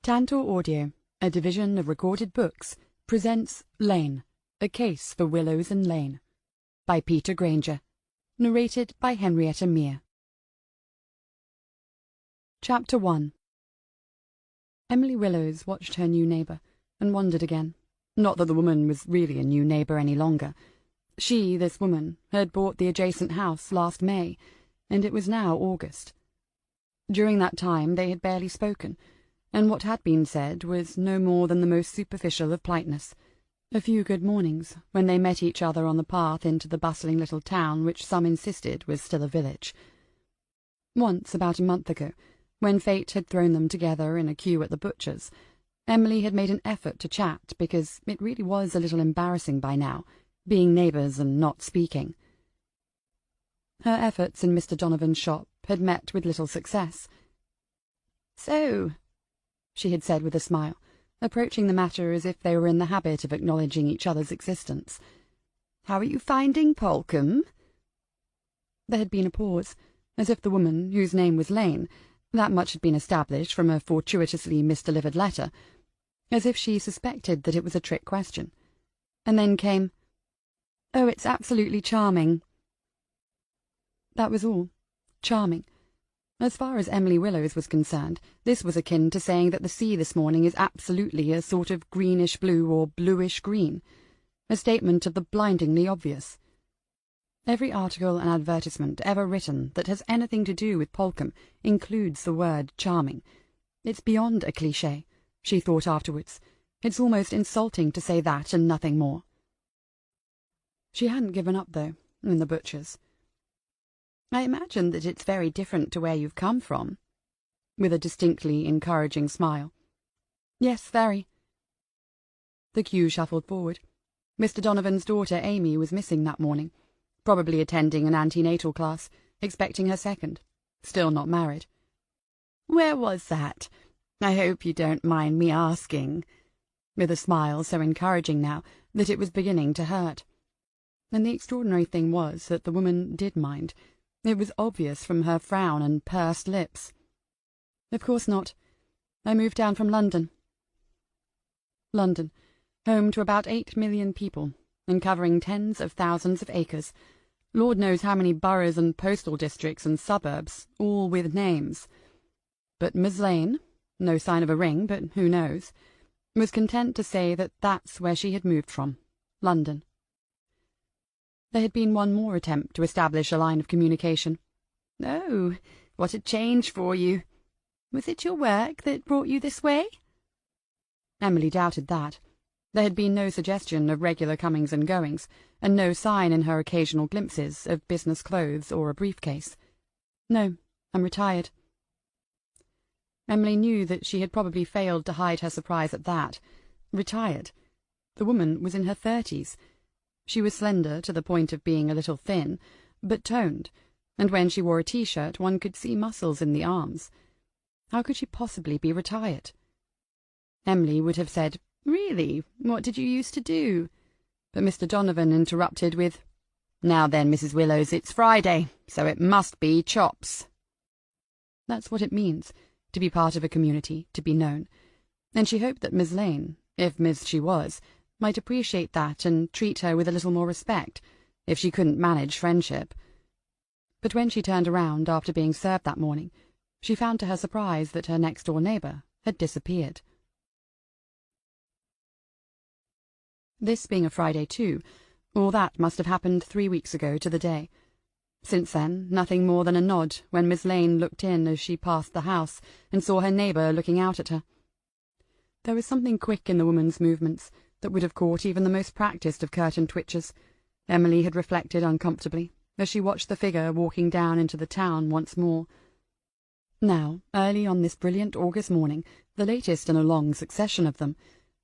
Tantor Audio, a division of Recorded Books, presents Lane, A Case for Willows and Lane, by Peter Grainger, narrated by Henrietta Mear. Chapter 1. Emily Willows watched her new neighbour, and wondered again. Not that the woman was really a new neighbour any longer. She, this woman, had bought the adjacent house last May, and it was now August. During that time they had barely spoken, and what had been said was no more than the most superficial of politeness. A few good mornings, when they met each other on the path into the bustling little town which some insisted was still a village. Once, about a month ago, when fate had thrown them together in a queue at the butcher's, Emily had made an effort to chat, because it really was a little embarrassing by now, being neighbours and not speaking. Her efforts in Mr. Donovan's shop had met with little success. "So," she had said with a smile, approaching the matter as if they were in the habit of acknowledging each other's existence. "How are you finding Polcombe?" There had been a pause, as if the woman, whose name was Lane, that much had been established from a fortuitously misdelivered letter, as if she suspected that it was a trick question. And then came, "Oh, it's absolutely charming." That was all. Charming. As far as Emily Willows was concerned, this was akin to saying that the sea this morning is absolutely a sort of greenish-blue or bluish-green, a statement of the blindingly obvious. Every article and advertisement ever written that has anything to do with Polcombe includes the word charming. It's beyond a cliché, she thought afterwards. It's almost insulting to say that and nothing more. She hadn't given up, though, in the butcher's. "I imagine that it's very different to where you've come from," with a distinctly encouraging smile. "Yes, very." The queue shuffled forward. Mr. Donovan's daughter Amy was missing that morning, probably attending an antenatal class, expecting her second, still not married. "Where was that? I hope you don't mind me asking," with a smile so encouraging now that it was beginning to hurt. And the extraordinary thing was that the woman did mind. It was obvious from her frown and pursed lips. "Of course not. I moved down from London." London, home to about 8 million people, and covering tens of thousands of acres. Lord knows how many boroughs and postal districts and suburbs, all with names. But Miss Lane, no sign of a ring, but who knows, was content to say that that's where she had moved from, London. There had been one more attempt to establish a line of communication. "Oh, what a change for you! Was it your work that brought you this way?" Emily doubted that. There had been no suggestion of regular comings and goings, and no sign in her occasional glimpses of business clothes or a briefcase. "No, I'm retired." Emily knew that she had probably failed to hide her surprise at that. Retired. The woman was in her 30s. She was slender to the point of being a little thin, but toned, and when she wore a T-shirt one could see muscles in the arms. How could she possibly be retired? Emily would have said, "Really, what did you used to do?" But Mr. Donovan interrupted with, "Now then, Mrs. Willows, it's Friday, so it must be chops." That's what it means, to be part of a community, to be known, and she hoped that Miss Lane, if Miss she was, might appreciate that and treat her with a little more respect, if she couldn't manage friendship. But when she turned around after being served that morning, she found to her surprise that her next-door neighbour had disappeared. This being a Friday too, all that must have happened 3 weeks ago to the day. Since then, nothing more than a nod when Miss Lane looked in as she passed the house and saw her neighbour looking out at her. There was something quick in the woman's movements that would have caught even the most practised of curtain twitchers, Emily had reflected uncomfortably, as she watched the figure walking down into the town once more. Now, early on this brilliant August morning, the latest in a long succession of them,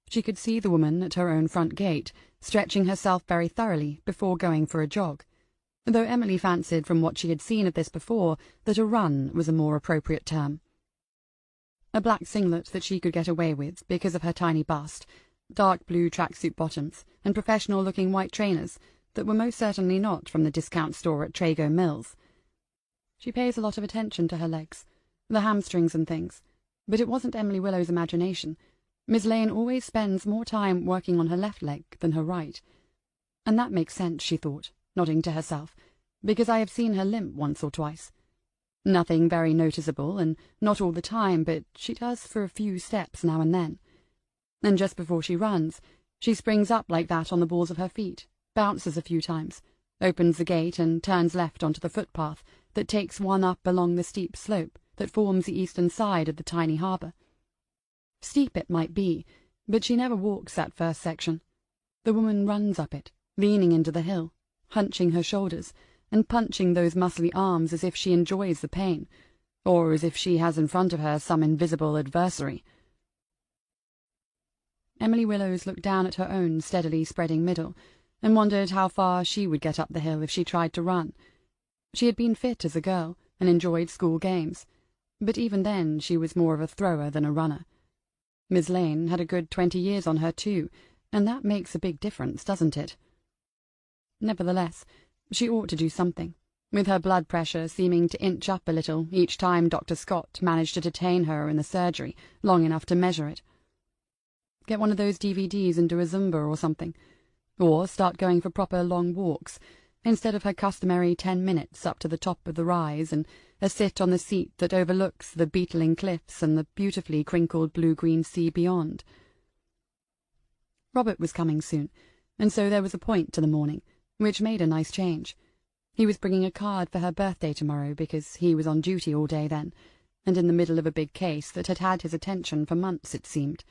she could see the woman at her own front gate, stretching herself very thoroughly before going for a jog, though Emily fancied from what she had seen of this before that a run was a more appropriate term. A black singlet that she could get away with because of her tiny bust, dark blue tracksuit bottoms, and professional-looking white trainers that were most certainly not from the discount store at Trago Mills. She pays a lot of attention to her legs, the hamstrings and things. But it wasn't Emily Willow's imagination. Miss Lane always spends more time working on her left leg than her right. And that makes sense, she thought, nodding to herself, because I have seen her limp once or twice. Nothing very noticeable, and not all the time, but she does for a few steps now and then. And just before she runs, she springs up like that on the balls of her feet, bounces a few times, opens the gate and turns left onto the footpath that takes one up along the steep slope that forms the eastern side of the tiny harbour. Steep it might be, but she never walks that first section. The woman runs up it, leaning into the hill, hunching her shoulders, and punching those muscly arms as if she enjoys the pain, or as if she has in front of her some invisible adversary. Emily Willows looked down at her own steadily spreading middle, and wondered how far she would get up the hill if she tried to run. She had been fit as a girl, and enjoyed school games, but even then she was more of a thrower than a runner. Miss Lane had a good 20 years on her too, and that makes a big difference, doesn't it? Nevertheless, she ought to do something, with her blood pressure seeming to inch up a little each time Dr. Scott managed to detain her in the surgery long enough to measure it. Get one of those DVDs and do a Zumba or something, or start going for proper long walks, instead of her customary 10 minutes up to the top of the rise and a sit on the seat that overlooks the beetling cliffs and the beautifully crinkled blue-green sea beyond. Robert was coming soon, and so there was a point to the morning, which made a nice change. He was bringing a card for her birthday tomorrow because he was on duty all day then, and in the middle of a big case that had had his attention for months, it seemed.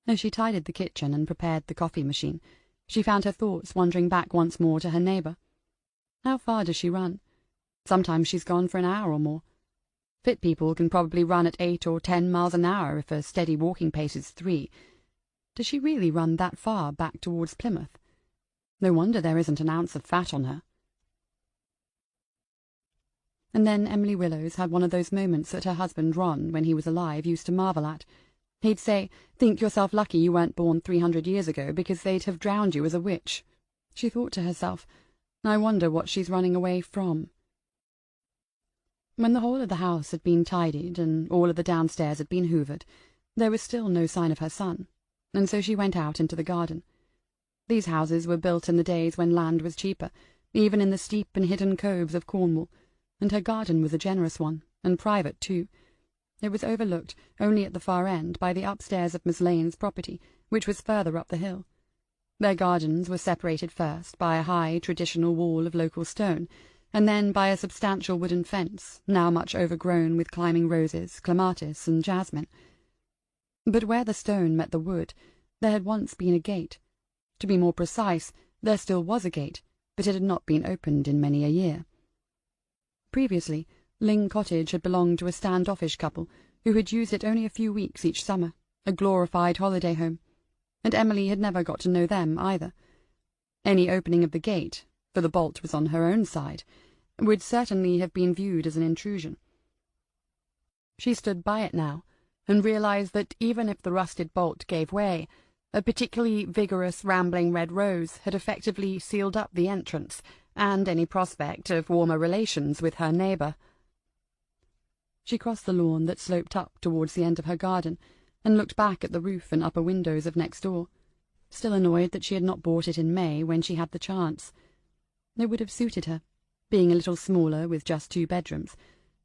As she tidied the kitchen and prepared the coffee machine, she found her thoughts wandering back once more to her neighbour. How far does she run? Sometimes she's gone for an hour or more. Fit people can probably run at 8 or 10 miles an hour if a steady walking pace is 3. Does she really run that far back towards Plymouth? No wonder there isn't an ounce of fat on her. And then Emily Willows had one of those moments that her husband Ron, when he was alive, used to marvel at. He'd say, "Think yourself lucky you weren't born 300 years ago, because they'd have drowned you as a witch." She thought to herself, "I wonder what she's running away from." When the whole of the house had been tidied and all of the downstairs had been hoovered, there was still no sign of her son, and so she went out into the garden. These houses were built in the days when land was cheaper, even in the steep and hidden coves of Cornwall, and her garden was a generous one, and private too. It was overlooked only at the far end by the upstairs of Miss Lane's property, which was further up the hill. Their gardens were separated first by a high traditional wall of local stone, and then by a substantial wooden fence, now much overgrown with climbing roses, clematis, and jasmine. But where the stone met the wood, there had once been a gate. To be more precise, there still was a gate, but it had not been opened in many a year. Previously, Ling Cottage had belonged to a standoffish couple who had used it only a few weeks each summer, a glorified holiday home, and Emily had never got to know them either. Any opening of the gate, for the bolt was on her own side, would certainly have been viewed as an intrusion. She stood by it now, and realized that even if the rusted bolt gave way, a particularly vigorous rambling red rose had effectively sealed up the entrance and any prospect of warmer relations with her neighbour. She crossed the lawn that sloped up towards the end of her garden, and looked back at the roof and upper windows of next door, still annoyed that she had not bought it in May when she had the chance. It would have suited her, being a little smaller with just 2 bedrooms,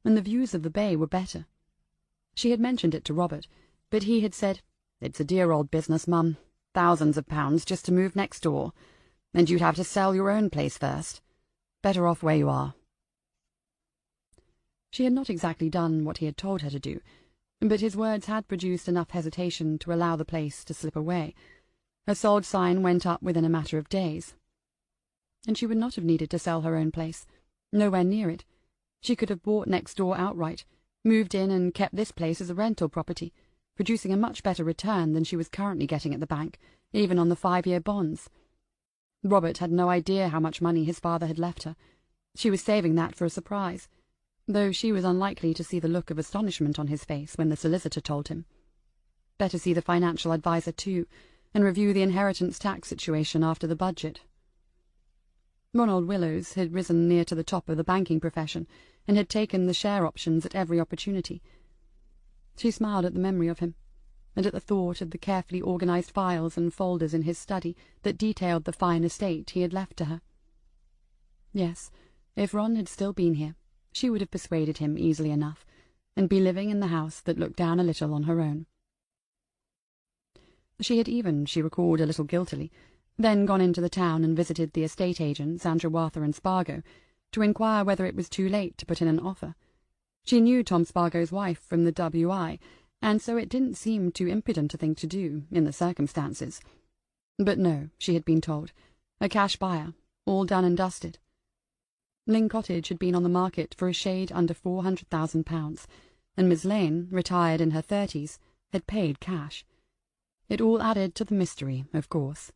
and the views of the bay were better. She had mentioned it to Robert, but he had said, "It's a dear old business, Mum. Thousands of pounds just to move next door, and you'd have to sell your own place first. Better off where you are." She had not exactly done what he had told her to do, but his words had produced enough hesitation to allow the place to slip away. A sold sign went up within a matter of days. And she would not have needed to sell her own place, nowhere near it. She could have bought next door outright, moved in and kept this place as a rental property, producing a much better return than she was currently getting at the bank, even on the 5-year bonds. Robert had no idea how much money his father had left her. She was saving that for a surprise, though she was unlikely to see the look of astonishment on his face when the solicitor told him. Better see the financial adviser too, and review the inheritance tax situation after the budget. Ronald Willows had risen near to the top of the banking profession, and had taken the share options at every opportunity. She smiled at the memory of him, and at the thought of the carefully organized files and folders in his study that detailed the fine estate he had left to her. Yes, if Ron had still been here, she would have persuaded him easily enough, and be living in the house that looked down a little on her own. She had even, she recalled a little guiltily, then gone into the town and visited the estate agents, Andrewather and Spargo, to inquire whether it was too late to put in an offer. She knew Tom Spargo's wife from the WI, and so it didn't seem too impudent a thing to do, in the circumstances. But no, she had been told. A cash buyer, all done and dusted. Lynn Cottage had been on the market for a shade under £400,000, and Miss Lane, retired in her 30s, had paid cash. It all added to the mystery, of course.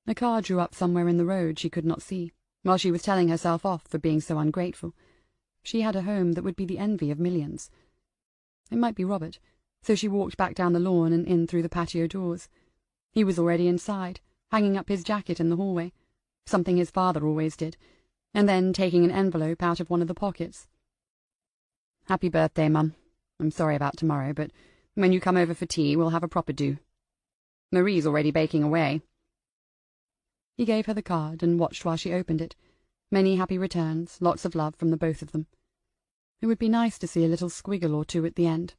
A car drew up somewhere in the road she could not see, while she was telling herself off for being so ungrateful. She had a home that would be the envy of millions. It might be Robert, so she walked back down the lawn and in through the patio doors. He was already inside, hanging up his jacket in the hallway, something his father always did, and then taking an envelope out of one of the pockets. "Happy birthday, Mum. I'm sorry about tomorrow, but when you come over for tea, we'll have a proper do. Marie's already baking away." He gave her the card and watched while she opened it. Many happy returns, lots of love from the both of them. It would be nice to see a little squiggle or two at the end,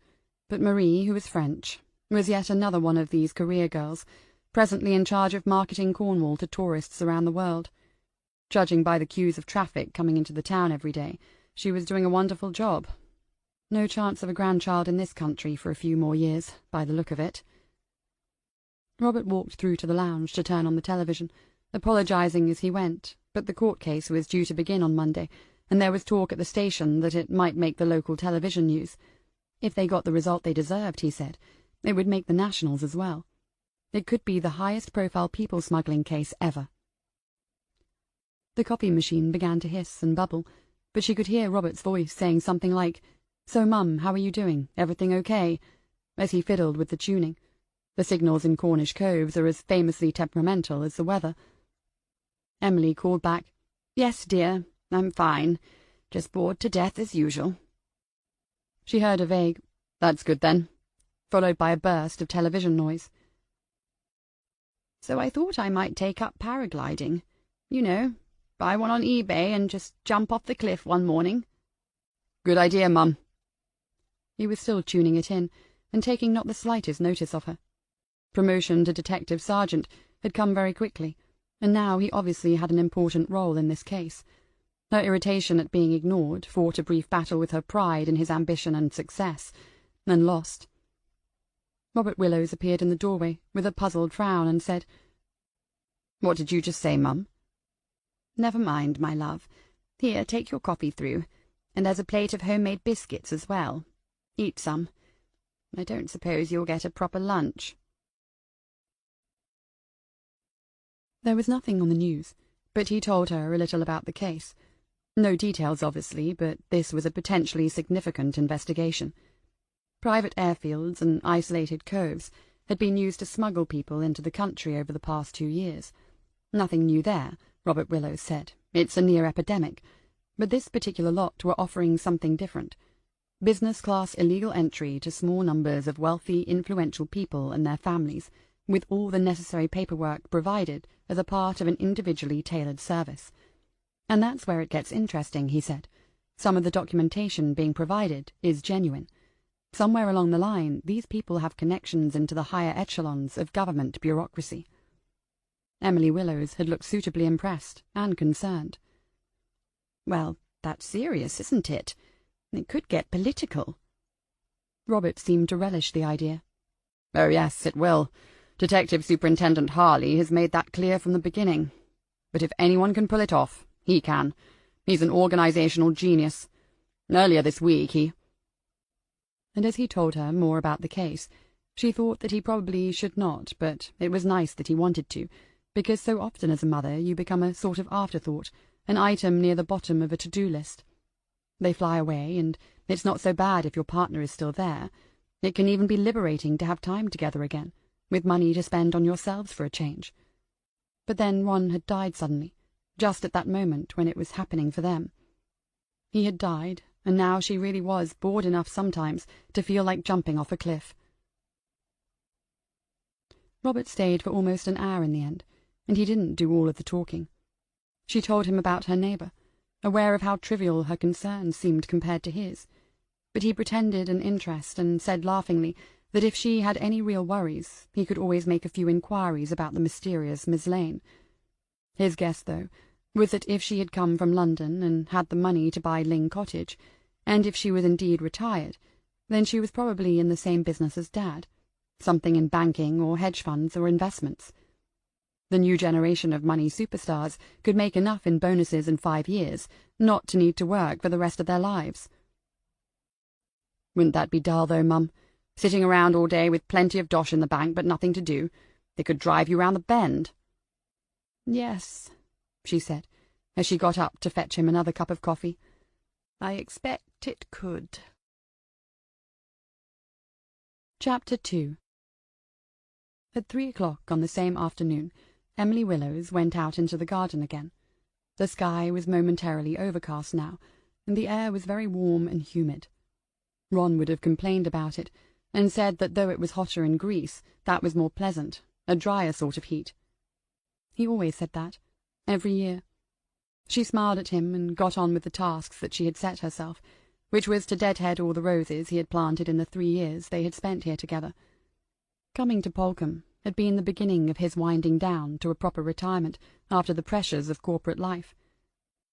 but Marie, who was French, was yet another one of these career girls, presently in charge of marketing Cornwall to tourists around the world. Judging by the queues of traffic coming into the town every day, she was doing a wonderful job. No chance of a grandchild in this country for a few more years, by the look of it. Robert walked through to the lounge to turn on the television, apologizing as he went, but the court case was due to begin on Monday, and there was talk at the station that it might make the local television news. If they got the result they deserved, he said, it would make the nationals as well. It could be the highest-profile people-smuggling case ever. The copy machine began to hiss and bubble, but she could hear Robert's voice saying something like, "So, Mum, how are you doing? Everything okay?" as he fiddled with the tuning. The signals in Cornish coves are as famously temperamental as the weather. Emily called back, "Yes, dear, I'm fine. Just bored to death as usual." She heard a vague, "That's good then," followed by a burst of television noise. "So I thought I might take up paragliding. You know, buy one on eBay and just jump off the cliff one morning." "Good idea, Mum." He was still tuning it in, and taking not the slightest notice of her. Promotion to detective sergeant had come very quickly, and now he obviously had an important role in this case. Her irritation at being ignored fought a brief battle with her pride in his ambition and success, and lost. Robert Willows appeared in the doorway with a puzzled frown and said, "What did you just say, Mum?" "Never mind, my love. Here, take your coffee through, and there's a plate of homemade biscuits as well. Eat some. I don't suppose you'll get a proper lunch." There was nothing on the news, but he told her a little about the case. No details, obviously, but this was a potentially significant investigation. Private airfields and isolated coves had been used to smuggle people into the country over the past 2 years. Nothing new there, Robert Willows said. It's a near epidemic. But this particular lot were offering something different. Business-class illegal entry to small numbers of wealthy, influential people and their families, with all the necessary paperwork provided as a part of an individually tailored service. And that's where it gets interesting, he said. Some of the documentation being provided is genuine. Somewhere along the line, these people have connections into the higher echelons of government bureaucracy. Emily Willows had looked suitably impressed and concerned. "Well, that's serious, isn't it? It could get political." Robert seemed to relish the idea. "Oh, yes, it will. Detective Superintendent Harley has made that clear from the beginning. But if anyone can pull it off, he can. He's an organizational genius. Earlier this week he—" And as he told her more about the case, she thought that he probably should not, but it was nice that he wanted to, because so often as a mother you become a sort of afterthought, an item near the bottom of a to-do list. They fly away, and it's not so bad if your partner is still there. It can even be liberating to have time together again, with money to spend on yourselves for a change. But then Ron had died suddenly, just at that moment when it was happening for them. He had died, and now she really was bored enough sometimes to feel like jumping off a cliff. Robert stayed for almost an hour in the end, and he didn't do all of the talking. She told him about her neighbour, aware of how trivial her concerns seemed compared to his, but he pretended an interest and said laughingly that if she had any real worries, he could always make a few inquiries about the mysterious Miss Lane. His guess, though, was that if she had come from London and had the money to buy Ling Cottage, and if she was indeed retired, then she was probably in the same business as Dad, something in banking or hedge funds or investments. The new generation of money superstars could make enough in bonuses in 5 years not to need to work for the rest of their lives. "Wouldn't that be dull, though, Mum? Sitting around all day with plenty of dosh in the bank but nothing to do. It could drive you round the bend." "Yes," she said, as she got up to fetch him another cup of coffee. "I expect it could." Chapter 2. At 3 o'clock on the same afternoon, Emily Willows went out into the garden again. The sky was momentarily overcast now, and the air was very warm and humid. Ron would have complained about it, and said that though it was hotter in Greece, that was more pleasant, a drier sort of heat. He always said that, every year. She smiled at him and got on with the tasks that she had set herself, which was to deadhead all the roses he had planted in the 3 years they had spent here together. Coming to Polcombe had been the beginning of his winding down to a proper retirement after the pressures of corporate life.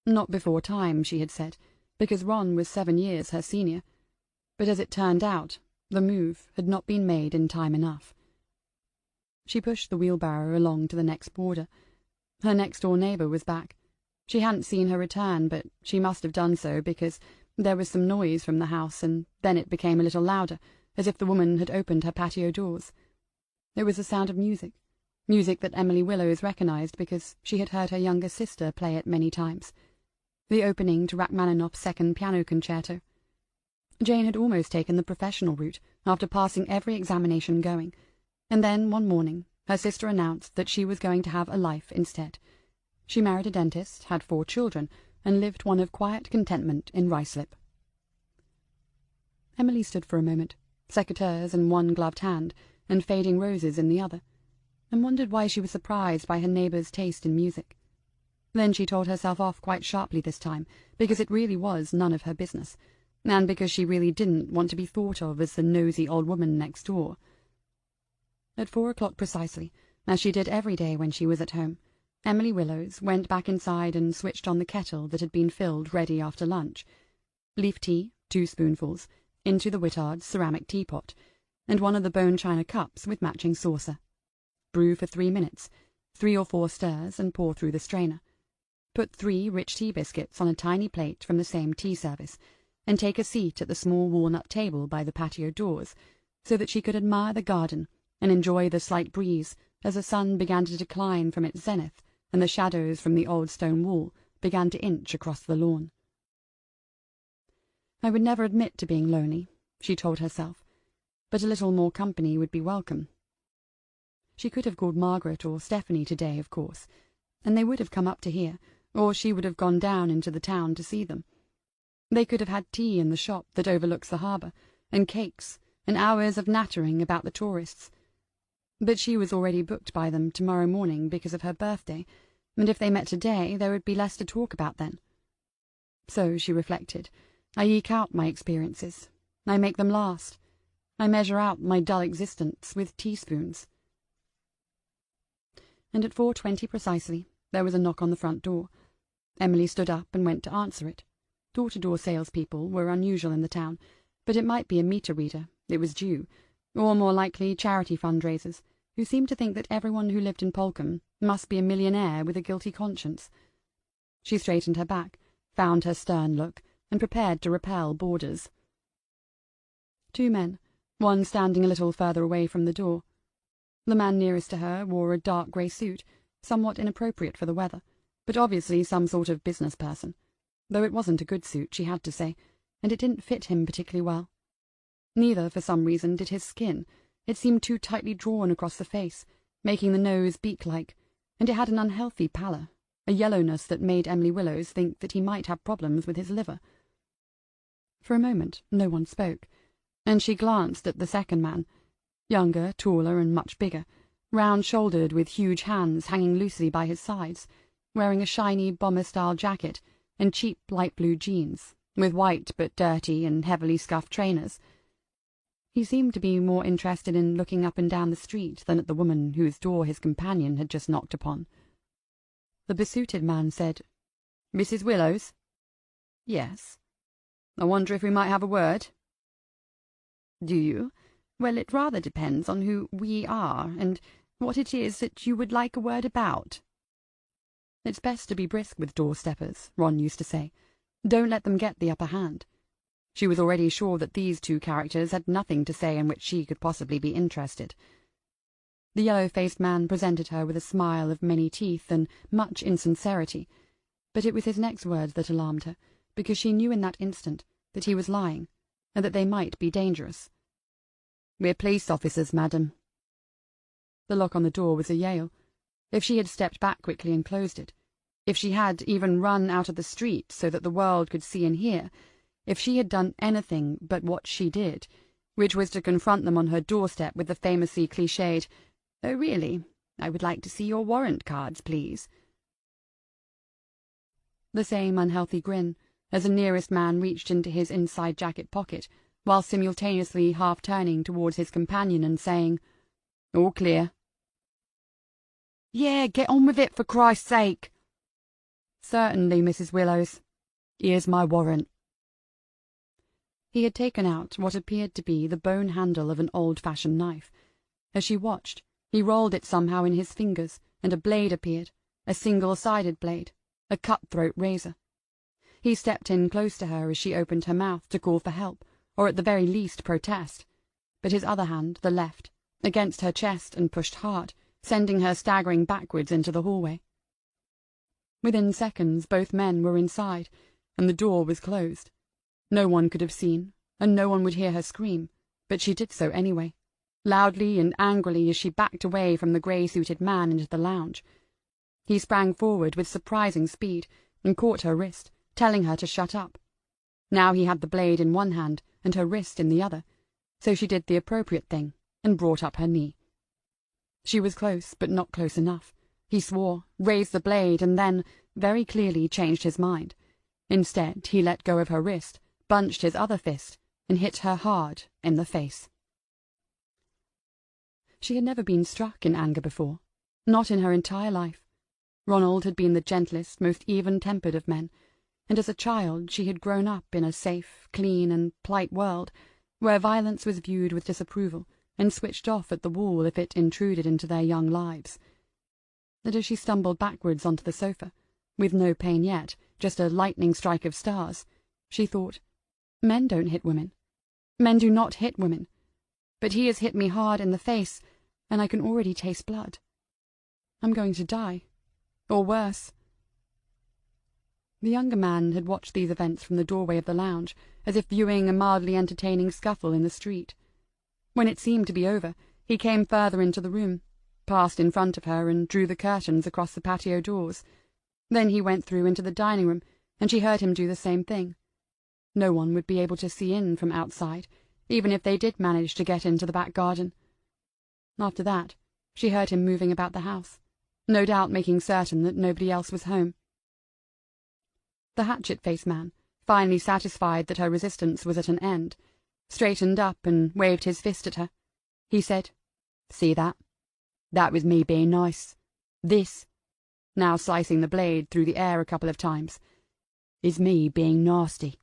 Not before time, she had said, because Ron was 7 years her senior, but as it turned out, the move had not been made in time enough. She pushed the wheelbarrow along to the next border. Her next-door neighbour was back. She hadn't seen her return, but she must have done so because there was some noise from the house, and then it became a little louder, as if the woman had opened her patio doors. It was the sound of music that Emily Willows recognised because she had heard her younger sister play it many times. The opening to Rachmaninoff's second piano concerto. Jane had almost taken the professional route after passing every examination going, and then one morning her sister announced that she was going to have a life instead. She married a dentist, had 4 children, and lived one of quiet contentment in Ruislip. Emily stood for a moment, secateurs in one gloved hand, and fading roses in the other, and wondered why she was surprised by her neighbour's taste in music. Then she told herself off quite sharply this time, because it really was none of her business, and because she really didn't want to be thought of as the nosy old woman next door. At 4 o'clock precisely, as she did every day when she was at home, Emily Willows went back inside and switched on the kettle that had been filled ready after lunch. Leaf tea, 2 spoonfuls, into the Whittard's ceramic teapot, and one of the bone china cups with matching saucer. Brew for 3 minutes, 3 or 4 stirs, and pour through the strainer. Put 3 rich tea biscuits on a tiny plate from the same tea service, and take a seat at the small walnut table by the patio doors, so that she could admire the garden and enjoy the slight breeze as the sun began to decline from its zenith and the shadows from the old stone wall began to inch across the lawn. "I would never admit to being lonely," she told herself, "but a little more company would be welcome." She could have called Margaret or Stephanie today, of course, and they would have come up to here, or she would have gone down into the town to see them. They could have had tea in the shop that overlooks the harbour, and cakes, and hours of nattering about the tourists. But she was already booked by them tomorrow morning because of her birthday, and if they met today there would be less to talk about then. So, she reflected, I eke out my experiences. I make them last. I measure out my dull existence with teaspoons. And at 4:20 precisely, there was a knock on the front door. Emily stood up and went to answer it. Door-to-door salespeople were unusual in the town, but it might be a meter reader, it was due, or more likely charity fundraisers, who seemed to think that everyone who lived in Polcombe must be a millionaire with a guilty conscience. She straightened her back, found her stern look, and prepared to repel boarders. 2 men, one standing a little further away from the door. The man nearest to her wore a dark grey suit, somewhat inappropriate for the weather, but obviously some sort of business person, though it wasn't a good suit, she had to say, and it didn't fit him particularly well. Neither, for some reason, did his skin. It seemed too tightly drawn across the face, making the nose beak-like, and it had an unhealthy pallor, a yellowness that made Emily Willows think that he might have problems with his liver. For a moment no one spoke, and she glanced at the second man, younger, taller, and much bigger, round-shouldered with huge hands hanging loosely by his sides, wearing a shiny bomber-style jacket and cheap light blue jeans, with white but dirty and heavily scuffed trainers. He seemed to be more interested in looking up and down the street than at the woman whose door his companion had just knocked upon. The besuited man said, "Mrs. Willows?" "Yes." "I wonder if we might have a word?" "Do you? Well, it rather depends on who we are, and what it is that you would like a word about." "It's best to be brisk with doorsteppers," Ron used to say. "Don't let them get the upper hand." She was already sure that these two characters had nothing to say in which she could possibly be interested. The yellow-faced man presented her with a smile of many teeth and much insincerity, but it was his next words that alarmed her, because she knew in that instant that he was lying, and that they might be dangerous. "We're police officers, madam." The lock on the door was a Yale. If she had stepped back quickly and closed it, if she had even run out of the street so that the world could see and hear, if she had done anything but what she did, which was to confront them on her doorstep with the famously cliched, "Oh, really? I would like to see your warrant cards, please." The same unhealthy grin, as the nearest man reached into his inside jacket pocket, while simultaneously half-turning towards his companion and saying, "All clear." "Yeah, get on with it, for Christ's sake." "Certainly, Mrs. Willows. Here's my warrant." He had taken out what appeared to be the bone handle of an old-fashioned knife. As she watched, he rolled it somehow in his fingers, and a blade appeared, a single-sided blade, a cut-throat razor. He stepped in close to her as she opened her mouth to call for help, or at the very least protest, but his other hand, the left, against her chest and pushed hard, sending her staggering backwards into the hallway. Within seconds both men were inside, and the door was closed. No one could have seen, and no one would hear her scream, but she did so anyway, loudly and angrily as she backed away from the grey-suited man into the lounge. He sprang forward with surprising speed and caught her wrist, telling her to shut up. Now he had the blade in one hand and her wrist in the other, so she did the appropriate thing and brought up her knee. She was close, but not close enough. He swore, raised the blade, and then, very clearly, changed his mind. Instead, he let go of her wrist, bunched his other fist, and hit her hard in the face. She had never been struck in anger before, not in her entire life. Ronald had been the gentlest, most even-tempered of men, and as a child she had grown up in a safe, clean, and polite world, where violence was viewed with disapproval and switched off at the wall if it intruded into their young lives. And as she stumbled backwards onto the sofa, with no pain yet, just a lightning strike of stars, she thought, "Men don't hit women. Men do not hit women. But he has hit me hard in the face, and I can already taste blood. I'm going to die. Or worse." The younger man had watched these events from the doorway of the lounge, as if viewing a mildly entertaining scuffle in the street. When it seemed to be over, he came further into the room, passed in front of her, and drew the curtains across the patio doors. Then he went through into the dining room, and she heard him do the same thing. No one would be able to see in from outside, even if they did manage to get into the back garden. After that, she heard him moving about the house, no doubt making certain that nobody else was home. The hatchet-faced man, finally satisfied that her resistance was at an end, straightened up and waved his fist at her. He said, "See that? That was me being nice. This," now slicing the blade through the air a couple of times, "is me being nasty.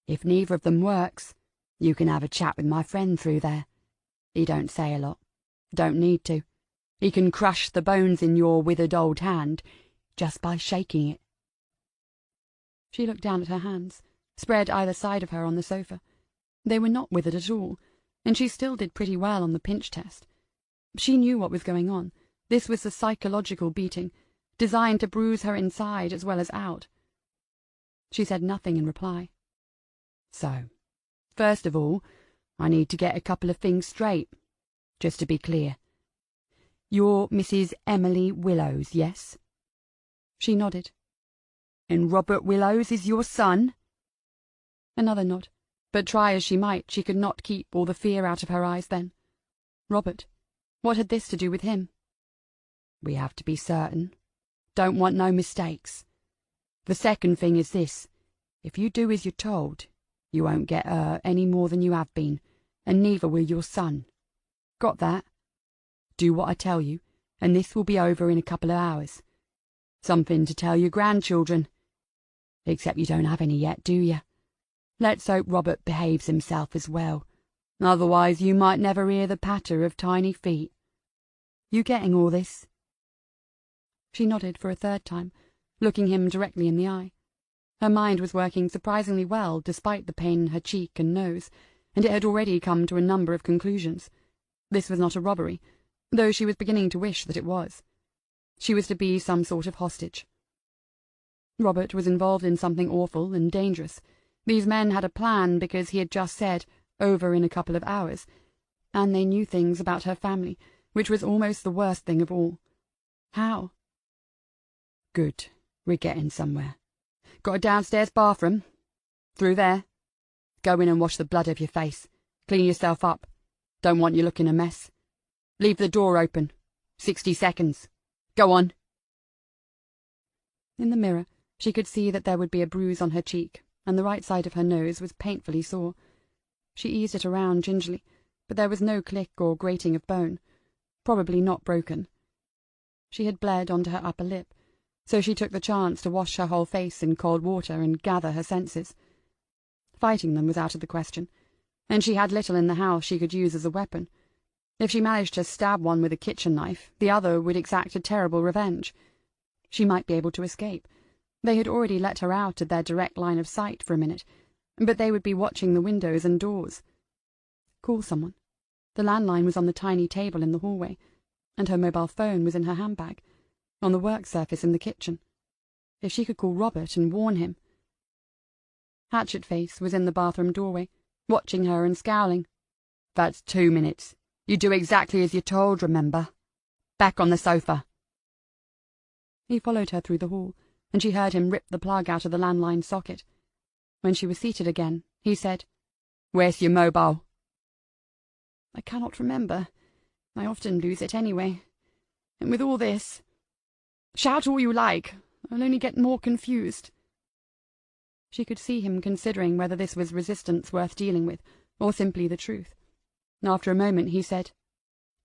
If neither of them works, you can have a chat with my friend through there. He don't say a lot. Don't need to. He can crush the bones in your withered old hand just by shaking it." She looked down at her hands, spread either side of her on the sofa. They were not withered at all, and she still did pretty well on the pinch test. She knew what was going on. This was a psychological beating, designed to bruise her inside as well as out. She said nothing in reply. "So, first of all, I need to get a couple of things straight, just to be clear. You're Mrs. Emily Willows, yes?" She nodded. "And Robert Willows is your son?" Another nod, but try as she might, she could not keep all the fear out of her eyes then. Robert. What had this to do with him? We have to be certain. Don't want no mistakes. The second thing is this. If you do as you're told, you won't get hurt any more than you have been, and neither will your son. Got that? Do what I tell you, and this will be over in a couple of hours. Something to tell your grandchildren. Except you don't have any yet, do you? Let's hope Robert behaves himself as well. Otherwise you might never hear the patter of tiny feet. You getting all this? She nodded for a third time, looking him directly in the eye. Her mind was working surprisingly well despite the pain in her cheek and nose, and it had already come to a number of conclusions. This was not a robbery, though she was beginning to wish that it was. She was to be some sort of hostage. Robert was involved in something awful and dangerous. These men had a plan because he had just said, over in a couple of hours, and they knew things about her family, which was almost the worst thing of all. How? Good. We're getting somewhere. Got a downstairs bathroom? Through there. Go in and wash the blood off your face. Clean yourself up. Don't want you looking a mess. Leave the door open. 60 seconds. Go on. In the mirror, she could see that there would be a bruise on her cheek, and the right side of her nose was painfully sore. She eased it around gingerly, but there was no click or grating of bone. Probably not broken. She had bled onto her upper lip, so she took the chance to wash her whole face in cold water and gather her senses. Fighting them was out of the question, and she had little in the house she could use as a weapon. If she managed to stab one with a kitchen knife, the other would exact a terrible revenge. She might be able to escape. They had already let her out of their direct line of sight for a minute, but they would be watching the windows and doors. Call someone. The landline was on the tiny table in the hallway, and her mobile phone was in her handbag, on the work surface in the kitchen. If she could call Robert and warn him. Hatchet-Face was in the bathroom doorway, watching her and scowling. That's 2 minutes. You do exactly as you're told, remember? Back on the sofa. He followed her through the hall, and she heard him rip the plug out of the landline socket. When she was seated again, he said, Where's your mobile? I cannot remember. I often lose it anyway. And with all this... Shout all you like. I'll only get more confused. She could see him considering whether this was resistance worth dealing with, or simply the truth. After a moment he said,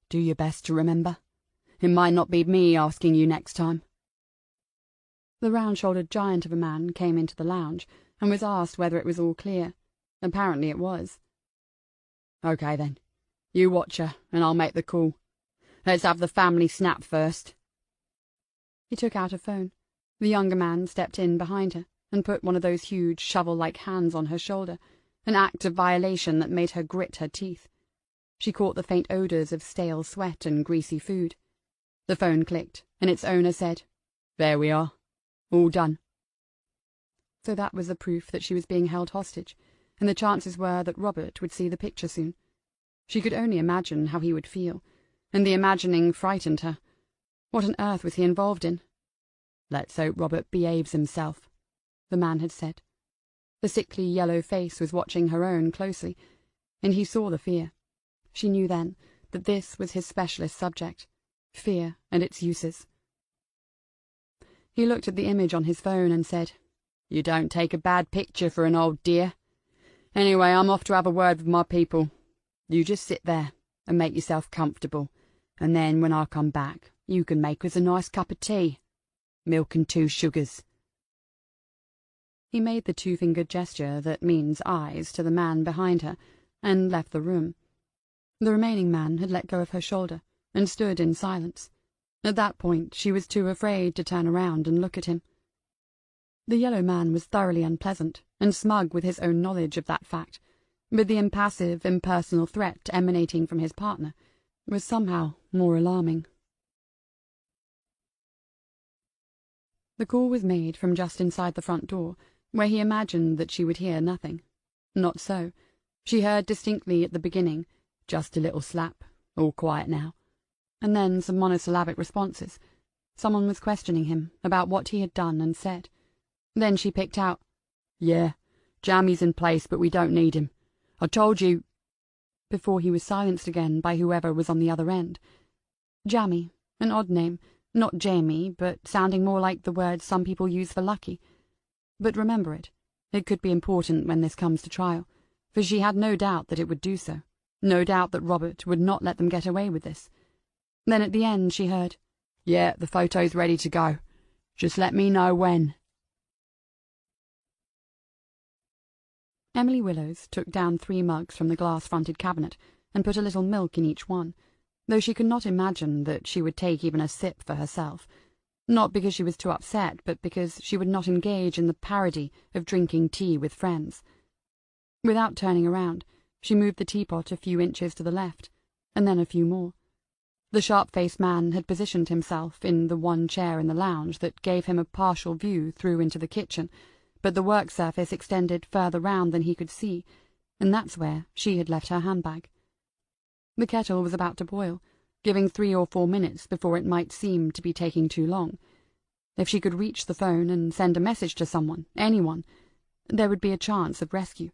Do your best to remember. It might not be me asking you next time. The round-shouldered giant of a man came into the lounge, and was asked whether it was all clear. Apparently it was. Okay then. You watch her, and I'll make the call. Let's have the family snap first. He took out a phone. The younger man stepped in behind her, and put one of those huge shovel-like hands on her shoulder, an act of violation that made her grit her teeth. She caught the faint odours of stale sweat and greasy food. The phone clicked, and its owner said, There we are. All done. So that was the proof that she was being held hostage, and the chances were that Robert would see the picture soon. She could only imagine how he would feel, and the imagining frightened her. What on earth was he involved in? Let's hope Robert behaves himself, the man had said. The sickly yellow face was watching her own closely, and he saw the fear. She knew then that this was his specialist subject, fear and its uses. He looked at the image on his phone and said, You don't take a bad picture for an old dear. Anyway, I'm off to have a word with my people. You just sit there and make yourself comfortable, and then when I come back, you can make us a nice cup of tea. Milk and 2 sugars. He made the 2-fingered gesture that means eyes to the man behind her, and left the room. The remaining man had let go of her shoulder, and stood in silence. At that point she was too afraid to turn around and look at him. The yellow man was thoroughly unpleasant, and smug with his own knowledge of that fact, but the impassive, impersonal threat emanating from his partner was somehow more alarming. The call was made from just inside the front door, where he imagined that she would hear nothing. Not so. She heard distinctly at the beginning, just a little slap, all quiet now, and then some monosyllabic responses. Someone was questioning him about what he had done and said. Then she picked out, Yeah, Jammy's in place, but we don't need him. I told you—" before he was silenced again by whoever was on the other end. Jammy, an odd name, not Jamie, but sounding more like the word some people use for lucky. But remember it. It could be important when this comes to trial, for she had no doubt that it would do so, no doubt that Robert would not let them get away with this. Then at the end she heard, "Yeah, the photo's ready to go. Just let me know when." Emily Willows took down 3 mugs from the glass-fronted cabinet and put a little milk in each one, though she could not imagine that she would take even a sip for herself, not because she was too upset, but because she would not engage in the parody of drinking tea with friends. Without turning around, she moved the teapot a few inches to the left, and then a few more. The sharp-faced man had positioned himself in the one chair in the lounge that gave him a partial view through into the kitchen, but the work surface extended further round than he could see, and that's where she had left her handbag. The kettle was about to boil, giving 3 or 4 minutes before it might seem to be taking too long. If she could reach the phone and send a message to someone, anyone, there would be a chance of rescue,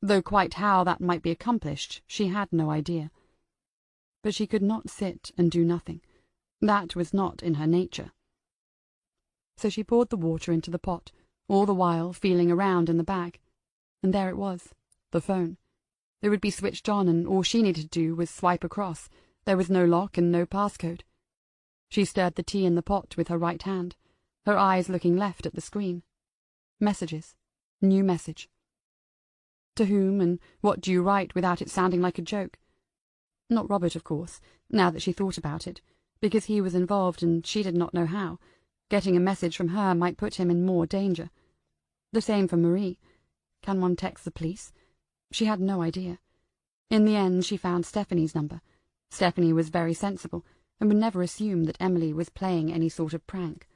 though quite how that might be accomplished she had no idea. But she could not sit and do nothing. That was not in her nature. So she poured the water into the pot, all the while feeling around in the bag. And there it was, the phone. It would be switched on, and all she needed to do was swipe across. There was no lock and no passcode. She stirred the tea in the pot with her right hand, her eyes looking left at the screen. Messages. New message. To whom and what do you write without it sounding like a joke? Not Robert, of course, now that she thought about it, because he was involved and she did not know how. Getting a message from her might put him in more danger. The same for Marie. Can one text the police? She had no idea. In the end she found Stephanie's number. Stephanie was very sensible, and would never assume that Emily was playing any sort of prank.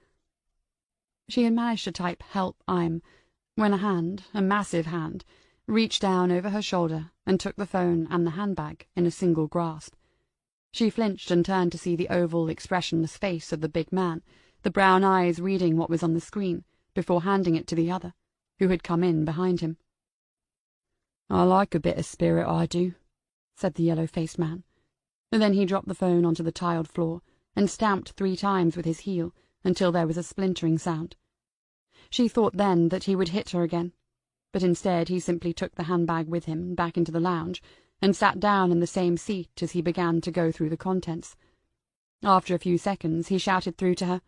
She had managed to type "Help, I'm," when a hand, a massive hand, reached down over her shoulder and took the phone and the handbag in a single grasp. She flinched and turned to see the oval, expressionless face of the big man, the brown eyes reading what was on the screen, before handing it to the other, who had come in behind him. "I like a bit of spirit, I do," said the yellow-faced man. And then he dropped the phone onto the tiled floor and stamped 3 times with his heel until there was a splintering sound. She thought then that he would hit her again, but instead he simply took the handbag with him back into the lounge and sat down in the same seat as he began to go through the contents. After a few seconds he shouted through to her,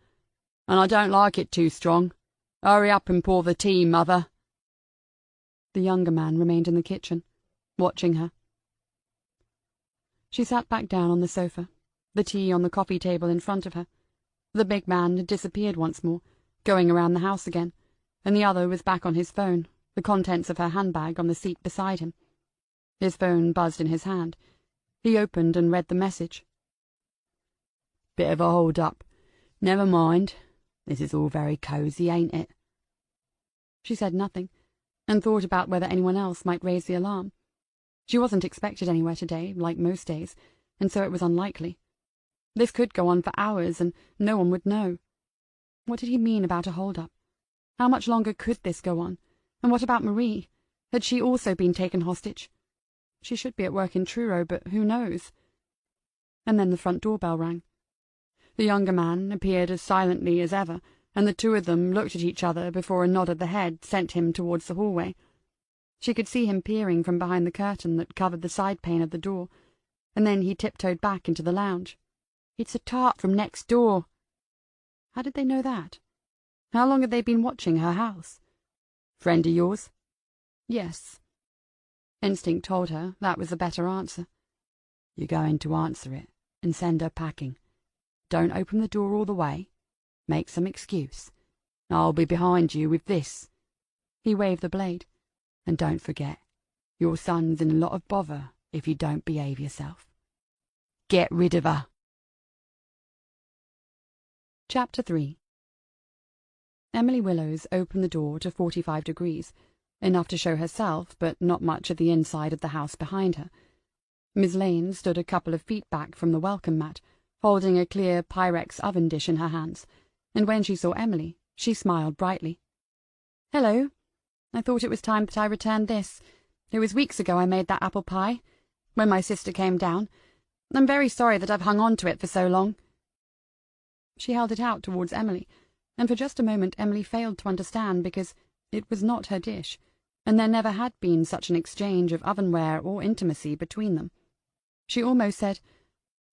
"And I don't like it too strong. Hurry up and pour the tea, mother." The younger man remained in the kitchen, watching her. She sat back down on the sofa, the tea on the coffee table in front of her. The big man had disappeared once more, going around the house again, and the other was back on his phone, the contents of her handbag on the seat beside him. His phone buzzed in his hand. He opened and read the message. "Bit of a hold-up. Never mind. This is all very cosy, ain't it?" She said nothing, and thought about whether anyone else might raise the alarm. She wasn't expected anywhere today, like most days, and so it was unlikely. This could go on for hours, and no one would know. What did he mean about a hold-up? How much longer could this go on? And what about Marie? Had she also been taken hostage? She should be at work in Truro, but who knows? And then the front doorbell rang. The younger man appeared as silently as ever, and the two of them looked at each other before a nod of the head sent him towards the hallway. She could see him peering from behind the curtain that covered the side pane of the door, and then he tiptoed back into the lounge. "It's a tart from next door." How did they know that? How long had they been watching her house? "Friend of yours?" Yes. Instinct told her that was a better answer. "You're going to answer it and send her packing. Don't open the door all the way. Make some excuse. I'll be behind you with this." He waved the blade. "And don't forget, your son's in a lot of bother if you don't behave yourself. Get rid of her." Chapter 3. Emily Willows opened the door to 45 degrees, enough to show herself, but not much of the inside of the house behind her. Miss Lane stood a couple of feet back from the welcome mat, holding a clear Pyrex oven dish in her hands, and when she saw Emily, she smiled brightly. "Hello. I thought it was time that I returned this. It was weeks ago I made that apple pie, when my sister came down. I'm very sorry that I've hung on to it for so long." She held it out towards Emily, and for just a moment Emily failed to understand because it was not her dish, and there never had been such an exchange of ovenware or intimacy between them. She almost said,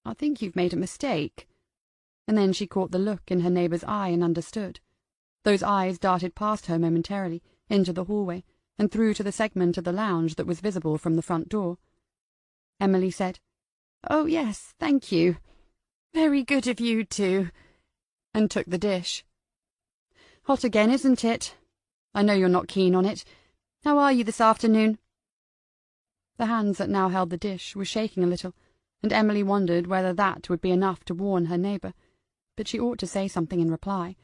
"I think you've made a mistake," and then she caught the look in her neighbour's eye and understood. Those eyes darted past her momentarily, into the hallway, and through to the segment of the lounge that was visible from the front door. Emily said, "Oh, yes, thank you. Very good of you, too," and took the dish. "Hot again, isn't it? I know you're not keen on it. How are you this afternoon?" The hands that now held the dish were shaking a little, and Emily wondered whether that would be enough to warn her neighbour, but she ought to say something in reply.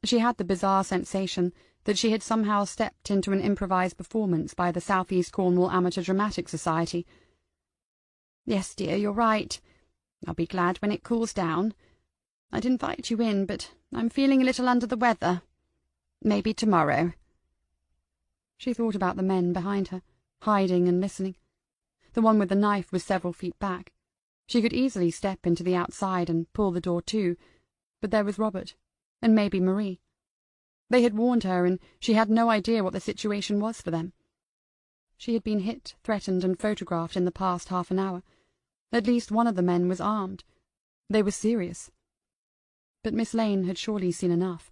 She had the bizarre sensation that she had somehow stepped into an improvised performance by the South East Cornwall Amateur Dramatic Society. "Yes, dear, you're right. I'll be glad when it cools down. I'd invite you in, but I'm feeling a little under the weather. Maybe tomorrow." She thought about the men behind her, hiding and listening. The one with the knife was several feet back. She could easily step into the outside and pull the door to, but there was Robert, and maybe Marie. They had warned her, and she had no idea what the situation was for them. She had been hit, threatened, and photographed in the past half an hour. At least one of the men was armed. They were serious. But Miss Lane had surely seen enough.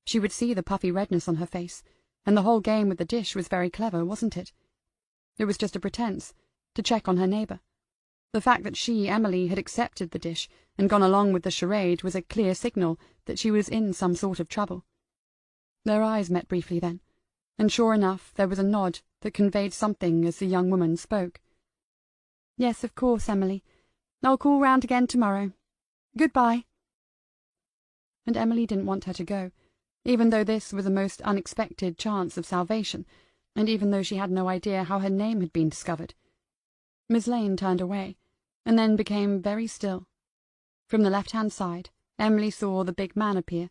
She would see the puffy redness on her face, and the whole game with the dish was very clever, wasn't it? It was just a pretence, to check on her neighbour. The fact that she, Emily, had accepted the dish and gone along with the charade was a clear signal that she was in some sort of trouble. Their eyes met briefly then, and sure enough there was a nod that conveyed something as the young woman spoke. "Yes, of course, Emily. I'll call round again tomorrow. Goodbye." And Emily didn't want her to go, even though this was a most unexpected chance of salvation, and even though she had no idea how her name had been discovered. Miss Lane turned away, and then became very still. From the left-hand side, Emily saw the big man appear.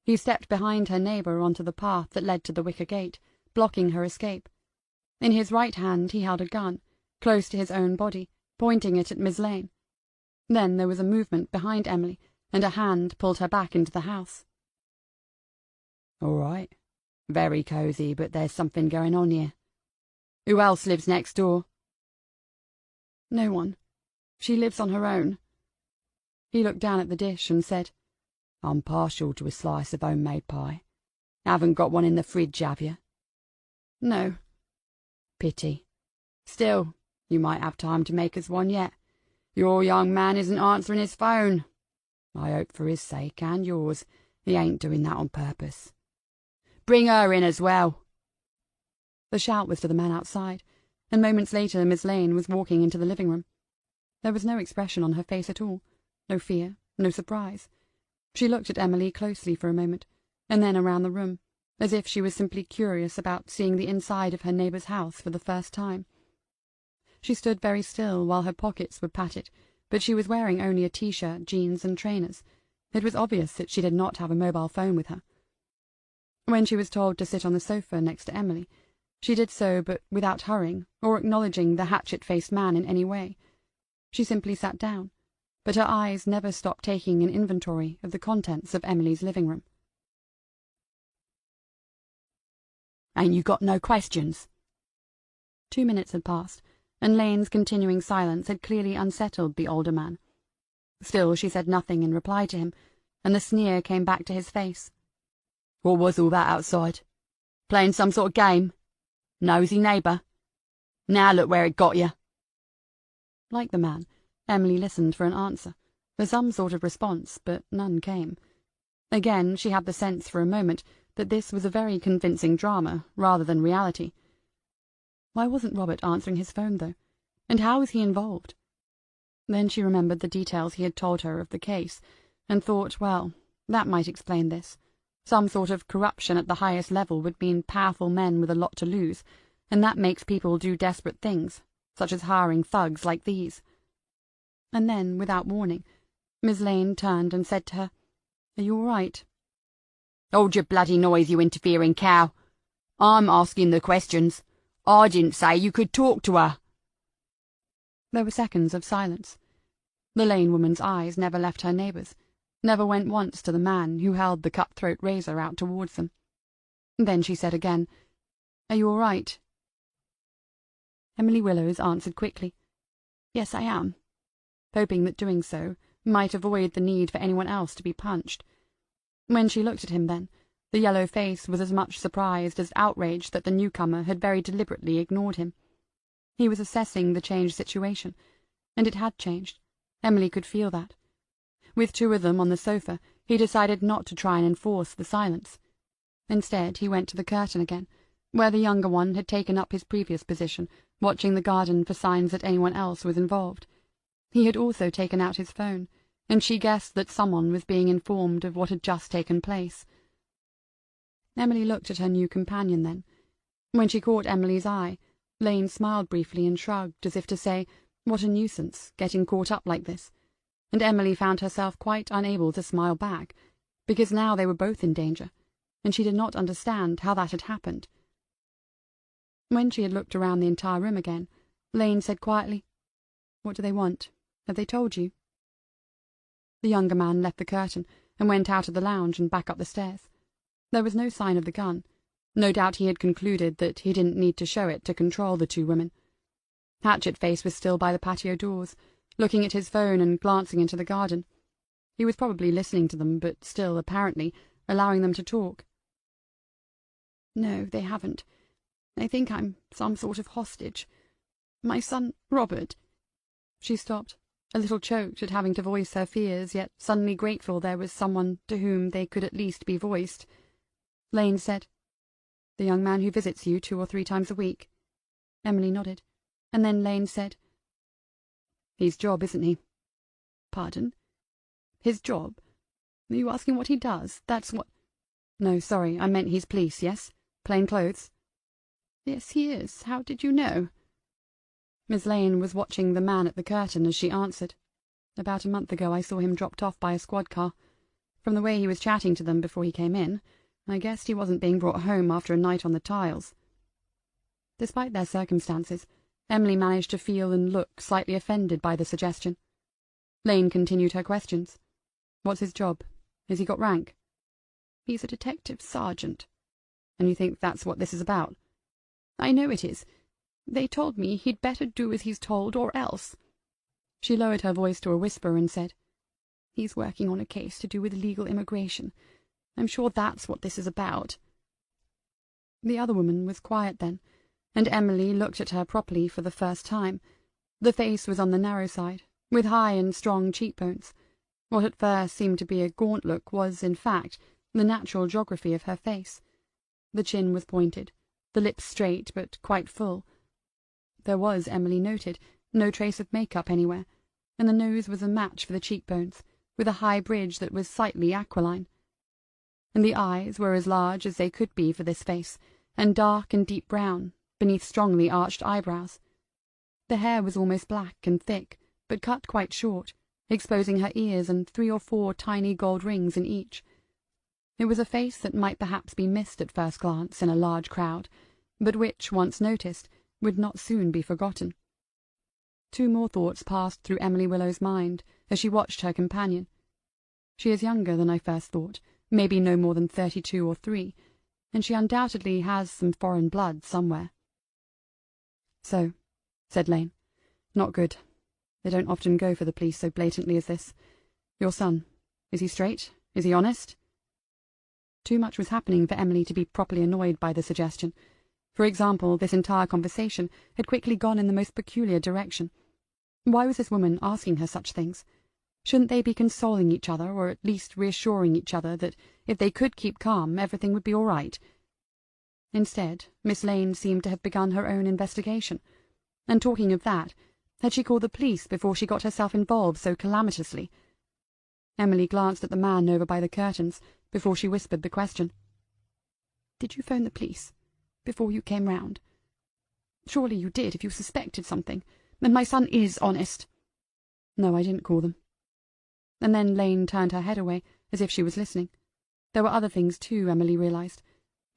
He stepped behind her neighbour onto the path that led to the wicker gate, blocking her escape. In his right hand he held a gun, close to his own body, pointing it at Miss Lane. Then there was a movement behind Emily, and a hand pulled her back into the house. "All right. Very cosy, but there's something going on here. Who else lives next door?" "No one. She lives on her own." He looked down at the dish and said, "I'm partial to a slice of homemade pie. Haven't got one in the fridge, have you?" "No." "Pity. Still, you might have time to make us one yet. Your young man isn't answering his phone. I hope for his sake and yours he ain't doing that on purpose. Bring her in as well." The shout was to the man outside, and moments later Miss Lane was walking into the living room. There was no expression on her face at all, no fear, no surprise. She looked at Emily closely for a moment, and then around the room, as if she was simply curious about seeing the inside of her neighbour's house for the first time. She stood very still while her pockets were patted, but she was wearing only a t-shirt, jeans, and trainers. It was obvious that she did not have a mobile phone with her. When she was told to sit on the sofa next to Emily, she did so, but without hurrying or acknowledging the hatchet-faced man in any way. She simply sat down, but her eyes never stopped taking an inventory of the contents of Emily's living room. "Ain't you got no questions?" 2 minutes had passed, and Lane's continuing silence had clearly unsettled the older man. Still she said nothing in reply to him, and the sneer came back to his face. "What was all that outside? Playing some sort of game? Nosy neighbour? Now look where it got you." Like the man, Emily listened for an answer, for some sort of response, but none came. Again she had the sense for a moment that this was a very convincing drama rather than reality. Why wasn't Robert answering his phone, though? And how was he involved? Then she remembered the details he had told her of the case, and thought, well, that might explain this. Some sort of corruption at the highest level would mean powerful men with a lot to lose, and that makes people do desperate things, such as hiring thugs like these. And then, without warning, Miss Lane turned and said to her, "Are you all right?" "Hold your bloody noise, you interfering cow. I'm asking the questions. I didn't say you could talk to her." There were seconds of silence. The Lane woman's eyes never left her neighbour's, never went once to the man who held the cut-throat razor out towards them. Then she said again, "Are you all right?" Emily Willows answered quickly, "Yes, I am," hoping that doing so might avoid the need for anyone else to be punched. When she looked at him then, the yellow face was as much surprised as outraged that the newcomer had very deliberately ignored him. He was assessing the changed situation, and it had changed. Emily could feel that. With two of them on the sofa, he decided not to try and enforce the silence. Instead, he went to the curtain again, where the younger one had taken up his previous position, watching the garden for signs that anyone else was involved. He had also taken out his phone, and she guessed that someone was being informed of what had just taken place. Emily looked at her new companion then. When she caught Emily's eye, Lane smiled briefly and shrugged, as if to say, "What a nuisance, getting caught up like this," and Emily found herself quite unable to smile back, because now they were both in danger, and she did not understand how that had happened. When she had looked around the entire room again, Lane said quietly, "What do they want? Have they told you?" The younger man left the curtain and went out of the lounge and back up the stairs. There was no sign of the gun. No doubt he had concluded that he didn't need to show it to control the two women. Hatchet-Face was still by the patio doors, looking at his phone and glancing into the garden. He was probably listening to them, but still, apparently, allowing them to talk. "No, they haven't. They think I'm some sort of hostage. My son, Robert—" She stopped, a little choked at having to voice her fears, yet suddenly grateful there was someone to whom they could at least be voiced. Lane said, "The young man who visits you 2 or 3 times a week?" Emily nodded, and then Lane said, "His job, isn't he?" "Pardon? His job? Are you asking what he does? That's what—" "No, sorry, I meant he's police, yes? Plain clothes?" "Yes, he is. How did you know?" Miss Lane was watching the man at the curtain as she answered. "About a month ago I saw him dropped off by a squad car. From the way he was chatting to them before he came in, I guessed he wasn't being brought home after a night on the tiles." Despite their circumstances, Emily managed to feel and look slightly offended by the suggestion. Lane continued her questions. "What's his job? Has he got rank?" "He's a detective sergeant." "And you think that's what this is about?" "I know it is. They told me he'd better do as he's told, or else." She lowered her voice to a whisper and said, "He's working on a case to do with legal immigration. I'm sure that's what this is about." The other woman was quiet then, and Emily looked at her properly for the first time. The face was on the narrow side, with high and strong cheekbones. What at first seemed to be a gaunt look was, in fact, the natural geography of her face. The chin was pointed, the lips straight but quite full. There was, Emily noted, no trace of makeup anywhere, and the nose was a match for the cheekbones, with a high bridge that was slightly aquiline. And the eyes were as large as they could be for this face, and dark and deep brown, beneath strongly arched eyebrows. The hair was almost black and thick, but cut quite short, exposing her ears and 3 or 4 tiny gold rings in each. It was a face that might perhaps be missed at first glance in a large crowd, but which, once noticed, would not soon be forgotten. 2 more thoughts passed through Emily Willow's mind as she watched her companion. She is younger than I first thought, maybe no more than 32 or 3, and she undoubtedly has some foreign blood somewhere. "So," said Lane, "not good. They don't often go for the police so blatantly as this. Your son, is he straight? Is he honest?" Too much was happening for Emily to be properly annoyed by the suggestion. For example, this entire conversation had quickly gone in the most peculiar direction. Why was this woman asking her such things? Shouldn't they be consoling each other, or at least reassuring each other that if they could keep calm, everything would be all right? Instead, Miss Lane seemed to have begun her own investigation. And talking of that, had she called the police before she got herself involved so calamitously? Emily glanced at the man over by the curtains before she whispered the question. "Did you phone the police before you came round? Surely you did if you suspected something. And my son is honest." "No, I didn't call them." And then Lane turned her head away, as if she was listening. There were other things too, Emily realized.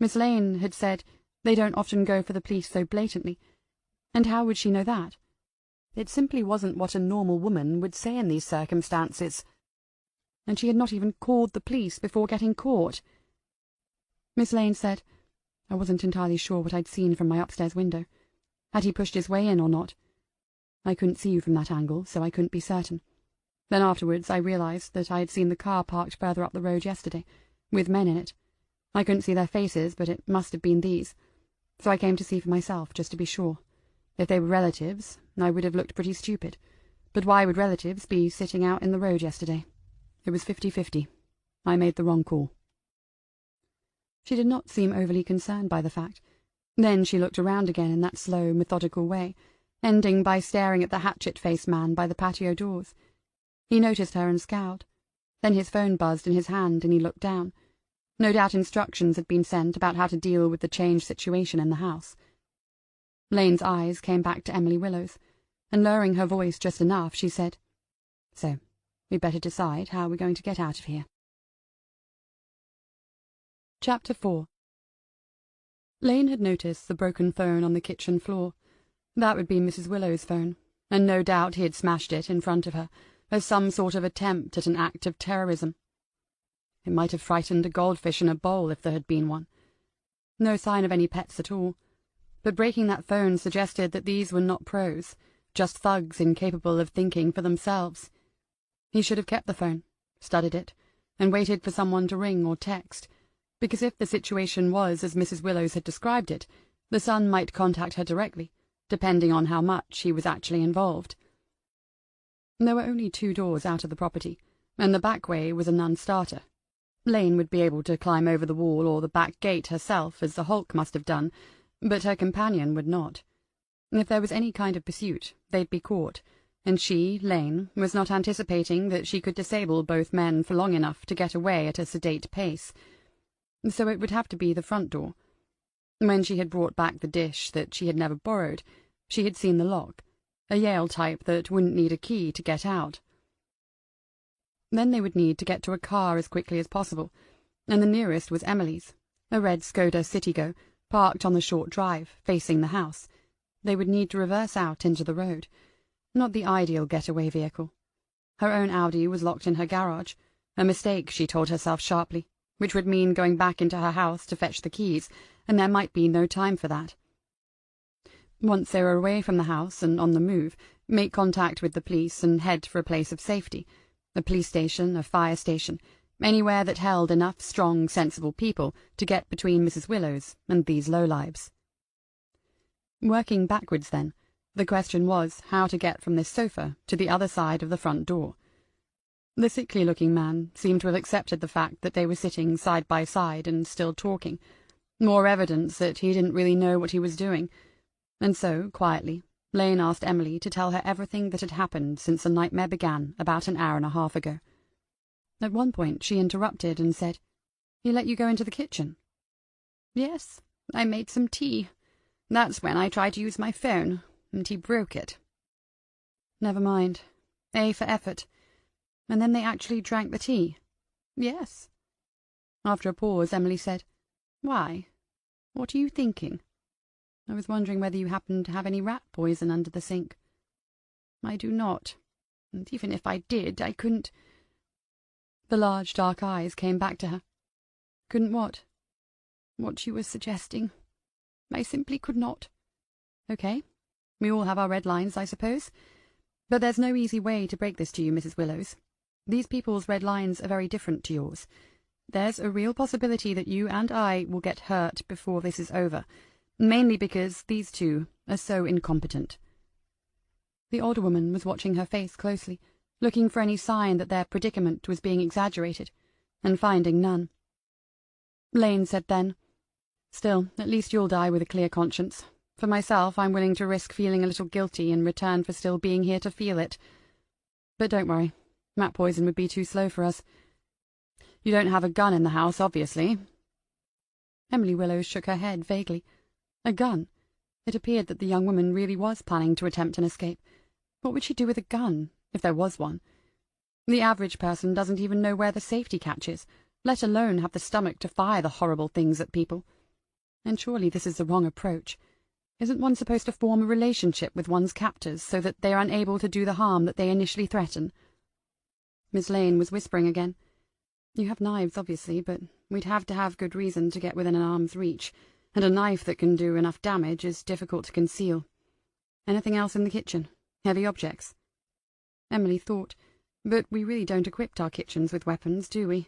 Miss Lane had said, They don't often go for the police so blatantly. And how would she know that? It simply wasn't what a normal woman would say in these circumstances. And she had not even called the police before getting caught. Miss Lane said, I wasn't entirely sure what I'd seen from my upstairs window. Had he pushed his way in or not? I couldn't see you from that angle, so I couldn't be certain. Then afterwards I realized that I had seen the car parked further up the road yesterday, with men in it. I couldn't see their faces, but it must have been these. So I came to see for myself, just to be sure. If they were relatives, I would have looked pretty stupid. But why would relatives be sitting out in the road yesterday? It was 50-50. I made the wrong call. She did not seem overly concerned by the fact. Then she looked around again in that slow, methodical way, ending by staring at the hatchet-faced man by the patio doors. He noticed her and scowled. Then his phone buzzed in his hand and he looked down. No doubt instructions had been sent about how to deal with the changed situation in the house. Lane's eyes came back to Emily Willows, and lowering her voice just enough, she said, So, we'd better decide how we're going to get out of here. Chapter 4. Lane had noticed the broken phone on the kitchen floor. That would be Mrs. Willow's phone, and no doubt he had smashed it in front of her, as some sort of attempt at an act of terrorism. It might have frightened a goldfish in a bowl if there had been one. No sign of any pets at all, but breaking that phone suggested that these were not pros, just thugs incapable of thinking for themselves. He should have kept the phone, studied it, and waited for someone to ring or text, because if the situation was as Mrs. Willows had described it, the son might contact her directly, depending on how much he was actually involved. There were only 2 doors out of the property, and the back way was a non-starter. Lane would be able to climb over the wall or the back gate herself, as the Hulk must have done, but her companion would not. If there was any kind of pursuit, they'd be caught, and she, Lane, was not anticipating that she could disable both men for long enough to get away at a sedate pace. So it would have to be the front door. When she had brought back the dish that she had never borrowed, she had seen the lock, a Yale type that wouldn't need a key to get out. Then they would need to get to a car as quickly as possible, and the nearest was Emily's, a red Skoda Citigo, parked on the short drive, facing the house. They would need to reverse out into the road. Not the ideal getaway vehicle. Her own Audi was locked in her garage, a mistake, she told herself sharply, which would mean going back into her house to fetch the keys, and there might be no time for that. Once they were away from the house and on the move, make contact with the police and head for a place of safety. A police station, a fire station, anywhere that held enough strong, sensible people to get between Mrs. Willows and these lowlives. Working backwards, then, the question was how to get from this sofa to the other side of the front door. The sickly-looking man seemed to have accepted the fact that they were sitting side by side and still talking, more evidence that he didn't really know what he was doing, and so, quietly, Lane asked Emily to tell her everything that had happened since the nightmare began about an hour and a half ago. At one point she interrupted and said, "He let you go into the kitchen?" "Yes, I made some tea. That's when I tried to use my phone, and he broke it." "Never mind. A for effort. And then they actually drank the tea?" "Yes." After a pause, Emily said, "Why? What are you thinking?" "I was wondering whether you happened to have any rat poison under the sink." "I do not. And even if I did, I couldn't—" The large dark eyes came back to her. "Couldn't what?" "What you were suggesting. I simply could not." "Okay. We all have our red lines, I suppose. But there's no easy way to break this to you, Mrs. Willows. These people's red lines are very different to yours. There's a real possibility that you and I will get hurt before this is over, mainly because these two are so incompetent." The older woman was watching her face closely, looking for any sign that their predicament was being exaggerated, and finding none. Lane said then, "Still, at least you'll die with a clear conscience. For myself, I'm willing to risk feeling a little guilty in return for still being here to feel it. But don't worry, rat poison would be too slow for us. You don't have a gun in the house, obviously." Emily Willows shook her head vaguely. A gun? It appeared that the young woman really was planning to attempt an escape. What would she do with a gun, if there was one? The average person doesn't even know where the safety catch is, let alone have the stomach to fire the horrible things at people. And surely this is the wrong approach. Isn't one supposed to form a relationship with one's captors so that they are unable to do the harm that they initially threaten? Miss Lane was whispering again. You have knives, obviously, but we'd have to have good reason to get within an arm's reach, and a knife that can do enough damage is difficult to conceal. Anything else in the kitchen? Heavy objects? Emily thought, but we really don't equip our kitchens with weapons, do we?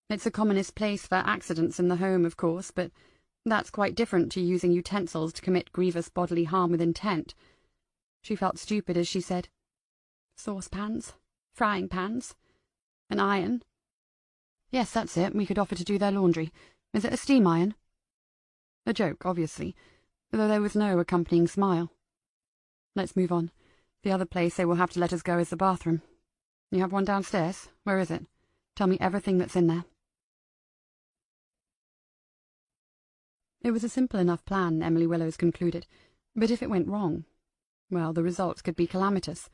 It's the commonest place for accidents in the home, of course, but that's quite different to using utensils to commit grievous bodily harm with intent. She felt stupid as she said, saucepans, frying pans, an iron. Yes, that's it. We could offer to do their laundry. Is it a steam iron? A joke, obviously, though there was no accompanying smile. Let's move on. The other place they will have to let us go is the bathroom. You have one downstairs? Where is it? Tell me everything that's in there. It was a simple enough plan, Emily Willows concluded, but if it went wrong, well, the results could be calamitous.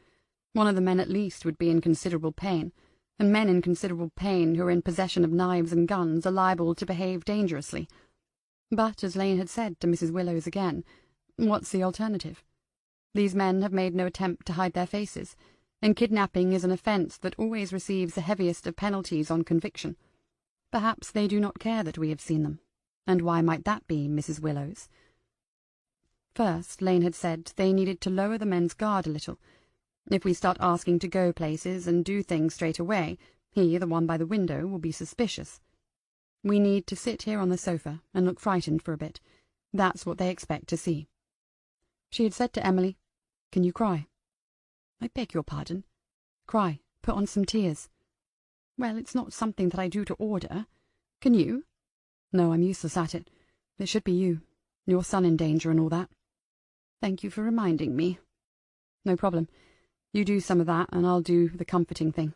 One of the men at least would be in considerable pain, and men in considerable pain who are in possession of knives and guns are liable to behave dangerously. But, as Lane had said to Mrs. Willows again, what's the alternative? These men have made no attempt to hide their faces, and kidnapping is an offence that always receives the heaviest of penalties on conviction. Perhaps they do not care that we have seen them. And why might that be, Mrs. Willows? First, Lane had said they needed to lower the men's guard a little. If we start asking to go places and do things straight away, he, the one by the window, will be suspicious. We need to sit here on the sofa and look frightened for a bit. That's what they expect to see. She had said to Emily, "Can you cry?" "I beg your pardon." "Cry. Put on some tears." "Well, it's not something that I do to order. Can you?" "No, I'm useless at it. It should be you. Your son in danger and all that." "Thank you for reminding me." "No problem. You do some of that, and I'll do the comforting thing.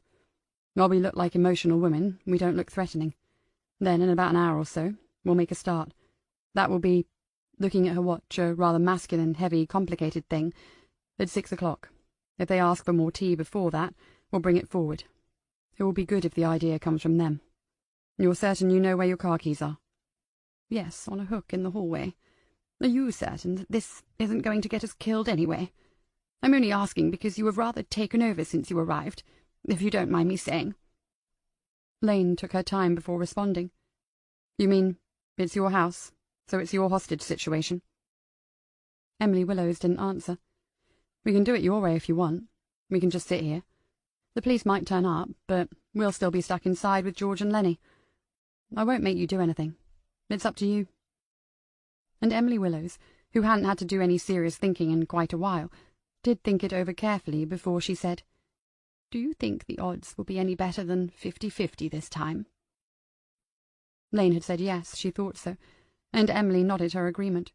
While we look like emotional women, we don't look threatening. Then, in about an hour or so, we'll make a start. That will be," looking at her watch, a rather masculine, heavy, complicated thing, "at 6 o'clock. If they ask for more tea before that, we'll bring it forward. It will be good if the idea comes from them. You're certain you know where your car keys are?" "Yes, on a hook in the hallway." "Are you certain that this isn't going to get us killed anyway? I'm only asking because you have rather taken over since you arrived, if you don't mind me saying." Lane took her time before responding. "You mean it's your house, so it's your hostage situation?" Emily Willows didn't answer. "We can do it your way if you want. We can just sit here. The police might turn up, but we'll still be stuck inside with George and Lenny. I won't make you do anything. It's up to you." And Emily Willows, who hadn't had to do any serious thinking in quite a while, did think it over carefully before she said, "Do you think the odds will be any better than 50-50 this time?" Lane had said yes, she thought so, and Emily nodded her agreement.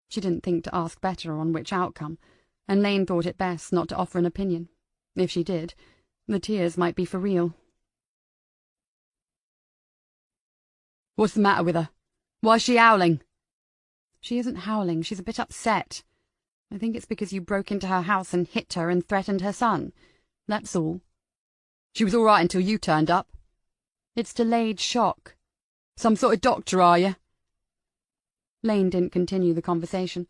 She didn't think to ask better on which outcome, and Lane thought it best not to offer an opinion. If she did, the tears might be for real. "What's the matter with her? Why's she howling?" "She isn't howling. She's a bit upset. I think it's because you broke into her house and hit her and threatened her son. That's all." "She was all right until you turned up." "It's delayed shock." "Some sort of doctor, are you?" Lane didn't continue the conversation.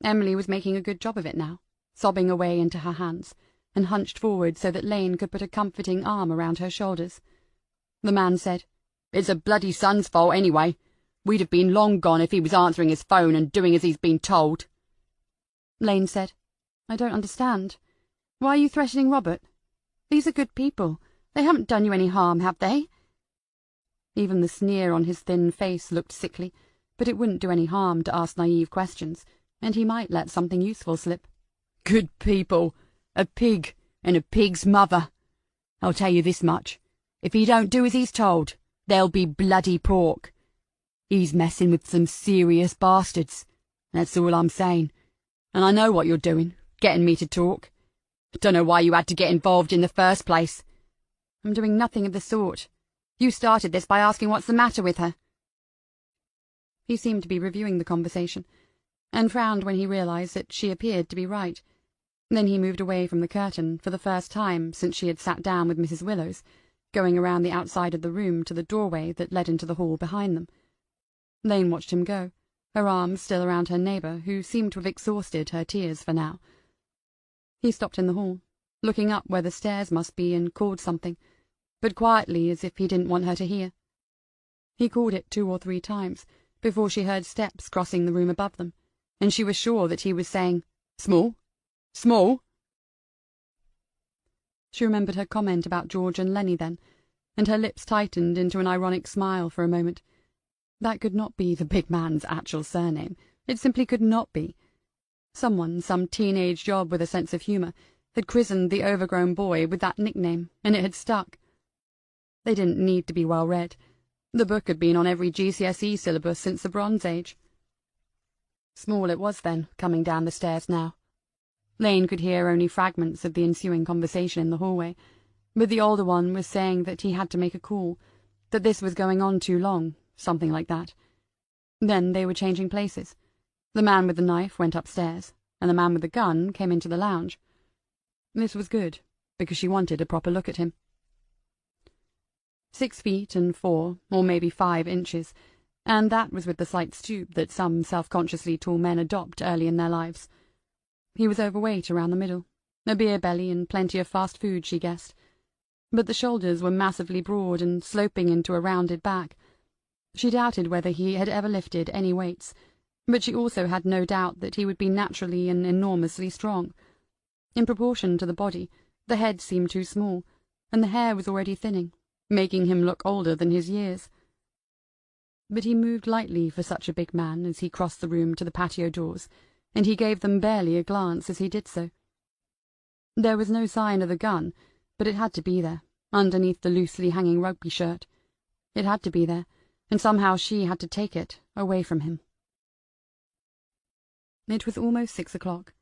Emily was making a good job of it now, sobbing away into her hands, and hunched forward so that Lane could put a comforting arm around her shoulders. The man said, "It's a bloody son's fault anyway. We'd have been long gone if he was answering his phone and doing as he's been told." Lane said, "I don't understand. Why are you threatening Robert? These are good people. They haven't done you any harm, have they?" Even the sneer on his thin face looked sickly, but it wouldn't do any harm to ask naive questions, and he might let something useful slip. "Good people. A pig, and a pig's mother. I'll tell you this much. If he don't do as he's told, there'll be bloody pork. He's messing with some serious bastards. That's all I'm saying. And I know what you're doing, getting me to talk. Don't know why you had to get involved in the first place." "I'm doing nothing of the sort. You started this by asking what's the matter with her." He seemed to be reviewing the conversation, and frowned when he realized that she appeared to be right. Then he moved away from the curtain for the first time since she had sat down with Mrs. Willows, going around the outside of the room to the doorway that led into the hall behind them. Lane watched him go, her arms still around her neighbour, who seemed to have exhausted her tears for now. He stopped in the hall, looking up where the stairs must be, and called something, but quietly, as if he didn't want her to hear. He called it 2 or 3 times before she heard steps crossing the room above them, and she was sure that he was saying, "Small? Small?" She remembered her comment about George and Lenny then, and her lips tightened into an ironic smile for a moment. That could not be the big man's actual surname. It simply could not be. Someone, some teenage job with a sense of humour, had christened the overgrown boy with that nickname, and it had stuck. They didn't need to be well read. The book had been on every GCSE syllabus since the Bronze Age. Small it was, then, coming down the stairs now. Lane could hear only fragments of the ensuing conversation in the hallway, but the older one was saying that he had to make a call, that this was going on too long, something like that. Then they were changing places. The man with the knife went upstairs, and the man with the gun came into the lounge. This was good, because she wanted a proper look at him. 6 feet and 4, or maybe 5 inches, and that was with the slight stoop that some self-consciously tall men adopt early in their lives. He was overweight around the middle, a beer belly and plenty of fast food, she guessed, but the shoulders were massively broad and sloping into a rounded back. She doubted whether he had ever lifted any weights, but she also had no doubt that he would be naturally and enormously strong. In proportion to the body, the head seemed too small, and the hair was already thinning, making him look older than his years. But he moved lightly for such a big man as he crossed the room to the patio doors, and he gave them barely a glance as he did so. There was no sign of the gun, but it had to be there, underneath the loosely hanging rugby shirt. It had to be there, and somehow she had to take it away from him. It was almost 6 o'clock.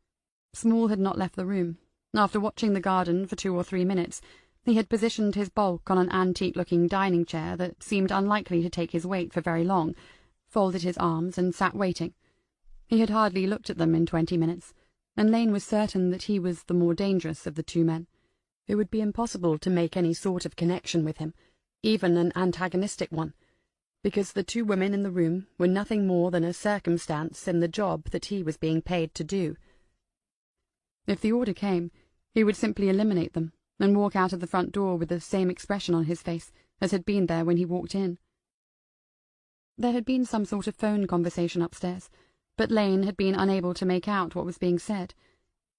Small had not left the room. After watching the garden for 2 or 3 minutes, he had positioned his bulk on an antique-looking dining chair that seemed unlikely to take his weight for very long, folded his arms, and sat waiting. He had hardly looked at them in 20 minutes, and Lane was certain that he was the more dangerous of the 2 men. It would be impossible to make any sort of connection with him, even an antagonistic one, because the 2 women in the room were nothing more than a circumstance in the job that he was being paid to do. If the order came, he would simply eliminate them, and walk out of the front door with the same expression on his face as had been there when he walked in. There had been some sort of phone conversation upstairs, but Lane had been unable to make out what was being said.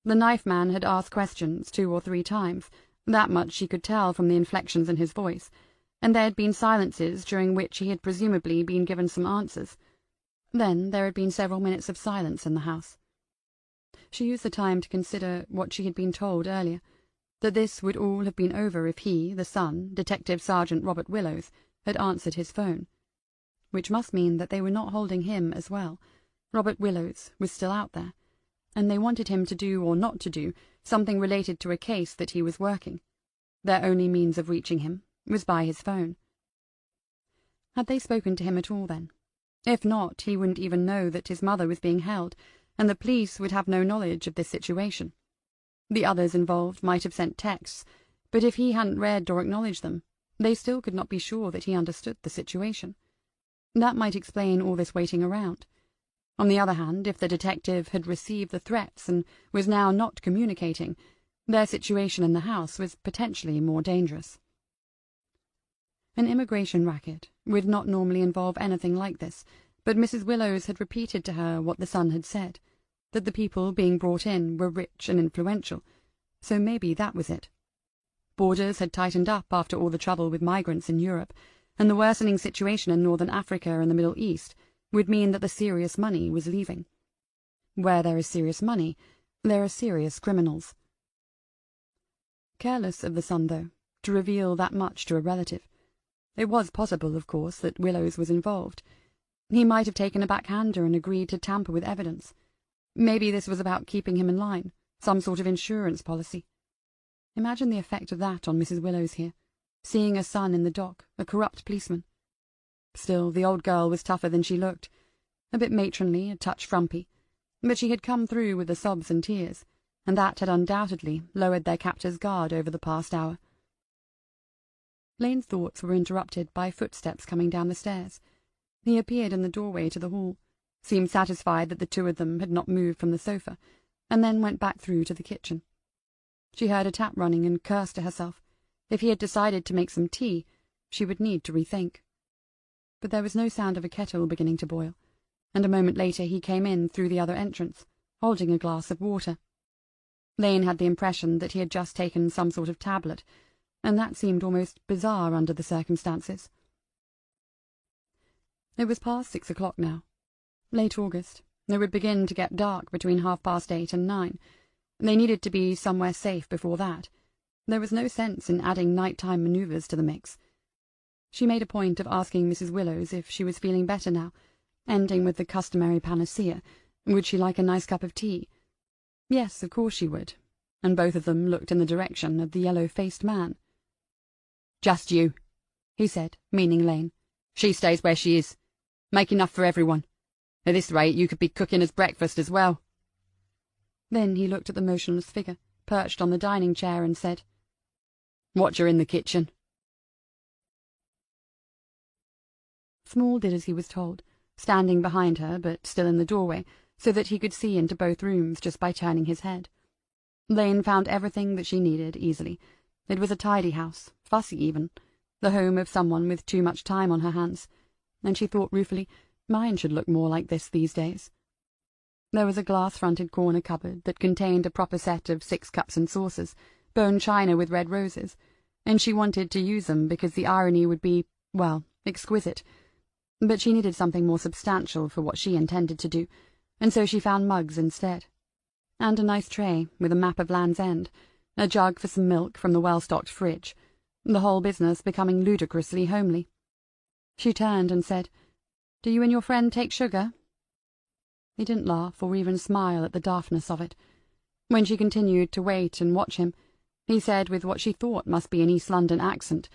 The knife man had asked questions 2 or 3 times, that much she could tell from the inflections in his voice, and there had been silences during which he had presumably been given some answers. Then there had been several minutes of silence in the house. She used the time to consider what she had been told earlier, that this would all have been over if he, the son, Detective Sergeant Robert Willows, had answered his phone. Which must mean that they were not holding him as well. Robert Willows was still out there, and they wanted him to do or not to do something related to a case that he was working. Their only means of reaching him was by his phone. Had they spoken to him at all, then? If not, he wouldn't even know that his mother was being held, and the police would have no knowledge of this situation. The others involved might have sent texts, but if he hadn't read or acknowledged them, they still could not be sure that he understood the situation. That might explain all this waiting around. On the other hand, if the detective had received the threats and was now not communicating, their situation in the house was potentially more dangerous. An immigration racket would not normally involve anything like this, but Mrs. Willows had repeated to her what the son had said, that the people being brought in were rich and influential, so maybe that was it. Borders had tightened up after all the trouble with migrants in Europe, and the worsening situation in northern Africa and the Middle East would mean that the serious money was leaving. Where there is serious money, there are serious criminals. Careless of the son, though, to reveal that much to a relative. It was possible, of course, that Willows was involved. He might have taken a backhander and agreed to tamper with evidence. Maybe this was about keeping him in line, some sort of insurance policy. Imagine the effect of that on Mrs. Willows here, seeing a son in the dock, a corrupt policeman. Still, the old girl was tougher than she looked, a bit matronly, a touch frumpy, but she had come through with the sobs and tears, and that had undoubtedly lowered their captor's guard over the past hour. Lane's thoughts were interrupted by footsteps coming down the stairs. He appeared in the doorway to the hall, seemed satisfied that the two of them had not moved from the sofa, and then went back through to the kitchen. She heard a tap running and cursed to herself. If he had decided to make some tea, she would need to rethink. But there was no sound of a kettle beginning to boil, and a moment later he came in through the other entrance, holding a glass of water. Lane had the impression that he had just taken some sort of tablet, and that seemed almost bizarre under the circumstances. It was past 6 o'clock now. Late August. It would begin to get dark between 8:30 and 9. They needed to be somewhere safe before that. There was no sense in adding nighttime manoeuvres to the mix. She made a point of asking Mrs. Willows if she was feeling better now, ending with the customary panacea. Would she like a nice cup of tea? Yes, of course she would, and both of them looked in the direction of the yellow-faced man. "Just you," he said, meaning Lane. "She stays where she is. Make enough for everyone. At this rate you could be cooking us breakfast as well." Then he looked at the motionless figure, perched on the dining chair, and said, "Watch her in the kitchen." Small did as he was told, standing behind her but still in the doorway, so that he could see into both rooms just by turning his head. Lane found everything that she needed easily. It was a tidy house, fussy even, the home of someone with too much time on her hands, and she thought ruefully, mine should look more like this these days. There was a glass-fronted corner cupboard that contained a proper set of 6 cups and saucers, bone china with red roses, and she wanted to use them because the irony would be, well, exquisite. But she needed something more substantial for what she intended to do, and so she found mugs instead. And a nice tray with a map of Land's End, a jug for some milk from the well-stocked fridge, the whole business becoming ludicrously homely. She turned and said, "Do you and your friend take sugar?" He didn't laugh or even smile at the daftness of it. When she continued to wait and watch him, he said with what she thought must be an East London accent,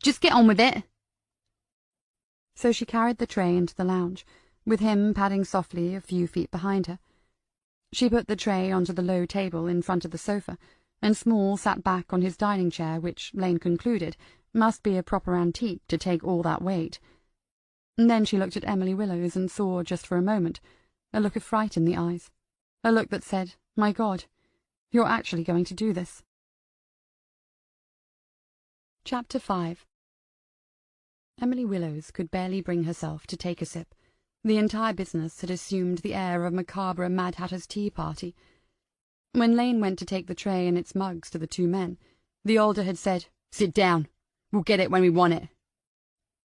"Just get on with it." So she carried the tray into the lounge, with him padding softly a few feet behind her. She put the tray onto the low table in front of the sofa, and Small sat back on his dining chair, which, Lane concluded, must be a proper antique to take all that weight. And then she looked at Emily Willows and saw, just for a moment, a look of fright in the eyes, a look that said, "My God, you're actually going to do this." Chapter 5. Emily Willows could barely bring herself to take a sip. The entire business had assumed the air of a macabre Mad Hatter's tea party. When Lane went to take the tray and its mugs to the two men, the older had said, "Sit down. We'll get it when we want it."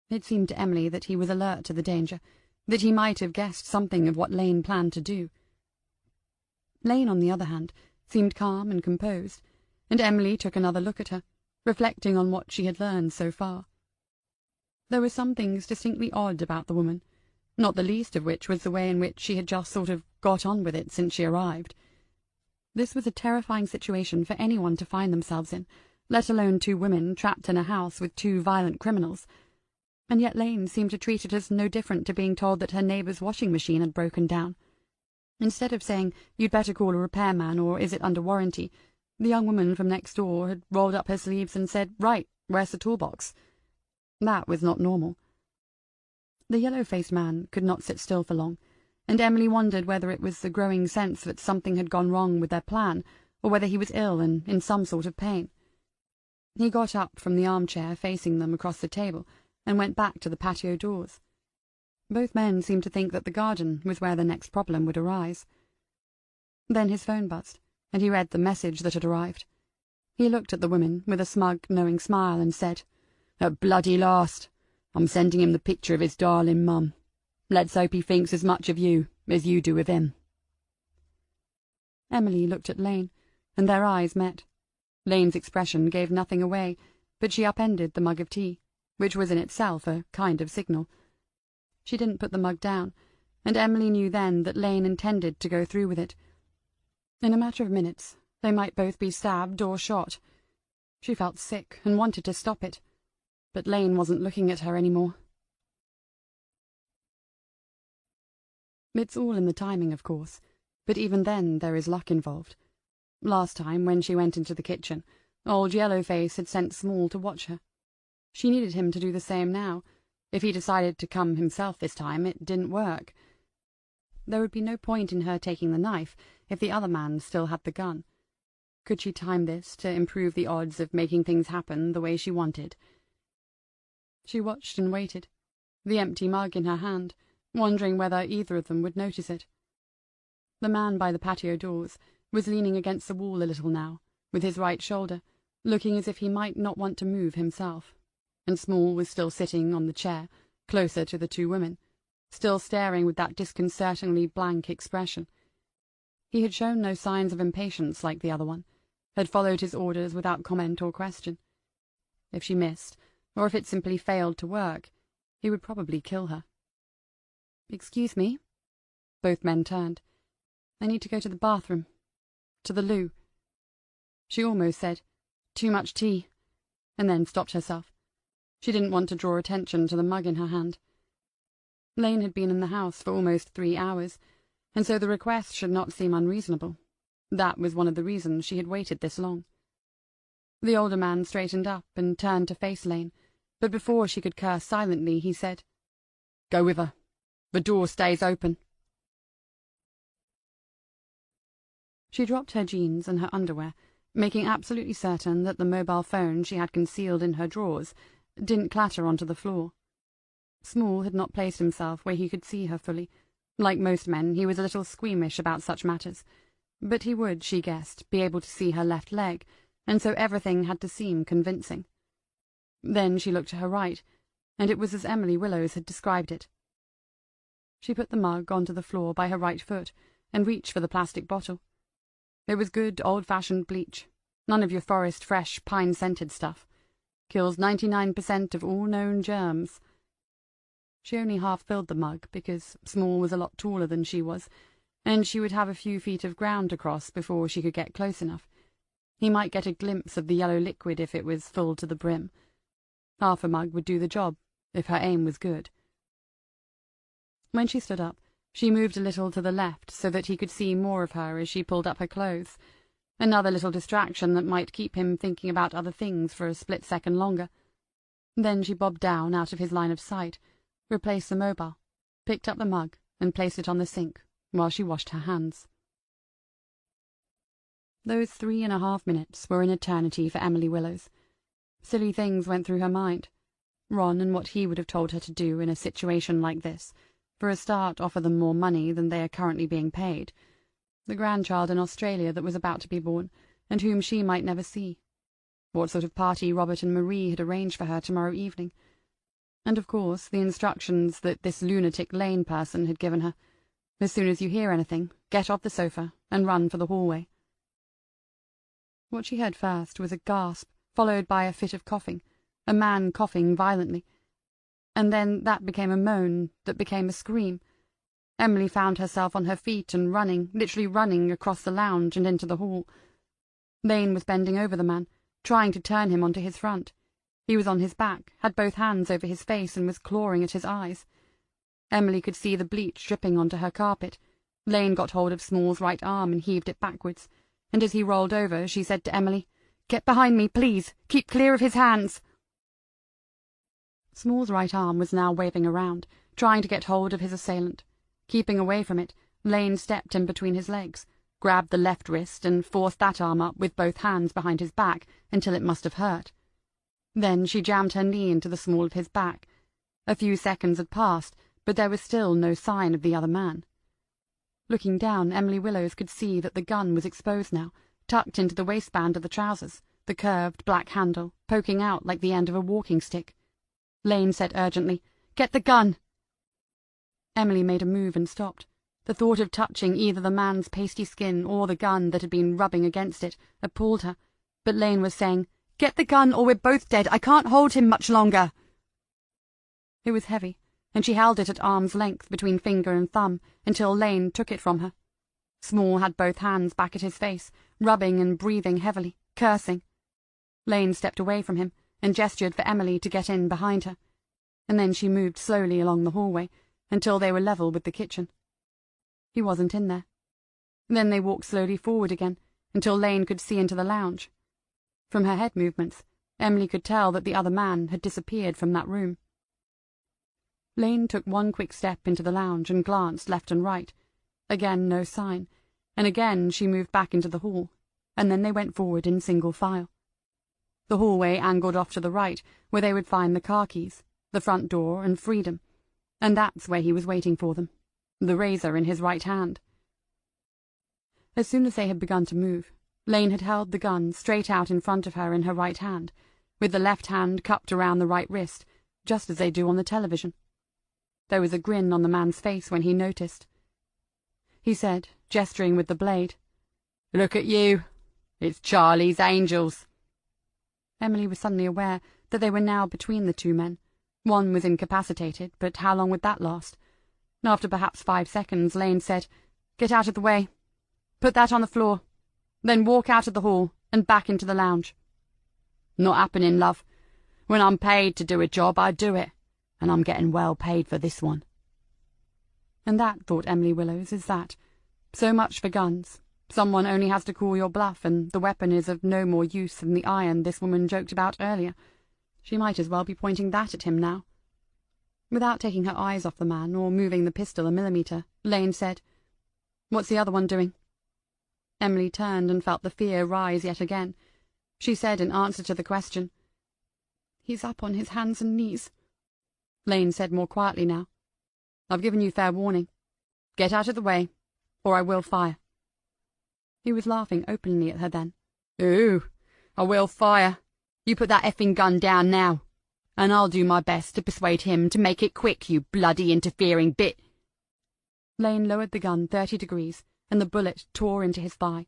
It seemed to Emily that he was alert to the danger, that he might have guessed something of what Lane planned to do. Lane, on the other hand, seemed calm and composed, and Emily took another look at her, reflecting on what she had learned so far. There were some things distinctly odd about the woman, not the least of which was the way in which she had just sort of got on with it since she arrived. This was a terrifying situation for anyone to find themselves in, let alone two women trapped in a house with two violent criminals. And yet Lane seemed to treat it as no different to being told that her neighbour's washing machine had broken down. Instead of saying, "You'd better call a repairman," or "Is it under warranty?" the young woman from next door had rolled up her sleeves and said, "Right, where's the toolbox?" That was not normal. The yellow-faced man could not sit still for long, and Emily wondered whether it was the growing sense that something had gone wrong with their plan, or whether he was ill and in some sort of pain. He got up from the armchair facing them across the table, and went back to the patio doors. Both men seemed to think that the garden was where the next problem would arise. Then his phone buzzed, and he read the message that had arrived. He looked at the women with a smug, knowing smile and said, "At bloody last. I'm sending him the picture of his darling mum. Let's hope he thinks as much of you as you do of him." Emily looked at Lane, and their eyes met. Lane's expression gave nothing away, but she upended the mug of tea, which was in itself a kind of signal. She didn't put the mug down, and Emily knew then that Lane intended to go through with it. In a matter of minutes, they might both be stabbed or shot. She felt sick and wanted to stop it, but Lane wasn't looking at her anymore. It's all in the timing, of course, but even then there is luck involved. Last time, when she went into the kitchen, old Yellowface had sent Small to watch her. She needed him to do the same now. If he decided to come himself this time, it didn't work. There would be no point in her taking the knife if the other man still had the gun. Could she time this to improve the odds of making things happen the way she wanted? She watched and waited, the empty mug in her hand, wondering whether either of them would notice it. The man by the patio doors was leaning against the wall a little now, with his right shoulder, looking as if he might not want to move himself, and Small was still sitting on the chair, closer to the two women, still staring with that disconcertingly blank expression. He had shown no signs of impatience like the other one, had followed his orders without comment or question. If she missed, or if it simply failed to work, he would probably kill her. "Excuse me?" Both men turned. "I need to go to the bathroom. To the loo." She almost said, "Too much tea," and then stopped herself. She didn't want to draw attention to the mug in her hand. Lane had been in the house for almost 3 hours, and so the request should not seem unreasonable. That was one of the reasons she had waited this long. The older man straightened up and turned to face Lane, but before she could curse silently, he said, "Go with her. The door stays open." She dropped her jeans and her underwear, making absolutely certain that the mobile phone she had concealed in her drawers didn't clatter onto the floor. Small had not placed himself where he could see her fully. Like most men, he was a little squeamish about such matters, but he would, she guessed, be able to see her left leg, and so everything had to seem convincing. Then she looked to her right, and it was as Emily Willows had described it. She put the mug onto the floor by her right foot and reached for the plastic bottle. It was good old-fashioned bleach, none of your forest fresh pine-scented stuff. Kills 99% of all known germs. She only half-filled the mug because Small was a lot taller than she was, and she would have a few feet of ground to cross before she could get close enough. He might get a glimpse of the yellow liquid if it was full to the brim. Half a mug would do the job, if her aim was good. When she stood up, she moved a little to the left so that he could see more of her as she pulled up her clothes. Another little distraction that might keep him thinking about other things for a split second longer. Then she bobbed down out of his line of sight, replaced the mobile, picked up the mug, and placed it on the sink while she washed her hands. Those 3.5 minutes were an eternity for Emily Willows. Silly things went through her mind. Ron and what he would have told her to do in a situation like this. For a start, offer them more money than they are currently being paid. The grandchild in Australia that was about to be born, and whom she might never see. What sort of party Robert and Marie had arranged for her tomorrow evening. And of course the instructions that this lunatic Lane person had given her. As soon as you hear anything, get off the sofa and run for the hallway. What she heard first was a gasp, followed by a fit of coughing, a man coughing violently. And then that became a moan, that became a scream. Emily found herself on her feet and running, literally running across the lounge and into the hall. Lane was bending over the man, trying to turn him onto his front. He was on his back, had both hands over his face and was clawing at his eyes. Emily could see the bleach dripping onto her carpet. Lane got hold of Small's right arm and heaved it backwards, and as he rolled over she said to Emily, "Get behind me, please! Keep clear of his hands!" Small's right arm was now waving around, trying to get hold of his assailant. Keeping away from it, Lane stepped in between his legs, grabbed the left wrist and forced that arm up with both hands behind his back until it must have hurt. Then she jammed her knee into the small of his back. A few seconds had passed, but there was still no sign of the other man. Looking down, Emily Willows could see that the gun was exposed now, tucked into the waistband of the trousers, the curved black handle poking out like the end of a walking stick. Lane said urgently, "Get the gun!" Emily made a move and stopped. The thought of touching either the man's pasty skin or the gun that had been rubbing against it appalled her, but Lane was saying, "Get the gun or we're both dead. I can't hold him much longer." It was heavy, and she held it at arm's length between finger and thumb until Lane took it from her. Small had both hands back at his face, rubbing and breathing heavily, cursing. Lane stepped away from him and gestured for Emily to get in behind her, and then she moved slowly along the hallway until they were level with the kitchen. He wasn't in there. Then they walked slowly forward again until Lane could see into the lounge. From her head movements, Emily could tell that the other man had disappeared from that room. Lane took one quick step into the lounge and glanced left and right. Again no sign, and again she moved back into the hall, and then they went forward in single file. The hallway angled off to the right, where they would find the car keys, the front door, and freedom, and that's where he was waiting for them, the razor in his right hand. As soon as they had begun to move, Lane had held the gun straight out in front of her in her right hand, with the left hand cupped around the right wrist, just as they do on the television. There was a grin on the man's face when he noticed. He said, gesturing with the blade, "Look at you. It's Charlie's Angels." Emily was suddenly aware that they were now between the two men. One was incapacitated, but how long would that last? After perhaps 5 seconds, Lane said, "Get out of the way. Put that on the floor. Then walk out of the hall and back into the lounge." "Not happening, love. When I'm paid to do a job, I do it, and I'm getting well paid for this one." And that, thought Emily Willows, is that. So much for guns. Someone only has to call your bluff, and the weapon is of no more use than the iron this woman joked about earlier. She might as well be pointing that at him now. Without taking her eyes off the man, or moving the pistol a millimetre, Lane said, "What's the other one doing?" Emily turned and felt the fear rise yet again. She said in answer to the question, "He's up on his hands and knees." Lane said more quietly now, "I've given you fair warning. Get out of the way, or I will fire." He was laughing openly at her then. "Ooh, I will fire. You put that effing gun down now, and I'll do my best to persuade him to make it quick, you bloody interfering bit." Lane lowered the gun 30 degrees, and the bullet tore into his thigh.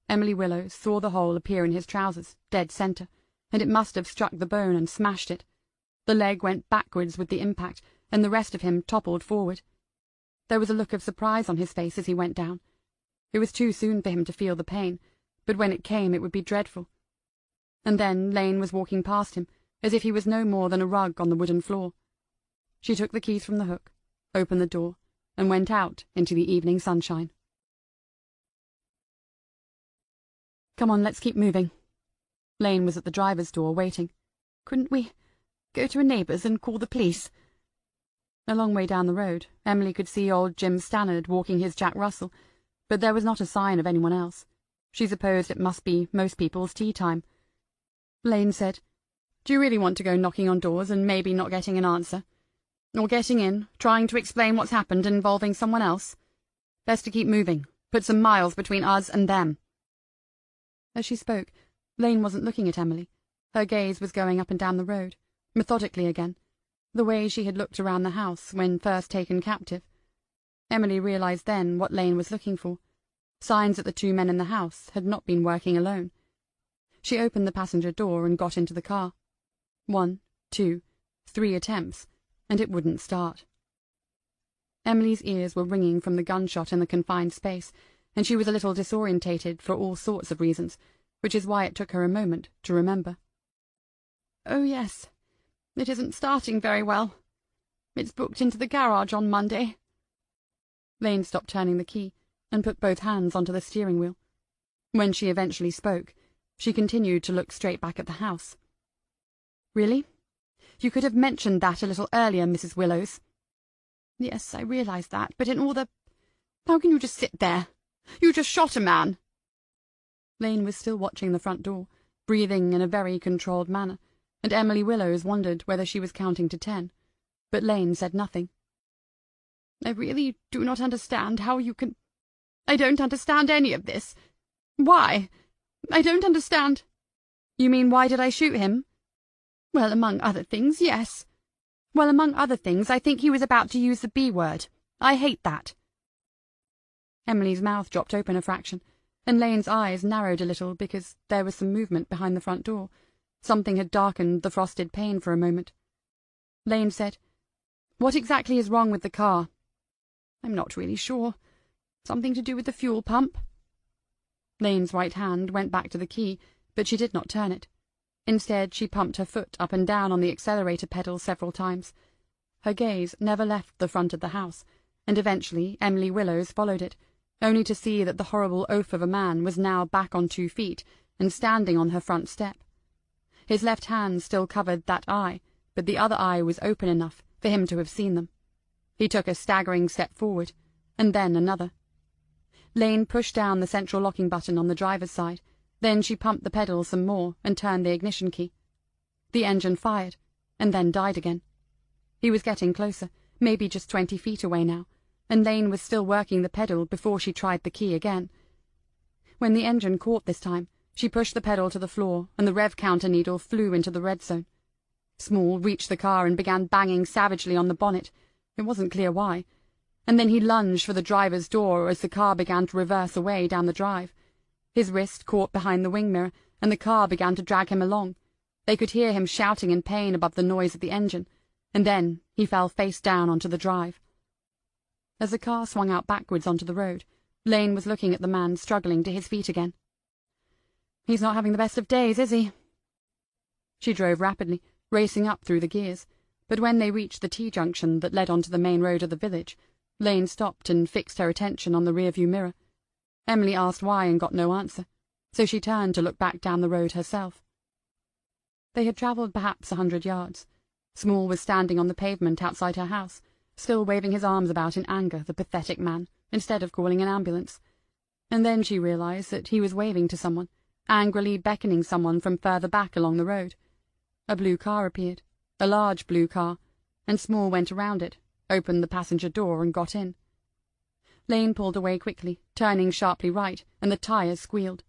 Emily Willows saw the hole appear in his trousers, dead centre, and it must have struck the bone and smashed it. The leg went backwards with the impact, and the rest of him toppled forward. There was a look of surprise on his face as he went down. It was too soon for him to feel the pain, but when it came it would be dreadful. And then Lane was walking past him, as if he was no more than a rug on the wooden floor. She took the keys from the hook, opened the door, and went out into the evening sunshine. "Come on, let's keep moving." Lane was at the driver's door, waiting. "Couldn't we go to a neighbour's and call the police?" A long way down the road, Emily could see old Jim Stannard walking his Jack Russell, but there was not a sign of anyone else. She supposed it must be most people's tea time. Lane said, "Do you really want to go knocking on doors and maybe not getting an answer? Or getting in, trying to explain what's happened involving someone else? Best to keep moving, put some miles between us and them." As she spoke, Lane wasn't looking at Emily. Her gaze was going up and down the road, methodically again, the way she had looked around the house when first taken captive. Emily realized then what Lane was looking for, signs that the two men in the house had not been working alone. She opened the passenger door and got into the car. 1, 2, 3 attempts, and it wouldn't start. Emily's ears were ringing from the gunshot in the confined space, and she was a little disorientated for all sorts of reasons, which is why it took her a moment to remember. "Oh, yes, it isn't starting very well. It's booked into the garage on Monday." Lane stopped turning the key and put both hands onto the steering wheel. When she eventually spoke, she continued to look straight back at the house. "Really? You could have mentioned that a little earlier, Mrs. Willows." "Yes, I realize that, but in all the... How can you just sit there? You just shot a man." Lane was still watching the front door, breathing in a very controlled manner, and Emily Willows wondered whether she was counting to 10, but Lane said nothing. "I really do not understand how you can... I don't understand any of this. Why? I don't understand." "You mean, why did I shoot him?" "Well, among other things, yes." "Well, among other things, I think he was about to use the B word. I hate that." Emily's mouth dropped open a fraction, and Lane's eyes narrowed a little because there was some movement behind the front door. Something had darkened the frosted pane for a moment. Lane said, "What exactly is wrong with the car?" "I'm not really sure. Something to do with the fuel pump." Lane's right hand went back to the key, but she did not turn it. Instead, she pumped her foot up and down on the accelerator pedal several times. Her gaze never left the front of the house, and eventually Emily Willows followed it, only to see that the horrible oaf of a man was now back on 2 feet and standing on her front step. His left hand still covered that eye, but the other eye was open enough for him to have seen them. He took a staggering step forward, and then another. Lane pushed down the central locking button on the driver's side. Then she pumped the pedal some more and turned the ignition key. The engine fired, and then died again. He was getting closer, maybe just 20 feet away now, and Lane was still working the pedal before she tried the key again. When the engine caught this time, she pushed the pedal to the floor, and the rev counter needle flew into the red zone. Small reached the car and began banging savagely on the bonnet. It wasn't clear why. And then he lunged for the driver's door as the car began to reverse away down the drive. His wrist caught behind the wing mirror, and the car began to drag him along. They could hear him shouting in pain above the noise of the engine, and then he fell face down onto the drive. As the car swung out backwards onto the road, Lane was looking at the man struggling to his feet again. "He's not having the best of days, is he?" She drove rapidly, racing up through the gears, but when they reached the T-junction that led onto the main road of the village, Lane stopped and fixed her attention on the rearview mirror. Emily asked why and got no answer, so she turned to look back down the road herself. They had travelled perhaps 100 yards. Small was standing on the pavement outside her house, still waving his arms about in anger, the pathetic man, instead of calling an ambulance. And then she realized that he was waving to someone, angrily beckoning someone from further back along the road. A blue car appeared, a large blue car, and Small went around it, opened the passenger door and got in. Lane pulled away quickly, turning sharply right, and the tyres squealed.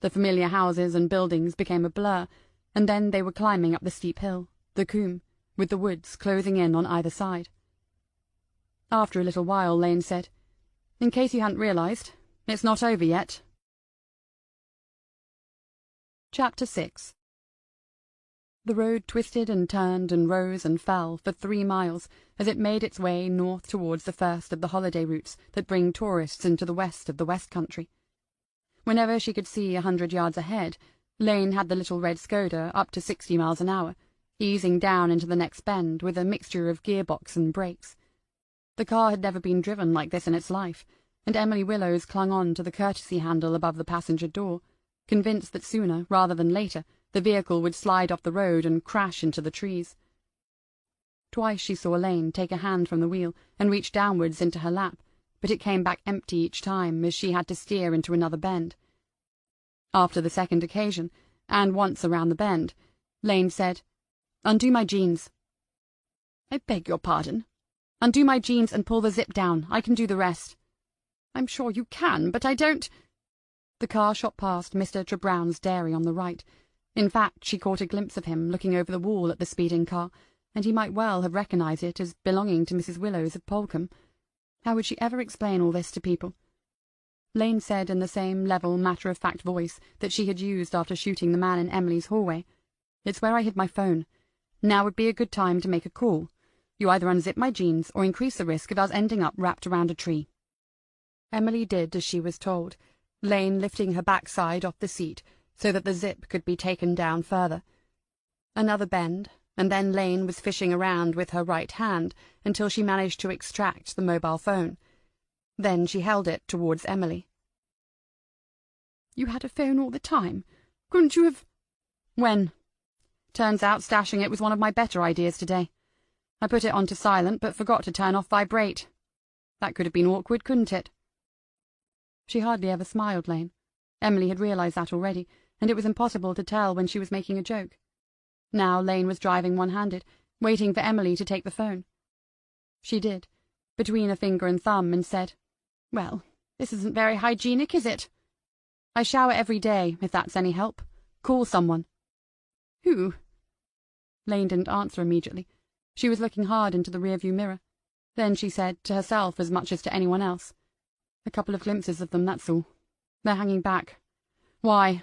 The familiar houses and buildings became a blur, and then they were climbing up the steep hill, the Coombe, with the woods closing in on either side. After a little while, Lane said, "In case you hadn't realized, it's not over yet." Chapter 6. The road twisted and turned and rose and fell for 3 miles as it made its way north towards the first of the holiday routes that bring tourists into the west of the West Country. Whenever she could see 100 yards ahead, Lane had the little red Skoda up to 60 miles an hour, easing down into the next bend with a mixture of gearbox and brakes. The car had never been driven like this in its life, and Emily Willows clung on to the courtesy handle above the passenger door, convinced that sooner rather than later the vehicle would slide off the road and crash into the trees. Twice she saw Lane take a hand from the wheel and reach downwards into her lap, but it came back empty each time as she had to steer into another bend. After the second occasion, and once around the bend, Lane said, "Undo my jeans." "I beg your pardon?" "Undo my jeans and pull the zip down. I can do the rest." "I'm sure you can, but I don't—" The car shot past Mr. Trebrown's dairy on the right. In fact, she caught a glimpse of him looking over the wall at the speeding car, and he might well have recognized it as belonging to Mrs. Willows of Polcombe. How would she ever explain all this to people? Lane said in the same level, matter-of-fact voice that she had used after shooting the man in Emily's hallway, "It's where I hid my phone. Now would be a good time to make a call. You either unzip my jeans or increase the risk of us ending up wrapped around a tree." Emily did as she was told, Lane lifting her backside off the seat so that the zip could be taken down further. Another bend, and then Lane was fishing around with her right hand until she managed to extract the mobile phone. Then she held it towards Emily. "You had a phone all the time? Couldn't you have—" "When? Turns out stashing it was one of my better ideas today. I put it onto silent but forgot to turn off vibrate. That could have been awkward, couldn't it?" She hardly ever smiled, Lane. Emily had realized that already, and it was impossible to tell when she was making a joke. Now Lane was driving one-handed, waiting for Emily to take the phone. She did, between a finger and thumb, and said, "Well, this isn't very hygienic, is it? I shower every day, if that's any help. Call someone." "Who?" Lane didn't answer immediately. She was looking hard into the rearview mirror. Then she said, to herself as much as to anyone else, "A couple of glimpses of them, that's all. They're hanging back. Why?"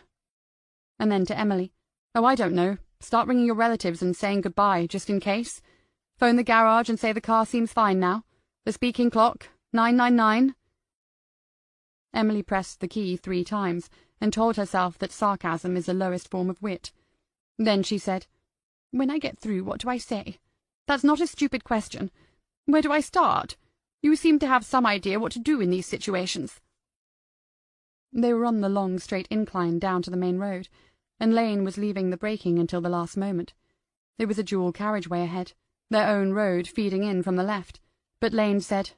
And then to Emily, "Oh, I don't know. Start ringing your relatives and saying goodbye, just in case. Phone the garage and say the car seems fine now. The speaking clock, 999. Emily pressed the key 3 times and told herself that sarcasm is the lowest form of wit. Then she said, "When I get through, what do I say? That's not a stupid question. Where do I start? You seem to have some idea what to do in these situations." They were on the long, straight incline down to the main road, and Lane was leaving the braking until the last moment. There was a dual carriageway ahead, their own road feeding in from the left, but Lane said,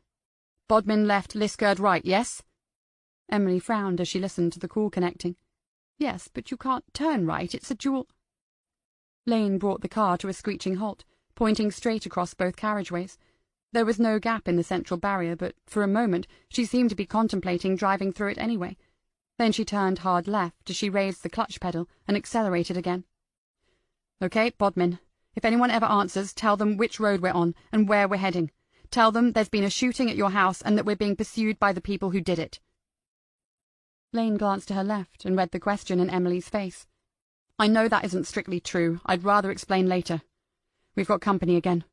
"Bodmin left, Liskeard right, yes?" Emily frowned as she listened to the call connecting. "Yes, but you can't turn right. It's a dual—" Lane brought the car to a screeching halt, pointing straight across both carriageways. There was no gap in the central barrier, but for a moment she seemed to be contemplating driving through it anyway. Then she turned hard left as she raised the clutch pedal and accelerated again. "Okay, Bodmin. If anyone ever answers, tell them which road we're on and where we're heading. Tell them there's been a shooting at your house and that we're being pursued by the people who did it." Lane glanced to her left and read the question in Emily's face. "I know that isn't strictly true. I'd rather explain later. We've got company again."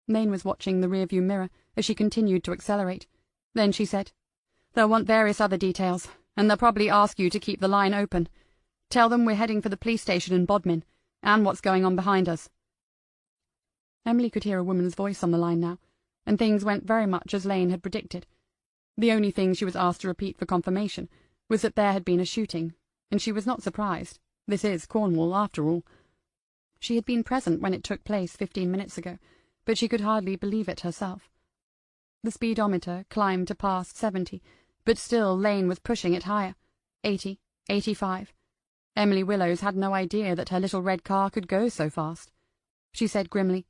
Lane was watching the rearview mirror as she continued to accelerate. Then she said, "They'll want various other details, and they'll probably ask you to keep the line open. Tell them we're heading for the police station in Bodmin, and what's going on behind us." Emily could hear a woman's voice on the line now, and things went very much as Lane had predicted. The only thing she was asked to repeat for confirmation was that there had been a shooting, and she was not surprised. This is Cornwall, after all. She had been present when it took place 15 minutes ago, but she could hardly believe it herself. The speedometer climbed to past 70, but still Lane was pushing it higher. 80, 85. Emily Willows had no idea that her little red car could go so fast. She said grimly,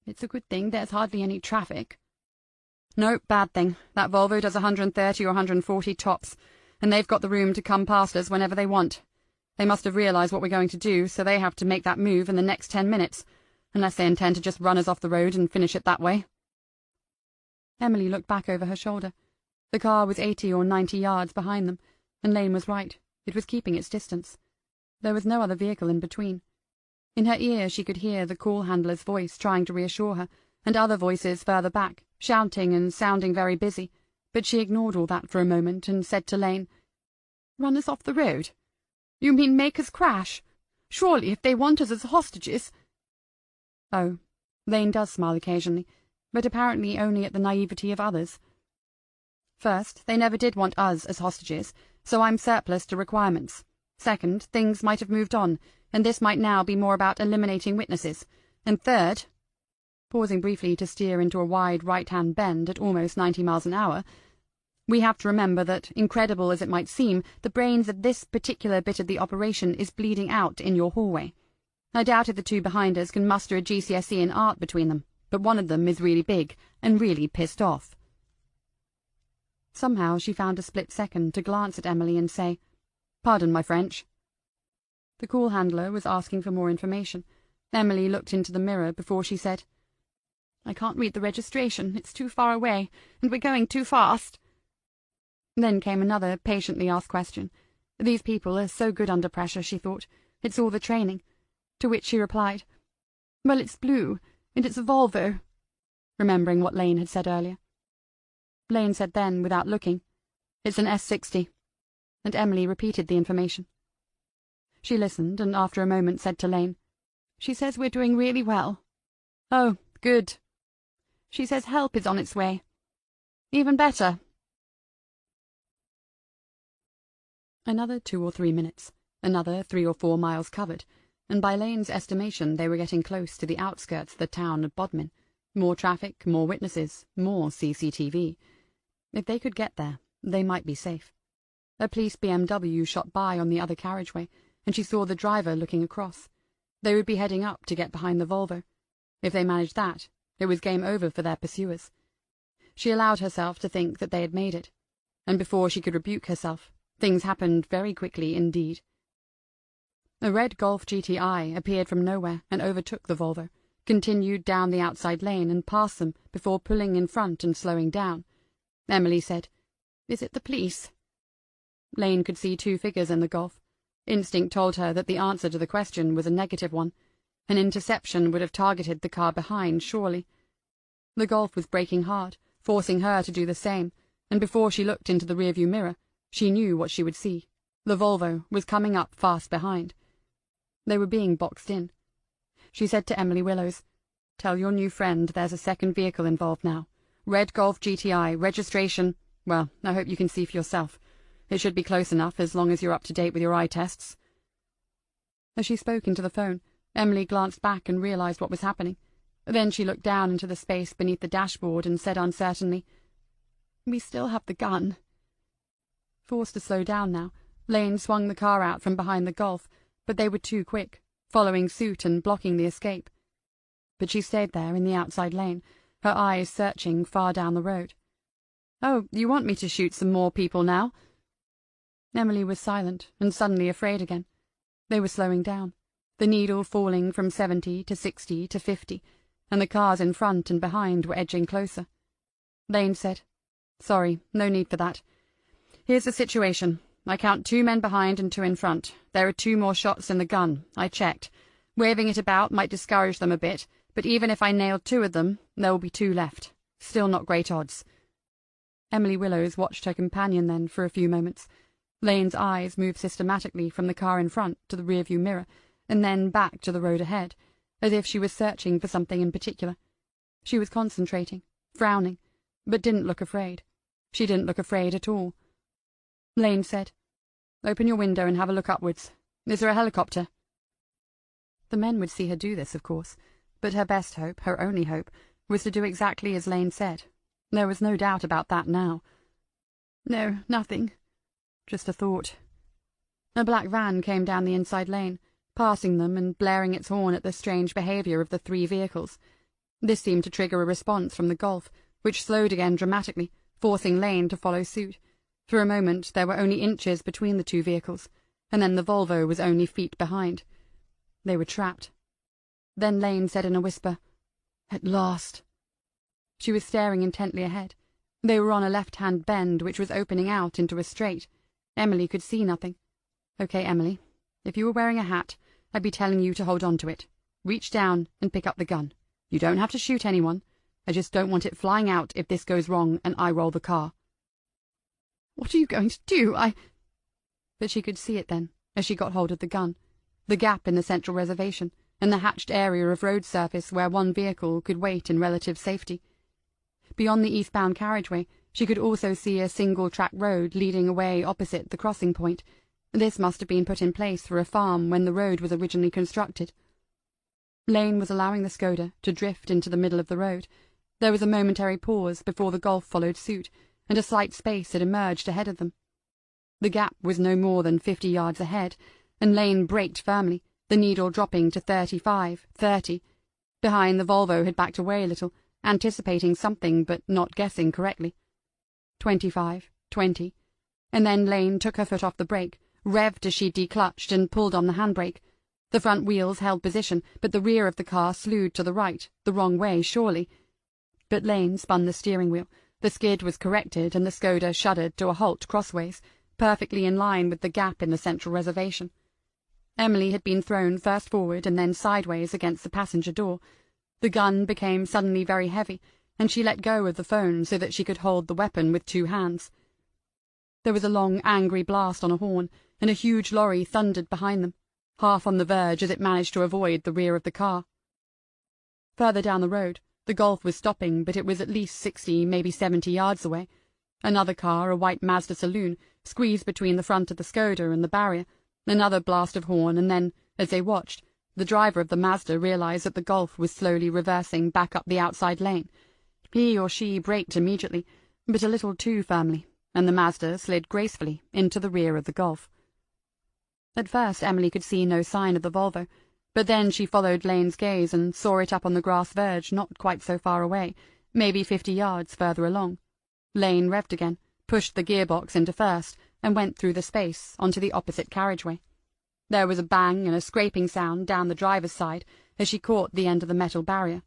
"It's a good thing there's hardly any traffic." "No, bad thing. That Volvo does 130 or 140 tops, and they've got the room to come past us whenever they want. They must have realized what we're going to do, so they have to make that move in the next 10 minutes, unless they intend to just run us off the road and finish it that way." Emily looked back over her shoulder. The car was 80 or 90 yards behind them, and Lane was right. It was keeping its distance. There was no other vehicle in between. In her ear she could hear the call handler's voice trying to reassure her, and other voices further back, shouting and sounding very busy, but she ignored all that for a moment and said to Lane, "Run us off the road? You mean make us crash? Surely if they want us as hostages—" Oh, Lane does smile occasionally, but apparently only at the naivety of others. "First, they never did want us as hostages, so I'm surplus to requirements. Second, things might have moved on, and this might now be more about eliminating witnesses. And third," pausing briefly to steer into a wide right-hand bend at almost 90 miles an hour, "we have to remember that, incredible as it might seem, the brains of this particular bit of the operation is bleeding out in your hallway. I doubt if the two behind us can muster a GCSE in art between them, but one of them is really big and really pissed off." Somehow she found a split second to glance at Emily and say, "Pardon my French." The call handler was asking for more information. Emily looked into the mirror before she said, "I can't read the registration. It's too far away, and we're going too fast." Then came another patiently asked question. These people are so good under pressure, she thought. It's all the training. To which she replied, "Well, it's blue, and it's a Volvo," remembering what Lane had said earlier. Lane said then, without looking, "It's an S60," and Emily repeated the information. She listened, and after a moment said to Lane, "She says we're doing really well." "Oh, good." "She says help is on its way." "Even better." Another 2 or 3 minutes, another 3 or 4 miles covered, and by Lane's estimation they were getting close to the outskirts of the town of Bodmin. More traffic, more witnesses, more CCTV. If they could get there, they might be safe. A police BMW shot by on the other carriageway, and she saw the driver looking across. They would be heading up to get behind the Volvo. If they managed that, it was game over for their pursuers. She allowed herself to think that they had made it, and before she could rebuke herself, things happened very quickly indeed. A red Golf GTI appeared from nowhere and overtook the Volvo, continued down the outside lane and past them before pulling in front and slowing down. Emily said, "Is it the police?" Lane could see 2 figures in the Golf. Instinct told her that the answer to the question was a negative one. An interception would have targeted the car behind, surely. The Golf was braking hard, forcing her to do the same, and before she looked into the rearview mirror, she knew what she would see. The Volvo was coming up fast behind. They were being boxed in. She said to Emily Willows, "Tell your new friend there's a second vehicle involved now. Red Golf GTI, registration, well, I hope you can see for yourself. It should be close enough as long as you're up to date with your eye tests." As she spoke into the phone, Emily glanced back and realized what was happening. Then she looked down into the space beneath the dashboard and said uncertainly, "We still have the gun." Forced to slow down now, Lane swung the car out from behind the Golf, but they were too quick, following suit and blocking the escape. But she stayed there in the outside lane, her eyes searching far down the road. "Oh, you want me to shoot some more people now?" Emily was silent and suddenly afraid again. They were slowing down, the needle falling from 70 to 60 to 50, and the cars in front and behind were edging closer. Lane said, "Sorry, no need for that. Here's the situation. I count 2 men behind and 2 in front. There are 2 more shots in the gun. I checked. Waving it about might discourage them a bit, but even if I nailed 2 of them, there will be 2 left. Still not great odds." Emily Willows watched her companion then for a few moments. Lane's eyes moved systematically from the car in front to the rearview mirror, and then back to the road ahead, as if she was searching for something in particular. She was concentrating, frowning, but didn't look afraid. She didn't look afraid at all. Lane said, "Open your window and have a look upwards. Is there a helicopter?" The men would see her do this, of course, but her best hope, her only hope, was to do exactly as Lane said. There was no doubt about that now. "No, nothing. Just a thought." A black van came down the inside lane, passing them and blaring its horn at the strange behaviour of the 3 vehicles. This seemed to trigger a response from the Golf, which slowed again dramatically, forcing Lane to follow suit. For a moment there were only inches between the 2 vehicles, and then the Volvo was only feet behind. They were trapped. Then Lane said in a whisper, "At last." She was staring intently ahead. They were on a left-hand bend which was opening out into a straight. Emily could see nothing. "Okay, Emily, if you were wearing a hat, I'd be telling you to hold on to it. Reach down and pick up the gun. You don't have to shoot anyone. I just don't want it flying out if this goes wrong and I roll the car." "What are you going to do? But she could see it then, as she got hold of the gun. The gap in the central reservation, and the hatched area of road surface where 1 vehicle could wait in relative safety. Beyond the eastbound carriageway, she could also see a single-track road leading away opposite the crossing point. This must have been put in place for a farm when the road was originally constructed. Lane was allowing the Skoda to drift into the middle of the road. There was a momentary pause before the Golf followed suit, and a slight space had emerged ahead of them. The gap was no more than 50 yards ahead, and Lane braked firmly, the needle dropping to 35, 30. Behind, the Volvo had backed away a little, anticipating something but not guessing correctly. 25, 20, and then Lane took her foot off the brake, revved as she declutched and pulled on the handbrake. The front wheels held position, but the rear of the car slewed to the right, the wrong way, surely. But Lane spun the steering wheel. The skid was corrected, and the Skoda shuddered to a halt crossways, perfectly in line with the gap in the central reservation. Emily had been thrown first forward and then sideways against the passenger door. The gun became suddenly very heavy, and she let go of the phone so that she could hold the weapon with 2 hands. There was a long, angry blast on a horn, and a huge lorry thundered behind them, half on the verge as it managed to avoid the rear of the car. Further down the road, the Golf was stopping, but it was at least 60, maybe 70 yards away. Another car, a white Mazda saloon, squeezed between the front of the Skoda and the barrier. Another blast of horn, and then, as they watched, the driver of the Mazda realized that the Golf was slowly reversing back up the outside lane. He or she braked immediately, but a little too firmly, and the Mazda slid gracefully into the rear of the Golf. At first Emily could see no sign of the Volvo, but then she followed Lane's gaze and saw it up on the grass verge not quite so far away, maybe 50 yards further along. Lane revved again, pushed the gearbox into first, and went through the space onto the opposite carriageway. There was a bang and a scraping sound down the driver's side as she caught the end of the metal barrier.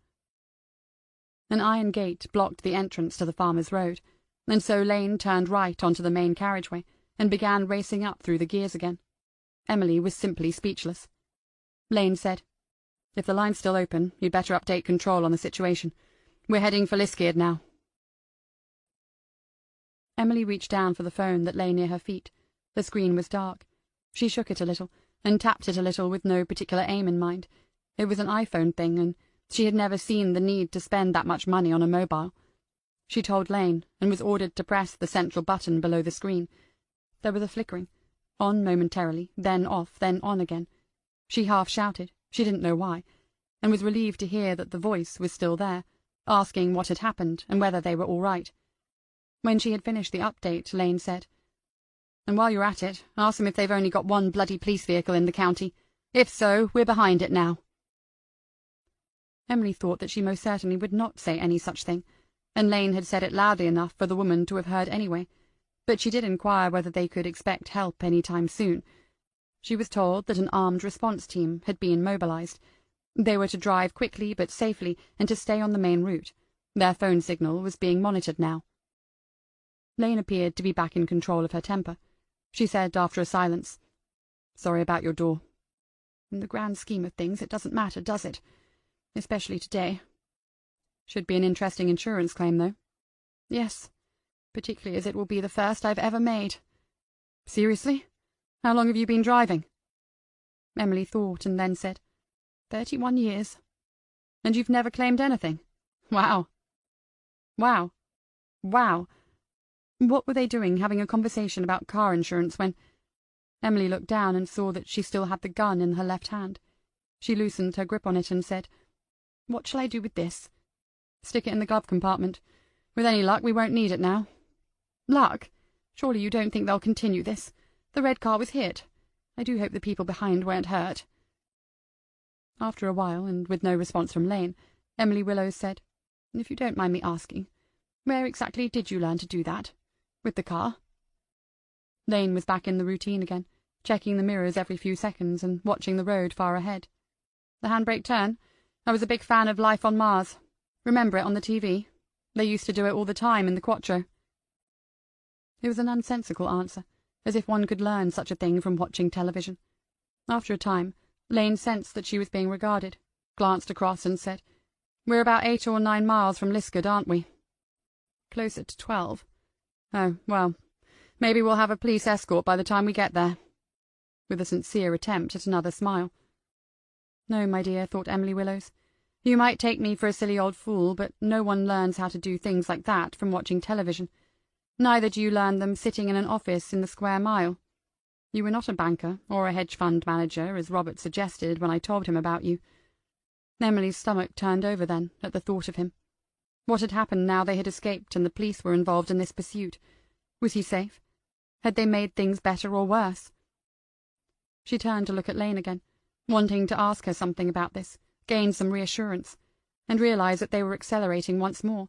An iron gate blocked the entrance to the farmer's road, and so Lane turned right onto the main carriageway and began racing up through the gears again. Emily was simply speechless. Lane said, "If the line's still open, you'd better update control on the situation. We're heading for Liskeard now." Emily reached down for the phone that lay near her feet. The screen was dark. She shook it a little, and tapped it a little with no particular aim in mind. It was an iPhone thing, and she had never seen the need to spend that much money on a mobile. She told Lane, and was ordered to press the central button below the screen. There was a flickering, on momentarily, then off, then on again. She half shouted, she didn't know why, and was relieved to hear that the voice was still there, asking what had happened and whether they were all right. When she had finished the update, Lane said, And while you're at it, ask them if they've only got one bloody police vehicle in the county. If so, we're behind it now." Emily thought that she most certainly would not say any such thing, and Lane had said it loudly enough for the woman to have heard anyway, but she did inquire whether they could expect help any time soon. She was told that an armed response team had been mobilized. They were to drive quickly but safely and to stay on the main route. Their phone signal was being monitored now. Lane appeared to be back in control of her temper. She said after a silence, "Sorry about your door. In the grand scheme of things, it doesn't matter, does it? Especially today. Should be an interesting insurance claim, though. Yes, particularly as it will be the first I've ever made." "Seriously? How long have you been driving?" Emily thought and then said, 31 years. "And you've never claimed anything? Wow. Wow. Wow." What were they doing, having a conversation about car insurance when... Emily looked down and saw that she still had the gun in her left hand. She loosened her grip on it and said, "What shall I do with this?" "Stick it in the glove compartment. With any luck, we won't need it now." "Luck? Surely you don't think they'll continue this? The red car was hit. I do hope the people behind weren't hurt." After a while, and with no response from Lane, Emily Willows said, "If you don't mind me asking, where exactly did you learn to do that? With the car?" Lane was back in the routine again, checking the mirrors every few seconds and watching the road far ahead. "The handbrake turn? I was a big fan of Life on Mars. Remember it on the TV? They used to do it all the time in the Quattro." It was a nonsensical answer, as if one could learn such a thing from watching television. After a time, Lane sensed that she was being regarded, glanced across and said, "We're about 8 or 9 miles from Liskeard, aren't we?" "Closer to 12. "Oh, well, maybe we'll have a police escort by the time we get there," with a sincere attempt at another smile. "No, my dear," thought Emily Willows. "You might take me for a silly old fool, but no one learns how to do things like that from watching television. Neither do you learn them sitting in an office in the square mile. You were not a banker or a hedge fund manager, as Robert suggested when I told him about you." Emily's stomach turned over then, at the thought of him. What had happened now they had escaped and the police were involved in this pursuit? Was he safe? Had they made things better or worse? She turned to look at Lane again, wanting to ask her something about this, gain some reassurance, and realize that they were accelerating once more.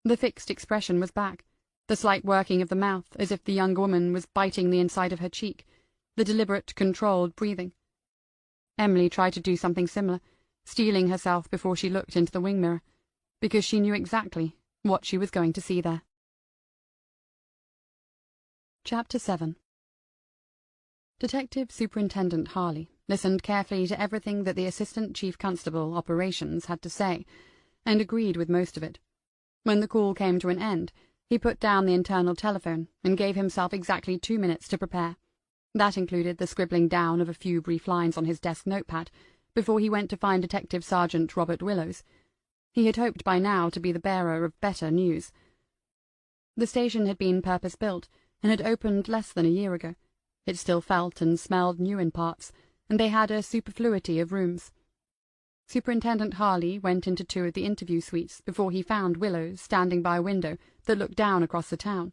The fixed expression was back, the slight working of the mouth as if the young woman was biting the inside of her cheek, the deliberate, controlled breathing. Emily tried to do something similar, steeling herself before she looked into the wing mirror, because she knew exactly what she was going to see there. Chapter 7. Detective Superintendent Harley listened carefully to everything that the Assistant Chief Constable, Operations, had to say, and agreed with most of it. When the call came to an end, he put down the internal telephone and gave himself exactly 2 minutes to prepare. That included the scribbling down of a few brief lines on his desk notepad before he went to find Detective Sergeant Robert Willows. He had hoped by now to be the bearer of better news. The station had been purpose-built and had opened less than a year ago. It still felt and smelled new in parts, and they had a superfluity of rooms. Superintendent Harley went into 2 of the interview suites before he found Willows standing by a window that looked down across the town.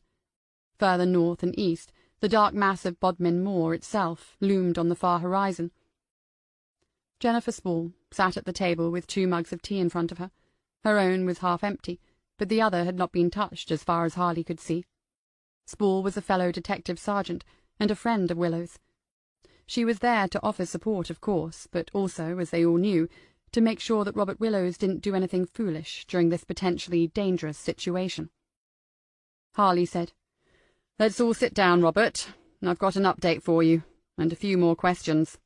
Further north and east, the dark mass of Bodmin Moor itself loomed on the far horizon. Jennifer Spall sat at the table with 2 mugs of tea in front of her. Her own was half empty, but the other had not been touched as far as Harley could see. Spall was a fellow detective sergeant and a friend of Willows. She was there to offer support, of course, but also, as they all knew, to make sure that Robert Willows didn't do anything foolish during this potentially dangerous situation. Harley said, "Let's all sit down, Robert. I've got an update for you, and a few more questions."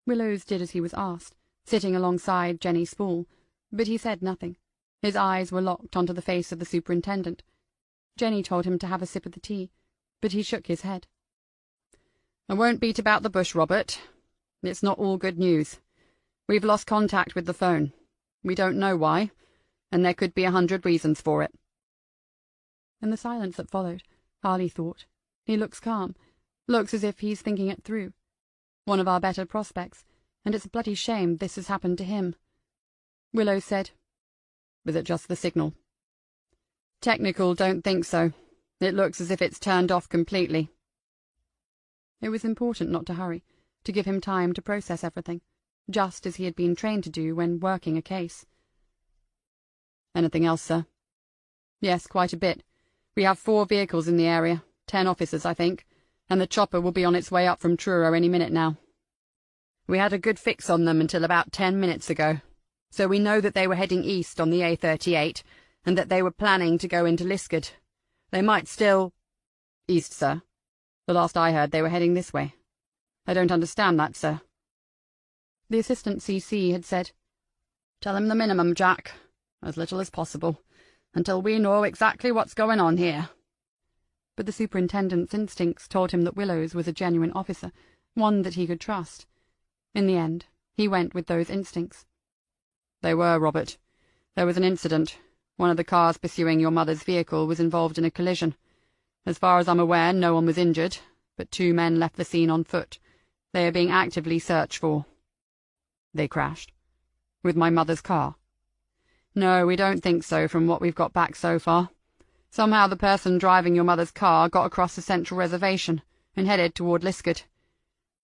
Willows did as he was asked, sitting alongside Jenny Spall, but he said nothing. His eyes were locked onto the face of the superintendent. Jenny told him to have a sip of the tea, but he shook his head. "I won't beat about the bush, Robert. It's not all good news. We've lost contact with the phone. We don't know why, and there could be 100 reasons for it." In the silence that followed, Harley thought, "He looks calm, looks as if he's thinking it through. One of our better prospects, and it's a bloody shame this has happened to him." Willows said, "Was it just the signal?" "Technical don't think so. It looks as if it's turned off completely." It was important not to hurry, to give him time to process everything, just as he had been trained to do when working a case. "Anything else, sir?" "Yes, quite a bit. We have 4 vehicles in the area, 10 officers, I think, and the chopper will be on its way up from Truro any minute now. We had a good fix on them until about 10 minutes ago, so we know that they were heading east on the A38, and that they were planning to go into Liskeard. They might still—" "East, sir. The last I heard they were heading this way. I don't understand that, sir." The assistant CC had said, "Tell him the minimum, Jack. As little as possible, until we know exactly what's going on here." But the superintendent's instincts told him that Willows was a genuine officer, one that he could trust. In the end, he went with those instincts. "They were, Robert. There was an incident. One of the cars pursuing your mother's vehicle was involved in a collision. As far as I'm aware, no one was injured, but 2 men left the scene on foot. They are being actively searched for." "They crashed? "With my mother's car?" "No, we don't think so from what we've got back so far. Somehow the person driving your mother's car got across the central reservation and headed toward Liskeard.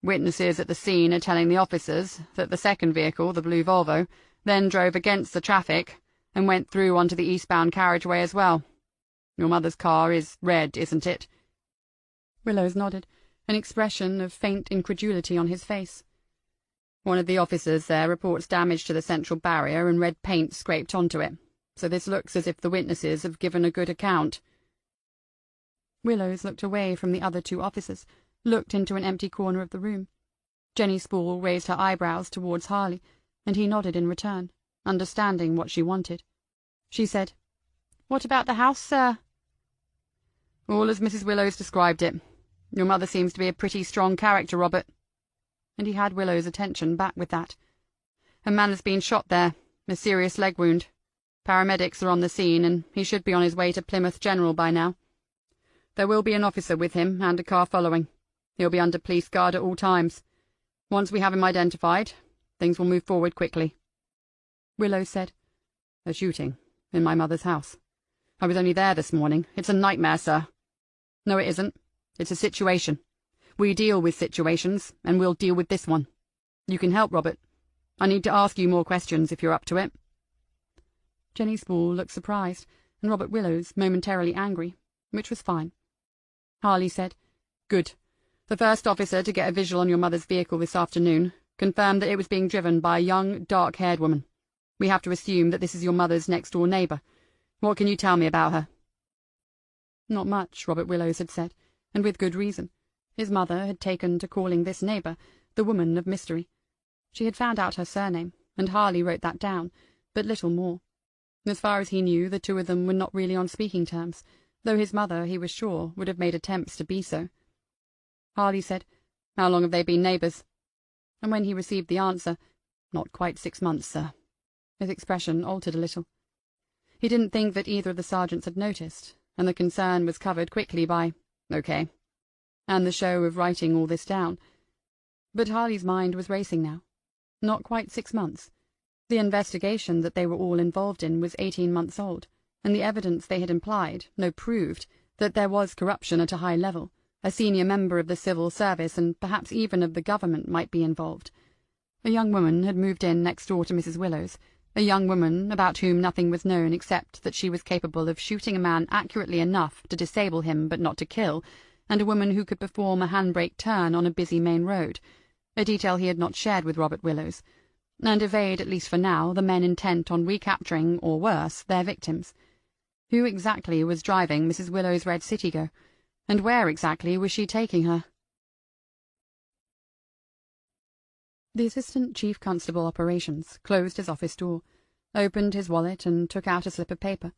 Witnesses at the scene are telling the officers that the second vehicle, the blue Volvo, then drove against the traffic and went through onto the eastbound carriageway as well. Your mother's car is red, isn't it?" Willows nodded, an expression of faint incredulity on his face. "One of the officers there reports damage to the central barrier and red paint scraped onto it, so this looks as if the witnesses have given a good account." Willows looked away from the other 2 officers, looked into an empty corner of the room. Jenny Spall raised her eyebrows towards Harley, and he nodded in return, understanding what she wanted. She said, "What about the house, sir?" "All as Mrs. Willows described it. Your mother seems to be a pretty strong character, Robert." And he had Willow's attention back with that. "A man has been shot there, a serious leg wound. Paramedics are on the scene, and he should be on his way to Plymouth General by now. There will be an officer with him and a car following. He'll be under police guard at all times. Once we have him identified, things will move forward quickly." Willows said, "A shooting in my mother's house. I was only there this morning. It's a nightmare, sir." "No, it isn't. It's a situation. We deal with situations, and we'll deal with this one. You can help, Robert. I need to ask you more questions if you're up to it." Jenny Spall looked surprised, and Robert Willows momentarily angry, which was fine. Harley said, "Good. The first officer to get a visual on your mother's vehicle this afternoon confirmed that it was being driven by a young, dark-haired woman. We have to assume that this is your mother's next-door neighbour. What can you tell me about her?" Not much, Robert Willows had said, and with good reason. His mother had taken to calling this neighbour the woman of mystery. She had found out her surname, and Harley wrote that down, but little more. As far as he knew, the 2 of them were not really on speaking terms, though his mother, he was sure, would have made attempts to be so. Harley said, "How long have they been neighbours?" And when he received the answer, "Not quite 6 months, sir," his expression altered a little. He didn't think that either of the sergeants had noticed, and the concern was covered quickly by, "OK," and the show of writing all this down. But Harley's mind was racing now. Not quite 6 months. The investigation that they were all involved in was 18 months old, and the evidence they had implied, proved, that there was corruption at a high level. A senior member of the civil service and perhaps even of the government might be involved. A young woman had moved in next door to Mrs. Willows, a young woman about whom nothing was known except that she was capable of shooting a man accurately enough to disable him but not to kill, and a woman who could perform a handbrake turn on a busy main road, a detail he had not shared with Robert Willows, and evade, at least for now, the men intent on recapturing, or worse, their victims. Who exactly was driving Mrs. Willows' red Citigo? And where exactly was she taking her? The Assistant Chief Constable Operations closed his office door, opened his wallet and took out a slip of paper.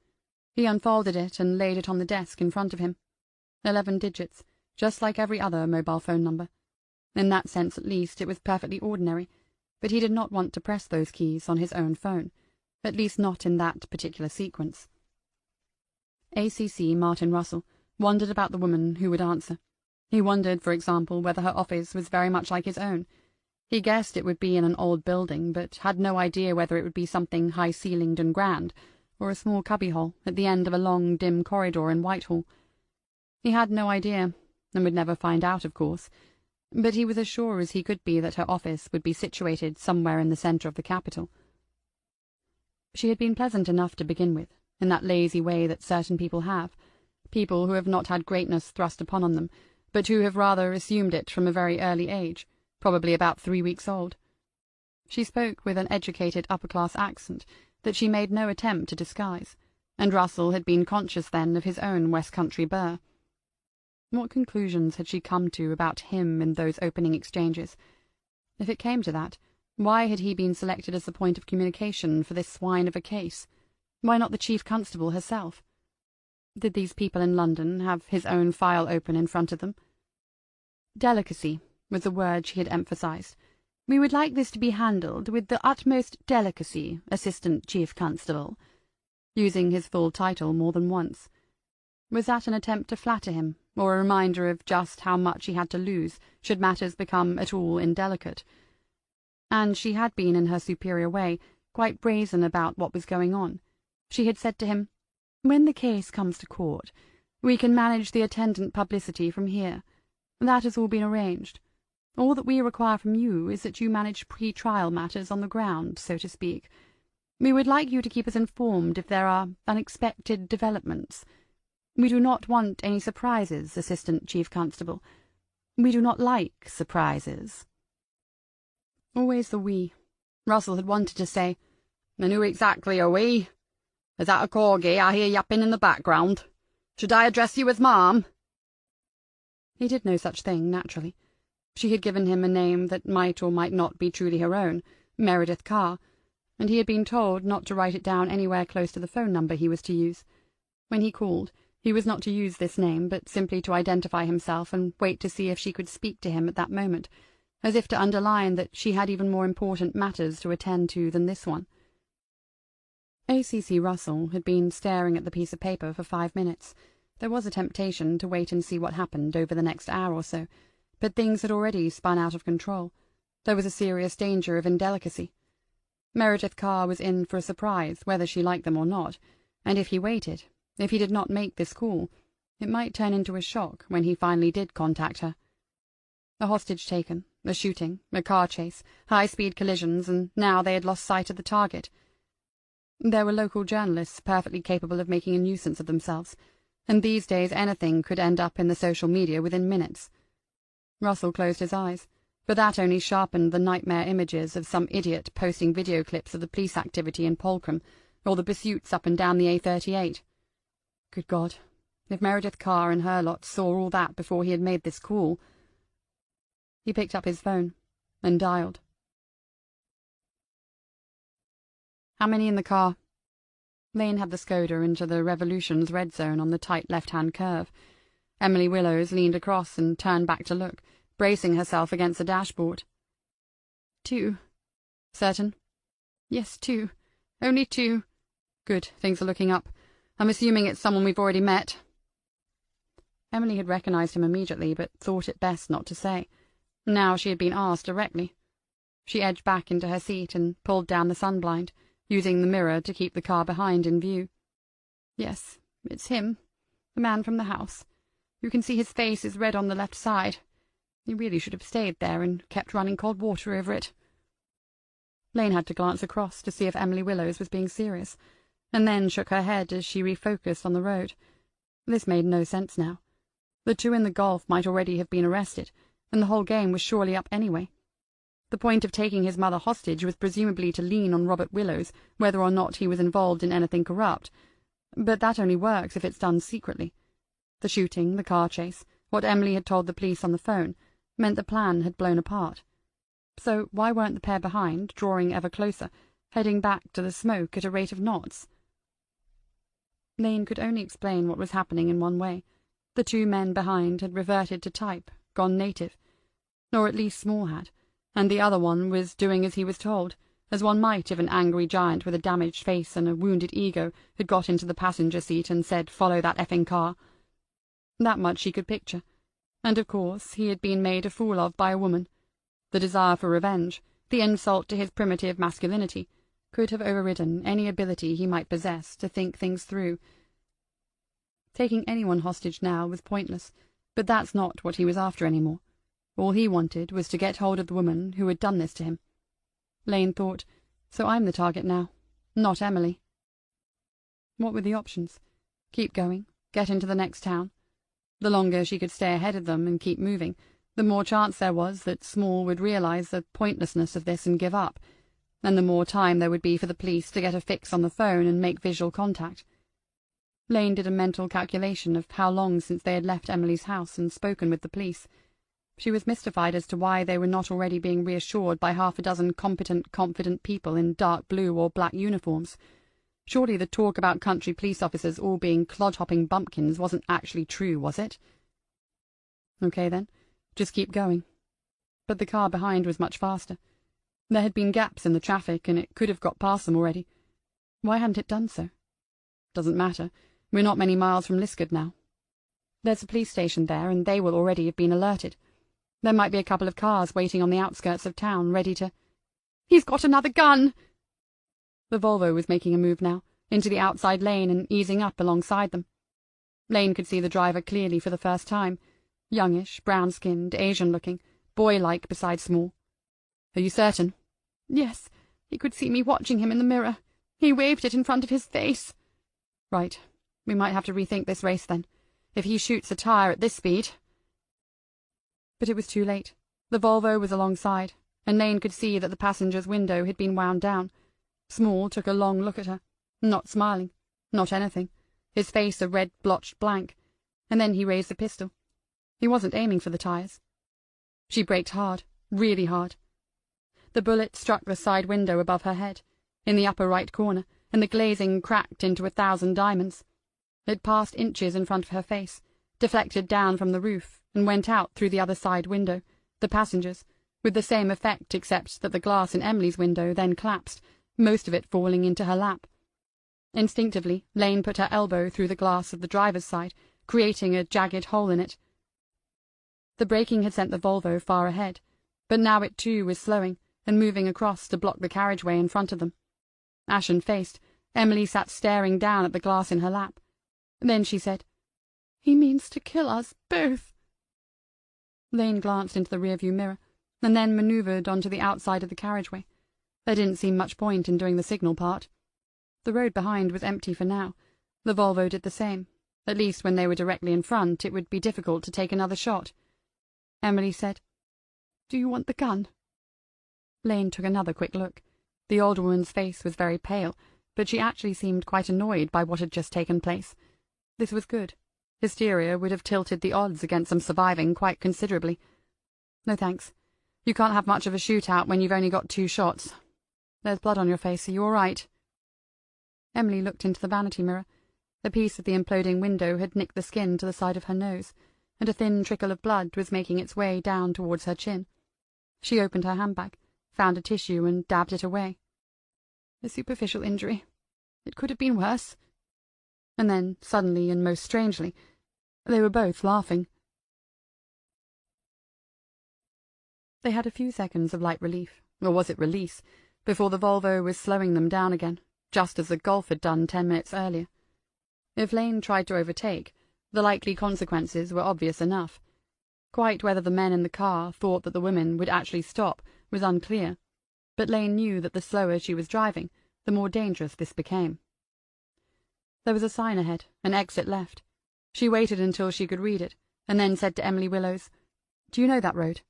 He unfolded it and laid it on the desk in front of him. 11 digits, just like every other mobile phone number. In that sense, at least, it was perfectly ordinary, but he did not want to press those keys on his own phone, at least not in that particular sequence. ACC Martin Russell wondered about the woman who would answer. He wondered, for example, whether her office was very much like his own. He guessed it would be in an old building, but had no idea whether it would be something high-ceilinged and grand, or a small cubbyhole at the end of a long, dim corridor in Whitehall. He had no idea, and would never find out, of course, but he was as sure as he could be that her office would be situated somewhere in the centre of the capital. She had been pleasant enough to begin with, in that lazy way that certain people have, people who have not had greatness thrust upon them, but who have rather assumed it from a very early age, probably about 3 weeks old. She spoke with an educated upper-class accent that she made no attempt to disguise, and Russell had been conscious then of his own West Country burr. What conclusions had she come to about him in those opening exchanges? If it came to that, why had he been selected as the point of communication for this swine of a case? Why not the chief constable herself? Did these people in London have his own file open in front of them? Delicacy was the word she had emphasized. "We would like this to be handled with the utmost delicacy, Assistant Chief Constable," using his full title more than once. Was that an attempt to flatter him, or a reminder of just how much he had to lose should matters become at all indelicate? And she had been, in her superior way, quite brazen about what was going on. She had said to him, "When the case comes to court, we can manage the attendant publicity from here. That has all been arranged. All that we require from you is that you manage pre-trial matters on the ground, so to speak. We would like you to keep us informed if there are unexpected developments. We do not want any surprises, Assistant Chief Constable. We do not like surprises." Always the we. Russell had wanted to say, "And who exactly are we? Is that a corgi I hear yapping in the background? Should I address you as Ma'am?" He did no such thing, naturally. She had given him a name that might or might not be truly her own, Meredith Carr, and he had been told not to write it down anywhere close to the phone number he was to use. When he called, he was not to use this name, but simply to identify himself and wait to see if she could speak to him at that moment, as if to underline that she had even more important matters to attend to than this one. A.C.C. Russell had been staring at the piece of paper for 5 minutes. There was a temptation to wait and see what happened over the next hour or so, but things had already spun out of control. There was a serious danger of indelicacy. Meredith Carr was in for a surprise, whether she liked them or not, and if he waited, if he did not make this call, it might turn into a shock when he finally did contact her. A hostage taken, a shooting, a car chase, high-speed collisions, and now they had lost sight of the target. There were local journalists perfectly capable of making a nuisance of themselves, and these days anything could end up in the social media within minutes. Russell closed his eyes, but that only sharpened the nightmare images of some idiot posting video clips of the police activity in Polcrum, or the pursuits up and down the A38. Good God, if Meredith Carr and her lot saw all that before he had made this call. He picked up his phone and dialed. "How many in the car?" Lane had the Skoda into the Revolution's red zone on the tight left-hand curve. Emily Willows leaned across and turned back to look, bracing herself against the dashboard. "2. Certain?" "Yes, 2. Only 2. Good, things are looking up. I'm assuming it's someone we've already met." Emily had recognized him immediately, but thought it best not to say. Now she had been asked directly. She edged back into her seat and pulled down the sunblind, using the mirror to keep the car behind in view. "Yes, it's him, the man from the house. You can see his face is red on the left side. He really should have stayed there and kept running cold water over it." Lane had to glance across to see if Emily Willows was being serious, and then shook her head as she refocused on the road. This made no sense now. The 2 in the Gulf might already have been arrested, and the whole game was surely up anyway. The point of taking his mother hostage was presumably to lean on Robert Willows, whether or not he was involved in anything corrupt. But that only works if it's done secretly. The shooting, the car chase, what Emily had told the police on the phone, meant the plan had blown apart. So why weren't the pair behind, drawing ever closer, heading back to the smoke at a rate of knots? Lane could only explain what was happening in one way. The 2 men behind had reverted to type, gone native. Or at least Small had, and the other one was doing as he was told, as one might if an angry giant with a damaged face and a wounded ego had got into the passenger seat and said, "Follow that effing car." That much she could picture, and of course he had been made a fool of by a woman. The desire for revenge, the insult to his primitive masculinity, could have overridden any ability he might possess to think things through. Taking anyone hostage now was pointless, but that's not what he was after any more. All he wanted was to get hold of the woman who had done this to him. Lane thought, so I'm the target now, not Emily. What were the options? Keep going, get into the next town. The longer she could stay ahead of them and keep moving, the more chance there was that Small would realize the pointlessness of this and give up, and the more time there would be for the police to get a fix on the phone and make visual contact. Lane did a mental calculation of how long since they had left Emily's house and spoken with the police. She was mystified as to why they were not already being reassured by half a dozen competent, confident people in dark blue or black uniforms. Surely the talk about country police officers all being clod-hopping bumpkins wasn't actually true, was it? Okay, then. Just keep going. But the car behind was much faster. There had been gaps in the traffic, and it could have got past them already. Why hadn't it done so? Doesn't matter. We're not many miles from Liskeard now. There's a police station there, and they will already have been alerted. There might be a couple of cars waiting on the outskirts of town, ready to— He's got another gun! The Volvo was making a move now, into the outside lane and easing up alongside them. Lane could see the driver clearly for the first time. Youngish, brown-skinned, Asian-looking, boy-like beside Small. Are you certain? Yes. He could see me watching him in the mirror. He waved it in front of his face. Right. We might have to rethink this race, then. If he shoots a tire at this speed— But it was too late. The Volvo was alongside, and Lane could see that the passenger's window had been wound down. Small took a long look at her, not smiling, not anything, his face a red blotched blank, and then he raised the pistol. He wasn't aiming for the tires. She braked hard, really hard. The bullet struck the side window above her head, in the upper right corner, and the glazing cracked into 1,000 diamonds. It passed inches in front of her face, deflected down from the roof, and went out through the other side window, the passenger's, with the same effect except that the glass in Emily's window then collapsed, most of it falling into her lap. Instinctively, Lane put her elbow through the glass of the driver's side, creating a jagged hole in it. The braking had sent the Volvo far ahead, but now it too was slowing, and moving across to block the carriageway in front of them. Ashen-faced, Emily sat staring down at the glass in her lap. Then she said, "He means to kill us both." Lane glanced into the rearview mirror, and then manoeuvred onto the outside of the carriageway. There didn't seem much point in doing the signal part. The road behind was empty for now. The Volvo did the same. At least when they were directly in front, it would be difficult to take another shot. Emily said, "Do you want the gun?" Lane took another quick look. The older woman's face was very pale, but she actually seemed quite annoyed by what had just taken place. This was good. Hysteria would have tilted the odds against them surviving quite considerably. "No thanks. You can't have much of a shootout when you've only got 2 shots. There's blood on your face. Are you all right?" Emily looked into the vanity mirror. A piece of the imploding window had nicked the skin to the side of her nose, and a thin trickle of blood was making its way down towards her chin. She opened her handbag, found a tissue, and dabbed it away. "A superficial injury. It could have been worse." And then, suddenly and most strangely, they were both laughing. They had a few seconds of light relief, or was it release, before the Volvo was slowing them down again, just as the Golf had done 10 minutes earlier. If Lane tried to overtake, the likely consequences were obvious enough. Quite whether the men in the car thought that the women would actually stop was unclear, but Lane knew that the slower she was driving, the more dangerous this became. There was a sign ahead, an exit left. She waited until she could read it, and then said to Emily Willows, "Do you know that road?"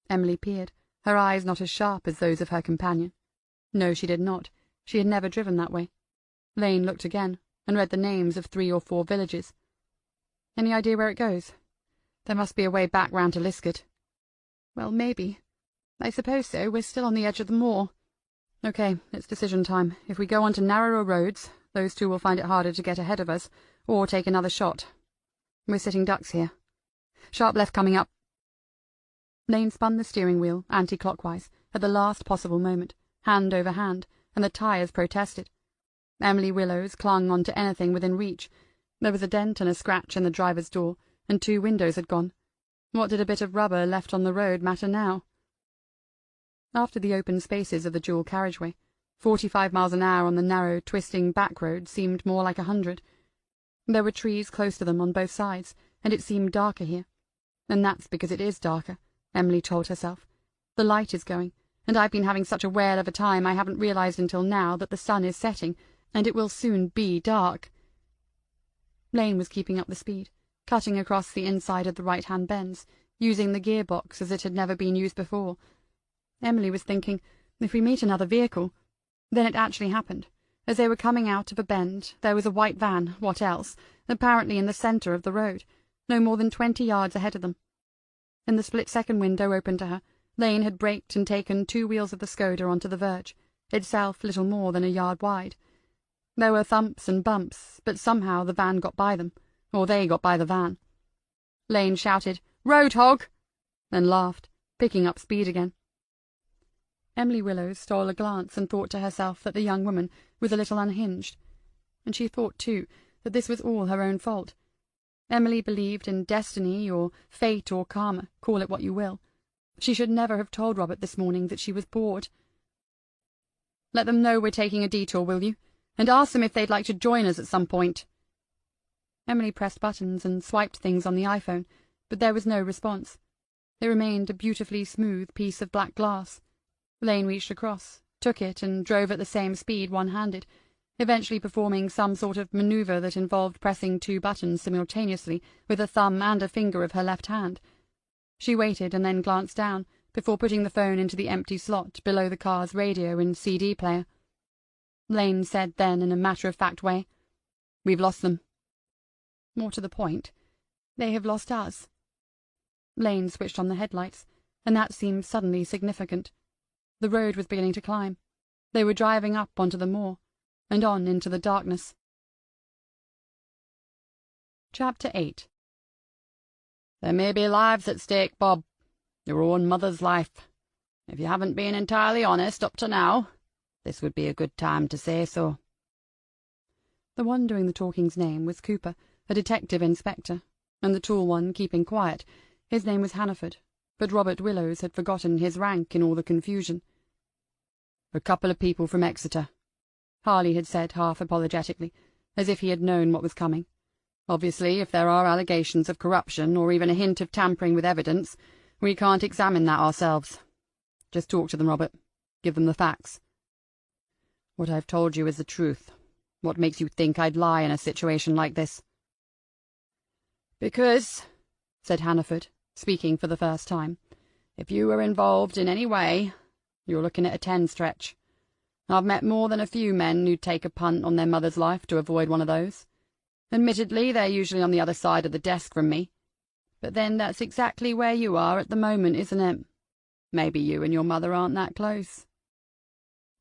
Emily peered, her eyes not as sharp as those of her companion. No, she did not. She had never driven that way. Lane looked again, and read the names of 3 or 4 villages. "Any idea where it goes?" "There must be a way back round to Liskeard." "Well, maybe. I suppose so. We're still on the edge of the moor." "Okay, it's decision time. If we go on to narrower roads, those 2 will find it harder to get ahead of us, or take another shot. We're sitting ducks here. Sharp left coming up." Lane spun the steering wheel anti-clockwise at the last possible moment, hand over hand, and the tyres protested. Emily Willows clung on to anything within reach. There was a dent and a scratch in the driver's door, and 2 windows had gone. What did a bit of rubber left on the road matter now? After the open spaces of the dual carriageway, 45 miles an hour on the narrow, twisting back road seemed more like 100. There were trees close to them on both sides, and it seemed darker here. And that's because it is darker, Emily told herself. The light is going, and I've been having such a whale of a time I haven't realized until now that the sun is setting, and it will soon be dark. Lane was keeping up the speed, cutting across the inside of the right-hand bends, using the gearbox as it had never been used before. Emily was thinking, if we meet another vehicle... Then it actually happened. As they were coming out of a bend, there was a white van, what else, apparently in the centre of the road, no more than 20 yards ahead of them. In the split-second window open to her, Lane had braked and taken 2 wheels of the Skoda onto the verge, itself little more than a yard wide. There were thumps and bumps, but somehow the van got by them, or they got by the van. Lane shouted, "Roadhog!" then laughed, picking up speed again. Emily Willows stole a glance and thought to herself that the young woman was a little unhinged, and she thought, too, that this was all her own fault. Emily believed in destiny or fate or karma, call it what you will. She should never have told Robert this morning that she was bored. "Let them know we're taking a detour, will you? And ask them if they'd like to join us at some point." Emily pressed buttons and swiped things on the iPhone, but there was no response. It remained a beautifully smooth piece of black glass. Lane reached across, took it, and drove at the same speed one-handed, eventually performing some sort of manoeuvre that involved pressing 2 buttons simultaneously with a thumb and a finger of her left hand. She waited and then glanced down, before putting the phone into the empty slot below the car's radio and CD player. Lane said then in a matter-of-fact way, "We've lost them." More to the point, they have lost us. Lane switched on the headlights, and that seemed suddenly significant. The road was beginning to climb. They were driving up onto the moor, and on into the darkness. Chapter 8. "There may be lives at stake, Bob. Your own mother's life. If you haven't been entirely honest up to now, this would be a good time to say so." The one doing the talking's name was Cooper, a detective inspector, and the tall one keeping quiet, his name was Hannaford, but Robert Willows had forgotten his rank in all the confusion. "A couple of people from Exeter," Harley had said half apologetically, as if he had known what was coming. "Obviously, if there are allegations of corruption or even a hint of tampering with evidence, we can't examine that ourselves. Just talk to them, Robert. Give them the facts." "What I've told you is the truth. What makes you think I'd lie in a situation like this?" "Because," said Hannaford, speaking for the first time, "if you were involved in any way, you're looking at a 10 stretch. I've met more than a few men who'd take a punt on their mother's life to avoid one of those. Admittedly, they're usually on the other side of the desk from me. But then that's exactly where you are at the moment, isn't it? Maybe you and your mother aren't that close."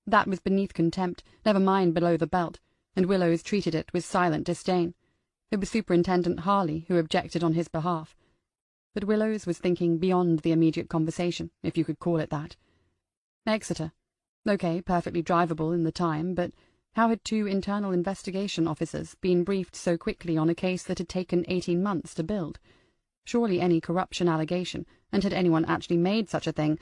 That was beneath contempt, never mind below the belt, and Willows treated it with silent disdain. It was Superintendent Harley who objected on his behalf. But Willows was thinking beyond the immediate conversation, if you could call it that. Exeter. OK, perfectly drivable in the time, but how had 2 internal investigation officers been briefed so quickly on a case that had taken 18 months to build? Surely any corruption allegation, and had anyone actually made such a thing,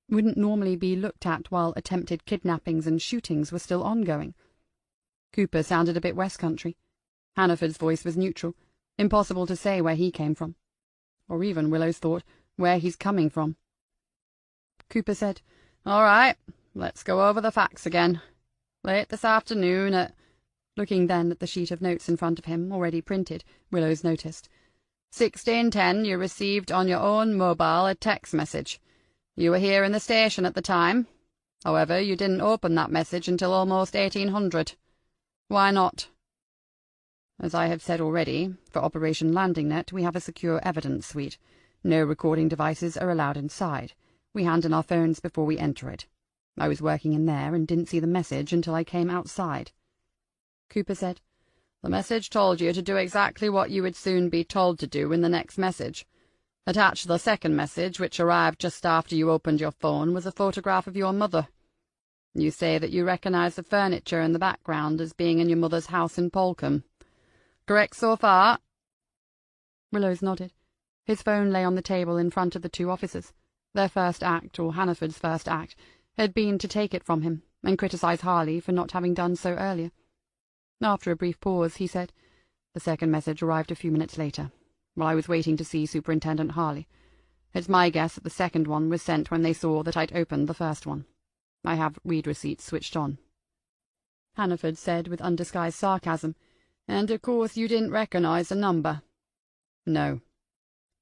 wouldn't normally be looked at while attempted kidnappings and shootings were still ongoing. Cooper sounded a bit West Country. Hannaford's voice was neutral, impossible to say where he came from. Or even, Willows thought, where he's coming from. Cooper said, "All right, let's go over the facts again. Late this afternoon at—" Looking then at the sheet of notes in front of him, already printed, Willows noticed. 16:10, you received on your own mobile a text message. You were here in the station at the time. However, you didn't open that message until almost 1800. Why not?" "As I have said already, for Operation Landing Net we have a secure evidence suite. No recording devices are allowed inside. We hand in our phones before we enter it. I was working in there and didn't see the message until I came outside." Cooper said, "The message told you to do exactly what you would soon be told to do in the next message. Attached to the second message, which arrived just after you opened your phone, was a photograph of your mother. You say that you recognize the furniture in the background as being in your mother's house in Polcombe. Correct so far?" Willows nodded. His phone lay on the table in front of the 2 officers. Their first act, or Hannaford's first act, had been to take it from him, and criticize Harley for not having done so earlier. After a brief pause, he said, The second message arrived a few minutes later, while I was waiting to see Superintendent Harley. It's my guess that the second one was sent when they saw that I'd opened the first one. I have read receipts switched on." Hannaford said with undisguised sarcasm, "And of course you didn't recognize the number." "No."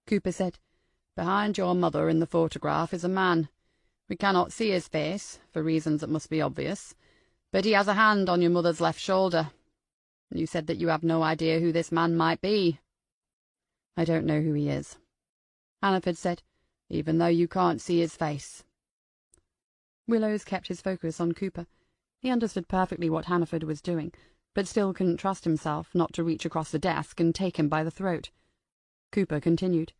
Cooper said, "Behind your mother in the photograph is a man. We cannot see his face, for reasons that must be obvious, but he has a hand on your mother's left shoulder. You said that you have no idea who this man might be." "I don't know who he is," Hannaford said, "even though you can't see his face." Willows kept his focus on Cooper. He understood perfectly what Hannaford was doing, but still couldn't trust himself not to reach across the desk and take him by the throat. Cooper continued,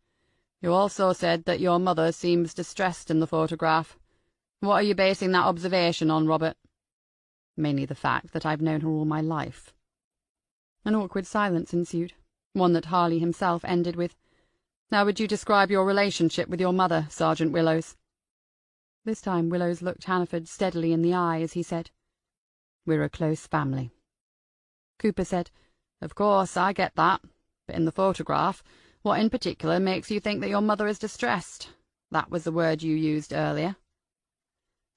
"You also said that your mother seems distressed in the photograph. What are you basing that observation on, Robert?" "Mainly the fact that I've known her all my life." An awkward silence ensued, one that Harley himself ended with, "How would you describe your relationship with your mother, Sergeant Willows?" This time Willows looked Hannaford steadily in the eye as he said, "We're a close family." Cooper said, "Of course, I get that. But in the photograph, what in particular makes you think that your mother is distressed? That was the word you used earlier."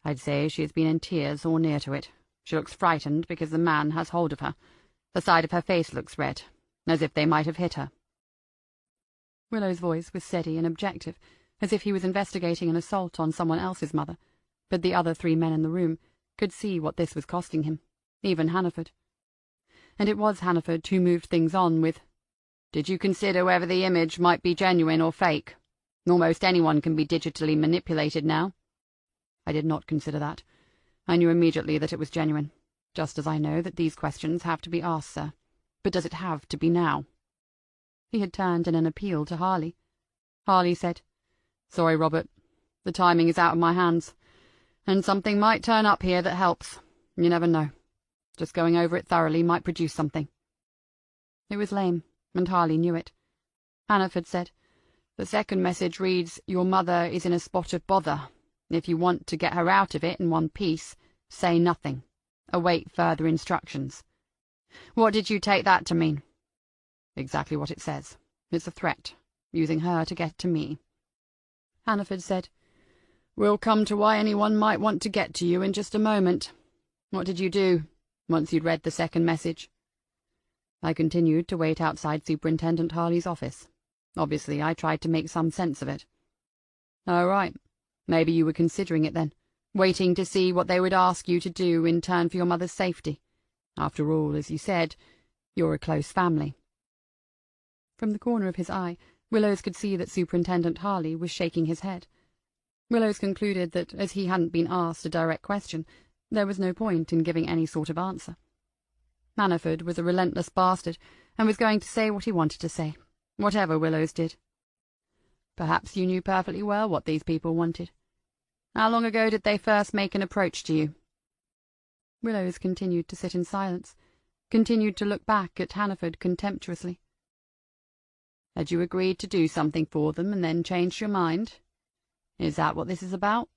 "I'd say she has been in tears or near to it. She looks frightened because the man has hold of her. The side of her face looks red, as if they might have hit her." Willow's voice was steady and objective, as if he was investigating an assault on someone else's mother, but the other 3 men in the room could see what this was costing him, even Hannaford. And it was Hannaford who moved things on with, "Did you consider whether the image might be genuine or fake? Almost anyone can be digitally manipulated now." "I did not consider that. I knew immediately that it was genuine, just as I know that these questions have to be asked, sir. But does it have to be now?" He had turned in an appeal to Harley. Harley said, "Sorry, Robert. The timing is out of my hands. And something might turn up here that helps. You never know. Just going over it thoroughly might produce something." It was lame, and Harley knew it. Hannaford said, "The second message reads, 'Your mother is in a spot of bother. If you want to get her out of it in one piece, say nothing. Await further instructions.' What did you take that to mean?" "Exactly what it says. It's a threat, using her to get to me." Hannaford said, "We'll come to why anyone might want to get to you in just a moment. What did you do, once you'd read the second message?" "I continued to wait outside Superintendent Harley's office. Obviously, I tried to make some sense of it." "Oh, right. Maybe you were considering it then, waiting to see what they would ask you to do in turn for your mother's safety. After all, as you said, you're a close family." From the corner of his eye, Willows could see that Superintendent Harley was shaking his head. Willows concluded that, as he hadn't been asked a direct question, there was no point in giving any sort of answer. Hannaford was a relentless bastard, and was going to say what he wanted to say, whatever Willows did. "Perhaps you knew perfectly well what these people wanted. How long ago did they first make an approach to you?" Willows continued to sit in silence, continued to look back at Hannaford contemptuously. "Had you agreed to do something for them and then changed your mind? Is that what this is about?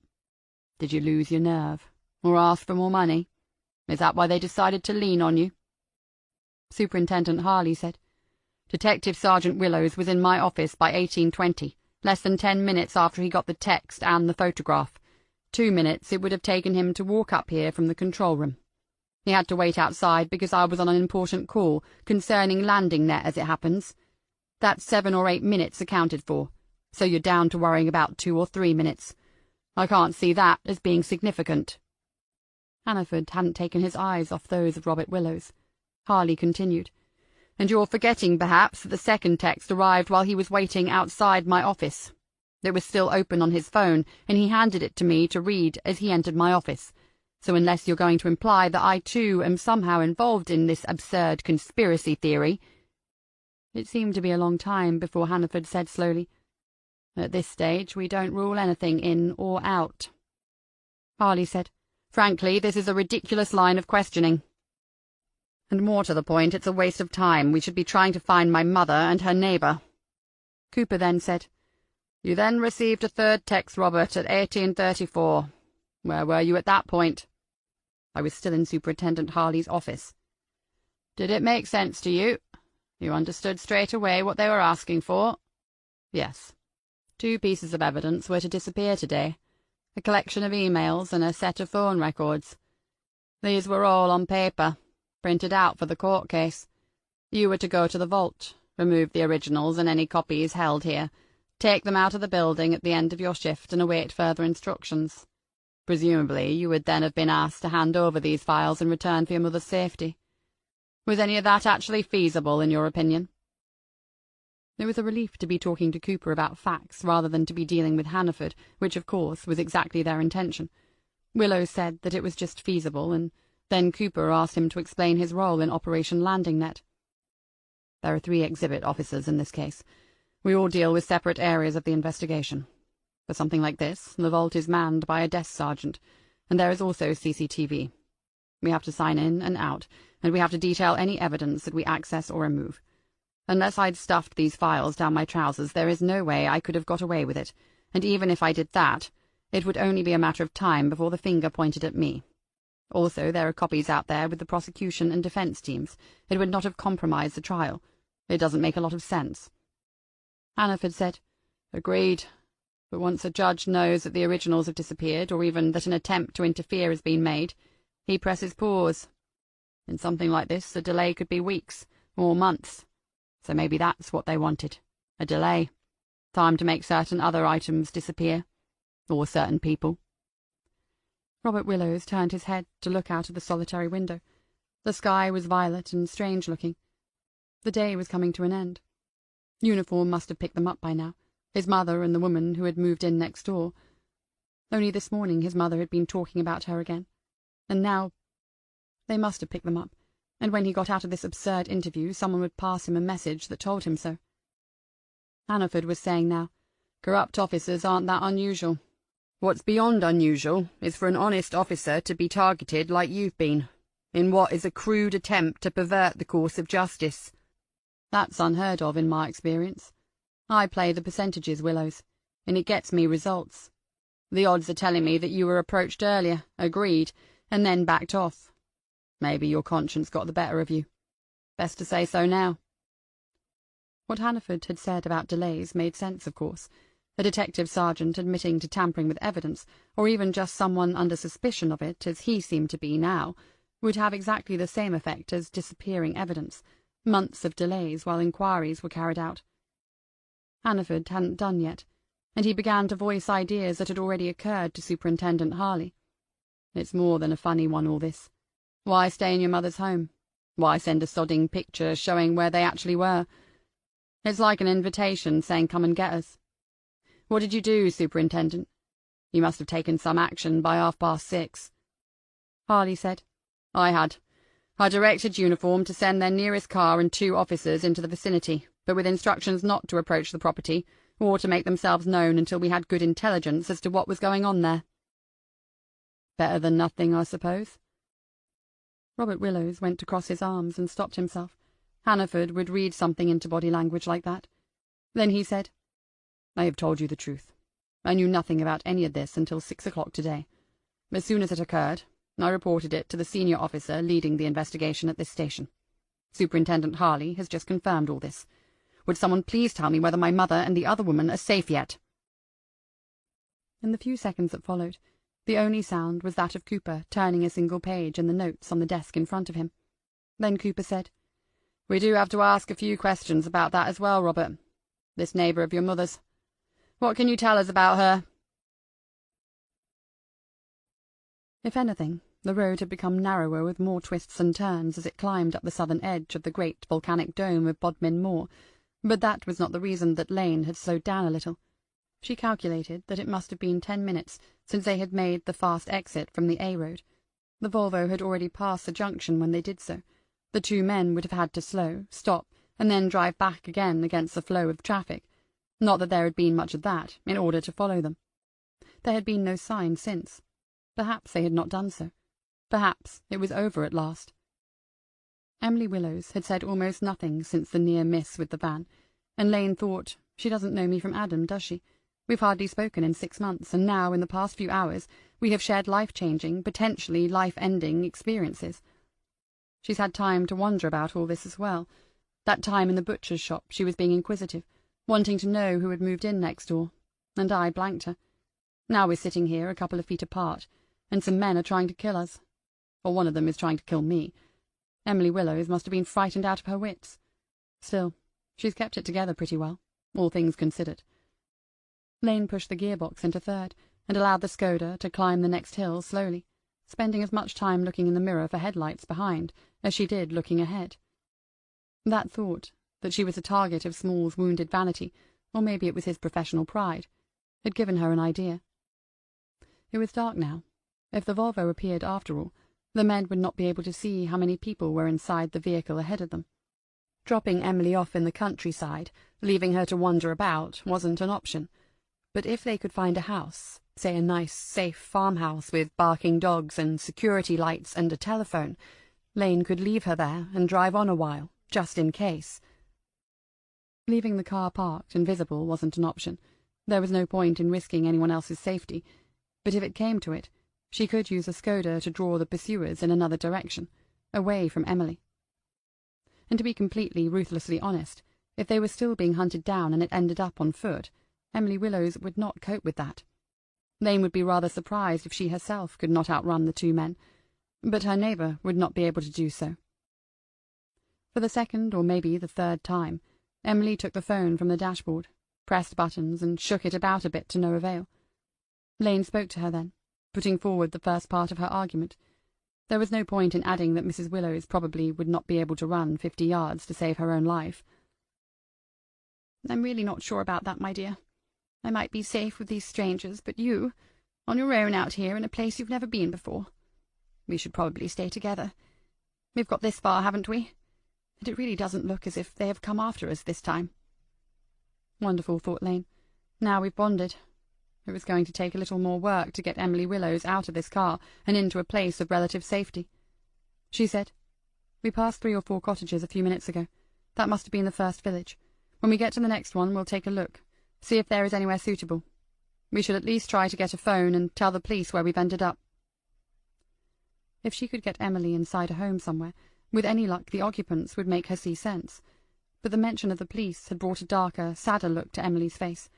Did you lose your nerve, or ask for more money? Is that why they decided to lean on you?" Superintendent Harley said, "Detective Sergeant Willows was in my office by 18:20, less than 10 minutes after he got the text and the photograph. 2 minutes it would have taken him to walk up here from the control room. He had to wait outside because I was on an important call concerning landing net, as it happens. That's 7 or 8 minutes accounted for, so you're down to worrying about 2 or 3 minutes. I can't see that as being significant." Hannaford hadn't taken his eyes off those of Robert Willows. Harley continued, "And you're forgetting, perhaps, that the second text arrived while he was waiting outside my office. It was still open on his phone, and he handed it to me to read as he entered my office. So unless you're going to imply that I, too, am somehow involved in this absurd conspiracy theory—" It seemed to be a long time before Hannaford said slowly, "At this stage we don't rule anything in or out." Harley said, "Frankly, this is a ridiculous line of questioning. And more to the point, it's a waste of time. We should be trying to find my mother and her neighbour." Cooper then said, "You then received a third text, Robert, at 18:34. Where were you at that point?" "I was still in Superintendent Harley's office." "Did it make sense to you?" You understood straight away what they were asking for? Yes. 2 pieces of evidence were to disappear today, a collection of emails and a set of phone records. These were all on paper, printed out for the court case. You were to go to the vault, remove the originals and any copies held here, take them out of the building at the end of your shift and await further instructions. Presumably you would then have been asked to hand over these files in return for your mother's safety. Was any of that actually feasible, in your opinion? It was a relief to be talking to Cooper about facts rather than to be dealing with Hannaford, which, of course, was exactly their intention. Willows said that it was just feasible, and then Cooper asked him to explain his role in Operation Landing Net. There are 3 exhibit officers in this case. We all deal with separate areas of the investigation. For something like this, the vault is manned by a desk sergeant, and there is also CCTV. We have to sign in and out, and we have to detail any evidence that we access or remove. Unless I'd stuffed these files down my trousers, there is no way I could have got away with it, and even if I did that, it would only be a matter of time before the finger pointed at me. Also, there are copies out there with the prosecution and defense teams. It would not have compromised the trial. It doesn't make a lot of sense. Hannaford said, Agreed. But once a judge knows that the originals have disappeared, or even that an attempt to interfere has been made, he presses pause. In something like this, a delay could be weeks, or months. So maybe that's what they wanted. A delay. Time to make certain other items disappear. Or certain people. Robert Willows turned his head to look out of the solitary window. The sky was violet and strange-looking. The day was coming to an end. Uniform must have picked them up by now, his mother and the woman who had moved in next door. Only this morning his mother had been talking about her again. And now they must have picked them up, and when he got out of this absurd interview someone would pass him a message that told him so. Hannaford was saying now, Corrupt officers aren't that unusual. What's beyond unusual is for an honest officer to be targeted like you've been, in what is a crude attempt to pervert the course of justice. That's unheard of in my experience. I play the percentages, Willows, and it gets me results. The odds are telling me that you were approached earlier, agreed, and then backed off. Maybe your conscience got the better of you. Best to say so now. What Hannaford had said about delays made sense, of course. A detective sergeant admitting to tampering with evidence, or even just someone under suspicion of it, as he seemed to be now, would have exactly the same effect as disappearing evidence, months of delays while inquiries were carried out. Hannaford hadn't done yet, and he began to voice ideas that had already occurred to Superintendent Harley. It's more than a funny one, all this. Why stay in your mother's home? Why send a sodding picture showing where they actually were? It's like an invitation saying come and get us. What did you do, Superintendent? You must have taken some action by 6:30. Harley said, I had. I directed Uniform to send their nearest car and 2 officers into the vicinity, but with instructions not to approach the property, or to make themselves known until we had good intelligence as to what was going on there. Better than nothing, I suppose. Robert Willows went to cross his arms and stopped himself. Hannaford would read something into body language like that. Then he said, I have told you the truth. I knew nothing about any of this until 6 o'clock today. As soon as it occurred, I reported it to the senior officer leading the investigation at this station. Superintendent Harley has just confirmed all this. Would someone please tell me whether my mother and the other woman are safe yet? In the few seconds that followed, the only sound was that of Cooper turning a single page in the notes on the desk in front of him. Then Cooper said, We do have to ask a few questions about that as well, Robert. This neighbour of your mother's. What can you tell us about her? If anything, the road had become narrower with more twists and turns as it climbed up the southern edge of the great volcanic dome of Bodmin Moor, but that was not the reason that Lane had slowed down a little. She calculated that it must have been 10 minutes since they had made the fast exit from the A road. The Volvo had already passed the junction when they did so. The 2 men would have had to slow, stop, and then drive back again against the flow of traffic. Not that there had been much of that, in order to follow them. There had been no sign since. Perhaps they had not done so. Perhaps it was over at last. Emily Willows had said almost nothing since the near miss with the van, and Lane thought, She doesn't know me from Adam, does she? We've hardly spoken in 6 months, and now, in the past few hours, we have shared life-changing, potentially life-ending experiences. She's had time to wonder about all this as well. That time in the butcher's shop she was being inquisitive, wanting to know who had moved in next door, and I blanked her. Now we're sitting here a couple of feet apart, and some men are trying to kill us. Or one of them is trying to kill me. Emily Willows must have been frightened out of her wits. Still, she's kept it together pretty well, all things considered. Lane pushed the gearbox into third, and allowed the Skoda to climb the next hill slowly, spending as much time looking in the mirror for headlights behind as she did looking ahead. That thought, that she was a target of Small's wounded vanity, or maybe it was his professional pride, had given her an idea. It was dark now. If the Volvo appeared after all, the men would not be able to see how many people were inside the vehicle ahead of them. Dropping Emily off in the countryside, leaving her to wander about, wasn't an option. But if they could find a house, say a nice, safe farmhouse with barking dogs and security lights and a telephone, Lane could leave her there and drive on a while, just in case. Leaving the car parked and visible wasn't an option. There was no point in risking anyone else's safety, but if it came to it, she could use a Skoda to draw the pursuers in another direction, away from Emily. And to be completely, ruthlessly honest, if they were still being hunted down and it ended up on foot, Emily Willows would not cope with that. Lane would be rather surprised if she herself could not outrun the two men, but her neighbour would not be able to do so. For the second, or maybe the third time, Emily took the phone from the dashboard, pressed buttons, and shook it about a bit to no avail. Lane spoke to her then, putting forward the first part of her argument. There was no point in adding that Mrs. Willows probably would not be able to run 50 yards to save her own life. "I'm really not sure about that, my dear. I might be safe with these strangers, but you, on your own out here in a place you've never been before. We should probably stay together. We've got this far, haven't we? And it really doesn't look as if they have come after us this time." Wonderful, thought Lane. Now we've bonded. It was going to take a little more work to get Emily Willows out of this car and into a place of relative safety. She said, "We passed 3 or 4 cottages a few minutes ago. That must have been the first village. When we get to the next one, we'll take a look, see if there is anywhere suitable. We should at least try to get a phone and tell the police where we've ended up." If she could get Emily inside a home somewhere, with any luck the occupants would make her see sense. But the mention of the police had brought a darker, sadder look to Emily's face,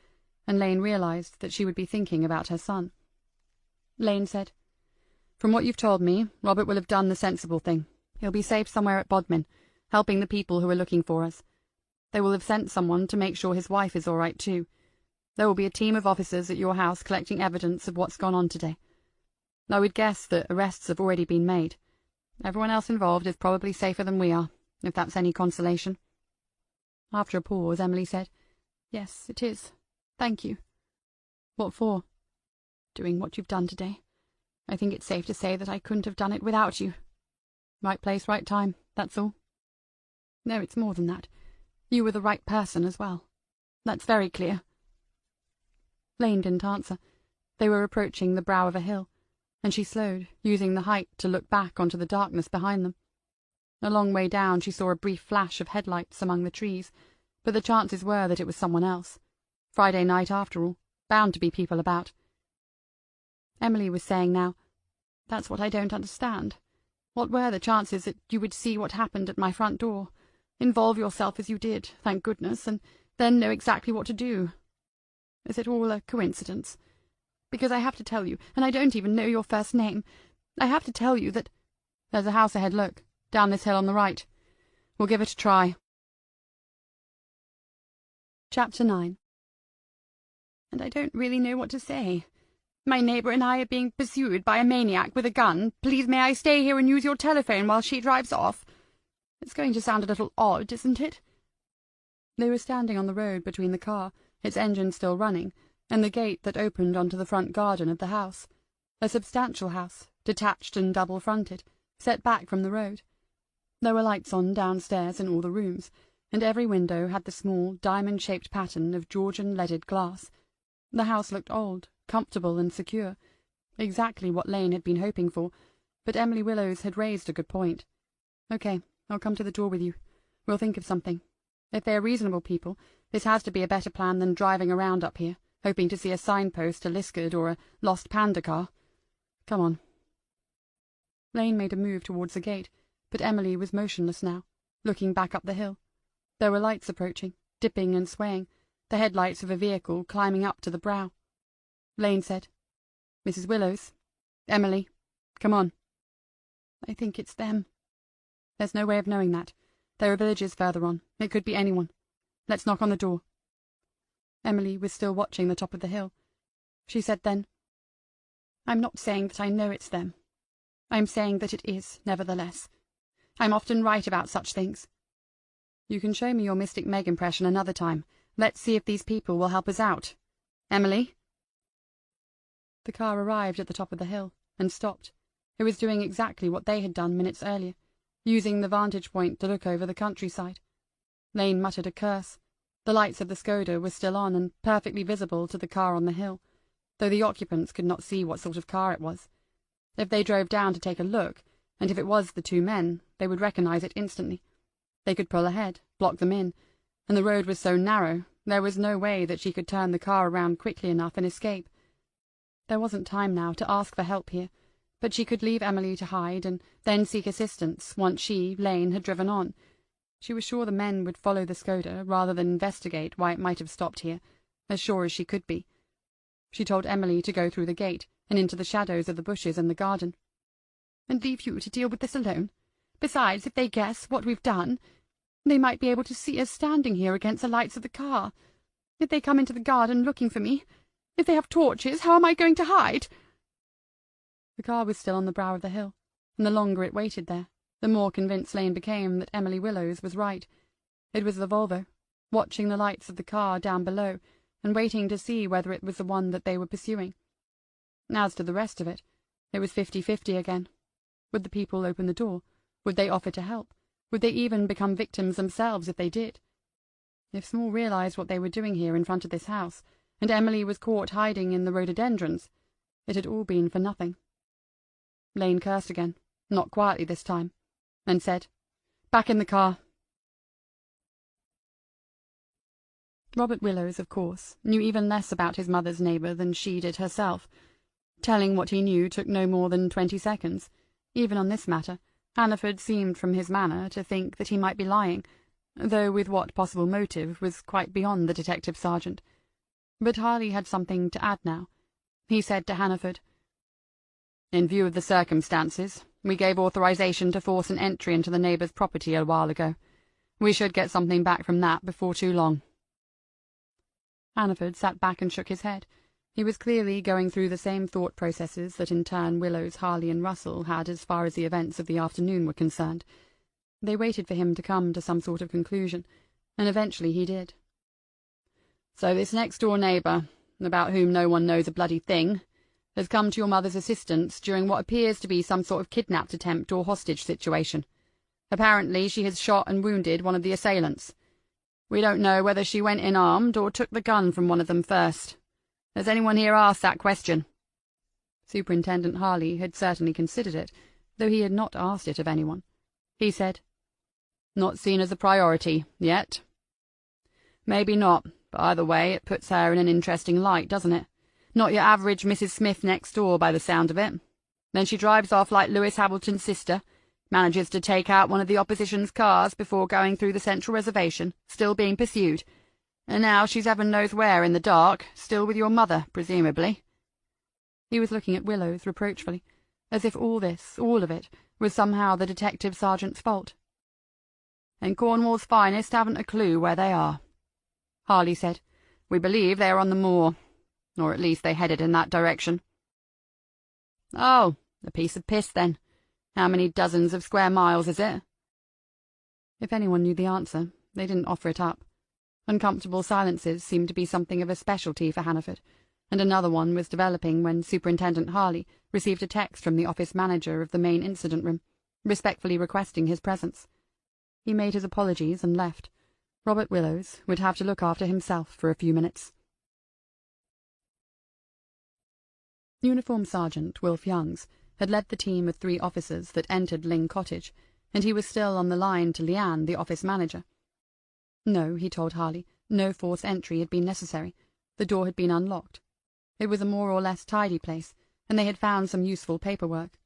and Lane realized that she would be thinking about her son. Lane said, "From what you've told me, Robert will have done the sensible thing. He'll be safe somewhere at Bodmin, helping the people who are looking for us. They will have sent someone to make sure his wife is all right too. There will be a team of officers at your house collecting evidence of what's gone on today. I would guess that arrests have already been made. Everyone else involved is probably safer than we are, if that's any consolation." After a pause, Emily said, "Yes, it is. Thank you." "What for?" "Doing what you've done today. I think it's safe to say that I couldn't have done it without you." "Right place, right time, that's all." "No, it's more than that. You were the right person as well. That's very clear." Lane didn't answer. They were approaching the brow of a hill, and she slowed, using the height to look back onto the darkness behind them. A long way down she saw a brief flash of headlights among the trees, but the chances were that it was someone else. Friday night after all, bound to be people about. Emily was saying now, "That's what I don't understand. What were the chances that you would see what happened at my front door, involve yourself as you did, thank goodness, and then know exactly what to do? Is it all a coincidence? Because I have to tell you, and I don't even know your first name, I have to tell you that—" "There's a house ahead, look, down this hill on the right. We'll give it a try." Chapter 9. "And I don't really know what to say. My neighbour and I are being pursued by a maniac with a gun. Please may I stay here and use your telephone while she drives off? It's going to sound a little odd, isn't it?" They were standing on the road between the car, its engine still running, and the gate that opened onto the front garden of the house. A substantial house, detached and double-fronted, set back from the road. There were lights on downstairs in all the rooms, and every window had the small, diamond-shaped pattern of Georgian leaded glass. The house looked old, comfortable and secure, exactly what Lane had been hoping for, but Emily Willows had raised a good point. "Okay, I'll come to the door with you. We'll think of something. If they are reasonable people, this has to be a better plan than driving around up here, hoping to see a signpost to Liskeard or a lost panda car. Come on." Lane made a move towards the gate, but Emily was motionless now, looking back up the hill. There were lights approaching, dipping and swaying, the headlights of a vehicle climbing up to the brow. Lane said, "Mrs. Willows? Emily? Come on." "I think it's them." "There's no way of knowing that. There are villages further on. It could be anyone. Let's knock on the door." Emily was still watching the top of the hill. She said then, "I'm not saying that I know it's them. I'm saying that it is, nevertheless. I'm often right about such things." "You can show me your Mystic Meg impression another time. Let's see if these people will help us out. Emily?" The car arrived at the top of the hill, and stopped. It was doing exactly what they had done minutes earlier, using the vantage point to look over the countryside. Lane muttered a curse. The lights of the Skoda were still on and perfectly visible to the car on the hill, though the occupants could not see what sort of car it was. If they drove down to take a look, and if it was the two men, they would recognize it instantly. They could pull ahead, block them in, and the road was so narrow there was no way that she could turn the car around quickly enough and escape. There wasn't time now to ask for help here, but she could leave Emily to hide and then seek assistance once she, Lane, had driven on. She was sure the men would follow the Skoda rather than investigate why it might have stopped here, as sure as she could be. She told Emily to go through the gate and into the shadows of the bushes and the garden. "And leave you to deal with this alone? Besides, if they guess what we've done, they might be able to see us standing here against the lights of the car. If they come into the garden looking for me, if they have torches, how am I going to hide?" The car was still on the brow of the hill, and the longer it waited there, the more convinced Lane became that Emily Willows was right. It was the Volvo, watching the lights of the car down below, and waiting to see whether it was the one that they were pursuing. As to the rest of it, it was 50-50 again. Would the people open the door? Would they offer to help? Would they even become victims themselves if they did? If Small realized what they were doing here in front of this house, and Emily was caught hiding in the rhododendrons, it had all been for nothing. Lane cursed again, not quietly this time, and said, "Back in the car." Robert Willows, of course, knew even less about his mother's neighbour than she did herself. Telling what he knew took no more than 20 seconds. Even on this matter, Hannaford seemed from his manner to think that he might be lying, though with what possible motive was quite beyond the detective sergeant. But Harley had something to add now. He said to Hannaford, "In view of the circumstances, we gave authorization to force an entry into the neighbour's property a while ago. We should get something back from that before too long." Hannaford sat back and shook his head. He was clearly going through the same thought processes that in turn Willows, Harley, and Russell had as far as the events of the afternoon were concerned. They waited for him to come to some sort of conclusion, and eventually he did. "So this next-door neighbour, about whom no one knows a bloody thing, has come to your mother's assistance during what appears to be some sort of kidnapped attempt or hostage situation. Apparently she has shot and wounded one of the assailants. We don't know whether she went in armed or took the gun from one of them first. Has anyone here asked that question?" Superintendent Harley had certainly considered it, though he had not asked it of anyone. He said, "Not seen as a priority, yet." "Maybe not, but either way it puts her in an interesting light, doesn't it? Not your average Mrs. Smith next door, by the sound of it. Then she drives off like Lewis Hamilton's sister, manages to take out one of the opposition's cars before going through the central reservation, still being pursued. And now she's heaven knows where in the dark, still with your mother, presumably." He was looking at Willows reproachfully, as if all this, all of it, was somehow the detective sergeant's fault. "And Cornwall's finest haven't a clue where they are," Harley said. "We believe they are on the moor, or at least they headed in that direction." "Oh, a piece of piss, then. How many dozens of square miles is it?" If anyone knew the answer, they didn't offer it up. Uncomfortable silences seemed to be something of a specialty for Hannaford, and another one was developing when Superintendent Harley received a text from the office manager of the main incident room, respectfully requesting his presence. He made his apologies and left. Robert Willows would have to look after himself for a few minutes. Uniform Sergeant Wilf Youngs had led the team of 3 officers that entered Ling Cottage, and he was still on the line to Leanne, the office manager. No, he told Harley, no forced entry had been necessary. The door had been unlocked. It was a more or less tidy place, and they had found some useful paperwork.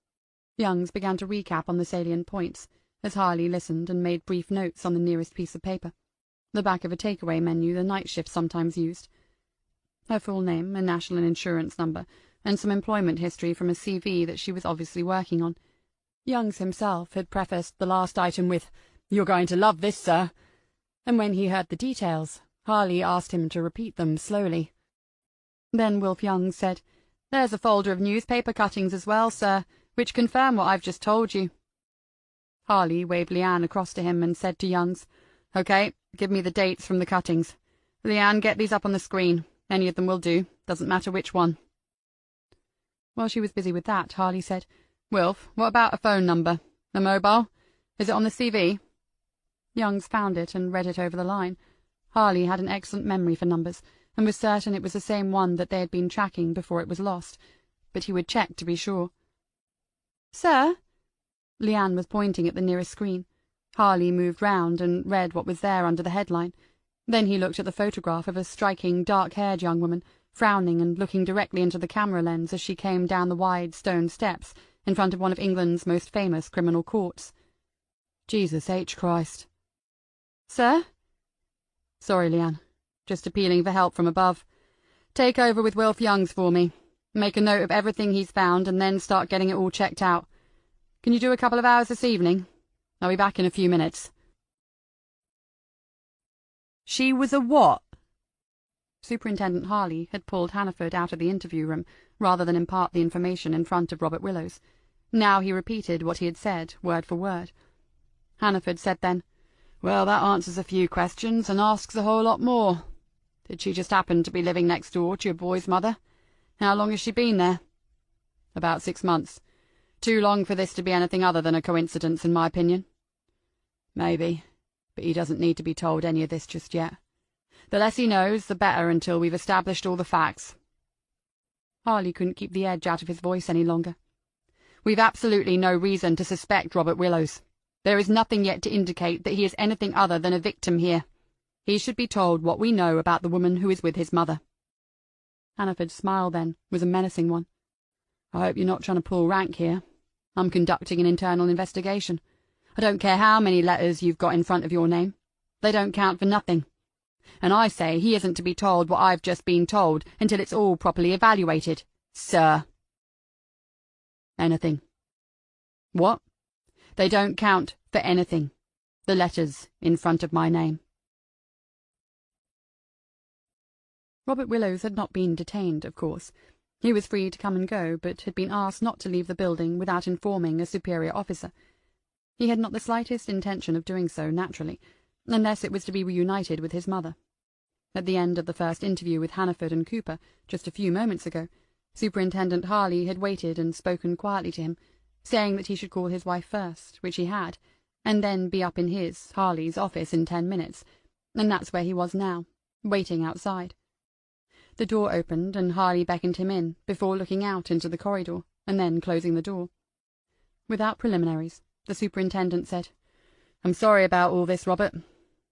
Youngs began to recap on the salient points, as Harley listened and made brief notes on the nearest piece of paper. the back of a takeaway menu the night shift sometimes used. Her full name, a national insurance number, and some employment history from a CV that she was obviously working on. Youngs himself had prefaced the last item with, "You're going to love this, sir," and when he heard the details, Harley asked him to repeat them slowly. Then Wilf Youngs said, "There's a folder of newspaper cuttings as well, sir, which confirm what I've just told you." Harley waved Leanne across to him and said to Youngs, "Okay, give me the dates from the cuttings. Leanne, get these up on the screen. Any of them will do, doesn't matter which one." While she was busy with that, Harley said, "Wilf, what about a phone number? A mobile? Is it on the CV?" Youngs found it and read it over the line. Harley had an excellent memory for numbers, and was certain it was the same one that they had been tracking before it was lost, but he would check to be sure. "Sir?" Leanne was pointing at the nearest screen. Harley moved round and read what was there under the headline. Then he looked at the photograph of a striking, dark-haired young woman, frowning and looking directly into the camera lens as she came down the wide stone steps in front of one of England's most famous criminal courts. "Jesus H. Christ." "Sir?" "Sorry, Leanne. Just appealing for help from above. Take over with Wilf Youngs for me. Make a note of everything he's found and then start getting it all checked out. Can you do a couple of hours this evening? I'll be back in a few minutes." "She was a what?" Superintendent Harley had pulled Hannaford out of the interview room rather than impart the information in front of Robert Willows. Now he repeated what he had said, word for word. Hannaford said then, "Well, that answers a few questions and asks a whole lot more. Did she just happen to be living next door to your boy's mother? How long has she been there?" "About 6 months. Too long for this to be anything other than a coincidence, in my opinion." "Maybe, but he doesn't need to be told any of this just yet. The less he knows, the better until we've established all the facts." Harley couldn't keep the edge out of his voice any longer. "We've absolutely no reason to suspect Robert Willows. There is nothing yet to indicate that he is anything other than a victim here. He should be told what we know about the woman who is with his mother." Hannaford's smile, then, was a menacing one. "I hope you're not trying to pull rank here. I'm conducting an internal investigation. I don't care how many letters you've got in front of your name. They don't count for nothing. And I say he isn't to be told what I've just been told until it's all properly evaluated, sir." "Anything." "What?" "They don't count for anything. The letters in front of my name." Robert Willows had not been detained, of course. He was free to come and go, but had been asked not to leave the building without informing a superior officer. He had not the slightest intention of doing so, naturally, unless it was to be reunited with his mother. At the end of the first interview with Hannaford and Cooper, just a few moments ago, Superintendent Harley had waited and spoken quietly to him, saying that he should call his wife first, which he had, and then be up in his, Harley's, office in 10 minutes, and that's where he was now, waiting outside. The door opened, and Harley beckoned him in, before looking out into the corridor, and then closing the door. Without preliminaries, the superintendent said, "I'm sorry about all this, Robert.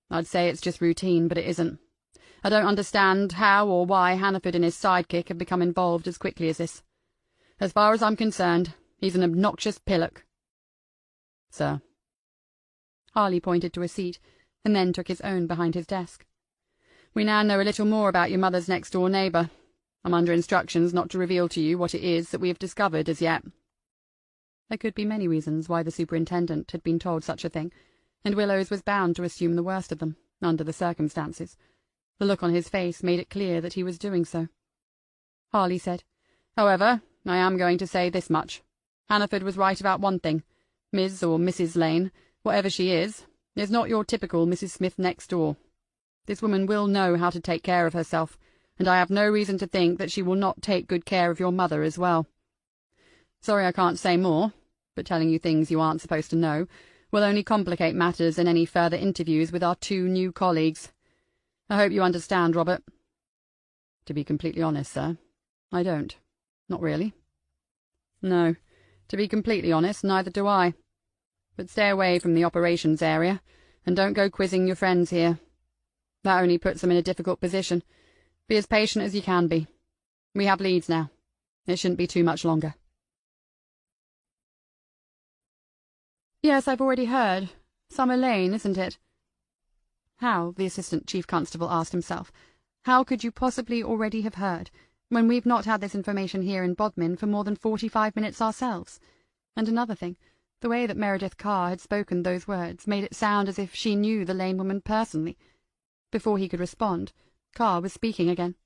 I'd say it's just routine, but it isn't. I don't understand how or why Hannaford and his sidekick have become involved as quickly as this. As far as I'm concerned, he's an obnoxious pillock." "Sir." Harley pointed to a seat, and then took his own behind his desk. "We now know a little more about your mother's next-door neighbour. I'm under instructions not to reveal to you what it is that we have discovered as yet." There could be many reasons why the superintendent had been told such a thing, and Willows was bound to assume the worst of them, under the circumstances. The look on his face made it clear that he was doing so. Harley said, "However, I am going to say this much. Hannaford was right about one thing. Ms. or Mrs. Lane, whatever she is not your typical Mrs. Smith next door. This woman will know how to take care of herself, and I have no reason to think that she will not take good care of your mother as well. Sorry I can't say more, but telling you things you aren't supposed to know will only complicate matters in any further interviews with our 2 new colleagues. I hope you understand, Robert." "To be completely honest, sir, I don't. Not really." "No, to be completely honest, neither do I. But stay away from the operations area, and don't go quizzing your friends here. That only puts them in a difficult position. Be as patient as you can be. We have leads now. It shouldn't be too much longer." "Yes, I've already heard. Summer Lane, isn't it?" How, the Assistant Chief Constable asked himself, how could you possibly already have heard, when we've not had this information here in Bodmin for more than 45 minutes ourselves? And another thing, the way that Meredith Carr had spoken those words made it sound as if she knew the Lane woman personally. Before he could respond, Carr was speaking again.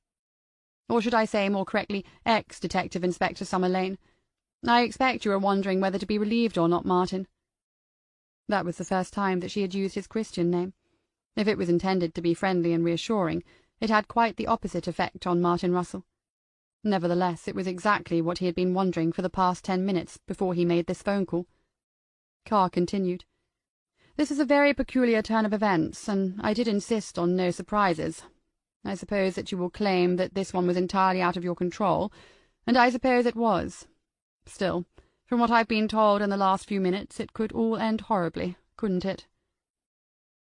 Or should I say, more correctly, ex-Detective Inspector Summer Lane. I expect you are wondering whether to be relieved or not, Martin. That was the first time that she had used his Christian name. If it was intended to be friendly and reassuring, it had quite the opposite effect on Martin Russell. Nevertheless, it was exactly what he had been wondering for the past 10 minutes before he made this phone call. Carr continued. This is a very peculiar turn of events, and I did insist on no surprises. I suppose that you will claim that this one was entirely out of your control, and I suppose it was. Still, from what I've been told in the last few minutes, it could all end horribly, couldn't it?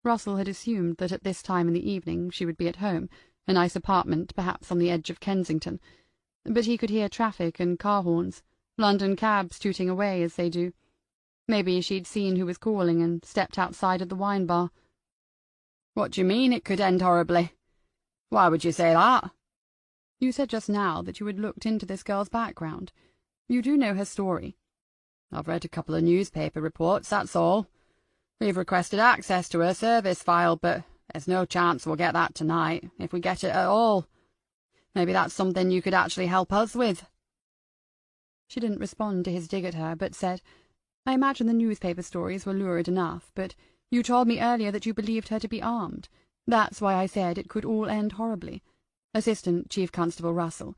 Russell had assumed that at this time in the evening she would be at home, a nice apartment perhaps on the edge of Kensington, but he could hear traffic and car horns, London cabs tooting away as they do. Maybe she'd seen who was calling and stepped outside of the wine bar. What do you mean it could end horribly? Why would you say that? You said just now that you had looked into this girl's background. You do know her story. I've read a couple of newspaper reports, that's all. We've requested access to her service file, but there's no chance we'll get that tonight, if we get it at all. Maybe that's something you could actually help us with. She didn't respond to his dig at her, but said, I imagine the newspaper stories were lurid enough, but you told me earlier that you believed her to be armed. That's why I said it could all end horribly. Assistant Chief Constable Russell.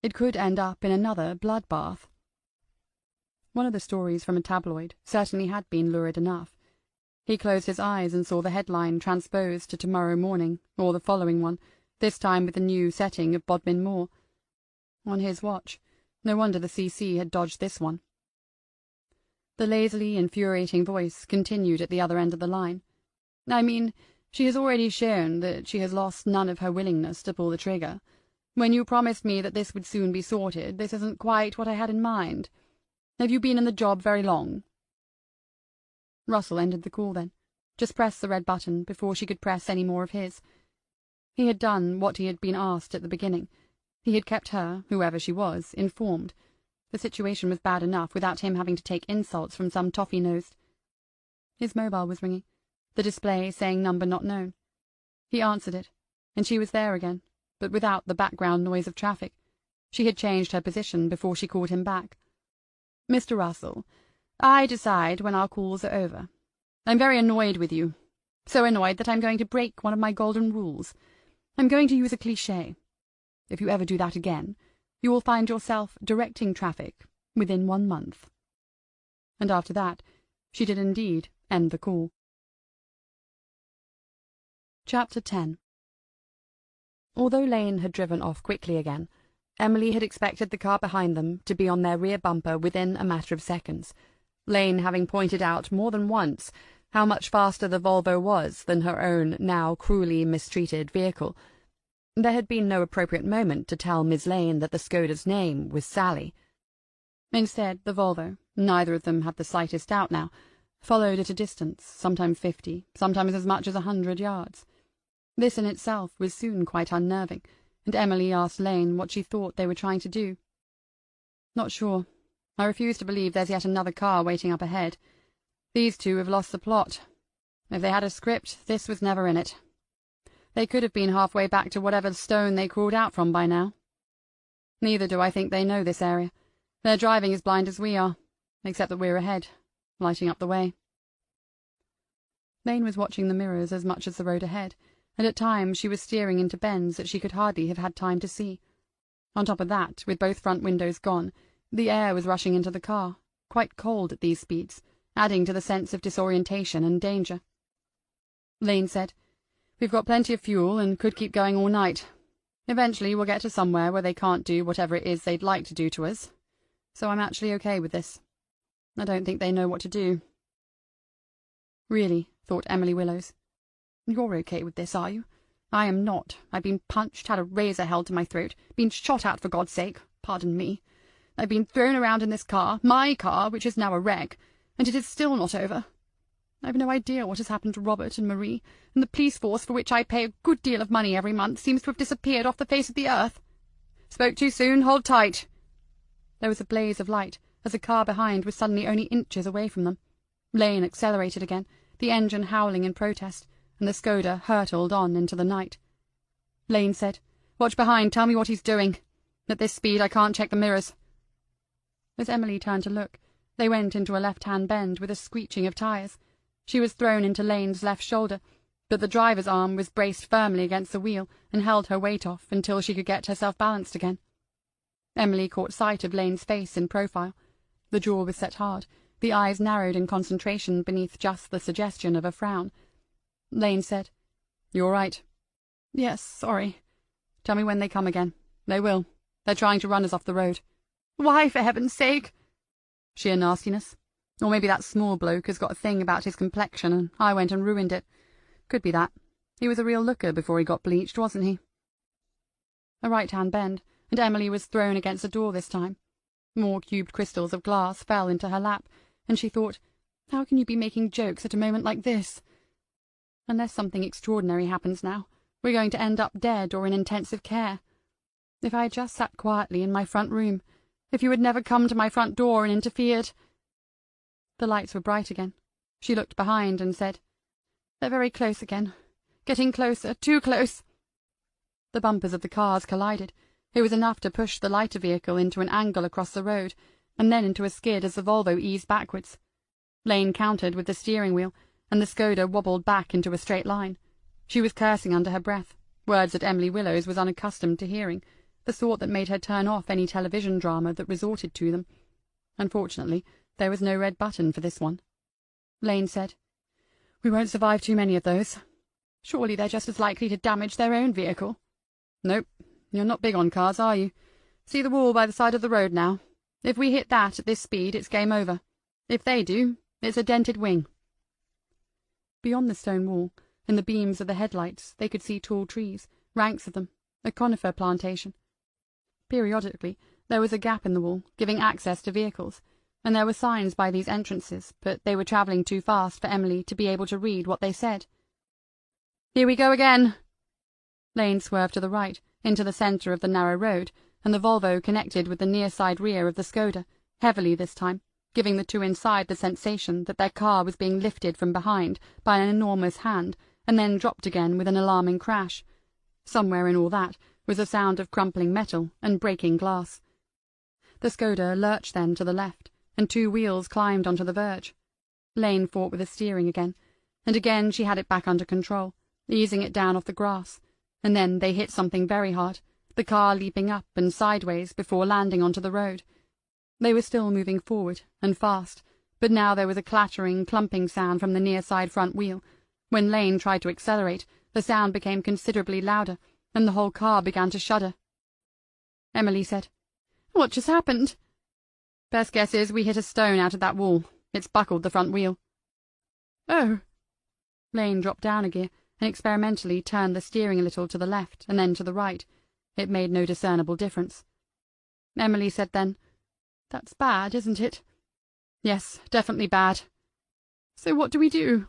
It could end up in another bloodbath. One of the stories from a tabloid certainly had been lurid enough. He closed his eyes and saw the headline transposed to tomorrow morning, or the following one, this time with the new setting of Bodmin Moor. On his watch. No wonder the CC had dodged this one. The lazily infuriating voice continued at the other end of the line. I mean, she has already shown that she has lost none of her willingness to pull the trigger. When you promised me that this would soon be sorted, this isn't quite what I had in mind. Have you been in the job very long? Russell ended the call then. Just pressed the red button before she could press any more of his. He had done what he had been asked at the beginning. He had kept her, whoever she was, informed. The situation was bad enough without him having to take insults from some toffee-nosed. His mobile was ringing, the display saying number not known. He answered it, and she was there again, but without the background noise of traffic. She had changed her position before she called him back. Mr. Russell, I decide when our calls are over. I'm very annoyed with you. So annoyed that I'm going to break one of my golden rules. I'm going to use a cliché. If you ever do that again, you will find yourself directing traffic within 1 month. And after that, she did indeed end the call. Chapter 10. Although Lane had driven off quickly again, Emily had expected the car behind them to be on their rear bumper within a matter of seconds, Lane having pointed out more than once how much faster the Volvo was than her own now cruelly mistreated vehicle. There had been no appropriate moment to tell Miss Lane that the Skoda's name was Sally. Instead, the Volvo, neither of them had the slightest doubt now, followed at a distance, sometimes 50, sometimes as much as 100 yards. This in itself was soon quite unnerving, and Emily asked Lane what she thought they were trying to do. Not sure. I refuse to believe there's yet another car waiting up ahead. These two have lost the plot. If they had a script, this was never in it. They could have been halfway back to whatever stone they crawled out from by now. Neither do I think they know this area. They're driving as blind as we are, except that we're ahead, lighting up the way. Lane was watching the mirrors as much as the road ahead, and at times she was steering into bends that she could hardly have had time to see. On top of that, with both front windows gone, the air was rushing into the car, quite cold at these speeds, adding to the sense of disorientation and danger. Lane said, We've got plenty of fuel and could keep going all night. Eventually we'll get to somewhere where they can't do whatever it is they'd like to do to us. So I'm actually okay with this. I don't think they know what to do. Really, thought Emily Willows. You're okay with this, are you? I am not. I've been punched, had a razor held to my throat, been shot at for God's sake, pardon me. I've been thrown around in this car, my car, which is now a wreck, and it is still not over. I've no idea what has happened to Robert and Marie, and the police force for which I pay a good deal of money every month seems to have disappeared off the face of the earth. Spoke too soon, hold tight." There was a blaze of light, as a car behind was suddenly only inches away from them. Lane accelerated again, the engine howling in protest, and the Skoda hurtled on into the night. Lane said, "Watch behind, tell me what he's doing. At this speed I can't check the mirrors." As Emily turned to look, they went into a left-hand bend with a screeching of tyres. She was thrown into Lane's left shoulder, but the driver's arm was braced firmly against the wheel and held her weight off until she could get herself balanced again. Emily caught sight of Lane's face in profile. The jaw was set hard, the eyes narrowed in concentration beneath just the suggestion of a frown. Lane said, "You all right?" "Yes, sorry." "Tell me when they come again." "They will. They're trying to run us off the road." "Why, for heaven's sake?" "Sheer nastiness. Or maybe that small bloke has got a thing about his complexion, and I went and ruined it. Could be that. He was a real looker before he got bleached, wasn't he?" A right-hand bend, and Emily was thrown against a door this time. More cubed crystals of glass fell into her lap, and she thought, how can you be making jokes at a moment like this? Unless something extraordinary happens now, we're going to end up dead or in intensive care. If I had just sat quietly in my front room, if you had never come to my front door and interfered. The lights were bright again. She looked behind and said, "They're very close again. Getting closer, too close." The bumpers of the cars collided. It was enough to push the lighter vehicle into an angle across the road, and then into a skid as the Volvo eased backwards. Lane countered with the steering wheel, and the Skoda wobbled back into a straight line. She was cursing under her breath, words that Emily Willows was unaccustomed to hearing, the sort that made her turn off any television drama that resorted to them. Unfortunately, there was no red button for this one. Lane said, "We won't survive too many of those. Surely they're just as likely to damage their own vehicle." "Nope. You're not big on cars, are you? See the wall by the side of the road now? If we hit that at this speed, it's game over. If they do, it's a dented wing." Beyond the stone wall, in the beams of the headlights, they could see tall trees, ranks of them, a conifer plantation. Periodically, there was a gap in the wall, giving access to vehicles, and there were signs by these entrances, but they were travelling too fast for Emily to be able to read what they said. "Here we go again." Lane swerved to the right, into the centre of the narrow road, and the Volvo connected with the near-side rear of the Skoda, heavily this time, giving the two inside the sensation that their car was being lifted from behind by an enormous hand, and then dropped again with an alarming crash. Somewhere in all that was a sound of crumpling metal and breaking glass. The Skoda lurched then to the left, and two wheels climbed onto the verge. Lane fought with the steering again, and again she had it back under control, easing it down off the grass, and then they hit something very hard, the car leaping up and sideways before landing onto the road. They were still moving forward, and fast, but now there was a clattering, clumping sound from the near-side front wheel. When Lane tried to accelerate, the sound became considerably louder, and the whole car began to shudder. Emily said, "What just happened?" "Best guess is we hit a stone out of that wall. It's buckled the front wheel." "Oh." Lane dropped down a gear, and experimentally turned the steering a little to the left and then to the right. It made no discernible difference. Emily said then, "That's bad, isn't it?" "Yes, definitely bad." "So what do we do?"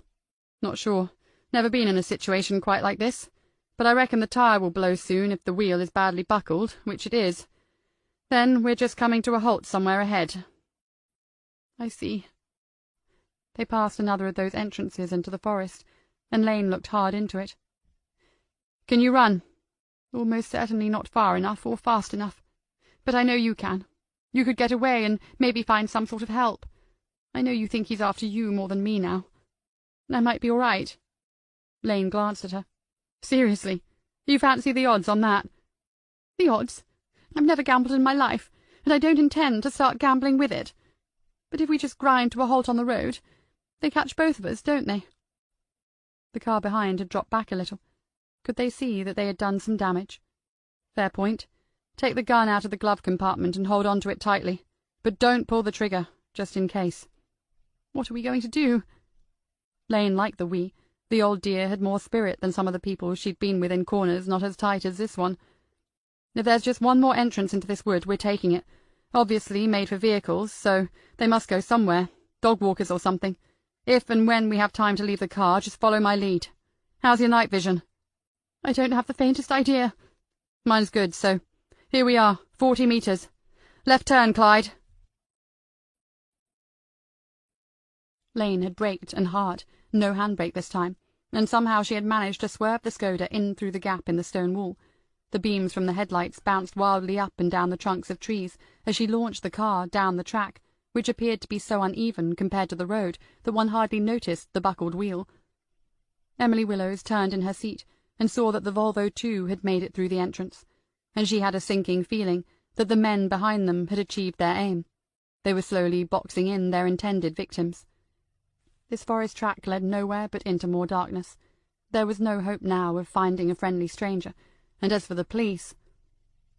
"Not sure. Never been in a situation quite like this. But I reckon the tyre will blow soon if the wheel is badly buckled, which it is. Then we're just coming to a halt somewhere ahead." "I see." They passed another of those entrances into the forest, and Lane looked hard into it. "Can you run?" "Almost certainly not far enough or fast enough. But I know you can. You could get away and maybe find some sort of help. I know you think he's after you more than me now. I might be all right." Lane glanced at her. "Seriously, you fancy the odds on that?" "The odds? I've never gambled in my life, and I don't intend to start gambling with it. But if we just grind to a halt on the road, they catch both of us, don't they?" The car behind had dropped back a little. Could they see that they had done some damage? "Fair point. Take the gun out of the glove compartment and hold on to it tightly. But don't pull the trigger, just in case." "What are we going to do?" Lane liked the "we." The old dear had more spirit than some of the people she'd been with in corners not as tight as this one. "If there's just one more entrance into this wood, we're taking it. Obviously made for vehicles, so they must go somewhere, dog walkers or something. If and when we have time to leave the car, just follow my lead. How's your night vision?" "I don't have the faintest idea." "Mine's good, so here we are, 40 meters. Left turn, Clyde." Lane had braked, and hard, no handbrake this time, and somehow she had managed to swerve the Skoda in through the gap in the stone wall. The beams from the headlights bounced wildly up and down the trunks of trees as she launched the car down the track, which appeared to be so uneven compared to the road that one hardly noticed the buckled wheel. Emily Willows turned in her seat and saw that the Volvo too had made it through the entrance, and she had a sinking feeling that the men behind them had achieved their aim. They were slowly boxing in their intended victims. This forest track led nowhere but into more darkness. There was no hope now of finding a friendly stranger, and as for the police,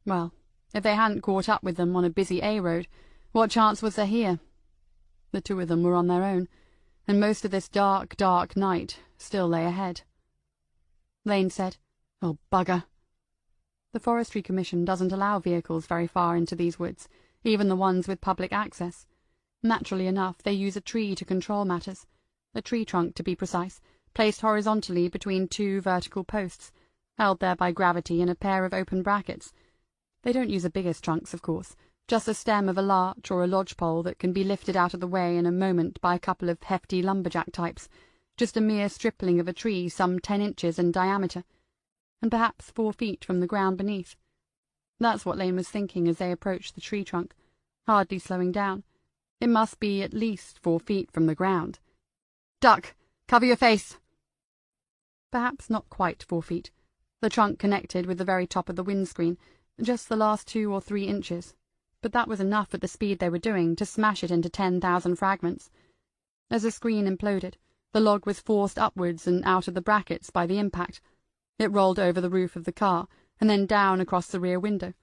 well, if they hadn't caught up with them on a busy A-road, what chance was there here? The two of them were on their own, and most of this dark, dark night still lay ahead. Lane said, "Oh, bugger." The Forestry Commission doesn't allow vehicles very far into these woods, even the ones with public access. Naturally enough, they use a tree to control matters, a tree trunk to be precise, placed horizontally between two vertical posts, held there by gravity in a pair of open brackets. They don't use the biggest trunks, of course, just a stem of a larch or a lodgepole that can be lifted out of the way in a moment by a couple of hefty lumberjack types, just a mere stripling of a tree some 10 inches in diameter, and perhaps 4 feet from the ground beneath. That's what Lane was thinking as they approached the tree trunk, hardly slowing down. It must be at least 4 feet from the ground. "Duck! Cover your face!" Perhaps not quite 4 feet. The trunk connected with the very top of the windscreen, just the last 2 or 3 inches, but that was enough at the speed they were doing to smash it into 10,000 fragments. As the screen imploded, the log was forced upwards and out of the brackets by the impact. It rolled over the roof of the car, and then down across the rear window,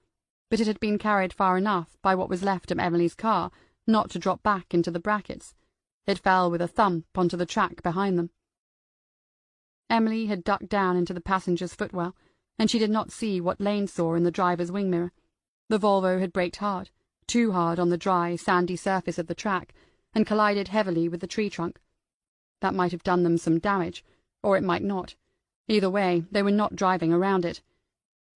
but it had been carried far enough by what was left of Emily's car not to drop back into the brackets. It fell with a thump onto the track behind them. Emily had ducked down into the passenger's footwell, and she did not see what Lane saw in the driver's wing mirror. The Volvo had braked hard, too hard on the dry, sandy surface of the track, and collided heavily with the tree trunk. That might have done them some damage, or it might not. Either way, they were not driving around it.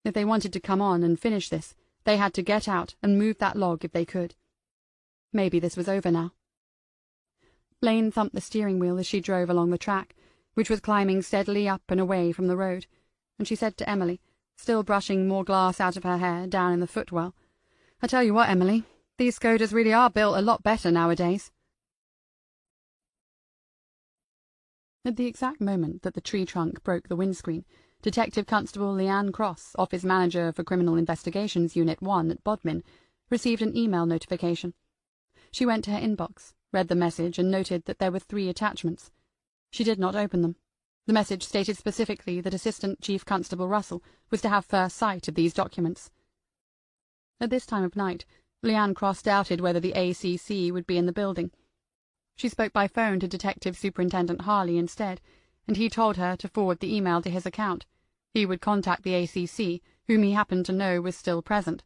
If they wanted to come on and finish this, they had to get out and move that log if they could. Maybe this was over now. Lane thumped the steering wheel as she drove along the track, which was climbing steadily up and away from the road, and she said to Emily, still brushing more glass out of her hair down in the footwell, "I tell you what, Emily, these Skodas really are built a lot better nowadays." At the exact moment that the tree trunk broke the windscreen, Detective Constable Leanne Cross, Office Manager for Criminal Investigations Unit 1 at Bodmin, received an email notification. She went to her inbox, read the message, and noted that there were 3 attachments. She did not open them. The message stated specifically that Assistant Chief Constable Russell was to have first sight of these documents. At this time of night, Leanne Cross doubted whether the ACC would be in the building. She spoke by phone to Detective Superintendent Harley instead, and he told her to forward the email to his account. He would contact the ACC, whom he happened to know was still present.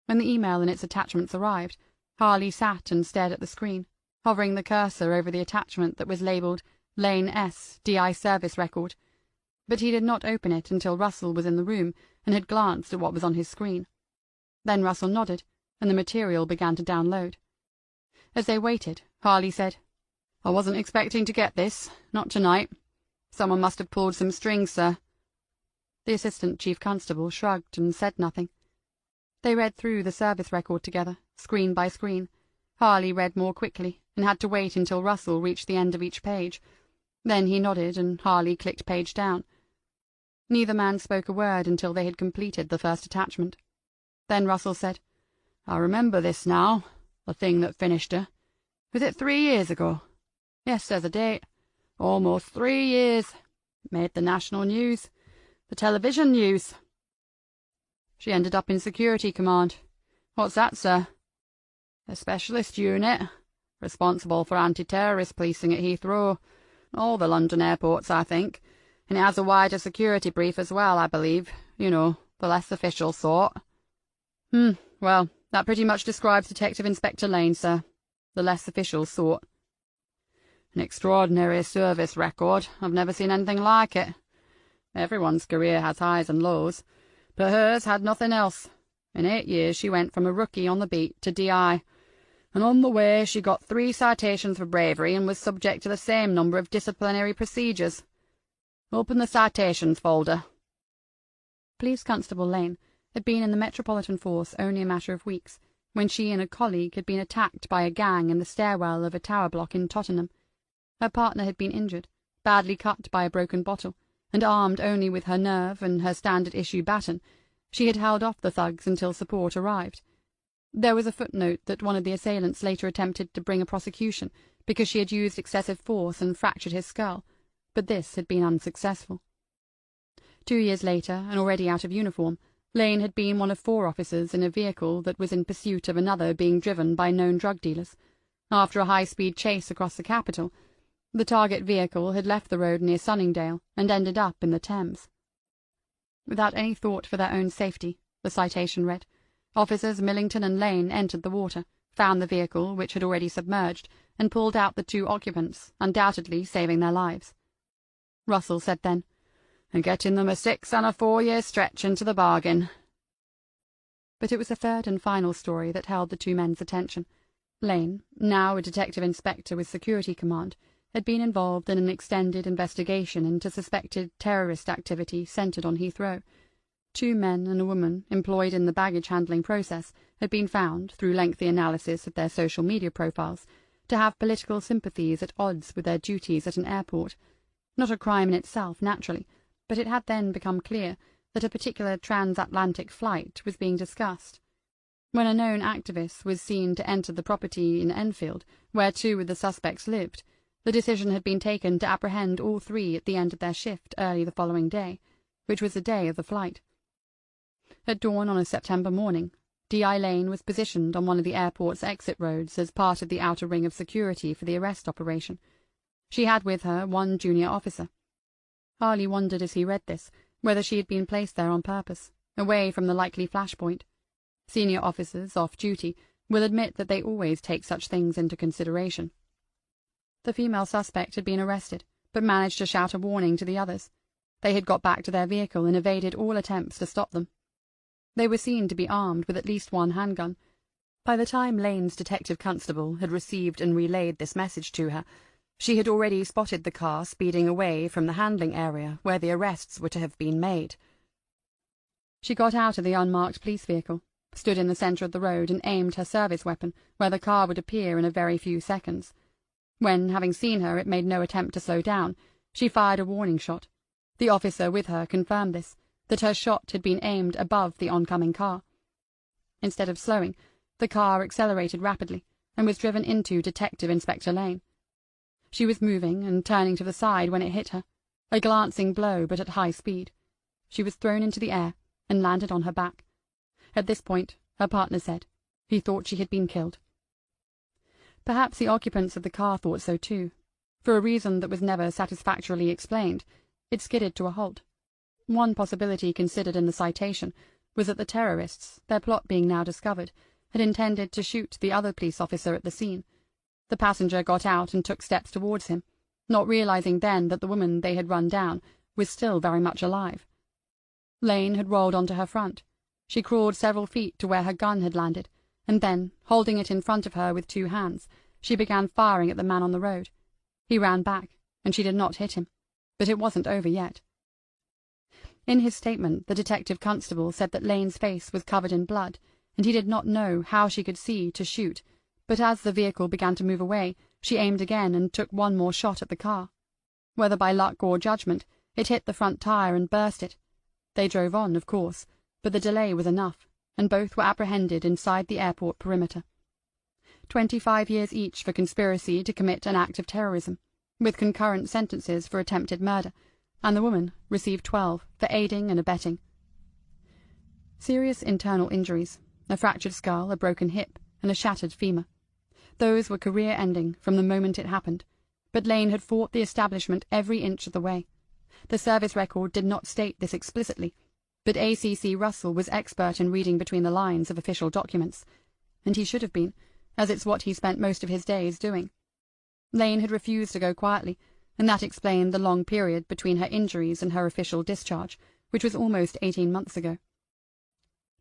When the email and its attachments arrived, Harley sat and stared at the screen, hovering the cursor over the attachment that was labelled Lane S. DI Service Record, but he did not open it until Russell was in the room and had glanced at what was on his screen. Then Russell nodded, and the material began to download. As they waited, Harley said, "I wasn't expecting to get this, not tonight. Someone must have pulled some strings, sir." The Assistant Chief Constable shrugged and said nothing. They read through the service record together, screen by screen. Harley read more quickly, and had to wait until Russell reached the end of each page. Then he nodded, and Harley clicked page down. Neither man spoke a word until they had completed the first attachment. Then Russell said, "I remember this now, the thing that finished her. Was it 3 years ago? Yes, there's a date. Almost 3 years. Made the national news, the television news. She ended up in Security Command. What's that, sir? A specialist unit, responsible for anti-terrorist policing at Heathrow, all the London airports, I think, and it has a wider security brief as well, I believe. You know, the less official sort." Well, that pretty much describes Detective Inspector Lane, sir. The less official sort." An extraordinary service record. I've never seen anything like it. Everyone's career has highs and lows, but hers had nothing else. In 8 years she went from a rookie on the beat to DI, and on the way she got 3 citations for bravery and was subject to the same number of disciplinary procedures. Open the citations folder." Police Constable Lane had been in the Metropolitan Force only a matter of weeks, when she and a colleague had been attacked by a gang in the stairwell of a tower block in Tottenham. Her partner had been injured, badly cut by a broken bottle, and armed only with her nerve and her standard-issue baton, she had held off the thugs until support arrived. There was a footnote that one of the assailants later attempted to bring a prosecution because she had used excessive force and fractured his skull, but this had been unsuccessful. 2 years later, and already out of uniform, Lane had been one of 4 officers in a vehicle that was in pursuit of another being driven by known drug dealers. After a high-speed chase across the capital, the target vehicle had left the road near Sunningdale and ended up in the Thames. Without any thought for their own safety, the citation read, Officers Millington and Lane entered the water, found the vehicle, which had already submerged, and pulled out the 2 occupants, undoubtedly saving their lives. Russell said then, "And getting them a 6 and a 4-year stretch into the bargain." But it was a third and final story that held the 2 men's attention. Lane, now a detective inspector with security command, had been involved in an extended investigation into suspected terrorist activity centred on Heathrow. 2 men and a woman employed in the baggage-handling process had been found, through lengthy analysis of their social media profiles, to have political sympathies at odds with their duties at an airport. Not a crime in itself, naturally, but it had then become clear that a particular transatlantic flight was being discussed. When a known activist was seen to enter the property in Enfield, where 2 of the suspects lived, the decision had been taken to apprehend all 3 at the end of their shift early the following day, which was the day of the flight. At dawn on a September morning, D.I. Lane was positioned on one of the airport's exit roads as part of the outer ring of security for the arrest operation. She had with her 1 junior officer. Harley wondered as he read this whether she had been placed there on purpose, away from the likely flashpoint. Senior officers, off duty, will admit that they always take such things into consideration. The female suspect had been arrested, but managed to shout a warning to the others. They had got back to their vehicle and evaded all attempts to stop them. They were seen to be armed with at least 1 handgun. By the time Lane's detective constable had received and relayed this message to her, she had already spotted the car speeding away from the handling area where the arrests were to have been made. She got out of the unmarked police vehicle, stood in the centre of the road and aimed her service weapon where the car would appear in a very few seconds. When, having seen her, it made no attempt to slow down, she fired a warning shot. The officer with her confirmed this, that her shot had been aimed above the oncoming car. Instead of slowing, the car accelerated rapidly and was driven into Detective Inspector Lane. She was moving and turning to the side when it hit her, a glancing blow but at high speed. She was thrown into the air and landed on her back. At this point, her partner said, he thought she had been killed. Perhaps the occupants of the car thought so too. For a reason that was never satisfactorily explained, it skidded to a halt. One possibility considered in the citation was that the terrorists, their plot being now discovered, had intended to shoot the other police officer at the scene. The passenger got out and took steps towards him, not realizing then that the woman they had run down was still very much alive. Lane had rolled onto her front. She crawled several feet to where her gun had landed, and then, holding it in front of her with 2 hands, she began firing at the man on the road. He ran back, and she did not hit him, but it wasn't over yet. In his statement, the detective constable said that Lane's face was covered in blood, and he did not know how she could see to shoot, but as the vehicle began to move away, she aimed again and took 1 more shot at the car. Whether by luck or judgment, it hit the front tire and burst it. They drove on, of course, but the delay was enough, and both were apprehended inside the airport perimeter. 25 years each for conspiracy to commit an act of terrorism, with concurrent sentences for attempted murder, and the woman received 12 for aiding and abetting. Serious internal injuries, a fractured skull, a broken hip, and a shattered femur. Those were career-ending from the moment it happened, but Lane had fought the establishment every inch of the way. The service record did not state this explicitly, but A.C.C. Russell was expert in reading between the lines of official documents, and he should have been, as it's what he spent most of his days doing. Lane had refused to go quietly, and that explained the long period between her injuries and her official discharge, which was almost 18 months ago.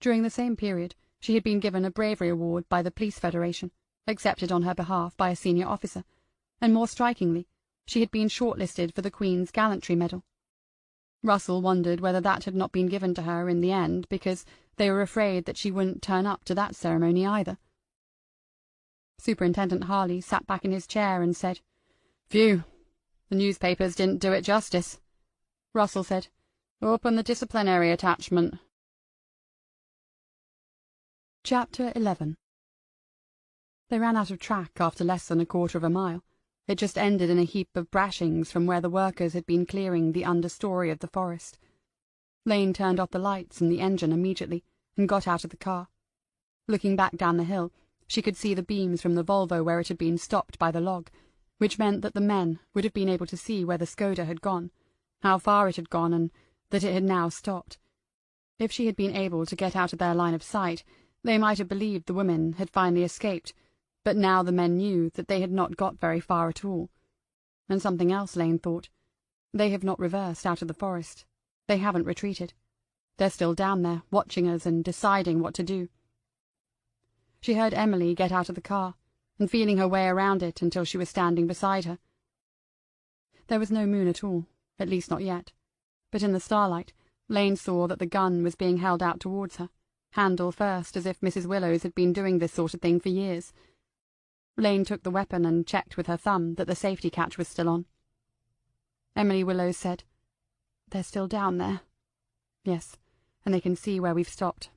During the same period, she had been given a bravery award by the Police Federation, accepted on her behalf by a senior officer, and more strikingly, she had been shortlisted for the Queen's Gallantry Medal. Russell wondered whether that had not been given to her in the end because they were afraid that she wouldn't turn up to that ceremony either. Superintendent Harley sat back in his chair and said, "Phew, the newspapers didn't do it justice." Russell said, "Open the disciplinary attachment." Chapter 11. They ran out of track after less than a quarter of a mile. It just ended in a heap of brashings from where the workers had been clearing the understory of the forest. Lane turned off the lights and the engine immediately and got out of the car. Looking back down the hill, she could see the beams from the Volvo where it had been stopped by the log, which meant that the men would have been able to see where the Skoda had gone, how far it had gone, and that it had now stopped. If she had been able to get out of their line of sight, they might have believed the women had finally escaped, but now the men knew that they had not got very far at all. And something else, Lane thought. They have not reversed out of the forest. They haven't retreated. They're still down there, watching us and deciding what to do. She heard Emily get out of the car, and feeling her way around it until she was standing beside her. There was no moon at all, at least not yet, but in the starlight, Lane saw that the gun was being held out towards her, handle first, as if Mrs. Willows had been doing this sort of thing for years. Lane took the weapon and checked with her thumb that the safety catch was still on. Emily Willows said, "They're still down there." "Yes, and they can see where we've stopped."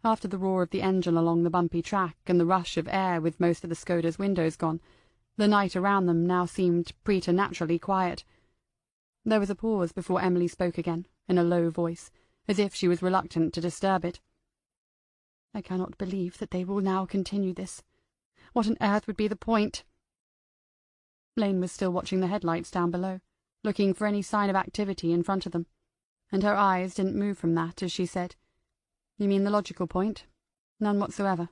After the roar of the engine along the bumpy track and the rush of air with most of the Skoda's windows gone, the night around them now seemed preternaturally quiet. There was a pause before Emily spoke again, in a low voice, as if she was reluctant to disturb it. "I cannot believe that they will now continue this. What on earth would be the point?" Lane was still watching the headlights down below, looking for any sign of activity in front of them, and her eyes didn't move from that as she said, "You mean the logical point? None whatsoever.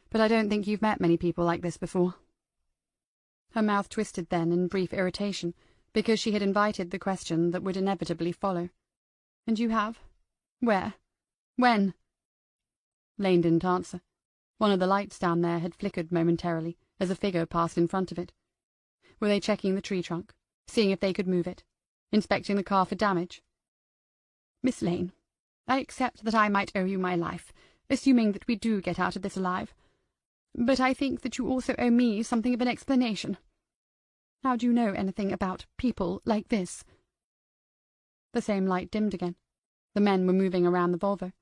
But I don't think you've met many people like this before." Her mouth twisted then in brief irritation, because she had invited the question that would inevitably follow. "And you have? Where? When?" Lane didn't answer. One of the lights down there had flickered momentarily as a figure passed in front of it. Were they checking the tree trunk, seeing if they could move it, inspecting the car for damage? "Miss Lane, I accept that I might owe you my life, assuming that we do get out of this alive. But I think that you also owe me something of an explanation. How do you know anything about people like this?" The same light dimmed again. The men were moving around the Volvo.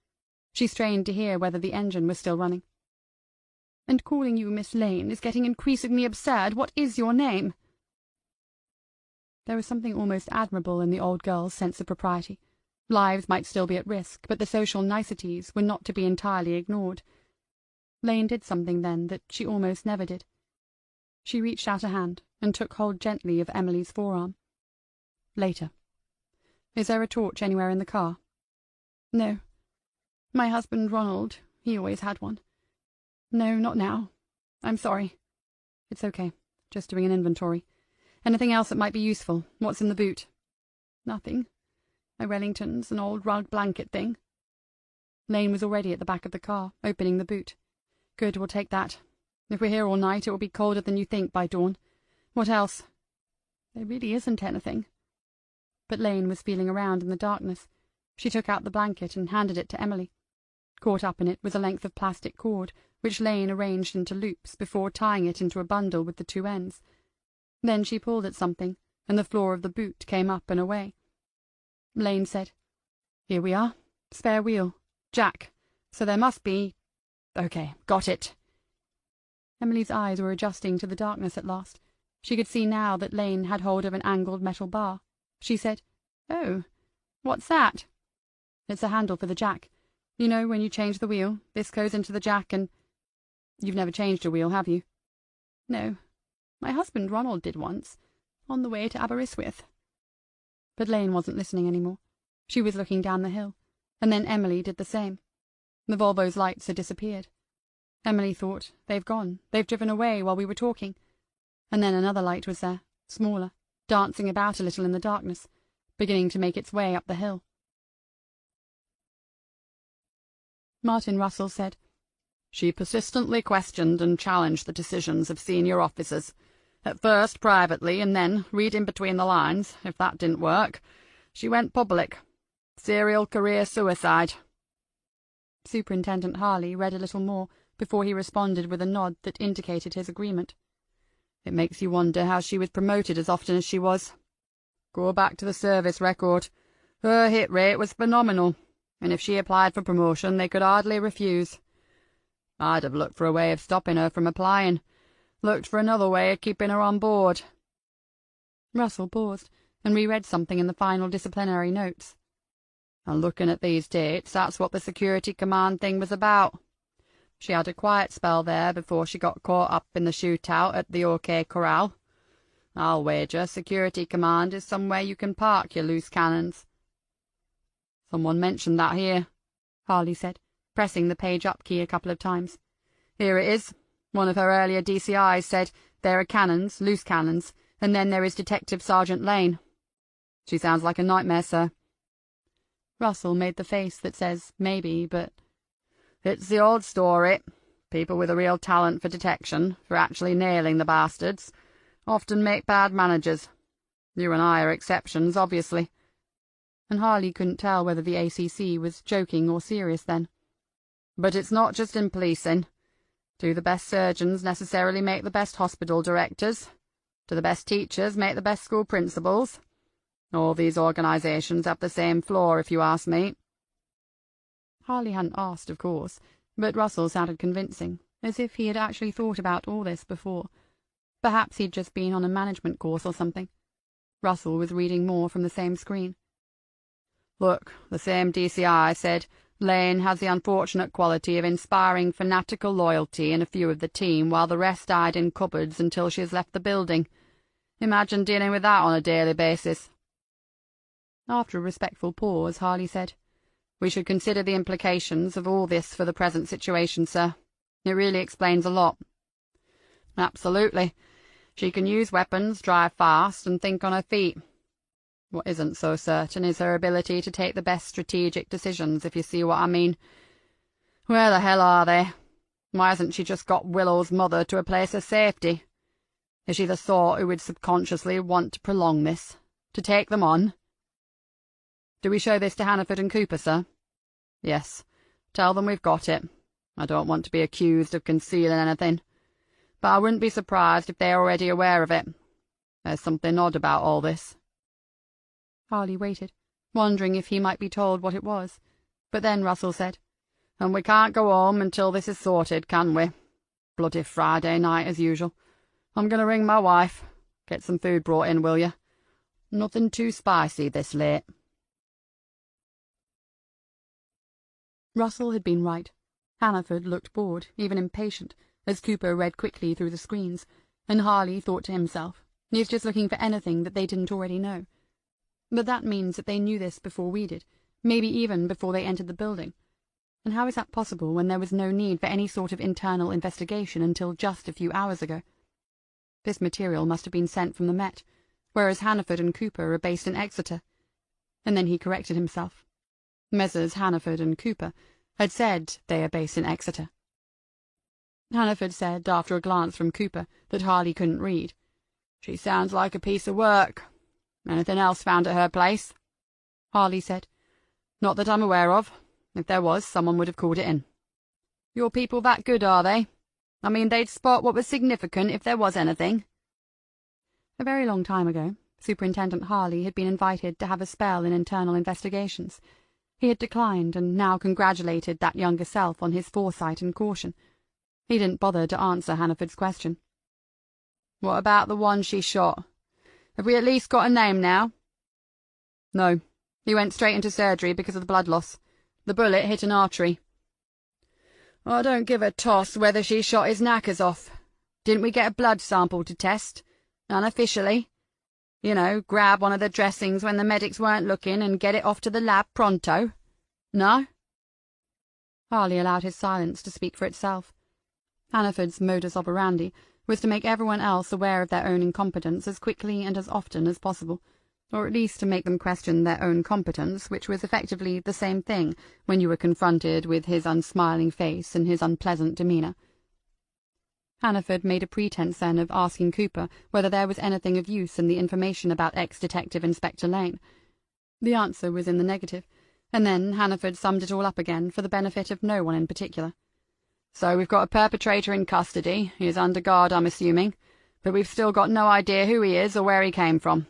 She strained to hear whether the engine was still running. "And calling you Miss Lane is getting increasingly absurd. What is your name?" There was something almost admirable in the old girl's sense of propriety. Lives might still be at risk, but the social niceties were not to be entirely ignored. Lane did something then that she almost never did. She reached out a hand and took hold gently of Emily's forearm. "Later. Is there a torch anywhere in the car?" "No. My husband Ronald, he always had one. No, not now. I'm sorry." "It's okay. Just doing an inventory. Anything else that might be useful? What's in the boot?" "Nothing. My Wellington's an old rug blanket thing." Lane was already at the back of the car, opening the boot. "Good, we'll take that. If we're here all night, it will be colder than you think by dawn. What else?" "There really isn't anything." But Lane was feeling around in the darkness. She took out the blanket and handed it to Emily. Caught up in it was a length of plastic cord, which Lane arranged into loops before tying it into a bundle with the two ends. Then she pulled at something, and the floor of the boot came up and away. Lane said, "Here we are. Spare wheel. Jack. So there must be... Okay, got it." Emily's eyes were adjusting to the darkness at last. She could see now that Lane had hold of an angled metal bar. She said, "Oh, what's that?" "It's a handle for the jack. You know, when you change the wheel, this goes into the jack and..." "You've never changed a wheel, have you?" "No. My husband Ronald did once, on the way to Aberystwyth." But Lane wasn't listening any more. She was looking down the hill, and then Emily did the same. The Volvo's lights had disappeared. Emily thought, "They've gone. They've driven away while we were talking." And then another light was there, smaller, dancing about a little in the darkness, beginning to make its way up the hill. Martin Russell said, "She persistently questioned and challenged the decisions of senior officers, at first privately, and then, reading between the lines, if that didn't work, she went public. Serial career suicide." Superintendent Harley read a little more before he responded with a nod that indicated his agreement. "It makes you wonder how she was promoted as often as she was. Go back to the service record. Her hit rate was phenomenal, and if she applied for promotion they could hardly refuse. I'd have looked for a way of stopping her from applying, looked for another way of keeping her on board." Russell paused and reread something in the final disciplinary notes. "And looking at these dates, that's what the security command thing was about. She had a quiet spell there before she got caught up in the shootout at the OK Corral. I'll wager security command is somewhere you can park your loose cannons." "Someone mentioned that here," Harley said, pressing the page-up key a couple of times. "Here it is. One of her earlier DCIs said there are cannons, loose cannons, and then there is Detective Sergeant Lane. She sounds like a nightmare, sir." Russell made the face that says maybe, but "It's the old story. People with a real talent for detection, for actually nailing the bastards, often make bad managers. You and I are exceptions, obviously." And Harley couldn't tell whether the ACC was joking or serious then. "But it's not just in policing. Do the best surgeons necessarily make the best hospital directors? Do the best teachers make the best school principals? All these organisations have the same flaw, if you ask me." Harley hadn't asked, of course, but Russell sounded convincing, as if he had actually thought about all this before. Perhaps he'd just been on a management course or something. Russell was reading more from the same screen. "Look, the same DCI said Lane has the unfortunate quality of inspiring fanatical loyalty in a few of the team, while the rest died in cupboards until she has left the building. Imagine dealing with that on a daily basis." After a respectful pause, Harley said, "We should consider the implications of all this for the present situation, sir. It really explains a lot." "Absolutely. She can use weapons, drive fast, and think on her feet. What isn't so certain is her ability to take the best strategic decisions, if you see what I mean. Where the hell are they? Why hasn't she just got Willow's mother to a place of safety? Is she the sort who would subconsciously want to prolong this, to take them on?" "Do we show this to Hannaford and Cooper, sir?" "Yes. Tell them we've got it. I don't want to be accused of concealing anything. But I wouldn't be surprised if they are already aware of it. There's something odd about all this." Harley waited, wondering if he might be told what it was. But then Russell said, "And we can't go home until this is sorted, can we? Bloody Friday night, as usual. I'm going to ring my wife. Get some food brought in, will you? Nothing too spicy this late." Russell had been right. Hannaford looked bored, even impatient, as Cooper read quickly through the screens, and Harley thought to himself, "He's just looking for anything that they didn't already know." But that means that they knew this before we did, maybe even before they entered the building. And how is that possible when there was no need for any sort of internal investigation until just a few hours ago? This material must have been sent from the Met, whereas Hannaford and Cooper are based in Exeter. And then he corrected himself. Messrs. Hannaford and Cooper had said they are based in Exeter. Hannaford said, after a glance from Cooper that Harley couldn't read, "She sounds like a piece of work. Anything else found at her place?" Harley said, "Not that I'm aware of. If there was, someone would have called it in." "Your people that good, are they? I mean, they'd spot what was significant if there was anything." A very long time ago, Superintendent Harley had been invited to have a spell in internal investigations. He had declined, and now congratulated that younger self on his foresight and caution. He didn't bother to answer Hannaford's question. "What about the one she shot? Have we at least got a name now?" "No. He went straight into surgery because of the blood loss. The bullet hit an artery." "I don't give a toss whether she shot his knackers off. Didn't we get a blood sample to test? Unofficially? You know, grab one of the dressings when the medics weren't looking and get it off to the lab pronto? No?" Harley allowed his silence to speak for itself. Hannaford's modus operandi was to make everyone else aware of their own incompetence as quickly and as often as possible, or at least to make them question their own competence, which was effectively the same thing when you were confronted with his unsmiling face and his unpleasant demeanour. Hannaford made a pretence then of asking Cooper whether there was anything of use in the information about ex-Detective Inspector Lane. The answer was in the negative, and then Hannaford summed it all up again for the benefit of no one in particular. "So we've got a perpetrator in custody. He is under guard, I'm assuming, but we've still got no idea who he is or where he came from.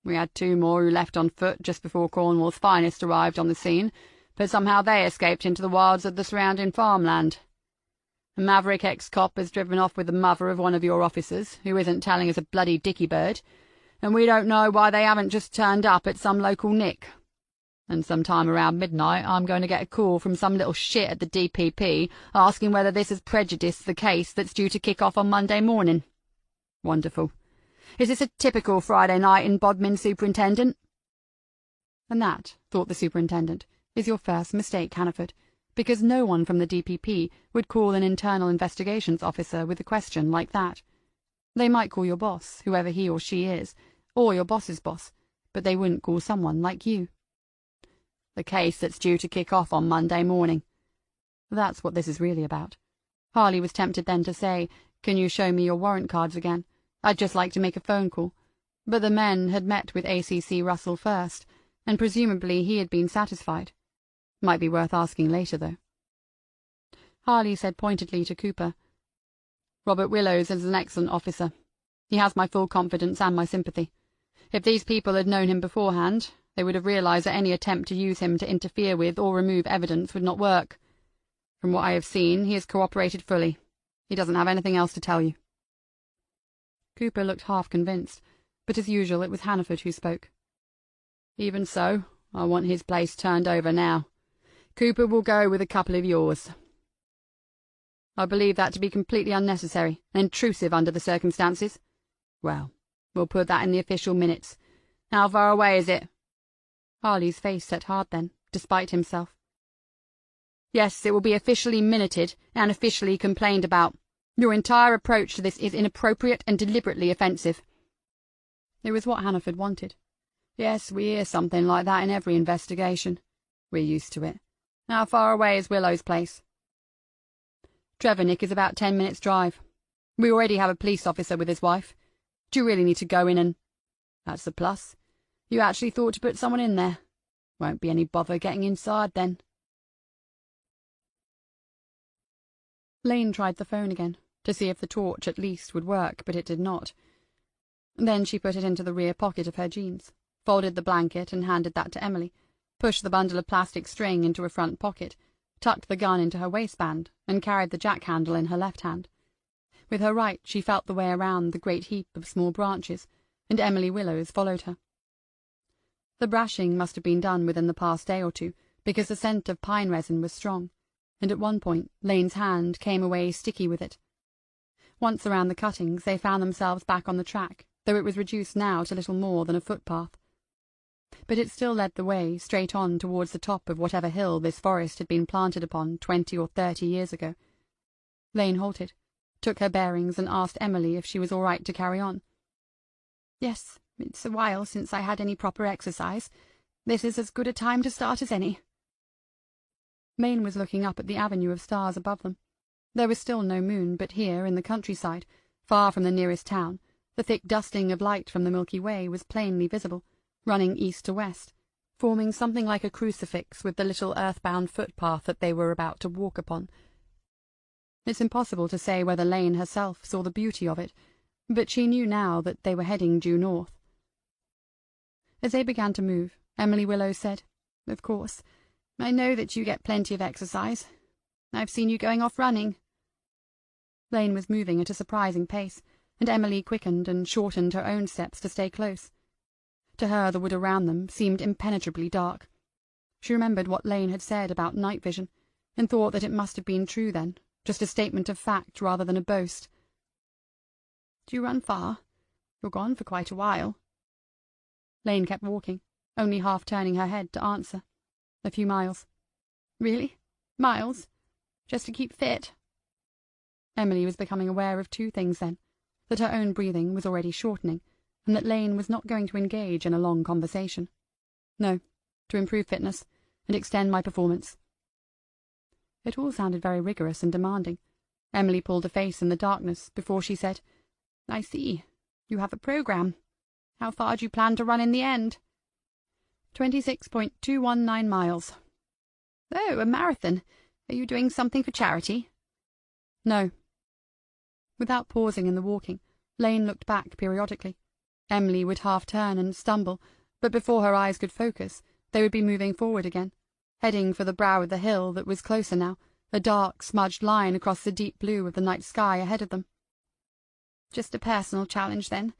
We had 2 more who left on foot just before Cornwall's finest arrived on the scene, but somehow they escaped into the wilds of the surrounding farmland. A maverick ex-cop has driven off with the mother of one of your officers, who isn't telling us a bloody dicky-bird, and we don't know why they haven't just turned up at some local nick. And sometime around midnight I'm going to get a call from some little shit at the DPP asking whether this has prejudiced the case that's due to kick off on Monday morning. Wonderful. Is this a typical Friday night in Bodmin, Superintendent?" "And that," thought the superintendent, "is your first mistake, Hannaford, because no one from the DPP would call an internal investigations officer with a question like that. They might call your boss, whoever he or she is, or your boss's boss, but they wouldn't call someone like you." "The case that's due to kick off on Monday morning. That's what this is really about." Harley was tempted then to say, "Can you show me your warrant cards again? I'd just like to make a phone call." But the men had met with ACC Russell first, and presumably he had been satisfied. Might be worth asking later, though. Harley said pointedly to Cooper, "Robert Willows is an excellent officer. He has my full confidence and my sympathy. If these people had known him beforehand, they would have realized that any attempt to use him to interfere with or remove evidence would not work. From what I have seen, he has cooperated fully. He doesn't have anything else to tell you." Cooper looked half convinced, but as usual it was Hannaford who spoke. "Even so, I want his place turned over now. Cooper will go with a couple of yours." "I believe that to be completely unnecessary and intrusive under the circumstances." "Well, we'll put that in the official minutes. How far away is it?" Harley's face set hard then, despite himself. "Yes, it will be officially minuted and officially complained about. Your entire approach to this is inappropriate and deliberately offensive." It was what Hannaford wanted. "Yes, we hear something like that in every investigation. We're used to it. How far away is Willow's place?" "Trevernick is about 10 minutes' drive. We already have a police officer with his wife. Do you really need to go in and—" "That's the plus. You actually thought to put someone in there. Won't be any bother getting inside, then." Lane tried the phone again, to see if the torch at least would work, but it did not. Then she put it into the rear pocket of her jeans, folded the blanket and handed that to Emily, pushed the bundle of plastic string into a front pocket, tucked the gun into her waistband, and carried the jack-handle in her left hand. With her right she felt the way around the great heap of small branches, and Emily Willows followed her. The brashing must have been done within the past day or two, because the scent of pine resin was strong, and at one point Lane's hand came away sticky with it. Once around the cuttings they found themselves back on the track, though it was reduced now to little more than a footpath. But it still led the way straight on towards the top of whatever hill this forest had been planted upon 20 or 30 years ago. Lane halted, took her bearings, and asked Emily if she was all right to carry on. "Yes, it's a while since I had any proper exercise. This is as good a time to start as any." Maine was looking up at the avenue of stars above them. There was still no moon, but here, in the countryside, far from the nearest town, the thick dusting of light from the Milky Way was plainly visible, running east to west, forming something like a crucifix with the little earthbound footpath that they were about to walk upon. It's impossible to say whether Lane herself saw the beauty of it, but she knew now that they were heading due north. As they began to move, Emily Willows said, "Of course, I know that you get plenty of exercise. I've seen you going off running." Lane was moving at a surprising pace, and Emily quickened and shortened her own steps to stay close. To her the wood around them seemed impenetrably dark. She remembered what Lane had said about night vision, and thought that it must have been true then, just a statement of fact rather than a boast. "Do you run far? You're gone for quite a while." Lane kept walking, only half turning her head to answer. "A few miles." "Really? Miles? Just to keep fit?" Emily was becoming aware of two things then, that her own breathing was already shortening, and that Lane was not going to engage in a long conversation. No, to improve fitness and extend my performance. It all sounded very rigorous and demanding. Emily pulled a face in the darkness before she said, "I see. You have a program. How far do you plan to run in the end?" 26.219 miles. Oh, a marathon. Are you doing something for charity? No. Without pausing in the walking, Lane looked back periodically. Emily would half turn and stumble, but before her eyes could focus, they would be moving forward again, heading for the brow of the hill that was closer now, a dark, smudged line across the deep blue of the night sky ahead of them. Just a personal challenge, then.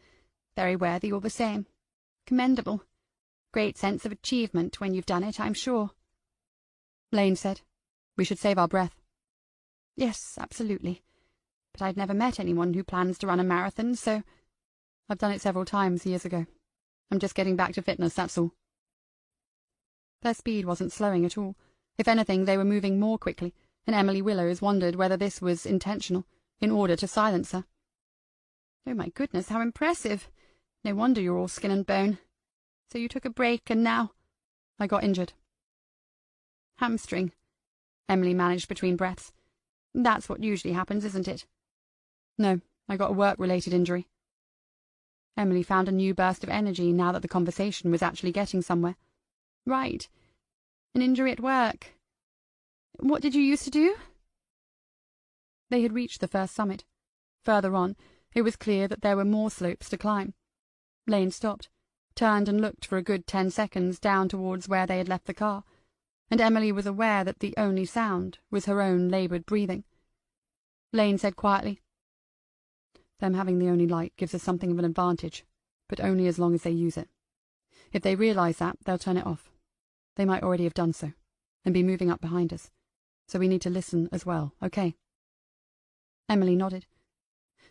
Very worthy all the same. Commendable. Great sense of achievement when you've done it, I'm sure. Lane said, "We should save our breath." Yes, absolutely. But I've never met anyone who plans to run a marathon, so... I've done it several times years ago. I'm just getting back to fitness, that's all. Their speed wasn't slowing at all. If anything, they were moving more quickly, and Emily Willows wondered whether this was intentional, in order to silence her. Oh my goodness, how impressive! No wonder you're all skin and bone. So you took a break, and now... I got injured. Hamstring, Emily managed between breaths. That's what usually happens, isn't it? No, I got a work-related injury. Emily found a new burst of energy now that the conversation was actually getting somewhere. Right. An injury at work. What did you used to do? They had reached the first summit. Further on, it was clear that there were more slopes to climb. Lane stopped, turned and looked for a good 10 seconds down towards where they had left the car, and Emily was aware that the only sound was her own laboured breathing. Lane said quietly, "Them having the only light gives us something of an advantage, but only as long as they use it. If they realise that, they'll turn it off. They might already have done so, and be moving up behind us, so we need to listen as well, okay?" Emily nodded.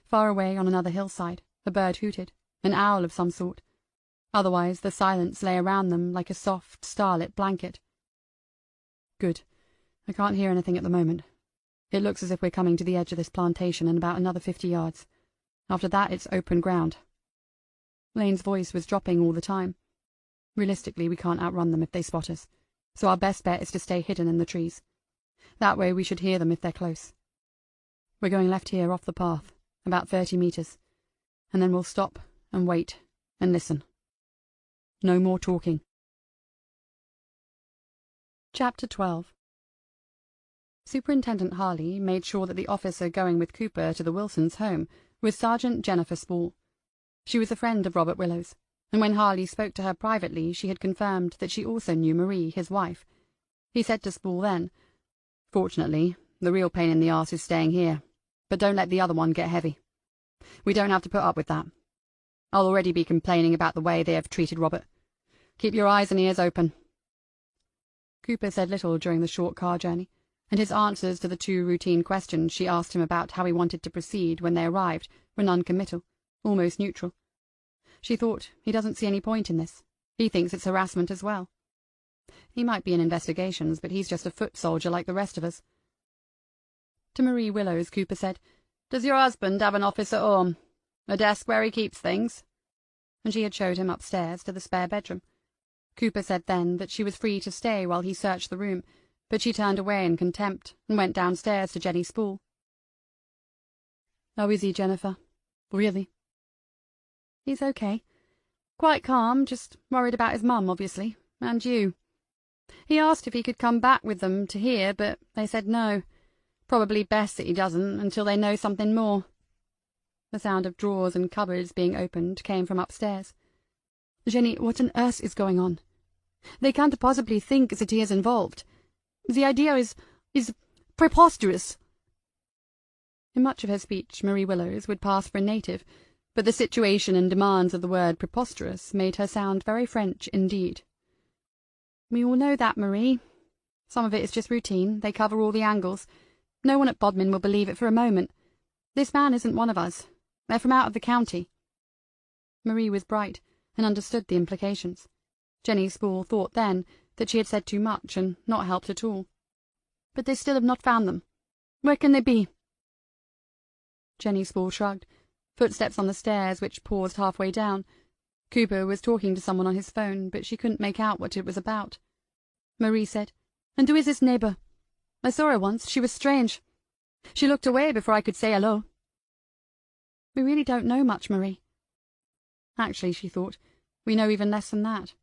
Far away on another hillside, a bird hooted, an owl of some sort. Otherwise, the silence lay around them like a soft, starlit blanket. Good. I can't hear anything at the moment. It looks as if we're coming to the edge of this plantation in about another 50 yards. After that, it's open ground. Lane's voice was dropping all the time. Realistically, we can't outrun them if they spot us, so our best bet is to stay hidden in the trees. That way we should hear them if they're close. We're going left here off the path, about 30 meters, and then we'll stop and wait and listen. No more talking. Chapter 12. Superintendent Harley made sure that the officer going with Cooper to the Wilsons' home was Sergeant Jennifer Spall. She was a friend of Robert Willows, and when Harley spoke to her privately she had confirmed that she also knew Marie, his wife. He said to Spall then, "Fortunately, the real pain in the arse is staying here, but don't let the other one get heavy. We don't have to put up with that. I'll already be complaining about the way they have treated Robert. Keep your eyes and ears open." Cooper said little during the short car journey, and his answers to the 2 routine questions she asked him about how he wanted to proceed when they arrived were non-committal, almost neutral. She thought, he doesn't see any point in this. He thinks it's harassment as well. He might be in investigations, but he's just a foot soldier like the rest of us. To Marie Willows, Cooper said, "Does your husband have an office at home? A desk where he keeps things?" And she had showed him upstairs to the spare bedroom. Cooper said then that she was free to stay while he searched the room, but she turned away in contempt and went downstairs to Jenny Spall. "How is he, Jennifer? Really?" "He's okay. Quite calm, just worried about his mum, obviously, and you. He asked if he could come back with them to here, but they said no. Probably best that he doesn't until they know something more." The sound of drawers and cupboards being opened came from upstairs. "Jenny, what on earth is going on? They can't possibly think that he is involved. The idea is preposterous." In much of her speech, Marie Willows would pass for a native, but the situation and demands of the word preposterous made her sound very French indeed. "We all know that, Marie. Some of it is just routine. They cover all the angles. No one at Bodmin will believe it for a moment. This man isn't one of us. They're from out of the county." Marie was bright, and understood the implications. Jenny Spall thought then that she had said too much and not helped at all. "But they still have not found them. Where can they be?" Jenny Spall shrugged. Footsteps on the stairs, which paused halfway down. Cooper was talking to someone on his phone, but she couldn't make out what it was about. Marie said, "And who is this neighbour? I saw her once. She was strange. She looked away before I could say hello." "We really don't know much, Marie." Actually, she thought, we know even less than that.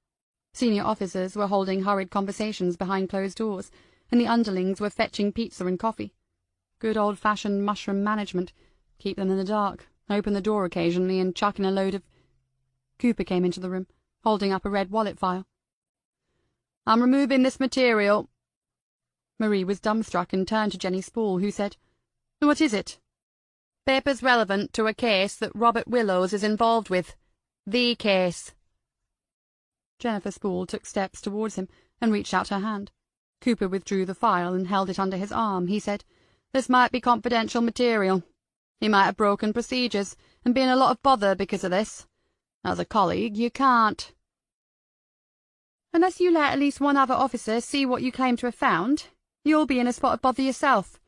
Senior officers were holding hurried conversations behind closed doors, and the underlings were fetching pizza and coffee. Good old-fashioned mushroom management. Keep them in the dark, open the door occasionally, and chuck in a load of... Cooper came into the room, holding up a red wallet file. "I'm removing this material." Marie was dumbstruck and turned to Jenny Spall, who said, "What is it?" "Papers relevant to a case that Robert Willows is involved with. The case." Jennifer Spall took steps towards him and reached out her hand. Cooper withdrew the file and held it under his arm. He said, "This might be confidential material. He might have broken procedures and been a lot of bother because of this. As a colleague, you can't." "Unless you let at least one other officer see what you claim to have found, you'll be in a spot of bother yourself.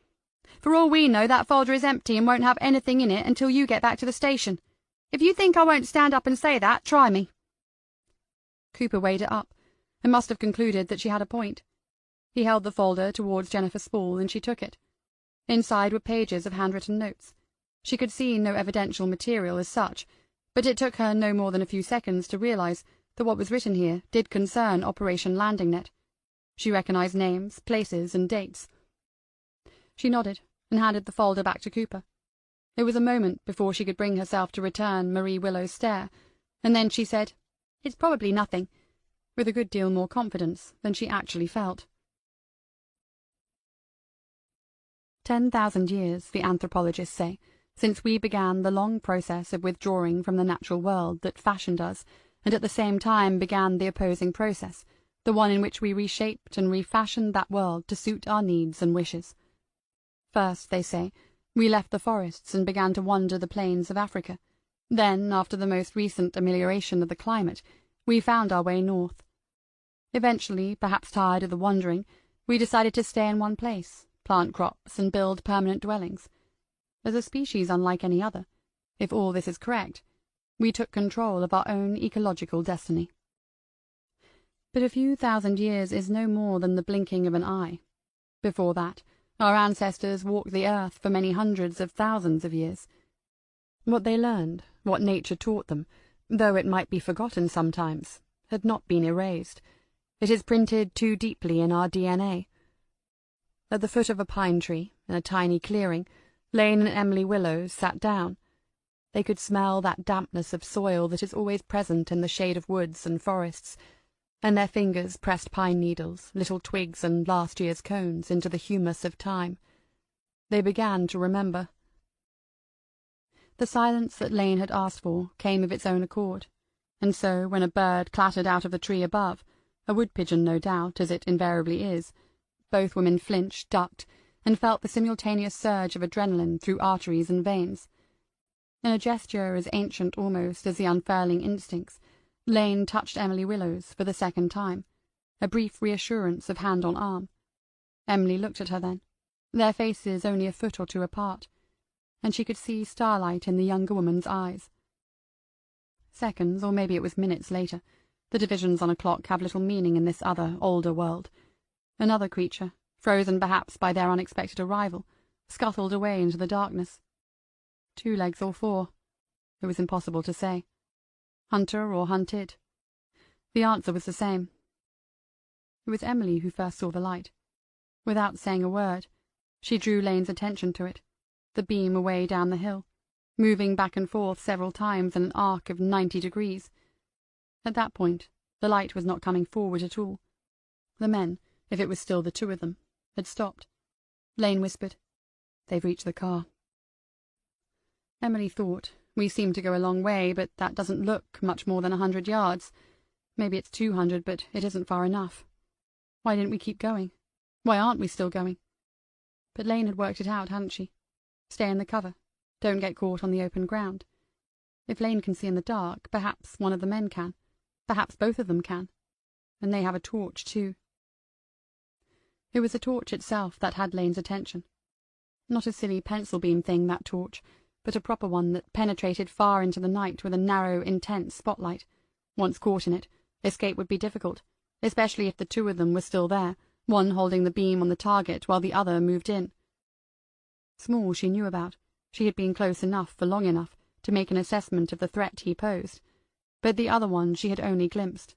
For all we know, that folder is empty and won't have anything in it until you get back to the station. If you think I won't stand up and say that, try me." Cooper weighed it up, and must have concluded that she had a point. He held the folder towards Jennifer Spall, and she took it. Inside were pages of handwritten notes. She could see no evidential material as such, but it took her no more than a few seconds to realize that what was written here did concern Operation Landing Net. She recognized names, places, and dates. She nodded and handed the folder back to Cooper. It was a moment before she could bring herself to return Marie Willow's stare, and then she said, "It's probably nothing," with a good deal more confidence than she actually felt. 10,000 years, the anthropologists say, since we began the long process of withdrawing from the natural world that fashioned us, and at the same time began the opposing process, the one in which we reshaped and refashioned that world to suit our needs and wishes. First, they say, we left the forests and began to wander the plains of Africa. Then, after the most recent amelioration of the climate, we found our way north. Eventually, perhaps tired of the wandering, we decided to stay in one place, plant crops, and build permanent dwellings. As a species unlike any other, if all this is correct, we took control of our own ecological destiny. But a few thousand years is no more than the blinking of an eye. Before that, our ancestors walked the earth for many hundreds of thousands of years. What they learned, what nature taught them, though it might be forgotten sometimes, had not been erased. It is printed too deeply in our DNA. At the foot of a pine tree, in a tiny clearing, Lane and Emily Willows sat down. They could smell that dampness of soil that is always present in the shade of woods and forests, and their fingers pressed pine needles, little twigs and last year's cones into the humus of time. They began to remember. The silence that Lane had asked for came of its own accord, and so when a bird clattered out of the tree above, a wood-pigeon no doubt, as it invariably is, both women flinched, ducked, and felt the simultaneous surge of adrenaline through arteries and veins. In a gesture as ancient almost as the unfurling instincts, Lane touched Emily Willows for the second time, a brief reassurance of hand on arm. Emily looked at her then, their faces only a foot or two apart, and she could see starlight in the younger woman's eyes. Seconds, or maybe it was minutes later, the divisions on a clock have little meaning in this other, older world. Another creature, frozen perhaps by their unexpected arrival, scuttled away into the darkness. 2 legs or 4? It was impossible to say. Hunter or hunted? The answer was the same. It was Emily who first saw the light. Without saying a word, she drew Lane's attention to it, the beam away down the hill, moving back and forth several times in an arc of 90 degrees. At that point, the light was not coming forward at all. The men, if it was still the 2 of them, had stopped. Lane whispered, "They've reached the car." Emily thought, "We seem to go a long way, but that doesn't look much more than 100 yards. Maybe it's 200, but it isn't far enough. Why didn't we keep going? Why aren't we still going?" But Lane had worked it out, hadn't she? Stay in the cover. Don't get caught on the open ground. If Lane can see in the dark, perhaps one of the men can. Perhaps both of them can. And they have a torch, too. It was the torch itself that had Lane's attention. Not a silly pencil beam thing, that torch, but a proper one that penetrated far into the night with a narrow, intense spotlight. Once caught in it, escape would be difficult, especially if the two of them were still there, one holding the beam on the target while the other moved in. Small she knew about. She had been close enough for long enough to make an assessment of the threat he posed, but the other one she had only glimpsed.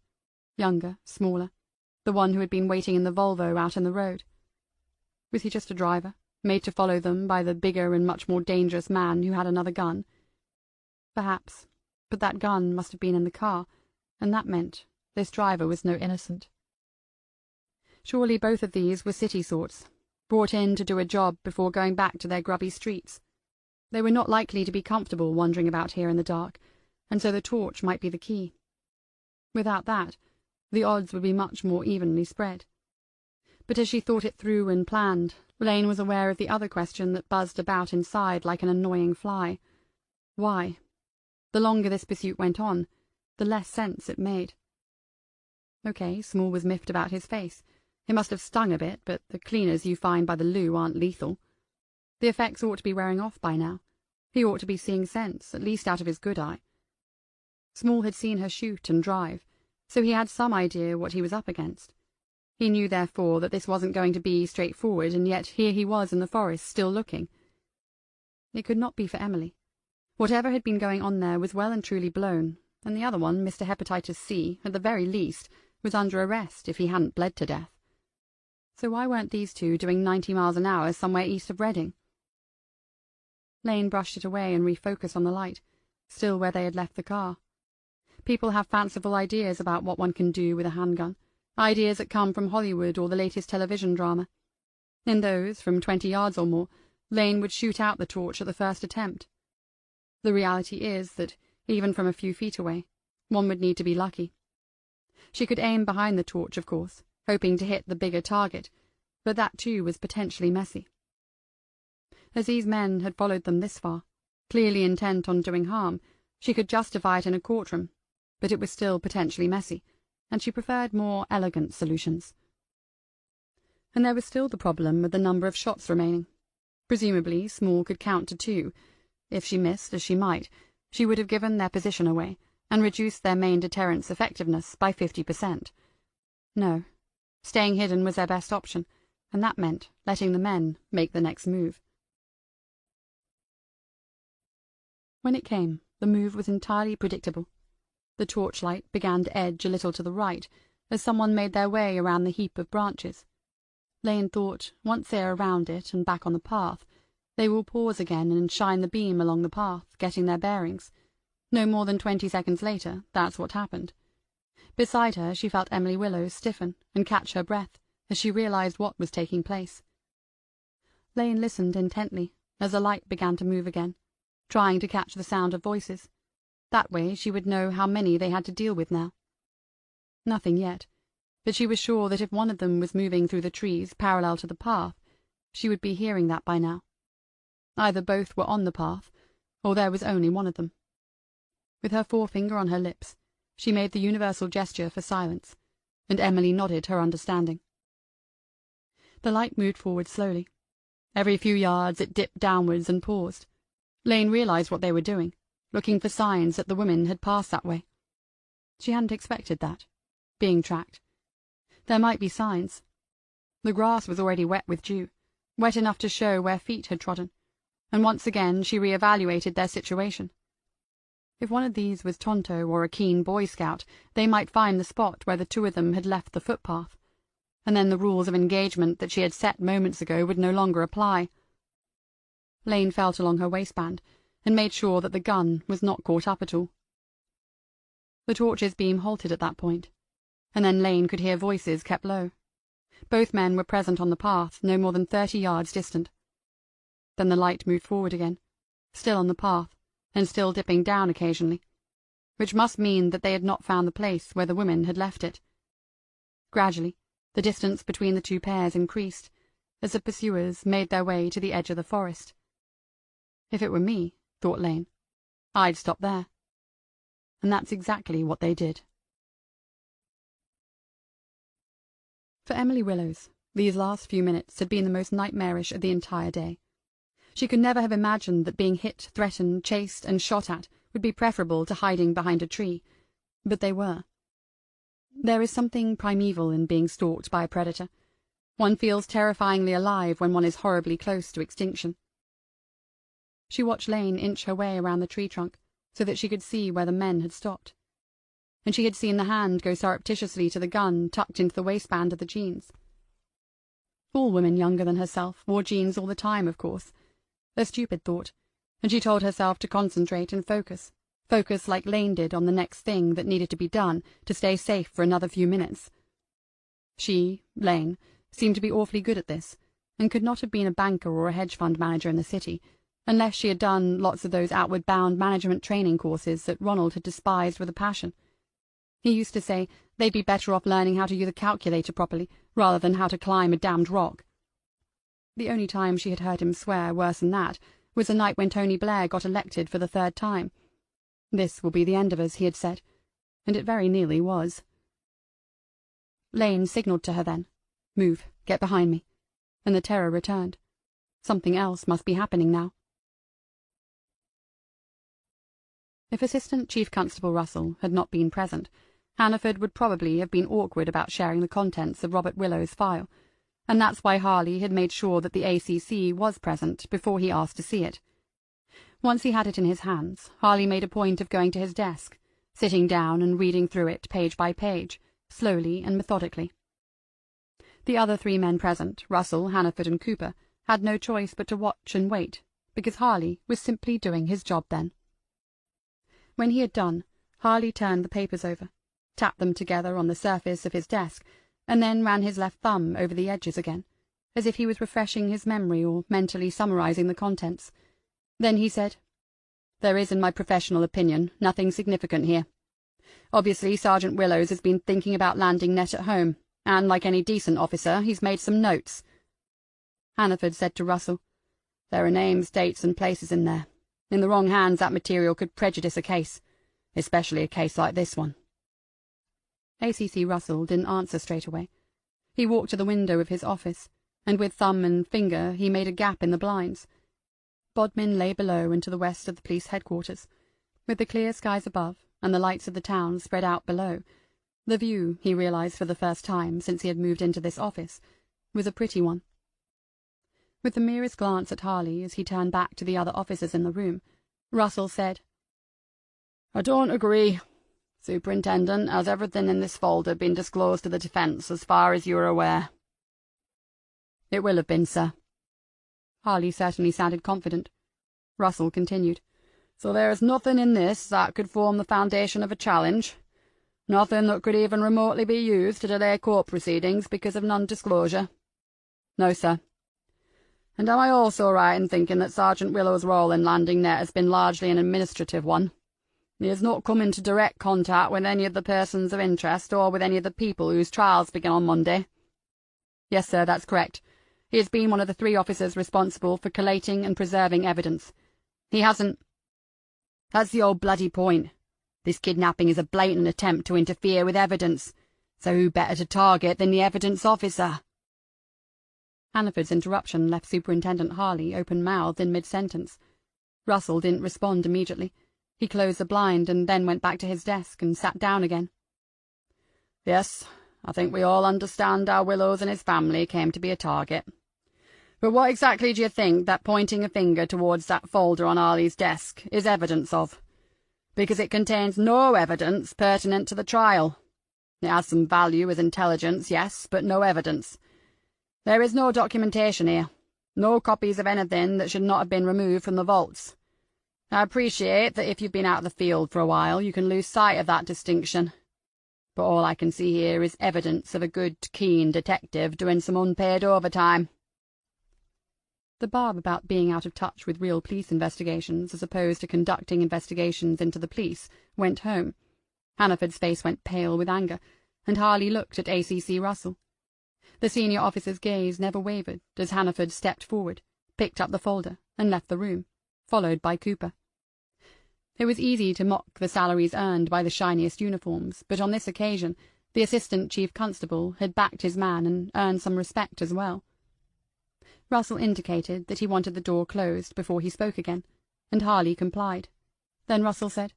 Younger, smaller, the one who had been waiting in the Volvo out in the road. Was he just a driver, made to follow them by the bigger and much more dangerous man who had another gun? Perhaps, but that gun must have been in the car, and that meant this driver was no innocent. Surely both of these were city sorts, brought in to do a job before going back to their grubby streets. They were not likely to be comfortable wandering about here in the dark, and so the torch might be the key. Without that, the odds would be much more evenly spread. But as she thought it through and planned, Lane was aware of the other question that buzzed about inside like an annoying fly. Why? The longer this pursuit went on, the less sense it made. Okay, Small was miffed about his face. It must have stung a bit, but the cleaners you find by the loo aren't lethal. The effects ought to be wearing off by now. He ought to be seeing sense, at least out of his good eye. Small had seen her shoot and drive, so he had some idea what he was up against. He knew, therefore, that this wasn't going to be straightforward, and yet here he was in the forest, still looking. It could not be for Emily. Whatever had been going on there was well and truly blown, and the other one, Mr. Hepatitis C, at the very least, was under arrest if he hadn't bled to death. So why weren't these two doing 90 miles an hour somewhere east of Reading? Lane brushed it away and refocused on the light, still where they had left the car. People have fanciful ideas about what one can do with a handgun, ideas that come from Hollywood or the latest television drama. In those, from 20 yards or more, Lane would shoot out the torch at the first attempt. The reality is that, even from a few feet away, one would need to be lucky. She could aim behind the torch, of course, hoping to hit the bigger target, but that too was potentially messy. As these men had followed them this far, clearly intent on doing harm, she could justify it in a courtroom, but it was still potentially messy, and she preferred more elegant solutions. And there was still the problem of the number of shots remaining. Presumably, Small could count to 2. If she missed, as she might, she would have given their position away, and reduced their main deterrent's effectiveness by 50%. No, staying hidden was their best option, and that meant letting the men make the next move. When it came, the move was entirely predictable. The torchlight began to edge a little to the right, as someone made their way around the heap of branches. Lane thought, once they are around it and back on the path, they will pause again and shine the beam along the path, getting their bearings. No more than 20 seconds later, that's what happened. Beside her, she felt Emily Willows stiffen and catch her breath as she realized what was taking place. Lane listened intently as the light began to move again, trying to catch the sound of voices. That way she would know how many they had to deal with now. Nothing yet, but she was sure that if one of them was moving through the trees parallel to the path, she would be hearing that by now. Either both were on the path, or there was only one of them. With her forefinger on her lips, she made the universal gesture for silence, and Emily nodded her understanding. The light moved forward slowly. Every few yards it dipped downwards and paused. Lane realized what they were doing, looking for signs that the women had passed that way. She hadn't expected that. Being tracked. There might be signs. The grass was already wet with dew, wet enough to show where feet had trodden, and once again she re-evaluated their situation. If one of these was Tonto or a keen Boy Scout, they might find the spot where the two of them had left the footpath, and then the rules of engagement that she had set moments ago would no longer apply. Lane felt along her waistband, and made sure that the gun was not caught up at all. The torch's beam halted at that point, and then Lane could hear voices kept low. Both men were present on the path, no more than 30 yards distant. Then the light moved forward again, still on the path, and still dipping down occasionally, which must mean that they had not found the place where the women had left it. Gradually, the distance between the two pairs increased, as the pursuers made their way to the edge of the forest. If it were me, thought Lane, I'd stop there. And that's exactly what they did. For Emily Willows, these last few minutes had been the most nightmarish of the entire day. She could never have imagined that being hit, threatened, chased, and shot at would be preferable to hiding behind a tree, but they were. There is something primeval in being stalked by a predator. One feels terrifyingly alive when one is horribly close to extinction. She watched Lane inch her way around the tree trunk so that she could see where the men had stopped. And she had seen the hand go surreptitiously to the gun tucked into the waistband of the jeans. All women younger than herself wore jeans all the time, of course. A stupid thought, and she told herself to concentrate and focus like Lane did on the next thing that needed to be done to stay safe for another few minutes. She, Lane, seemed to be awfully good at this, and could not have been a banker or a hedge fund manager in the city, unless she had done lots of those outward-bound management training courses that Ronald had despised with a passion. He used to say they'd be better off learning how to use a calculator properly, rather than how to climb a damned rock. The only time she had heard him swear worse than that was the night when Tony Blair got elected for the 3rd time. This will be the end of us, he had said, and it very nearly was. Lane signalled to her then, "Move, get behind me," and the terror returned. Something else must be happening now. If Assistant Chief Constable Russell had not been present, Hannaford would probably have been awkward about sharing the contents of Robert Willow's file, and that's why Harley had made sure that the ACC was present before he asked to see it. Once he had it in his hands, Harley made a point of going to his desk, sitting down and reading through it page by page, slowly and methodically. The other 3 men present, Russell, Hannaford, and Cooper, had no choice but to watch and wait, because Harley was simply doing his job then. When he had done, Harley turned the papers over, tapped them together on the surface of his desk, and then ran his left thumb over the edges again, as if he was refreshing his memory or mentally summarizing the contents. Then he said, "There is, in my professional opinion, nothing significant here. Obviously, Sergeant Willows has been thinking about landing Nett at home, and, like any decent officer, he's made some notes." Hannaford said to Russell, "There are names, dates, and places in there. In the wrong hands, that material could prejudice a case, especially a case like this one." ACC Russell didn't answer straight away. He walked to the window of his office, and with thumb and finger he made a gap in the blinds. Bodmin lay below and to the west of the police headquarters, with the clear skies above and the lights of the town spread out below. The view, he realized for the first time since he had moved into this office, was a pretty one. With the merest glance at Harley as he turned back to the other officers in the room, Russell said, "I don't agree. Superintendent, has everything in this folder been disclosed to the defence as far as you are aware?" "It will have been, sir." Harley certainly sounded confident. Russell continued, "So there is nothing in this that could form the foundation of a challenge? Nothing that could even remotely be used to delay court proceedings because of non-disclosure?" "No, sir." "And am I also right in thinking that Sergeant Willow's role in landing Nett has been largely an administrative one? He has not come into direct contact with any of the persons of interest or with any of the people whose trials begin on Monday?" "Yes, sir, that's correct. He has been one of the 3 officers responsible for collating and preserving evidence. He hasn't—" "That's the old bloody point. This kidnapping is a blatant attempt to interfere with evidence, so who better to target than the evidence officer?" Hannaford's interruption left Superintendent Harley open-mouthed in mid-sentence. Russell didn't respond immediately. He closed the blind and then went back to his desk and sat down again. "Yes, I think we all understand how Willows and his family came to be a target. But what exactly do you think that pointing a finger towards that folder on Harley's desk is evidence of? Because it contains no evidence pertinent to the trial. It has some value as intelligence, yes, but no evidence. There is no documentation here, no copies of anything that should not have been removed from the vaults. I appreciate that if you've been out of the field for a while, you can lose sight of that distinction. But all I can see here is evidence of a good, keen detective doing some unpaid overtime." The barb about being out of touch with real police investigations as opposed to conducting investigations into the police went home. Hannaford's face went pale with anger, and Harley looked at ACC Russell. The senior officer's gaze never wavered as Hannaford stepped forward, picked up the folder, and left the room, followed by Cooper. It was easy to mock the salaries earned by the shiniest uniforms, but on this occasion the Assistant Chief Constable had backed his man and earned some respect as well. Russell indicated that he wanted the door closed before he spoke again, and Harley complied. Then Russell said,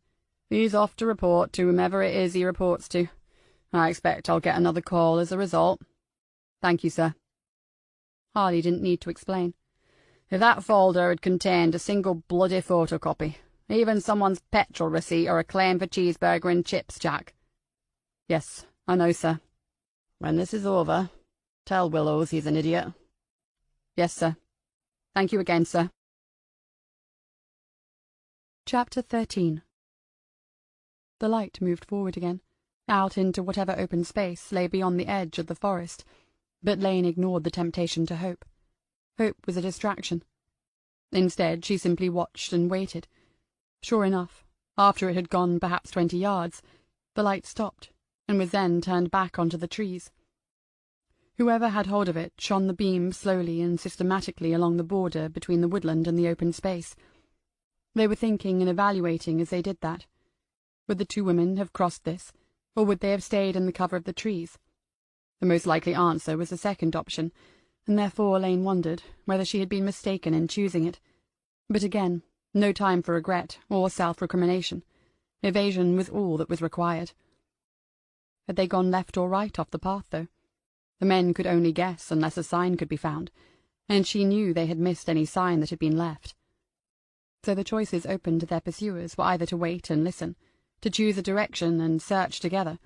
"He's off to report to whomever it is he reports to. I expect I'll get another call as a result." "Thank you, sir." Harley didn't need to explain. "If that folder had contained a single bloody photocopy, even someone's petrol receipt or a claim for cheeseburger and chips, Jack." "Yes, I know, sir." "When this is over, tell Willows he's an idiot." "Yes, sir. Thank you again, sir." Chapter 13. The light moved forward again, out into whatever open space lay beyond the edge of the forest, but Lane ignored the temptation to hope. Hope was a distraction. Instead, she simply watched and waited. Sure enough, after it had gone perhaps 20 yards, the light stopped, and was then turned back onto the trees. Whoever had hold of it shone the beam slowly and systematically along the border between the woodland and the open space. They were thinking and evaluating as they did that. Would the two women have crossed this, or would they have stayed in the cover of the trees? The most likely answer was the second option, and therefore Lane wondered whether she had been mistaken in choosing it. But again, no time for regret or self-recrimination. Evasion was all that was required. Had they gone left or right off the path, though? The men could only guess unless a sign could be found, and she knew they had missed any sign that had been left. So the choices open to their pursuers were either to wait and listen, to choose a direction and search together,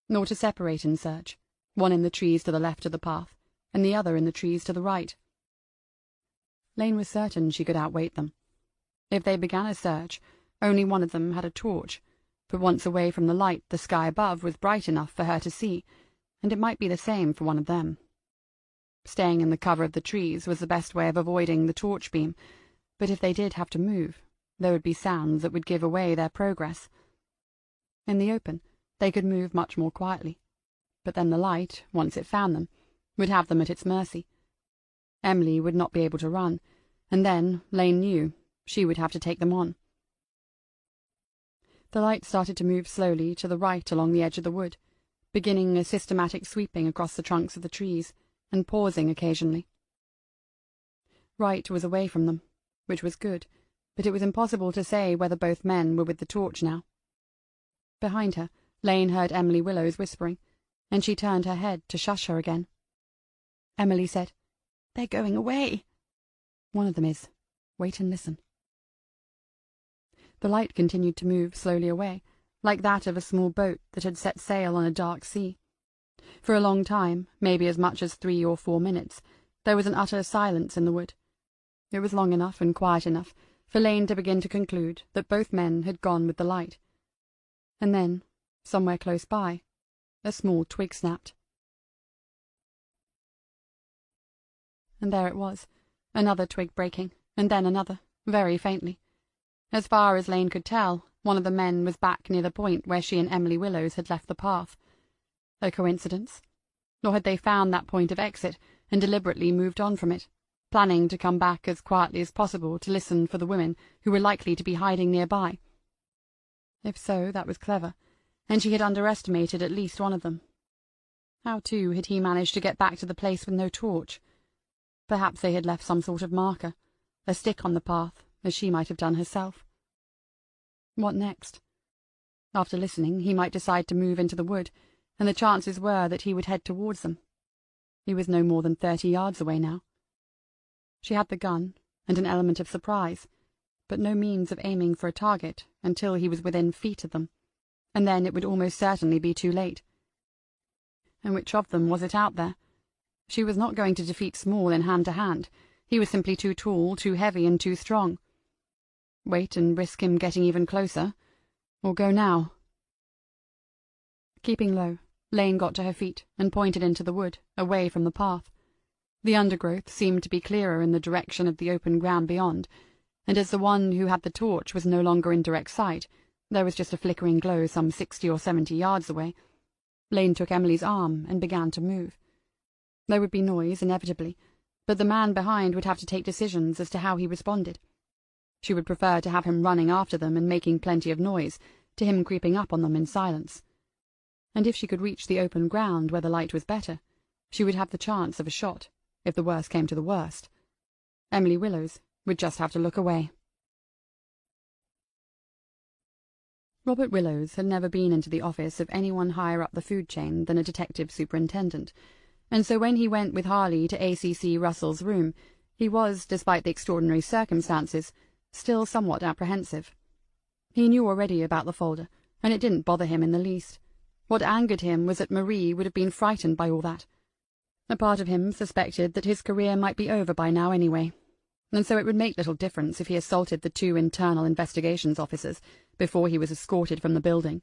nor to separate and search, one in the trees to the left of the path, and the other in the trees to the right. Lane was certain she could outwait them. If they began a search, only one of them had a torch, but once away from the light the sky above was bright enough for her to see, and it might be the same for one of them. Staying in the cover of the trees was the best way of avoiding the torch beam, but if they did have to move, there would be sounds that would give away their progress. In the open, they could move much more quietly, but then the light, once it found them, would have them at its mercy. Emily would not be able to run, and then, Lane knew, she would have to take them on. The light started to move slowly to the right along the edge of the wood, beginning a systematic sweeping across the trunks of the trees, and pausing occasionally. Right was away from them, which was good, but it was impossible to say whether both men were with the torch now. Behind her, Lane heard Emily Willows whispering, and she turned her head to shush her again. Emily said, "They're going away." "One of them is. Wait and listen." The light continued to move slowly away, like that of a small boat that had set sail on a dark sea. For a long time, maybe as much as 3 or 4 minutes, there was an utter silence in the wood. It was long enough and quiet enough for Lane to begin to conclude that both men had gone with the light. And then, somewhere close by, a small twig snapped. And there it was, another twig breaking, and then another, very faintly. As far as Lane could tell, one of the men was back near the point where she and Emily Willows had left the path. A coincidence? Or had they found that point of exit and deliberately moved on from it, planning to come back as quietly as possible to listen for the women who were likely to be hiding nearby? If so, that was clever, and she had underestimated at least one of them. How, too, had he managed to get back to the place with no torch? Perhaps they had left some sort of marker, a stick on the path, as she might have done herself. What next? After listening, he might decide to move into the wood, and the chances were that he would head towards them. He was no more than 30 yards away now. She had the gun, and an element of surprise, but no means of aiming for a target until he was within feet of them, and then it would almost certainly be too late. And which of them was it out there? She was not going to defeat Small in hand-to-hand. He was simply too tall, too heavy, and too strong. Wait and risk him getting even closer, or go now? Keeping low, Lane got to her feet and pointed into the wood, away from the path. The undergrowth seemed to be clearer in the direction of the open ground beyond, and as the one who had the torch was no longer in direct sight, there was just a flickering glow some 60 or 70 yards away. Lane took Emily's arm and began to move. There would be noise, inevitably, but the man behind would have to take decisions as to how he responded. She would prefer to have him running after them and making plenty of noise, to him creeping up on them in silence. And if she could reach the open ground where the light was better, she would have the chance of a shot, if the worst came to the worst. Emily Willows would just have to look away. Robert Willows had never been into the office of anyone higher up the food chain than a detective superintendent, and so when he went with Harley to ACC Russell's room, he was, despite the extraordinary circumstances, still somewhat apprehensive. He knew already about the folder, and it didn't bother him in the least. What angered him was that Marie would have been frightened by all that. A part of him suspected that his career might be over by now anyway, and so it would make little difference if he assaulted the 2 internal investigations officers before he was escorted from the building.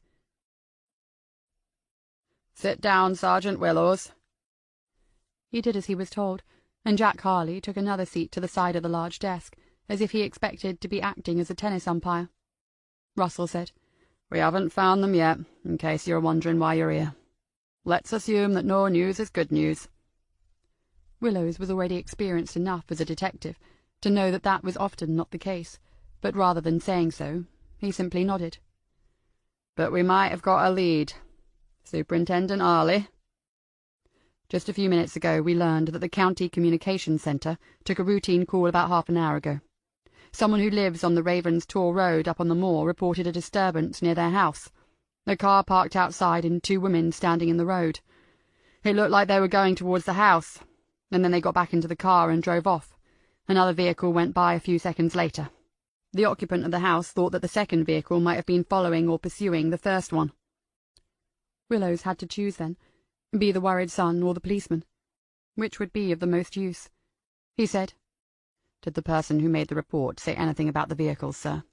"Sit down, Sergeant Willows." He did as he was told, and Jack Harley took another seat to the side of the large desk, as if he expected to be acting as a tennis umpire. Russell said, "We haven't found them yet, in case you're wondering why you're here. Let's assume that no news is good news." Willows was already experienced enough as a detective to know that that was often not the case, but rather than saying so, he simply nodded. "But we might have got a lead. Superintendent Harley?" "Just a few minutes ago we learned that the County Communications Centre took a routine call about half an hour ago. Someone who lives on the Ravens Tor Road up on the moor reported a disturbance near their house. A car parked outside and 2 women standing in the road. It looked like they were going towards the house, and then they got back into the car and drove off. Another vehicle went by a few seconds later. The occupant of the house thought that the second vehicle might have been following or pursuing the first one." Willows had to choose then, be the worried son or the policeman. Which would be of the most use? He said, "Did the person who made the report say anything about the vehicles, sir?"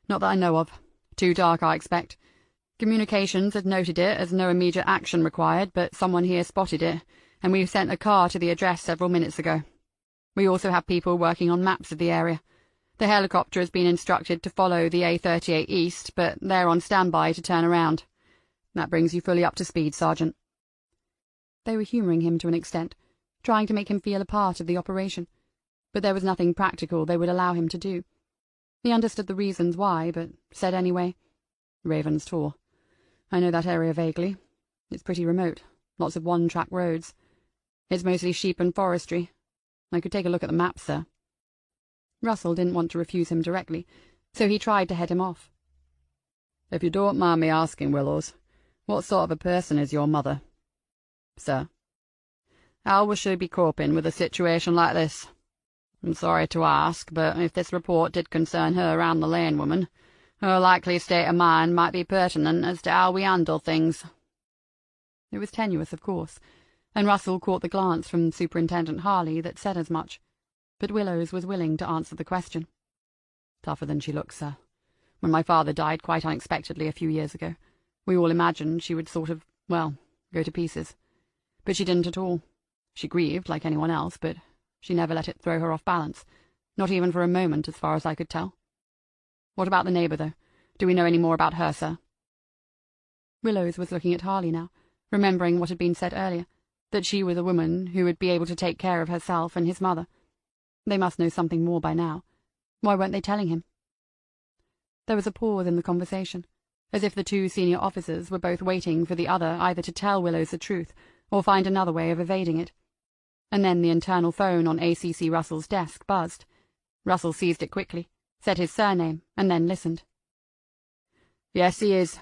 "Not that I know of. Too dark, I expect. Communications had noted it as no immediate action required, but someone here spotted it, and we've sent a car to the address several minutes ago. We also have people working on maps of the area. The helicopter has been instructed to follow the A38 east, but they're on standby to turn around. That brings you fully up to speed, Sergeant." They were humouring him to an extent, trying to make him feel a part of the operation, but there was nothing practical they would allow him to do. He understood the reasons why, but said anyway, "Ravens Tor. I know that area vaguely. It's pretty remote, lots of one-track roads. It's mostly sheep and forestry. I could take a look at the map, sir." Russell didn't want to refuse him directly, so he tried to head him off. "If you don't mind me asking, Willows, what sort of a person is your mother?" "Sir?" "How will she be coping with a situation like this? I'm sorry to ask, but if this report did concern her and the Lane woman, her likely state of mind might be pertinent as to how we handle things." It was tenuous, of course, and Russell caught the glance from Superintendent Harley that said as much, but Willows was willing to answer the question. "Tougher than she looks, sir. When my father died quite unexpectedly a few years ago, we all imagined she would sort of, well, go to pieces. But she didn't at all. She grieved like anyone else, but she never let it throw her off balance, not even for a moment as far as I could tell." "What about the neighbour, though? Do we know any more about her, sir?" Willows was looking at Harley now, remembering what had been said earlier, that she was a woman who would be able to take care of herself and his mother. They must know something more by now. Why weren't they telling him? There was a pause in the conversation, as if the 2 senior officers were both waiting for the other either to tell Willows the truth or find another way of evading it. And then the internal phone on ACC Russell's desk buzzed. Russell seized it quickly, said his surname, and then listened. "Yes, he is.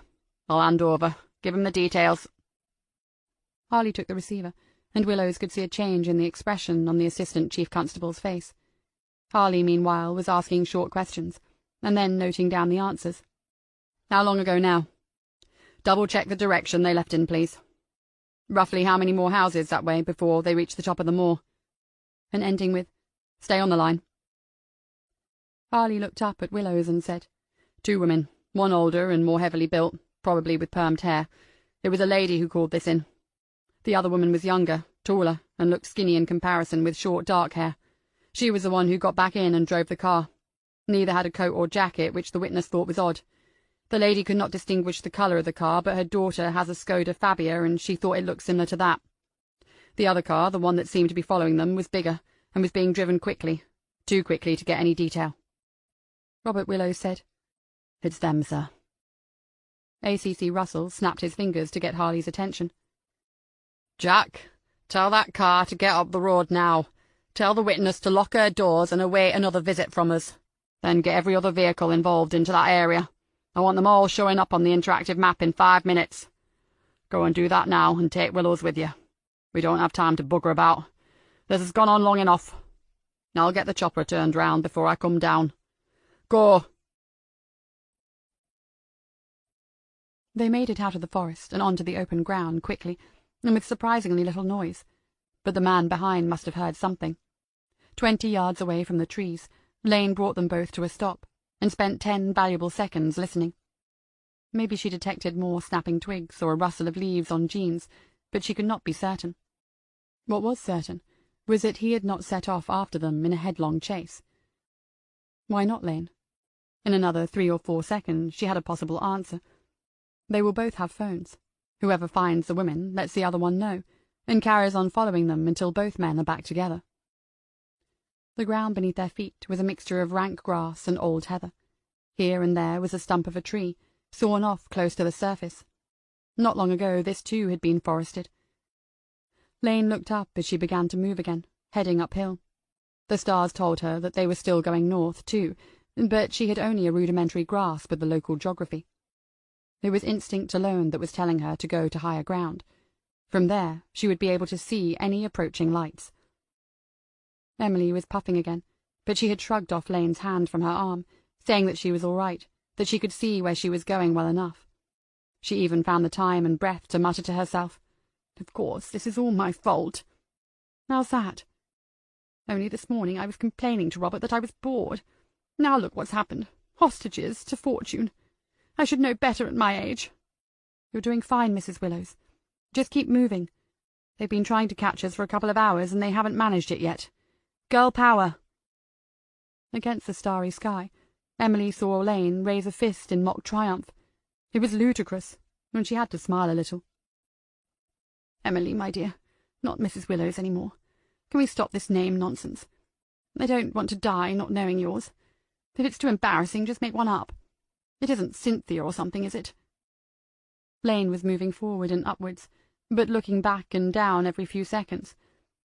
I'll hand over. Give him the details." Harley took the receiver, and Willows could see a change in the expression on the Assistant Chief Constable's face. Harley, meanwhile, was asking short questions, and then noting down the answers. "How long ago now? Double-check the direction they left in, please. Roughly how many more houses that way before they reach the top of the moor?" And ending with, "Stay on the line." Harley looked up at Willows and said, "2 women, one older and more heavily built, probably with permed hair. It was a lady who called this in. The other woman was younger, taller, and looked skinny in comparison with short dark hair. She was the one who got back in and drove the car. Neither had a coat or jacket, which the witness thought was odd. The lady could not distinguish the colour of the car, but her daughter has a Skoda Fabia, and she thought it looked similar to that. The other car, the one that seemed to be following them, was bigger, and was being driven quickly, too quickly to get any detail." Robert Willows said, "It's them, sir." ACC Russell snapped his fingers to get Harley's attention. "Jack, tell that car to get up the road now. Tell the witness to lock her doors and await another visit from us. Then get every other vehicle involved into that area. I want them all showing up on the interactive map in 5 minutes. Go and do that now and take Willows with you. We don't have time to bugger about. This has gone on long enough. I'll get the chopper turned round before I come down. Go!" They made it out of the forest and onto the open ground quickly, and with surprisingly little noise. But the man behind must have heard something. 20 yards away from the trees, Lane brought them both to a stop, and spent 10 valuable seconds listening. Maybe she detected more snapping twigs or a rustle of leaves on Jean's, but she could not be certain. What was certain was that he had not set off after them in a headlong chase. Why not, Lane? In another 3 or 4 seconds she had a possible answer. They will both have phones. Whoever finds the women lets the other one know, and carries on following them until both men are back together. The ground beneath their feet was a mixture of rank grass and old heather. Here and there was a stump of a tree, sawn off close to the surface. Not long ago this too had been forested. Lane looked up as she began to move again, heading uphill. The stars told her that they were still going north too, but she had only a rudimentary grasp of the local geography. It was instinct alone that was telling her to go to higher ground. From there she would be able to see any approaching lights. Emily was puffing again, but she had shrugged off Lane's hand from her arm, saying that she was all right, that she could see where she was going well enough. She even found the time and breath to mutter to herself, "Of course, this is all my fault." "How's that?" "Only this morning I was complaining to Robert that I was bored. Now look what's happened. Hostages to fortune. I should know better at my age." "You're doing fine, Mrs. Willows. Just keep moving. They've been trying to catch us for a couple of hours, and they haven't managed it yet. Girl power!" Against the starry sky, Emily saw Lane raise a fist in mock triumph. It was ludicrous, and she had to smile a little. "Emily, my dear, not Mrs. Willows any more. Can we stop this name nonsense? I don't want to die not knowing yours. If it's too embarrassing, just make one up. It isn't Cynthia or something, is it?" Lane was moving forward and upwards, but looking back and down every few seconds,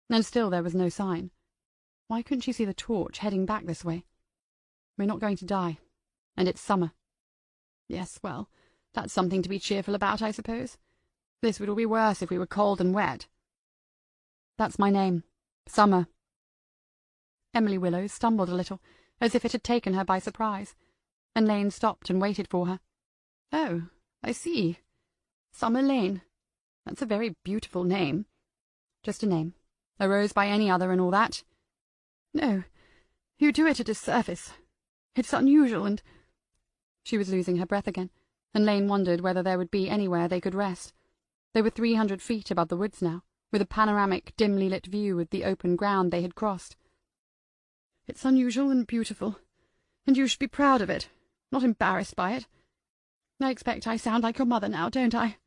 and still there was no sign. Why couldn't she see the torch heading back this way? "We're not going to die, and it's summer." "Yes, well, that's something to be cheerful about, I suppose. This would all be worse if we were cold and wet." "That's my name. Summer." Emily Willows stumbled a little, as if it had taken her by surprise, and Lane stopped and waited for her. "Oh, I see. Summer Lane. That's a very beautiful name." "Just a name. A rose by any other and all that." "No, you do it a disservice. It's unusual and—" She was losing her breath again, and Lane wondered whether there would be anywhere they could rest. They were 300 feet above the woods now, with a panoramic, dimly lit view of the open ground they had crossed. "It's unusual and beautiful, and you should be proud of it, not embarrassed by it. I expect I sound like your mother now, don't I?"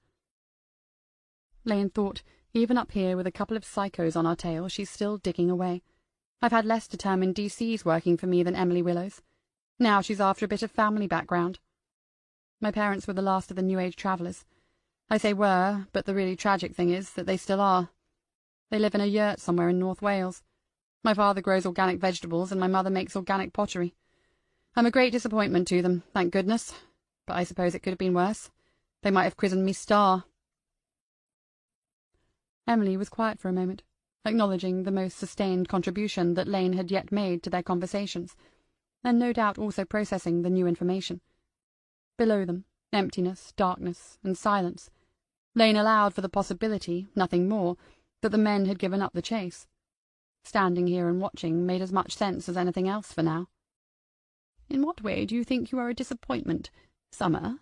Lane thought, even up here with a couple of psychos on our tail, she's still digging away. I've had less determined DCs working for me than Emily Willows. Now she's after a bit of family background. My parents were the last of the New Age travellers. I say were, but the really tragic thing is that they still are. They live in a yurt somewhere in North Wales. My father grows organic vegetables and my mother makes organic pottery. I'm a great disappointment to them, thank goodness, but I suppose it could have been worse. They might have christened me Star. Emily was quiet for a moment, acknowledging the most sustained contribution that Lane had yet made to their conversations, and no doubt also processing the new information. Below them, emptiness, darkness, and silence. Lane allowed for the possibility, nothing more, that the men had given up the chase. Standing here and watching made as much sense as anything else for now. "In what way do you think you are a disappointment, Summer?"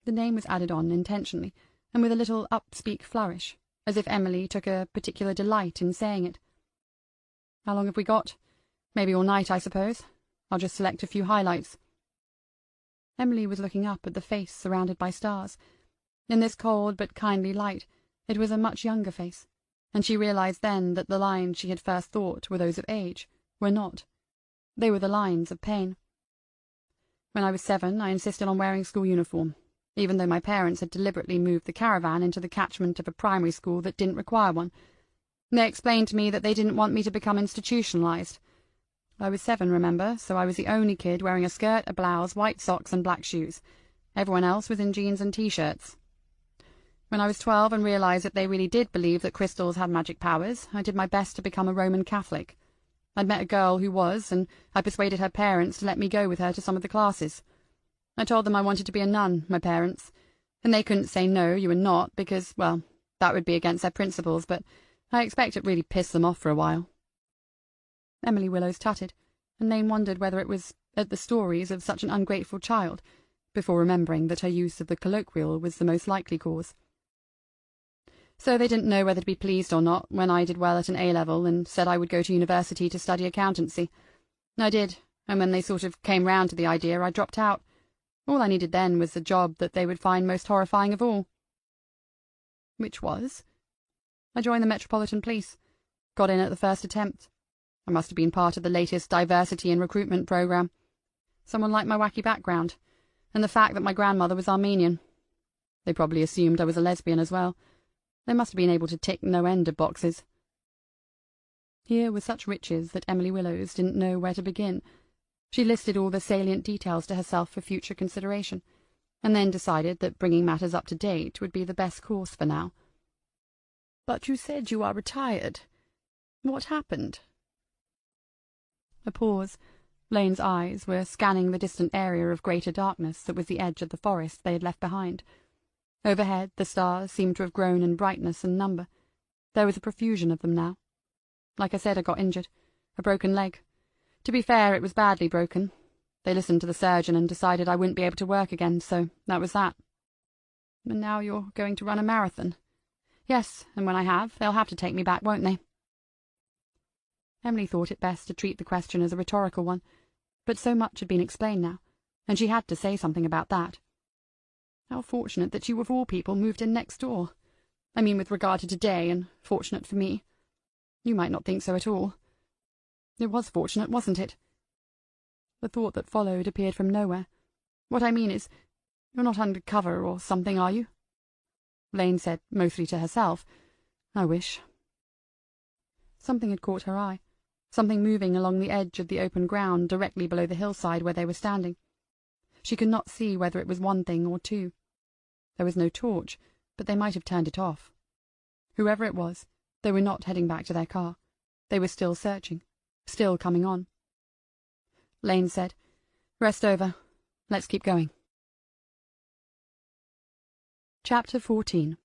The name was added on intentionally, and with a little up-speak flourish, as if Emily took a particular delight in saying it. "How long have we got? Maybe all night, I suppose. I'll just select a few highlights." Emily was looking up at the face surrounded by stars. In this cold but kindly light, it was a much younger face, and she realized then that the lines she had first thought were those of age were not. They were the lines of pain. "When I was 7, I insisted on wearing school uniform, even though my parents had deliberately moved the caravan into the catchment of a primary school that didn't require one. They explained to me that they didn't want me to become institutionalized. I was 7, remember, so I was the only kid wearing a skirt, a blouse, white socks, and black shoes. Everyone else was in jeans and T-shirts. When I was 12 and realized that they really did believe that crystals had magic powers, I did my best to become a Roman Catholic. I'd met a girl who was, and I persuaded her parents to let me go with her to some of the classes. I told them I wanted to be a nun, my parents, and they couldn't say no, you were not, because, well, that would be against their principles, but I expect it really pissed them off for a while. Emily Willows tutted, and Lane wondered whether it was at the stories of such an ungrateful child, before remembering that her use of the colloquial was the most likely cause. So they didn't know whether to be pleased or not when I did well at an A-level and said I would go to university to study accountancy. I did, and when they sort of came round to the idea, I dropped out. All I needed then was the job that they would find most horrifying of all. Which was? I joined the Metropolitan Police. Got in at the first attempt. I must have been part of the latest diversity and recruitment program. Someone liked my wacky background, and the fact that my grandmother was Armenian. They probably assumed I was a lesbian as well. They must have been able to tick no end of boxes. Here were such riches that Emily Willows didn't know where to begin. She listed all the salient details to herself for future consideration, and then decided that bringing matters up to date would be the best course for now. "But you said you are retired. What happened?" A pause. Lane's eyes were scanning the distant area of greater darkness that was the edge of the forest they had left behind. Overhead, the stars seemed to have grown in brightness and number. There was a profusion of them now. Like I said, I got injured. A broken leg. To be fair, it was badly broken. They listened to the surgeon and decided I wouldn't be able to work again, so that was that. And now you're going to run a marathon. Yes, and when I have, they'll have to take me back, won't they? Emily thought it best to treat the question as a rhetorical one, but so much had been explained now, and she had to say something about that. How fortunate that you of all people moved in next door. I mean with regard to today, and fortunate for me. You might not think so at all. It was fortunate, wasn't it? The thought that followed appeared from nowhere. What I mean is, you're not under cover or something, are you? Lane said, mostly to herself, I wish. Something had caught her eye, something moving along the edge of the open ground directly below the hillside where they were standing. She could not see whether it was one thing or two. There was no torch, but they might have turned it off. Whoever it was, they were not heading back to their car. They were still searching, still coming on. Lane said, Rest over. Let's keep going. Chapter 14.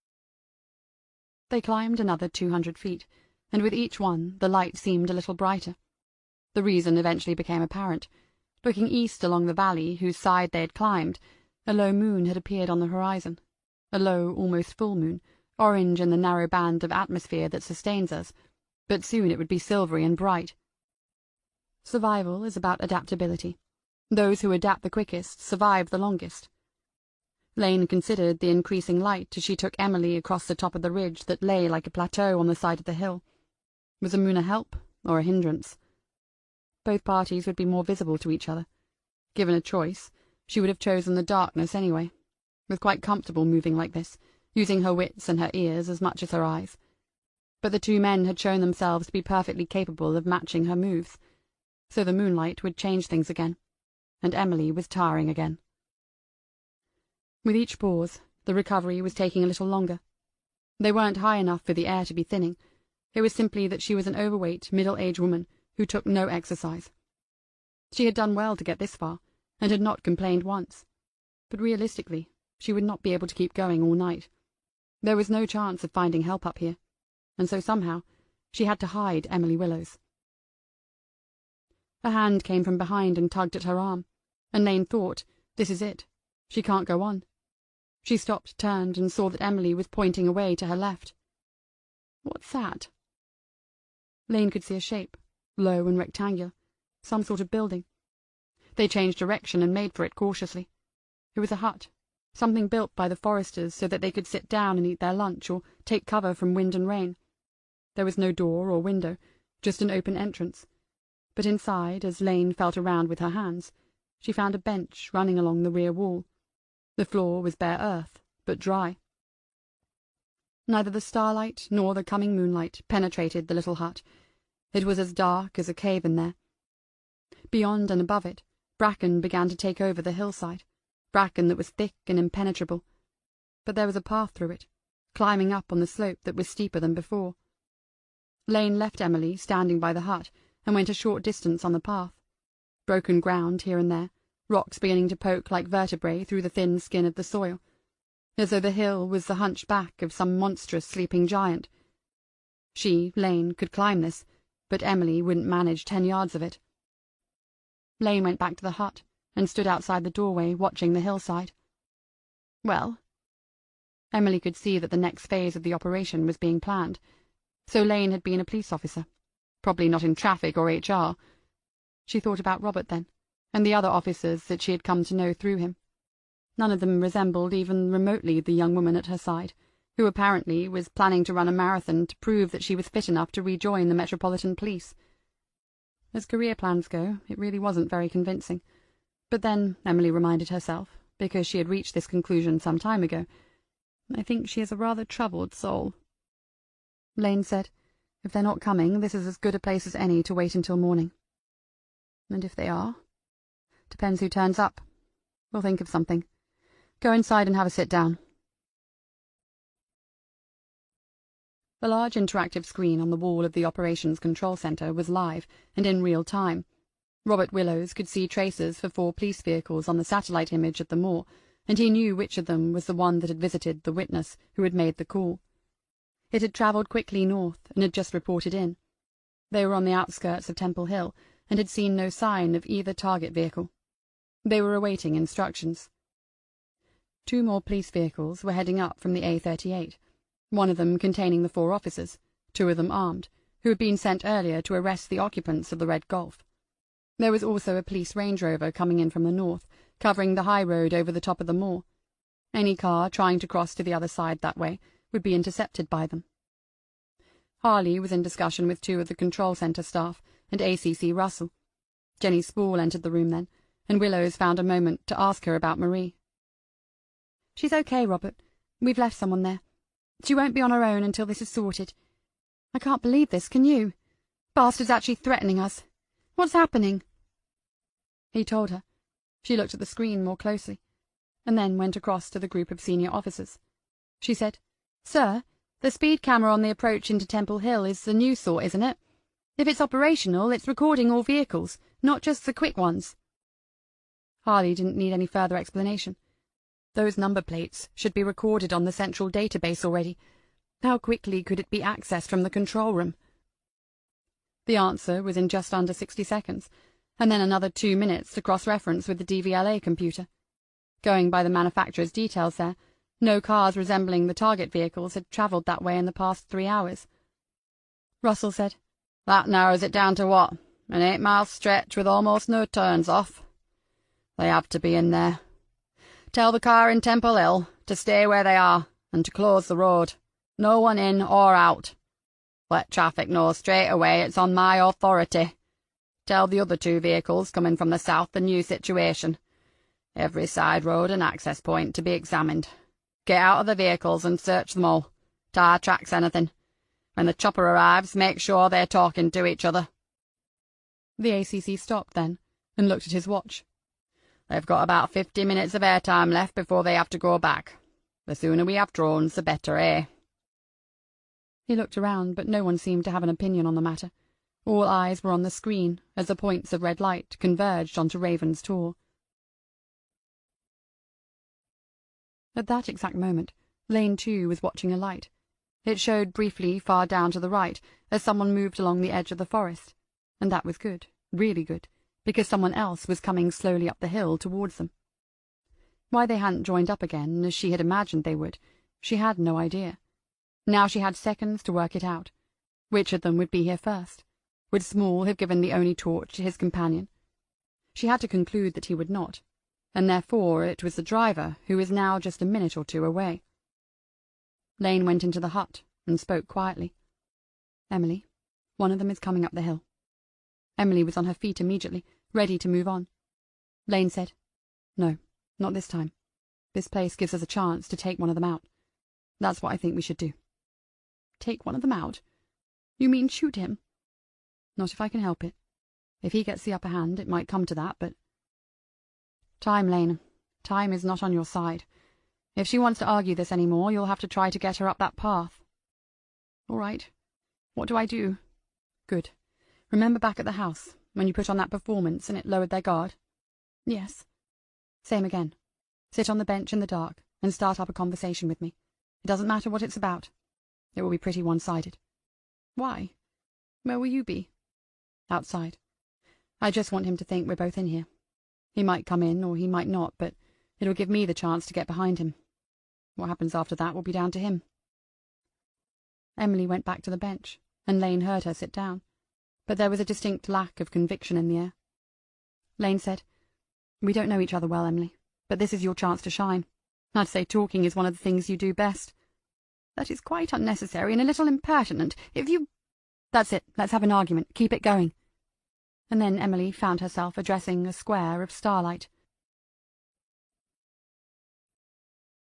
They climbed another 200 feet, and with each one the light seemed a little brighter. The reason eventually became apparent. Looking east along the valley whose side they had climbed, a low moon had appeared on the horizon, a low, almost full moon, orange in the narrow band of atmosphere that sustains us, but soon it would be silvery and bright. Survival is about adaptability. Those who adapt the quickest survive the longest. Lane considered the increasing light as she took Emily across the top of the ridge that lay like a plateau on the side of the hill. Was the moon a help or a hindrance? Both parties would be more visible to each other. Given a choice, she would have chosen the darkness anyway, was quite comfortable moving like this, using her wits and her ears as much as her eyes. But the two men had shown themselves to be perfectly capable of matching her moves, so the moonlight would change things again, and Emily was tiring again. With each pause, the recovery was taking a little longer. They weren't high enough for the air to be thinning. It was simply that she was an overweight, middle-aged woman who took no exercise. She had done well to get this far, and had not complained once. But realistically, she would not be able to keep going all night. There was no chance of finding help up here, and so somehow she had to hide Emily Willows. A hand came from behind and tugged at her arm, and Lane thought, this is it. She can't go on. She stopped, turned, and saw that Emily was pointing away to her left. What's that? Lane could see a shape, low and rectangular, some sort of building. They changed direction and made for it cautiously. It was a hut, something built by the foresters so that they could sit down and eat their lunch or take cover from wind and rain. There was no door or window, just an open entrance. But inside, as Lane felt around with her hands, she found a bench running along the rear wall. The floor was bare earth, but dry. Neither the starlight nor the coming moonlight penetrated the little hut. It was as dark as a cave in there. Beyond and above it, bracken began to take over the hillside, bracken that was thick and impenetrable. But there was a path through it, climbing up on the slope that was steeper than before. Lane left Emily standing by the hut and went a short distance on the path. Broken ground here and there, rocks beginning to poke like vertebrae through the thin skin of the soil, as though the hill was the hunchback of some monstrous sleeping giant. She, Lane, could climb this, but Emily wouldn't manage 10 yards of it. Lane went back to the hut and stood outside the doorway watching the hillside. Well? Emily could see that the next phase of the operation was being planned. So Lane had been a police officer, probably not in traffic or HR. She thought about Robert then, and the other officers that she had come to know through him. None of them resembled even remotely the young woman at her side, who apparently was planning to run a marathon to prove that she was fit enough to rejoin the Metropolitan Police. As career plans go, it really wasn't very convincing. But then, Emily reminded herself, because she had reached this conclusion some time ago, I think she is a rather troubled soul. Lane said, if they're not coming, this is as good a place as any to wait until morning. And if they are? Depends who turns up. We'll think of something. Go inside and have a sit down. The large interactive screen on the wall of the Operations Control Centre was live and in real time. Robert Willows could see traces for 4 police vehicles on the satellite image at the moor, and he knew which of them was the one that had visited the witness who had made the call. It had travelled quickly north and had just reported in. They were on the outskirts of Temple Hill and had seen no sign of either target vehicle. They were awaiting instructions. 2 more police vehicles were heading up from the A38, one of them containing the 4 officers, 2 of them armed, who had been sent earlier to arrest the occupants of the Red Golf. There was also a police Range Rover coming in from the north, covering the high road over the top of the moor. Any car trying to cross to the other side that way would be intercepted by them. Harley was in discussion with 2 of the control centre staff and ACC Russell. Jenny Spall entered the room then, and Willows found a moment to ask her about Marie. She's okay, Robert. We've left someone there. She won't be on her own until this is sorted. I can't believe this, can you? Bastard's actually threatening us. What's happening? He told her. She looked at the screen more closely, and then went across to the group of senior officers. She said, Sir, the speed camera on the approach into Temple Hill is the new sort, isn't it? If it's operational, it's recording all vehicles, not just the quick ones. Harley didn't need any further explanation. Those number plates should be recorded on the central database already. How quickly could it be accessed from the control room? The answer was in just under 60 seconds, and then another 2 minutes to cross-reference with the DVLA computer. Going by the manufacturer's details there, no cars resembling the target vehicles had travelled that way in the past 3 hours. Russell said, That narrows it down to what? An 8-mile stretch with almost no turns off. They have to be in there. Tell the car in Temple Hill to stay where they are and to close the road. No one in or out. Let traffic know straight away it's on my authority. Tell the other 2 vehicles coming from the south the new situation. Every side road and access point to be examined. Get out of the vehicles and search them all. Tire tracks anything. When the chopper arrives, make sure they're talking to each other. The ACC stopped then and looked at his watch. They've got about 50 minutes of airtime left before they have to go back. The sooner we have drones, the better, eh? He looked around, but no one seemed to have an opinion on the matter. All eyes were on the screen as the points of red light converged onto Raven's Tor. At that exact moment, Lane too was watching a light. It showed briefly far down to the right as someone moved along the edge of the forest, and that was good, really good, because someone else was coming slowly up the hill towards them. Why they hadn't joined up again, as she had imagined they would, she had no idea. Now she had seconds to work it out. Which of them would be here first? Would Small have given the only torch to his companion? She had to conclude that he would not, and therefore it was the driver who was now just a minute or 2 away. Lane went into the hut and spoke quietly. Emily, one of them is coming up the hill. Emily was on her feet immediately, ready to move on. Lane said, No, not this time. This place gives us a chance to take one of them out. That's what I think we should do. Take one of them out? You mean shoot him? Not if I can help it. If he gets the upper hand, it might come to that, but... Time, Lane. Time is not on your side. If she wants to argue this any more, you'll have to try to get her up that path. All right. What do I do? Good. Remember back at the house, when you put on that performance and it lowered their guard? Yes. Same again. Sit on the bench in the dark and start up a conversation with me. It doesn't matter what it's about. It will be pretty one-sided. Why? Where will you be? Outside. I just want him to think we're both in here. He might come in or he might not, but it'll give me the chance to get behind him. What happens after that will be down to him. Emily went back to the bench, and Lane heard her sit down, but there was a distinct lack of conviction in the air. Lane said, "We don't know each other well, Emily, but this is your chance to shine. I'd say talking is one of the things you do best." "That is quite unnecessary and a little impertinent. If you—" "That's it. Let's have an argument. Keep it going." And then Emily found herself addressing a square of starlight.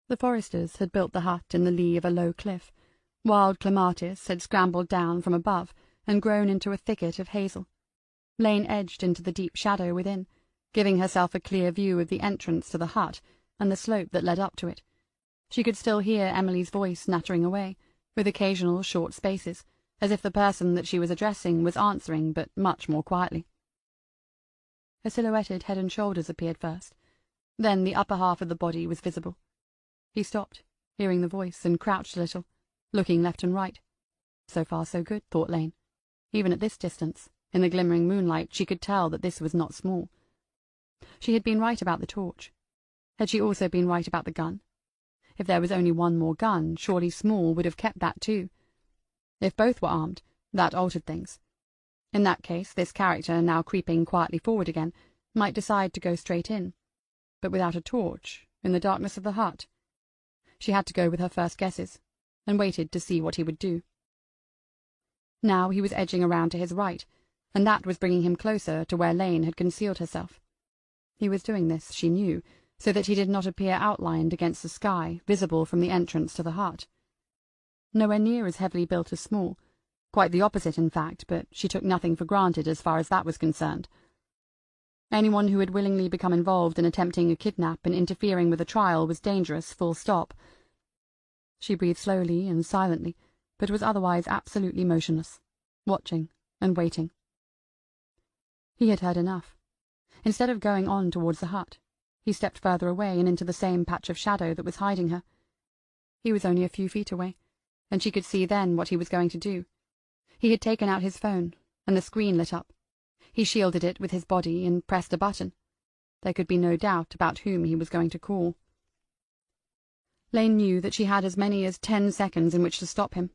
The Foresters had built the hut in the lee of a low cliff. Wild clematis had scrambled down from above and grown into a thicket of hazel. Lane edged into the deep shadow within, giving herself a clear view of the entrance to the hut and the slope that led up to it. She could still hear Emily's voice nattering away, with occasional short spaces, as if the person that she was addressing was answering, but much more quietly. A silhouetted head and shoulders appeared first. Then the upper half of the body was visible. He stopped, hearing the voice, and crouched a little, looking left and right. So far so good, thought Lane. Even at this distance, in the glimmering moonlight, she could tell that this was not small. She had been right about the torch. Had she also been right about the gun? If there was only one more gun, surely Small would have kept that too. If both were armed, that altered things. In that case, this character, now creeping quietly forward again, might decide to go straight in. But without a torch, in the darkness of the hut. She had to go with her first guesses, and waited to see what he would do. Now he was edging around to his right, and that was bringing him closer to where Lane had concealed herself. He was doing this, she knew, so that he did not appear outlined against the sky, visible from the entrance to the hut. Nowhere near as heavily built as Small, quite the opposite, in fact, but she took nothing for granted as far as that was concerned. Anyone who had willingly become involved in attempting a kidnap and interfering with a trial was dangerous, full stop. She breathed slowly and silently, but was otherwise absolutely motionless, watching and waiting. He had heard enough. Instead of going on towards the hut, he stepped further away and into the same patch of shadow that was hiding her. He was only a few feet away, and she could see then what he was going to do. He had taken out his phone, and the screen lit up. He shielded it with his body and pressed a button. There could be no doubt about whom he was going to call. Lane knew that she had as many as 10 seconds in which to stop him.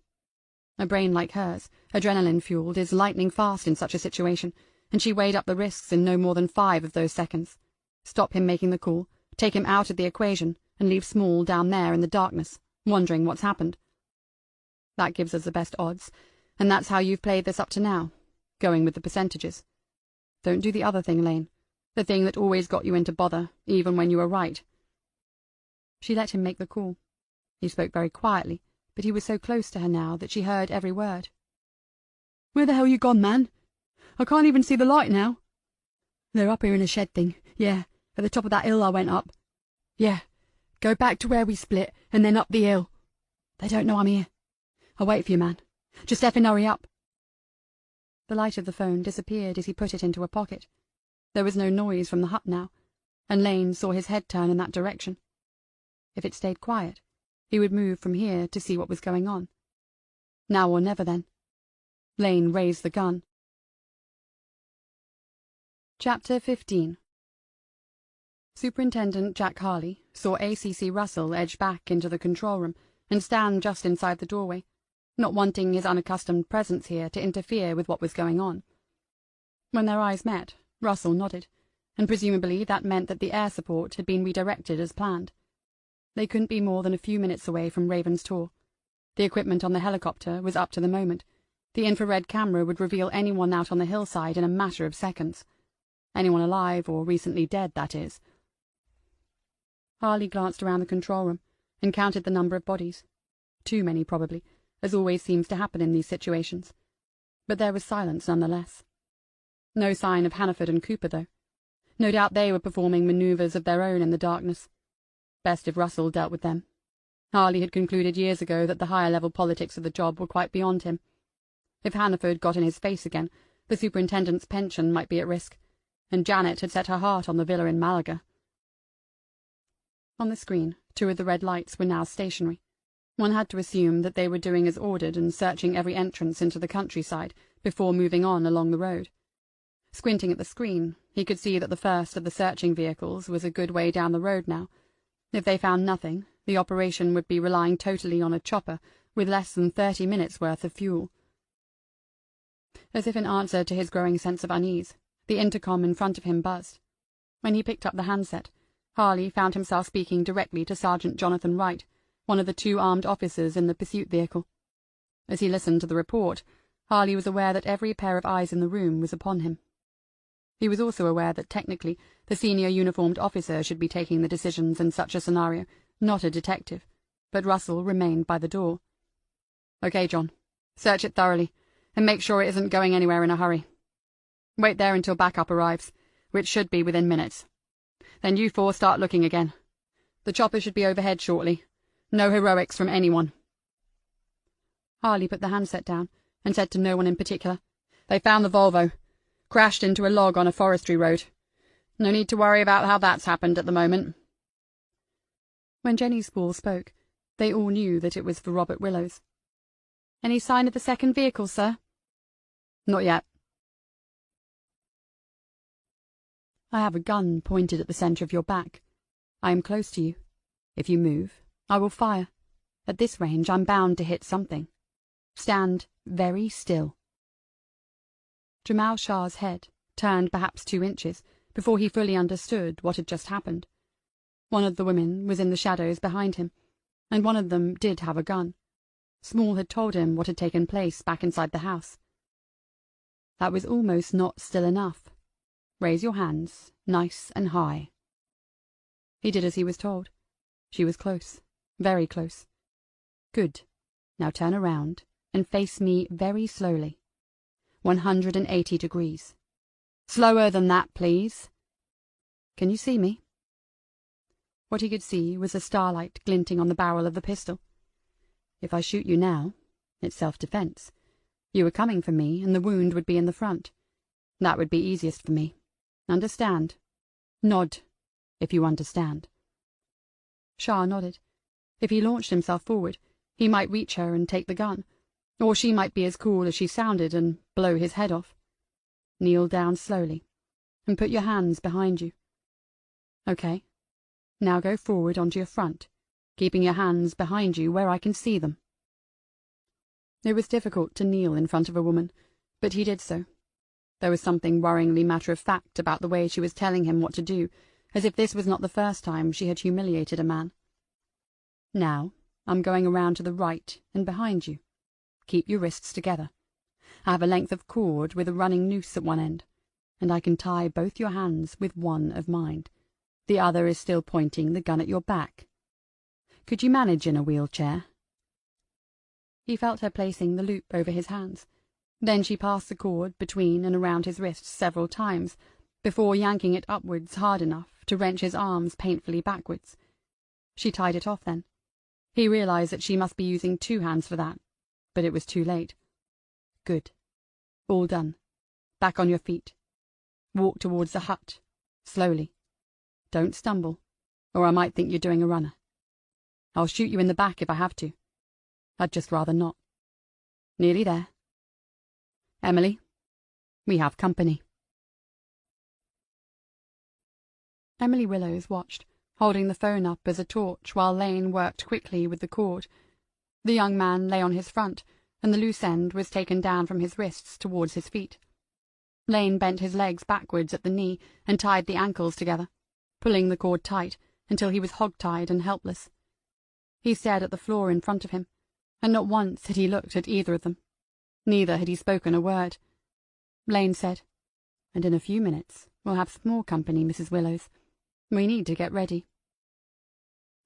A brain like hers, adrenaline-fueled, is lightning fast in such a situation, and she weighed up the risks in no more than 5 of those seconds. Stop him making the call, take him out of the equation, and leave Small down there in the darkness, wondering what's happened. That gives us the best odds, and that's how you've played this up to now, going with the percentages. Don't do the other thing, Lane, the thing that always got you into bother, even when you were right. She let him make the call. He spoke very quietly, but he was so close to her now that she heard every word. "Where the hell you gone, man? I can't even see the light now." "They're up here in a shed thing, yeah, at the top of that hill I went up. Yeah, go back to where we split, and then up the hill. They don't know I'm here. I'll wait for you, man. Just effing hurry up." The light of the phone disappeared as he put it into a pocket. There was no noise from the hut now, and Lane saw his head turn in that direction. If it stayed quiet, he would move from here to see what was going on. Now or never, then. Lane raised the gun. Chapter 15. Superintendent Jack Harley saw A.C.C. Russell edge back into the control room and stand just inside the doorway, not wanting his unaccustomed presence here to interfere with what was going on. When their eyes met, Russell nodded, and presumably that meant that the air support had been redirected as planned. They couldn't be more than a few minutes away from Raven's Tor. The equipment on the helicopter was up to the moment. The infrared camera would reveal anyone out on the hillside in a matter of seconds. Anyone alive or recently dead, that is. Harley glanced around the control room and counted the number of bodies. Too many, probably, as always seems to happen in these situations. But there was silence nonetheless. No sign of Hannaford and Cooper, though. No doubt they were performing manoeuvres of their own in the darkness. Best if Russell dealt with them. Harley had concluded years ago that the higher-level politics of the job were quite beyond him. If Hannaford got in his face again, the superintendent's pension might be at risk, and Janet had set her heart on the villa in Malaga. On the screen, 2 of the red lights were now stationary. One had to assume that they were doing as ordered and searching every entrance into the countryside before moving on along the road. Squinting at the screen, he could see that the first of the searching vehicles was a good way down the road now. If they found nothing, the operation would be relying totally on a chopper with less than 30 minutes' worth of fuel. As if in answer to his growing sense of unease, the intercom in front of him buzzed. When he picked up the handset, Harley found himself speaking directly to Sergeant Jonathan Wright, one of the 2 armed officers in the pursuit vehicle. As he listened to the report, Harley was aware that every pair of eyes in the room was upon him. He was also aware that technically the senior uniformed officer should be taking the decisions in such a scenario, not a detective, but Russell remained by the door. "Okay, John. Search it thoroughly, and make sure it isn't going anywhere in a hurry. Wait there until backup arrives, which should be within minutes. Then you 4 start looking again. The chopper should be overhead shortly. No heroics from anyone." Harley put the handset down and said to no one in particular, "They found the Volvo. Crashed into a log on a forestry road. No need to worry about how that's happened at the moment." When Jenny Spall spoke, they all knew that it was for Robert Willows. "Any sign of the second vehicle, sir?" "Not yet." "I have a gun pointed at the centre of your back. I am close to you. If you move, I will fire. At this range, I'm bound to hit something. Stand very still." Jamal Shah's head turned perhaps 2 inches before he fully understood what had just happened. One of the women was in the shadows behind him, and one of them did have a gun. Small had told him what had taken place back inside the house. That was almost not still enough. "Raise your hands, nice and high." He did as he was told. She was close, very close. "Good. Now turn around and face me very slowly. 180 degrees. Slower than that, please. Can you see me?" What he could see was the starlight glinting on the barrel of the pistol. "If I shoot you now, it's self-defense. You were coming for me, and the wound would be in the front. That would be easiest for me. Understand? Nod, if you understand." Shah nodded. If he launched himself forward, he might reach her and take the gun, or she might be as cool as she sounded and blow his head off. "Kneel down slowly, and put your hands behind you." "Okay. Now go forward onto your front, keeping your hands behind you where I can see them." It was difficult to kneel in front of a woman, but he did so. There was something worryingly matter-of-fact about the way she was telling him what to do, as if this was not the first time she had humiliated a man. "Now I'm going around to the right and behind you. Keep your wrists together. I have a length of cord with a running noose at one end, and I can tie both your hands with one of mine. The other is still pointing the gun at your back. Could you manage in a wheelchair?" He felt her placing the loop over his hands. Then she passed the cord between and around his wrists several times, before yanking it upwards hard enough to wrench his arms painfully backwards. She tied it off then. He realized that she must be using 2 hands for that, but it was too late. "Good. All done. Back on your feet. Walk towards the hut, slowly. Don't stumble, or I might think you're doing a runner. I'll shoot you in the back if I have to. I'd just rather not. Nearly there. Emily, we have company." Emily Willows watched, holding the phone up as a torch while Lane worked quickly with the cord. The young man lay on his front, and the loose end was taken down from his wrists towards his feet. Lane bent his legs backwards at the knee and tied the ankles together, pulling the cord tight until he was hog-tied and helpless. He stared at the floor in front of him, and not once had he looked at either of them. Neither had he spoken a word. Lane said, "And in a few minutes we'll have some more company, Mrs. Willows. We need to get ready."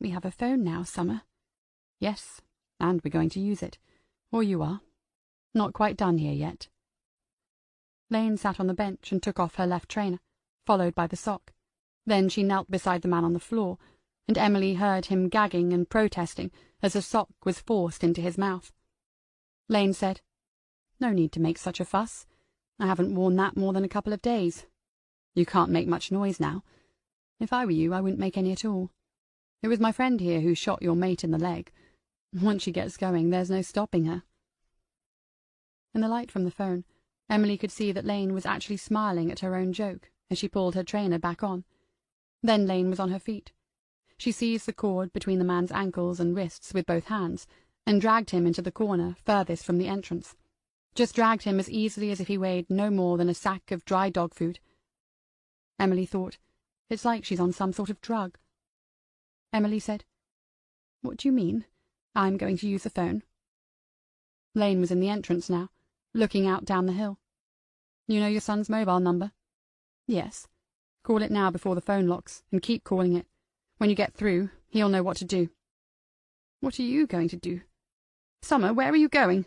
"We have a phone now, Summer." "Yes, and we're going to use it. Or you are. Not quite done here yet." Lane sat on the bench and took off her left trainer, followed by the sock. Then she knelt beside the man on the floor, and Emily heard him gagging and protesting as the sock was forced into his mouth. Lane said, "No need to make such a fuss. I haven't worn that more than a couple of days. You can't make much noise now. If I were you, I wouldn't make any at all. It was my friend here who shot your mate in the leg. Once she gets going, there's no stopping her." In the light from the phone, Emily could see that Lane was actually smiling at her own joke as she pulled her trainer back on. Then Lane was on her feet. She seized the cord between the man's ankles and wrists with both hands and dragged him into the corner furthest from the entrance. Just dragged him as easily as if he weighed no more than a sack of dry dog food. Emily thought, "It's like she's on some sort of drug." Emily said, "What do you mean? I'm going to use the phone." Lane was in the entrance now, looking out down the hill. "You know your son's mobile number?" "Yes." "Call it now before the phone locks, and keep calling it. When you get through, he'll know what to do." "What are you going to do?" "Summer, where are you going?"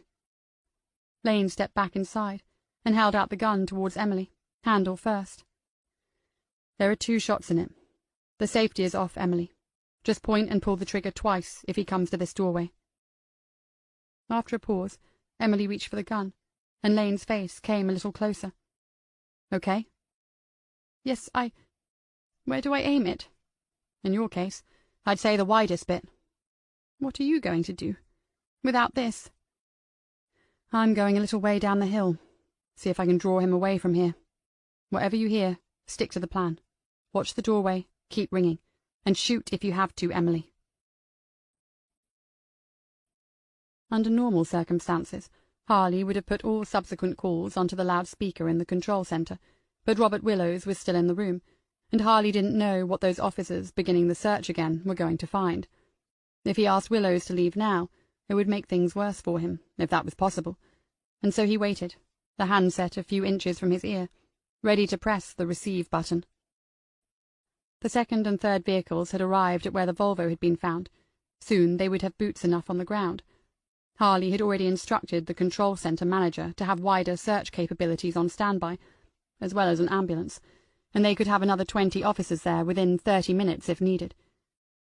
Lane stepped back inside and held out the gun towards Emily, handle first. "There are 2 shots in it. The safety is off, Emily. Just point and pull the trigger twice if he comes to this doorway." After a pause, Emily reached for the gun, and Lane's face came a little closer. "Okay?" "Yes, Where do I aim it?" "In your case, I'd say the widest bit." "What are you going to do? Without this?" "I'm going a little way down the hill. See if I can draw him away from here. Whatever you hear, stick to the plan. Watch the doorway, keep ringing, and shoot if you have to, Emily." Under normal circumstances, Harley would have put all subsequent calls onto the loudspeaker in the control centre, but Robert Willows was still in the room, and Harley didn't know what those officers beginning the search again were going to find. If he asked Willows to leave now, it would make things worse for him, if that was possible, and so he waited, the handset a few inches from his ear, ready to press the receive button. The second and third vehicles had arrived at where the Volvo had been found. Soon they would have boots enough on the ground. Harley had already instructed the control centre manager to have wider search capabilities on standby, as well as an ambulance, and they could have another 20 officers there within 30 minutes if needed.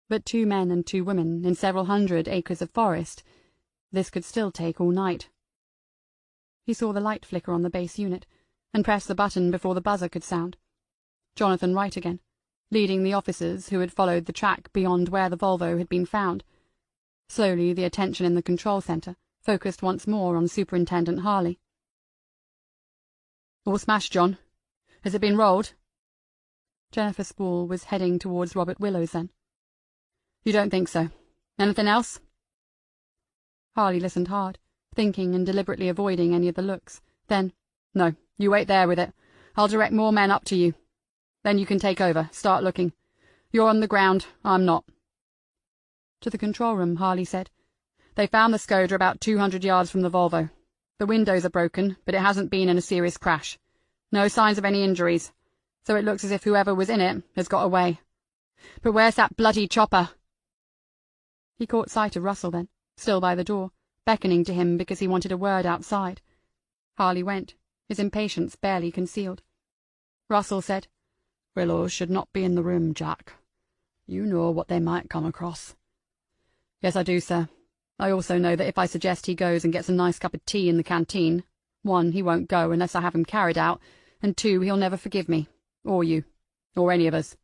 But 2 men and 2 women in several hundred acres of forest, this could still take all night. He saw the light flicker on the base unit, and pressed the button before the buzzer could sound. Jonathan Wright again, leading the officers who had followed the track beyond where the Volvo had been found. Slowly the attention in the control centre focused once more on Superintendent Harley. "All smashed, John. Has it been rolled?" Jennifer Spall was heading towards Robert Willows then. "You don't think so? Anything else?" Harley listened hard, thinking and deliberately avoiding any of the looks. Then, "No, you wait there with it. I'll direct more men up to you. Then you can take over, start looking. You're on the ground, I'm not." To the control room, Harley said, "They found the Skoda about 200 yards from the Volvo. The windows are broken, but it hasn't been in a serious crash. No signs of any injuries, so it looks as if whoever was in it has got away. But where's that bloody chopper?" He caught sight of Russell then, still by the door, beckoning to him because he wanted a word outside. Harley went, his impatience barely concealed. Russell said, "Willows should not be in the room, Jack. You know what they might come across." "Yes, I do, sir. I also know that if I suggest he goes and gets a nice cup of tea in the canteen, 1, he won't go unless I have him carried out, and 2, he'll never forgive me, or you, or any of us."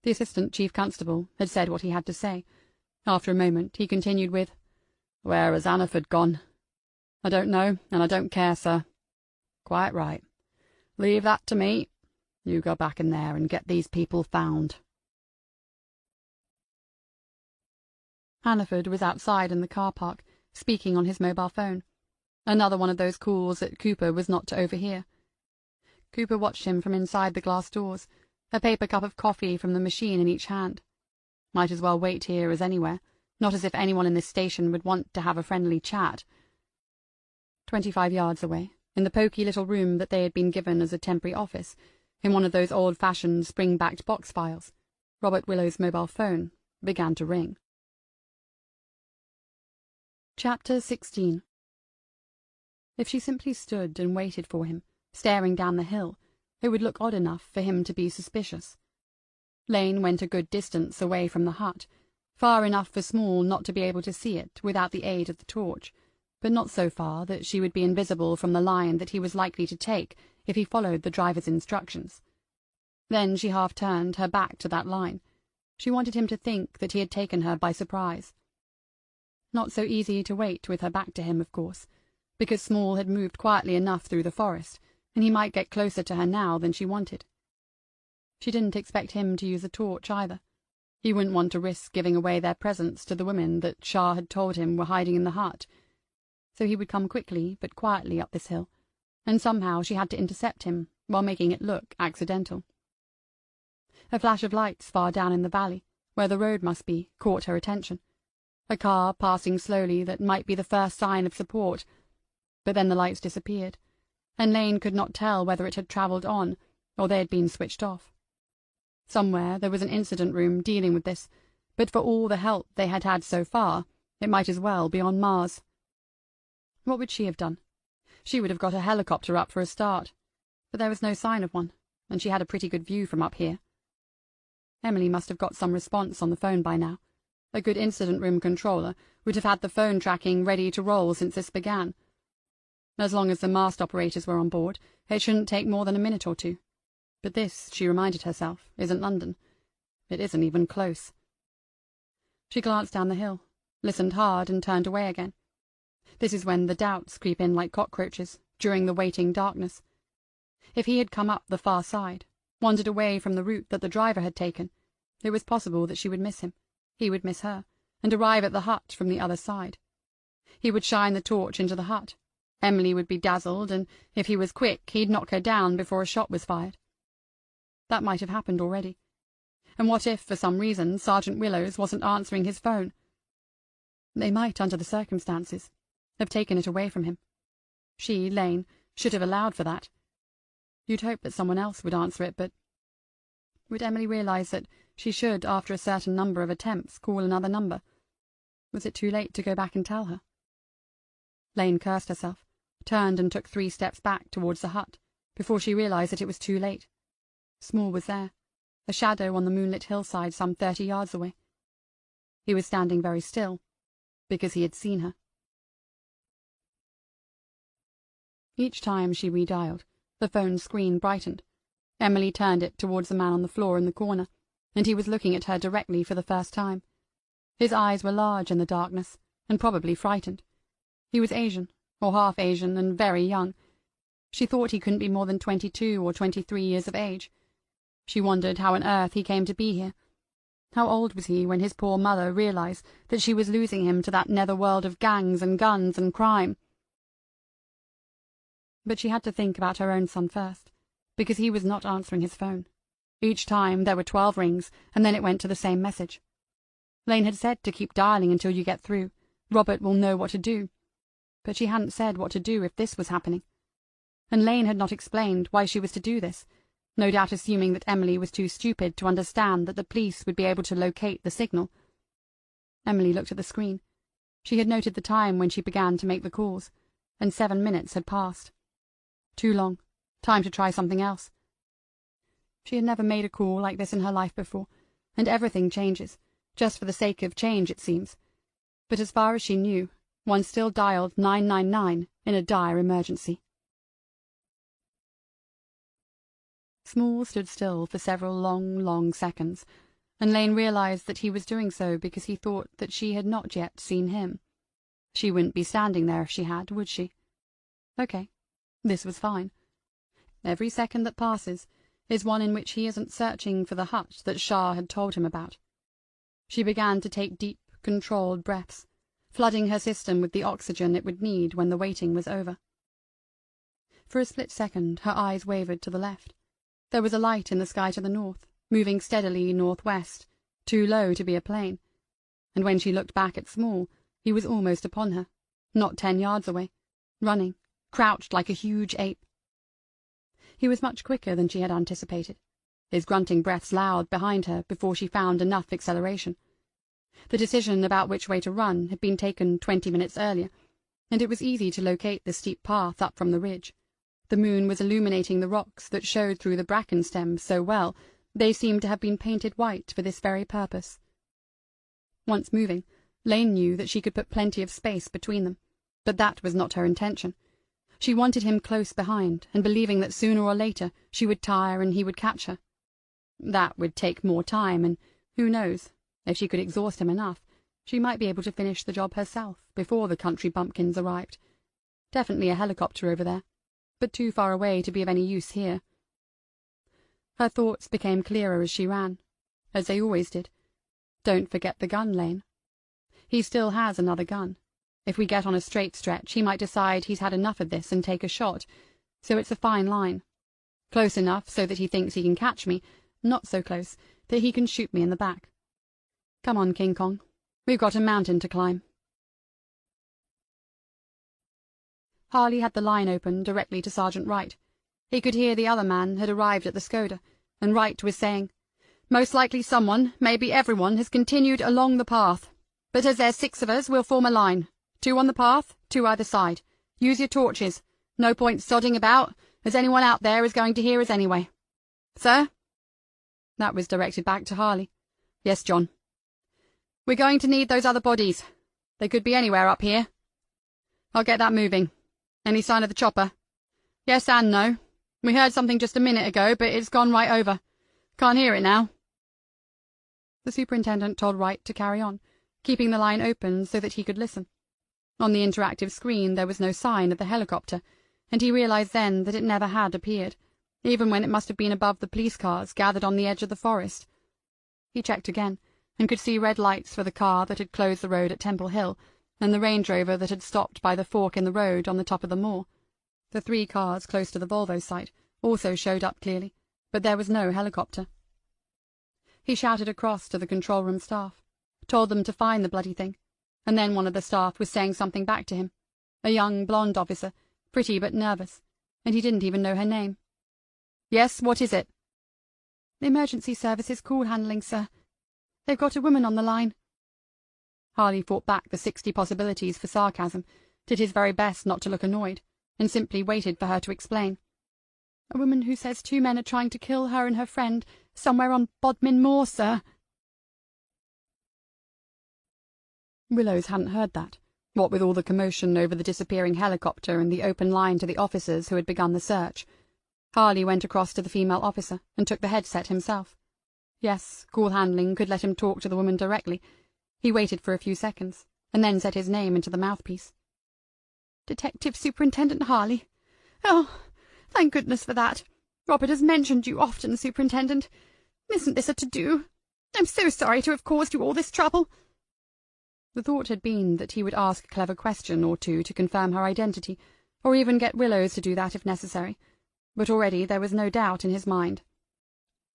The Assistant Chief Constable had said what he had to say. After a moment he continued with, "Where has Hannaford gone?" "I don't know, and I don't care, sir." "Quite right. Leave that to me. You go back in there and get these people found." Hannaford was outside in the car park, speaking on his mobile phone. Another one of those calls that Cooper was not to overhear. Cooper watched him from inside the glass doors, a paper cup of coffee from the machine in each hand. Might as well wait here as anywhere, not as if anyone in this station would want to have a friendly chat. 25 yards away, in the poky little room that they had been given as a temporary office, in one of those old-fashioned spring-backed box files, Robert Willow's mobile phone began to ring. Chapter 16. If she simply stood and waited for him, staring down the hill, it would look odd enough for him to be suspicious. Lane went a good distance away from the hut, far enough for Small not to be able to see it without the aid of the torch, but not so far that she would be invisible from the line that he was likely to take if he followed the driver's instructions. Then she half-turned her back to that line. She wanted him to think that he had taken her by surprise. Not so easy to wait with her back to him, of course, because Small had moved quietly enough through the forest, and he might get closer to her now than she wanted. She didn't expect him to use a torch either. He wouldn't want to risk giving away their presence to the women that Shah had told him were hiding in the hut. So he would come quickly but quietly up this hill, and somehow she had to intercept him while making it look accidental. A flash of lights far down in the valley, where the road must be, caught her attention. A car passing slowly that might be the first sign of support, but then the lights disappeared, and Lane could not tell whether it had travelled on or they had been switched off. Somewhere there was an incident room dealing with this, but for all the help they had had so far, it might as well be on Mars. What would she have done? She would have got a helicopter up for a start, but there was no sign of one, and she had a pretty good view from up here. Emily must have got some response on the phone by now. A good incident room controller would have had the phone tracking ready to roll since this began. As long as the mast operators were on board, it shouldn't take more than a minute or two. But this, she reminded herself, isn't London. It isn't even close. She glanced down the hill, listened hard, and turned away again. This is when the doubts creep in like cockroaches, during the waiting darkness. If he had come up the far side, wandered away from the route that the driver had taken, it was possible that she would miss him, he would miss her, and arrive at the hut from the other side. He would shine the torch into the hut. Emily would be dazzled, and if he was quick, he'd knock her down before a shot was fired. That might have happened already. And what if, for some reason, Sergeant Willows wasn't answering his phone? They might, under the circumstances, have taken it away from him. She, Lane, should have allowed for that. You'd hope that someone else would answer it, but would Emily realize that she should, after a certain number of attempts, call another number? Was it too late to go back and tell her? Lane cursed herself, turned and took 3 steps back towards the hut, before she realized that it was too late. Small was there, a shadow on the moonlit hillside some 30 yards away. He was standing very still, because he had seen her. Each time she redialed, the phone screen brightened. Emily turned it towards the man on the floor in the corner, and he was looking at her directly for the first time. His eyes were large in the darkness, and probably frightened. He was Asian, or half Asian, and very young. She thought he couldn't be more than 22 or 23 years of age. She wondered how on earth he came to be here. How old was he when his poor mother realized that she was losing him to that netherworld of gangs and guns and crime? But she had to think about her own son first, because he was not answering his phone. Each time there were 12 rings, and then it went to the same message. Lane had said to keep dialing until you get through. Robert will know what to do. But she hadn't said what to do if this was happening. And Lane had not explained why she was to do this, no doubt assuming that Emily was too stupid to understand that the police would be able to locate the signal. Emily looked at the screen. She had noted the time when she began to make the calls, and 7 minutes had passed. Too long. Time to try something else. She had never made a call like this in her life before, and everything changes, just for the sake of change, it seems. But as far as she knew, one still dialed 999 in a dire emergency. Small stood still for several long seconds, and Lane realized that he was doing so because he thought that she had not yet seen him. She wouldn't be standing there if she had, would she? Okay. This was fine. Every second that passes is one in which he isn't searching for the hut that Shah had told him about. She began to take deep, controlled breaths, flooding her system with the oxygen it would need when the waiting was over. For a split second her eyes wavered to the left. There was a light in the sky to the north, moving steadily northwest, too low to be a plane, and when she looked back at Small, he was almost upon her, not 10 yards away, running, crouched like a huge ape. He was much quicker than she had anticipated, his grunting breaths loud behind her before she found enough acceleration. The decision about which way to run had been taken 20 minutes earlier, and it was easy to locate the steep path up from the ridge. The moon was illuminating the rocks that showed through the bracken stems so well they seemed to have been painted white for this very purpose. Once moving, Lane knew that she could put plenty of space between them, but that was not her intention. She wanted him close behind, and believing that sooner or later she would tire and he would catch her. That would take more time, and who knows, if she could exhaust him enough, she might be able to finish the job herself before the country bumpkins arrived. Definitely a helicopter over there, but too far away to be of any use here. Her thoughts became clearer as she ran, as they always did. Don't forget the gun, Lane. He still has another gun. If we get on a straight stretch, he might decide he's had enough of this and take a shot, so it's a fine line. Close enough so that he thinks he can catch me, not so close that he can shoot me in the back. Come on, King Kong. We've got a mountain to climb. Harley had the line open directly to Sergeant Wright. He could hear the other man had arrived at the Skoda, and Wright was saying, "Most likely someone, maybe everyone, has continued along the path. But as there's 6 of us, we'll form a line. 2 on the path, 2 either side. Use your torches. No point sodding about, as anyone out there is going to hear us anyway. Sir?" That was directed back to Harley. "Yes, John." "We're going to need those other bodies. They could be anywhere up here." "I'll get that moving. Any sign of the chopper?" "Yes and no. We heard something just a minute ago, but it's gone right over. Can't hear it now." The superintendent told Wright to carry on, keeping the line open so that he could listen. On the interactive screen there was no sign of the helicopter, and he realized then that it never had appeared, even when it must have been above the police cars gathered on the edge of the forest. He checked again, and could see red lights for the car that had closed the road at Temple Hill, and the Range Rover that had stopped by the fork in the road on the top of the moor. The 3 cars close to the Volvo site also showed up clearly, but there was no helicopter. He shouted across to the control room staff, told them to find the bloody thing, and then one of the staff was saying something back to him, a young blonde officer, pretty but nervous, and he didn't even know her name. "Yes, what is it?" "The emergency services call handling, sir. They've got a woman on the line." Harley fought back the 60 possibilities for sarcasm, did his very best not to look annoyed, and simply waited for her to explain. "A woman who says 2 men are trying to kill her and her friend somewhere on Bodmin Moor, sir." Willows hadn't heard that, what with all the commotion over the disappearing helicopter and the open line to the officers who had begun the search. Harley went across to the female officer and took the headset himself. Yes, call handling could let him talk to the woman directly. He waited for a few seconds, and then said his name into the mouthpiece. "Detective Superintendent Harley. Oh, thank goodness for that. Robert has mentioned you often, Superintendent. Isn't this a to-do? I'm so sorry to have caused you all this trouble." The thought had been that he would ask a clever question or two to confirm her identity, or even get Willows to do that if necessary, but already there was no doubt in his mind.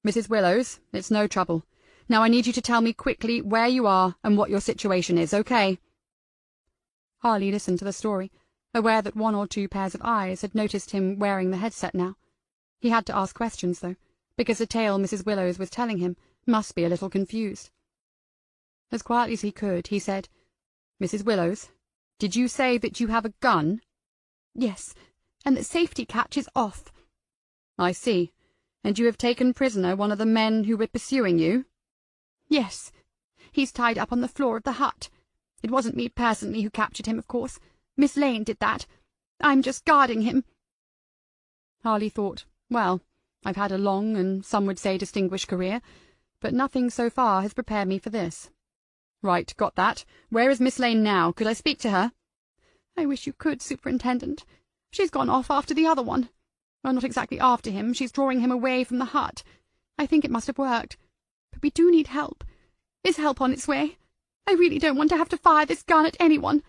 "Mrs. Willows, it's no trouble. Now I need you to tell me quickly where you are and what your situation is, okay?" Harley listened to the story, aware that 1 or 2 pairs of eyes had noticed him wearing the headset now. He had to ask questions, though, because the tale Mrs. Willows was telling him must be a little confused. As quietly as he could, he said, "Mrs. Willows, did you say that you have a gun?" "Yes, and the safety catch is off." "I see. And you have taken prisoner one of the men who were pursuing you?" "Yes. He's tied up on the floor of the hut. It wasn't me personally who captured him, of course. Miss Lane did that. I'm just guarding him." Harley thought, well, I've had a long and some would say distinguished career, but nothing so far has prepared me for this. "Right, got that. Where is Miss Lane now? Could I speak to her?" "I wish you could, Superintendent. She's gone off after the other one. Well, not exactly after him. She's drawing him away from the hut. I think it must have worked. But we do need help. Is help on its way? I really don't want to have to fire this gun at anyone."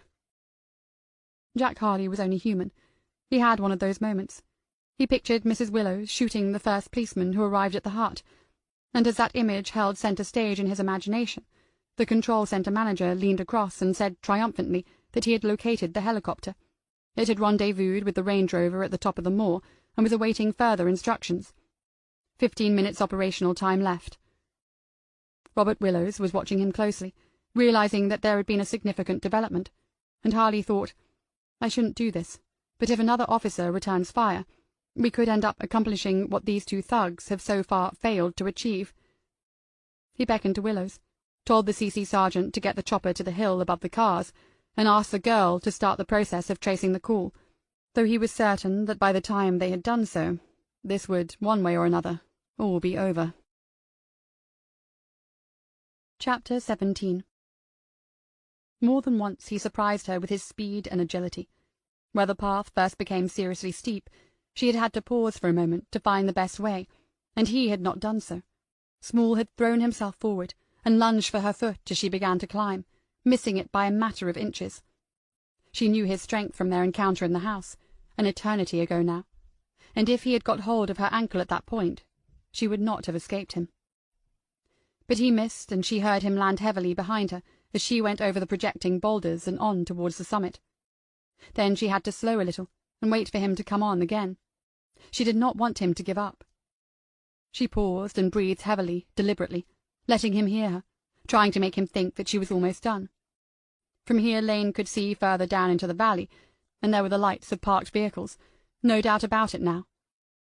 Jack Harley was only human. He had one of those moments. He pictured Mrs. Willows shooting the first policeman who arrived at the hut, and as that image held centre stage in his imagination, the control centre manager leaned across and said triumphantly that he had located the helicopter. It had rendezvoused with the Range Rover at the top of the moor and was awaiting further instructions. 15 minutes operational time left. Robert Willows was watching him closely, realizing that there had been a significant development, and Harley thought, I shouldn't do this, but if another officer returns fire, we could end up accomplishing what these two thugs have so far failed to achieve. He beckoned to Willows, told the CC sergeant to get the chopper to the hill above the cars, and asked the girl to start the process of tracing the call, though he was certain that by the time they had done so, this would, one way or another, all be over. Chapter 17. More than once he surprised her with his speed and agility. Where the path first became seriously steep, she had had to pause for a moment to find the best way, and he had not done so. Small had thrown himself forward and lunged for her foot as she began to climb, missing it by a matter of inches. She knew his strength from their encounter in the house, an eternity ago now, and if he had got hold of her ankle at that point, she would not have escaped him. But he missed, and she heard him land heavily behind her as she went over the projecting boulders and on towards the summit. Then she had to slow a little and wait for him to come on again. She did not want him to give up. She paused and breathed heavily, deliberately, letting him hear her, trying to make him think that she was almost done. From here Lane could see further down into the valley, and there were the lights of parked vehicles, no doubt about it now.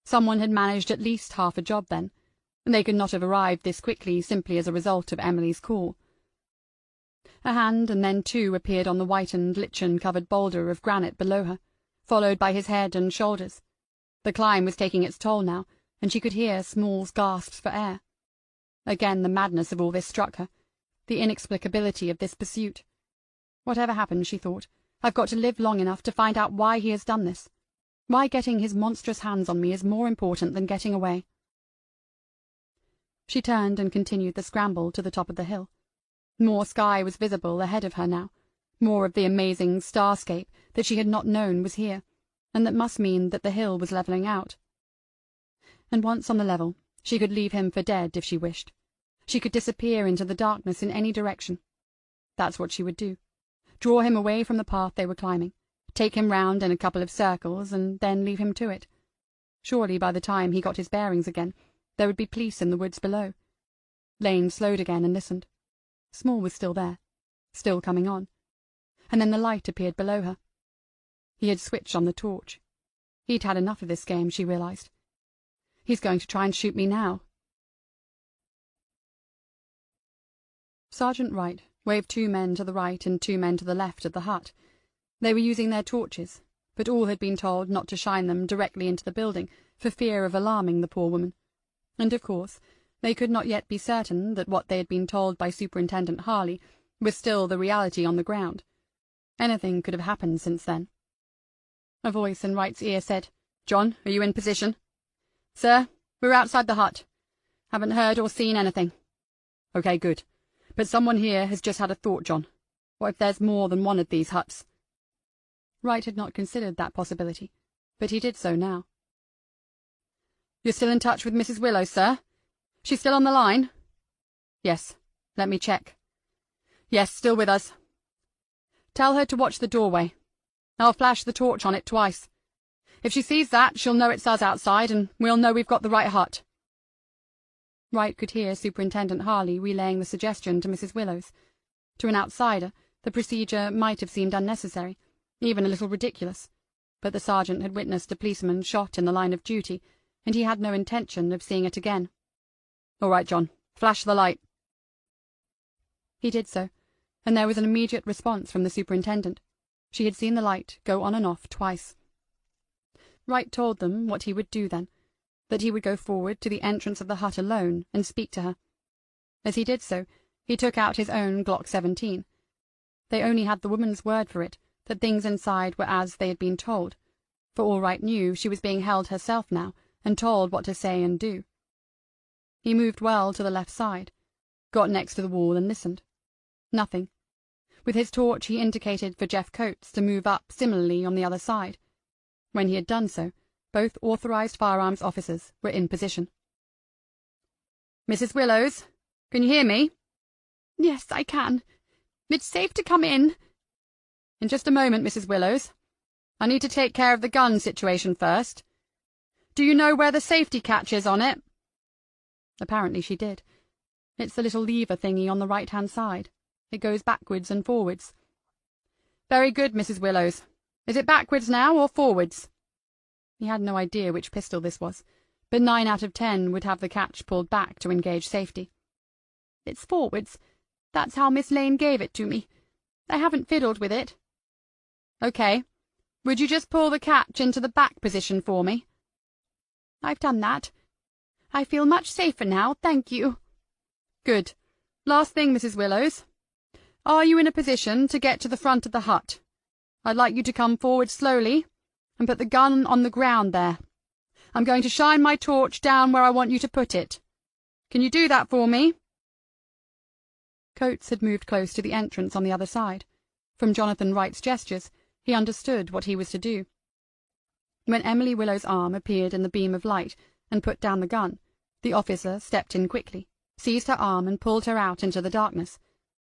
Someone had managed at least half a job then, and they could not have arrived this quickly simply as a result of Emily's call. A hand and then two appeared on the whitened, lichen-covered boulder of granite below her, followed by his head and shoulders. The climb was taking its toll now, and she could hear Small's gasps for air. Again the madness of all this struck her, the inexplicability of this pursuit. Whatever happens, she thought, I've got to live long enough to find out why he has done this. Why getting his monstrous hands on me is more important than getting away. She turned and continued the scramble to the top of the hill. More sky was visible ahead of her now, more of the amazing starscape that she had not known was here, and that must mean that the hill was levelling out. And once on the level, she could leave him for dead if she wished. She could disappear into the darkness in any direction. That's what she would do. Draw him away from the path they were climbing, take him round in a couple of circles, and then leave him to it. Surely by the time he got his bearings again, there would be police in the woods below. Lane slowed again and listened. Small was still there, still coming on, and then the light appeared below her. He had switched on the torch. He'd had enough of this game, she realized. He's going to try and shoot me now. Sergeant Wright waved 2 men to the right and 2 men to the left of the hut. They were using their torches, but all had been told not to shine them directly into the building for fear of alarming the poor woman. And of course, they could not yet be certain that what they had been told by Superintendent Harley was still the reality on the ground. Anything could have happened since then. A voice in Wright's ear said, "John, are you in position?" "Sir, we're outside the hut. Haven't heard or seen anything." "Okay, good. But someone here has just had a thought, John. What if there's more than one of these huts?" Wright had not considered that possibility, but he did so now. "You're still in touch with Mrs. Willows, sir? She's still on the line?" "Yes. Let me check. Yes, still with us. Tell her to watch the doorway. I'll flash the torch on it twice. If she sees that, she'll know it's us outside, and we'll know we've got the right hut." Wright could hear Superintendent Harley relaying the suggestion to Mrs. Willows. To an outsider, the procedure might have seemed unnecessary, even a little ridiculous, but the sergeant had witnessed a policeman shot in the line of duty, and he had no intention of seeing it again. "All right, John. Flash the light." He did so, and there was an immediate response from the superintendent. She had seen the light go on and off twice. Wright told them what he would do then, that he would go forward to the entrance of the hut alone and speak to her. As he did so, he took out his own Glock 17. They only had the woman's word for it, that things inside were as they had been told. For all Wright knew, she was being held herself now, and told what to say and do. He moved well to the left side, got next to the wall and listened. Nothing. With his torch he indicated for Jeff Coates to move up similarly on the other side. When he had done so, both authorized firearms officers were in position. "Mrs. Willows, can you hear me?" "Yes, I can. It's safe to come in." "In just a moment, Mrs. Willows. I need to take care of the gun situation first. Do you know where the safety catch is on it?" Apparently she did. "It's the little lever thingy on the right-hand side," It goes backwards and forwards." "Very good, Mrs. Willows. Is it backwards now, or forwards?" He had no idea which pistol this was, but 9 out of 10 would have the catch pulled back to engage safety. "It's forwards. That's how Miss Lane gave it to me. I haven't fiddled with it." "OK. Would you just pull the catch into the back position for me?" "I've done that. I feel much safer now, thank you." "Good. Last thing, Mrs. Willows. Are you in a position to get to the front of the hut? I'd like you to come forward slowly and put the gun on the ground there. I'm going to shine my torch down where I want you to put it. Can you do that for me?" Coates had moved close to the entrance on the other side. From Jonathan Wright's gestures, he understood what he was to do. When Emily Willow's arm appeared in the beam of light and put down the gun, the officer stepped in quickly, seized her arm and pulled her out into the darkness.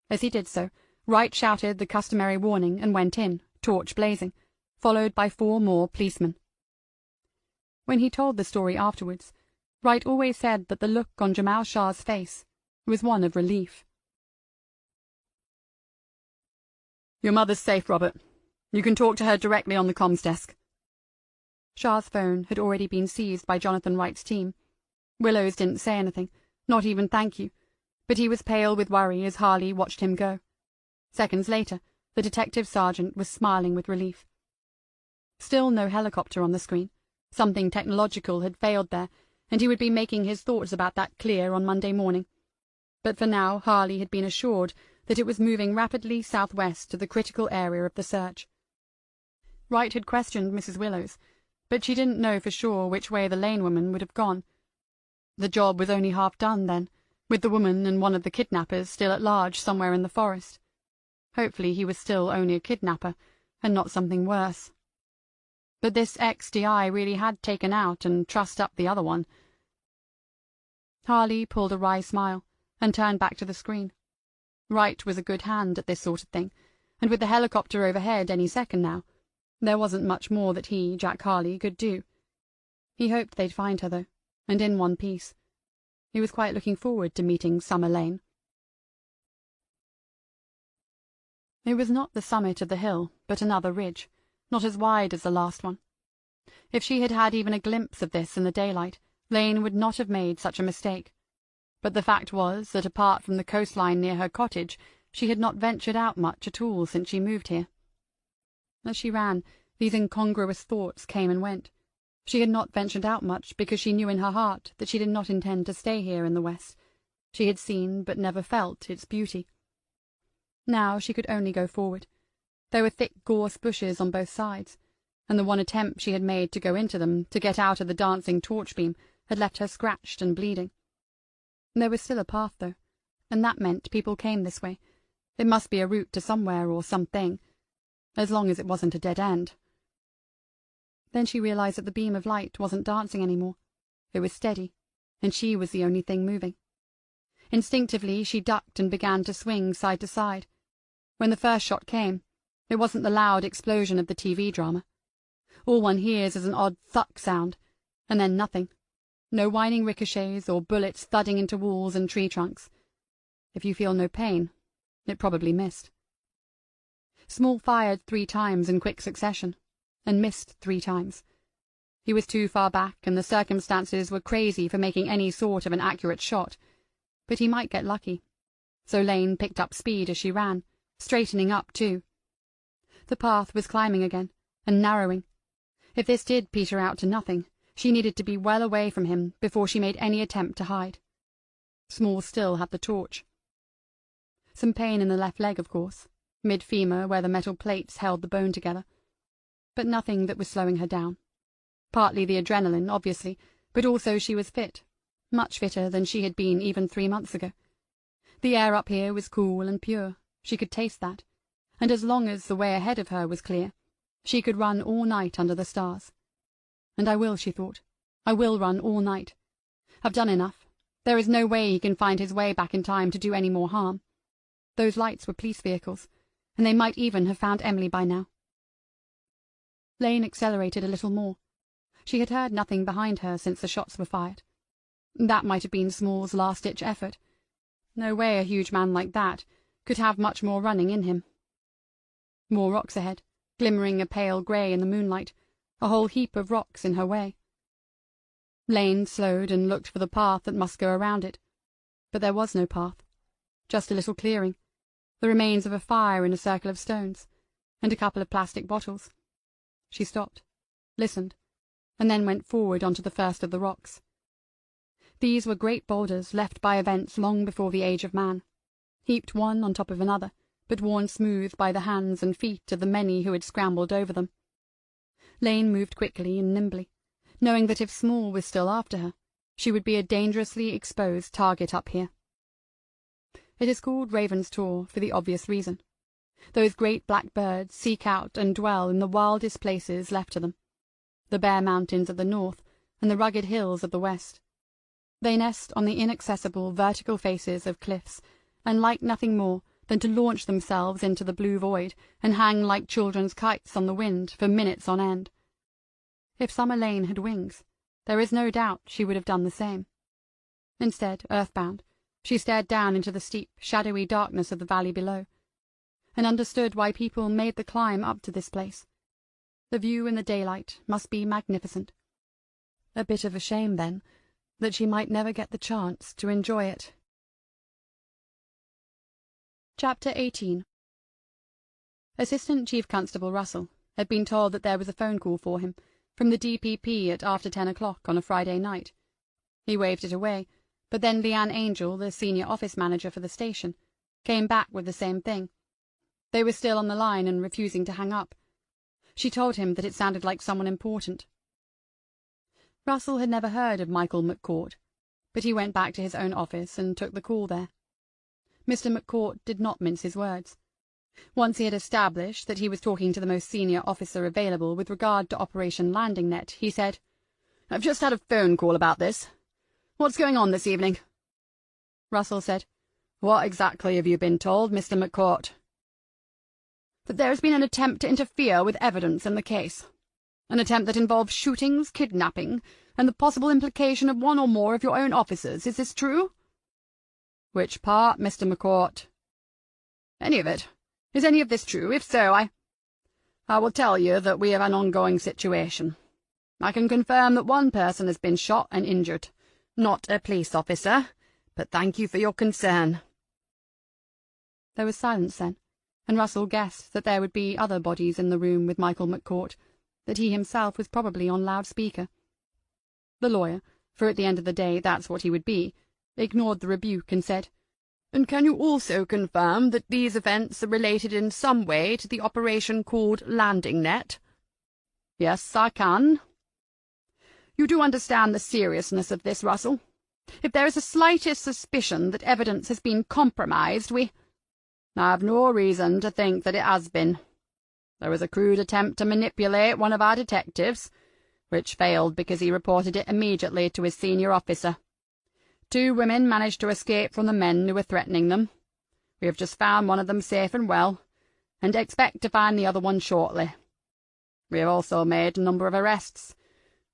As he did so, Wright shouted the customary warning and went in, torch blazing, followed by 4 more policemen. When he told the story afterwards, Wright always said that the look on Jamal Shah's face was one of relief. "Your mother's safe, Robert. You can talk to her directly on the comms desk." Shah's phone had already been seized by Jonathan Wright's team. Willows didn't say anything, not even thank you, but he was pale with worry as Harley watched him go. Seconds later, the detective sergeant was smiling with relief. Still no helicopter on the screen. Something technological had failed there, and he would be making his thoughts about that clear on Monday morning. But for now Harley had been assured that it was moving rapidly southwest to the critical area of the search. Wright had questioned Mrs. Willows, but she didn't know for sure which way the Lane woman would have gone. The job was only half done, then, with the woman and one of the kidnappers still at large somewhere in the forest. Hopefully he was still only a kidnapper, and not something worse. But this ex-DI really had taken out and trussed up the other one. Harley pulled a wry smile and turned back to the screen. Wright was a good hand at this sort of thing, and with the helicopter overhead any second now, there wasn't much more that he, Jack Harley, could do. He hoped they'd find her, though, and in one piece. He was quite looking forward to meeting Summer Lane. It was not the summit of the hill, but another ridge, not as wide as the last one. If she had had even a glimpse of this in the daylight, Lane would not have made such a mistake. But the fact was that apart from the coastline near her cottage, she had not ventured out much at all since she moved here. As she ran, these incongruous thoughts came and went. She had not ventured out much because she knew in her heart that she did not intend to stay here in the West. She had seen, but never felt, its beauty. Now she could only go forward. There were thick gorse bushes on both sides, and the one attempt she had made to go into them, to get out of the dancing torch beam, had left her scratched and bleeding. There was still a path, though, and that meant people came this way. It must be a route to somewhere or something, as long as it wasn't a dead end. Then she realized that the beam of light wasn't dancing anymore. It was steady, and she was the only thing moving. Instinctively she ducked and began to swing side to side. When the first shot came, it wasn't the loud explosion of the TV drama. All one hears is an odd thuck sound, and then nothing. No whining ricochets or bullets thudding into walls and tree trunks. If you feel no pain, it probably missed. Small fired 3 times in quick succession, and missed 3 times. He was too far back, and the circumstances were crazy for making any sort of an accurate shot, but he might get lucky. So Lane picked up speed as she ran, straightening up too. The path was climbing again, and narrowing. If this did peter out to nothing, she needed to be well away from him before she made any attempt to hide. Small still had the torch. Some pain in the left leg, of course, mid-femur where the metal plates held the bone together, but nothing that was slowing her down. Partly the adrenaline, obviously, but also she was fit, much fitter than she had been even 3 months ago. The air up here was cool and pure, she could taste that, and as long as the way ahead of her was clear, she could run all night under the stars. And I will, she thought. I will run all night. I've done enough. There is no way he can find his way back in time to do any more harm. Those lights were police vehicles, and they might even have found Emily by now. Lane accelerated a little more. She had heard nothing behind her since the shots were fired. That might have been Small's last-ditch effort. No way a huge man like that, could have much more running in him. More rocks ahead, glimmering a pale grey in the moonlight, a whole heap of rocks in her way. Lane slowed and looked for the path that must go around it, but there was no path, just a little clearing, the remains of a fire in a circle of stones, and a couple of plastic bottles. She stopped, listened, and then went forward onto the first of the rocks. These were great boulders left by events long before the age of man, heaped one on top of another, but worn smooth by the hands and feet of the many who had scrambled over them. Lane moved quickly and nimbly, knowing that if Small was still after her, she would be a dangerously exposed target up here. It is called Raven's Tor for the obvious reason. Those great black birds seek out and dwell in the wildest places left to them, the bare mountains of the north and the rugged hills of the west. They nest on the inaccessible vertical faces of cliffs, and like nothing more than to launch themselves into the blue void and hang like children's kites on the wind for minutes on end. If Summer Lane had wings, there is no doubt she would have done the same. Instead, earthbound, she stared down into the steep, shadowy darkness of the valley below, and understood why people made the climb up to this place. The view in the daylight must be magnificent. A bit of a shame, then, that she might never get the chance to enjoy it. Chapter 18. Assistant Chief Constable Russell had been told that there was a phone call for him from the DPP at after 10 o'clock on a Friday night. He waved it away, but then Leanne Angel, the senior office manager for the station, came back with the same thing. They were still on the line and refusing to hang up. She told him that it sounded like someone important. Russell had never heard of Michael McCourt, but he went back to his own office and took the call there. Mr. McCourt did not mince his words. Once he had established that he was talking to the most senior officer available with regard to Operation Landing Net, he said, "I've just had a phone call about this. What's going on this evening?" Russell said, "What exactly have you been told, Mr. McCourt?" "That there has been an attempt to interfere with evidence in the case. An attempt that involves shootings, kidnapping, and the possible implication of one or more of your own officers. Is this true?" "Which part, Mr. McCourt?" "Any of it. Is any of this true? If so, I will tell you that we have an ongoing situation. I can confirm that one person has been shot and injured. Not a police officer, but thank you for your concern." There was silence then, and Russell guessed that there would be other bodies in the room with Michael McCourt, that he himself was probably on loudspeaker. The lawyer, for at the end of the day that's what he would be, ignored the rebuke and said, "And can you also confirm that these events are related in some way to the operation called Landing Net?" "Yes, I can." "You do understand the seriousness of this, Russell? If there is the slightest suspicion that evidence has been compromised, I have no reason to think that it has been. There was a crude attempt to manipulate one of our detectives, which failed because he reported it immediately to his senior officer. 2 women managed to escape from the men who were threatening them. We have just found one of them safe and well, and expect to find the other one shortly. We have also made a number of arrests.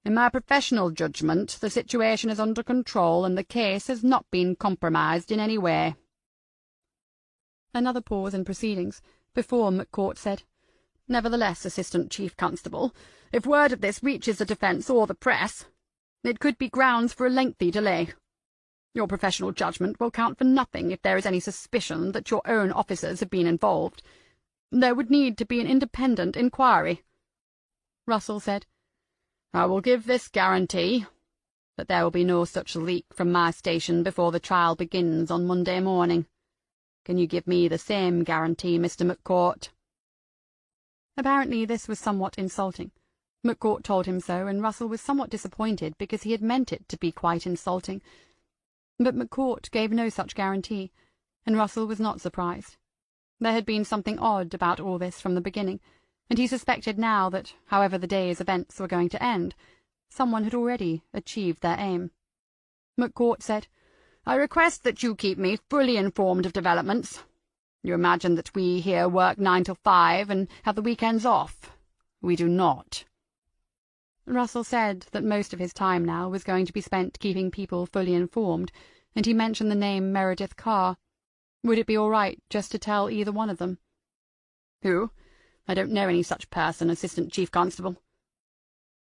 In my professional judgment, the situation is under control and the case has not been compromised in any way." Another pause in proceedings, before McCourt said, "Nevertheless, Assistant Chief Constable, if word of this reaches the defence or the press, it could be grounds for a lengthy delay. Your professional judgment will count for nothing if there is any suspicion that your own officers have been involved. There would need to be an independent inquiry." Russell said, "I will give this guarantee, that there will be no such leak from my station before the trial begins on Monday morning. Can you give me the same guarantee, Mr. McCourt?" Apparently this was somewhat insulting. McCourt told him so, and Russell was somewhat disappointed because he had meant it to be quite insulting. But McCourt gave no such guarantee, and Russell was not surprised. There had been something odd about all this from the beginning, and he suspected now that, however the day's events were going to end, someone had already achieved their aim. McCourt said, "I request that you keep me fully informed of developments. You imagine that we here work 9 till 5 and have the weekends off. We do not." Russell said that most of his time now was going to be spent keeping people fully informed, and he mentioned the name Meredith Carr. Would it be all right just to tell either one of them? Who? I don't know any such person, Assistant Chief Constable.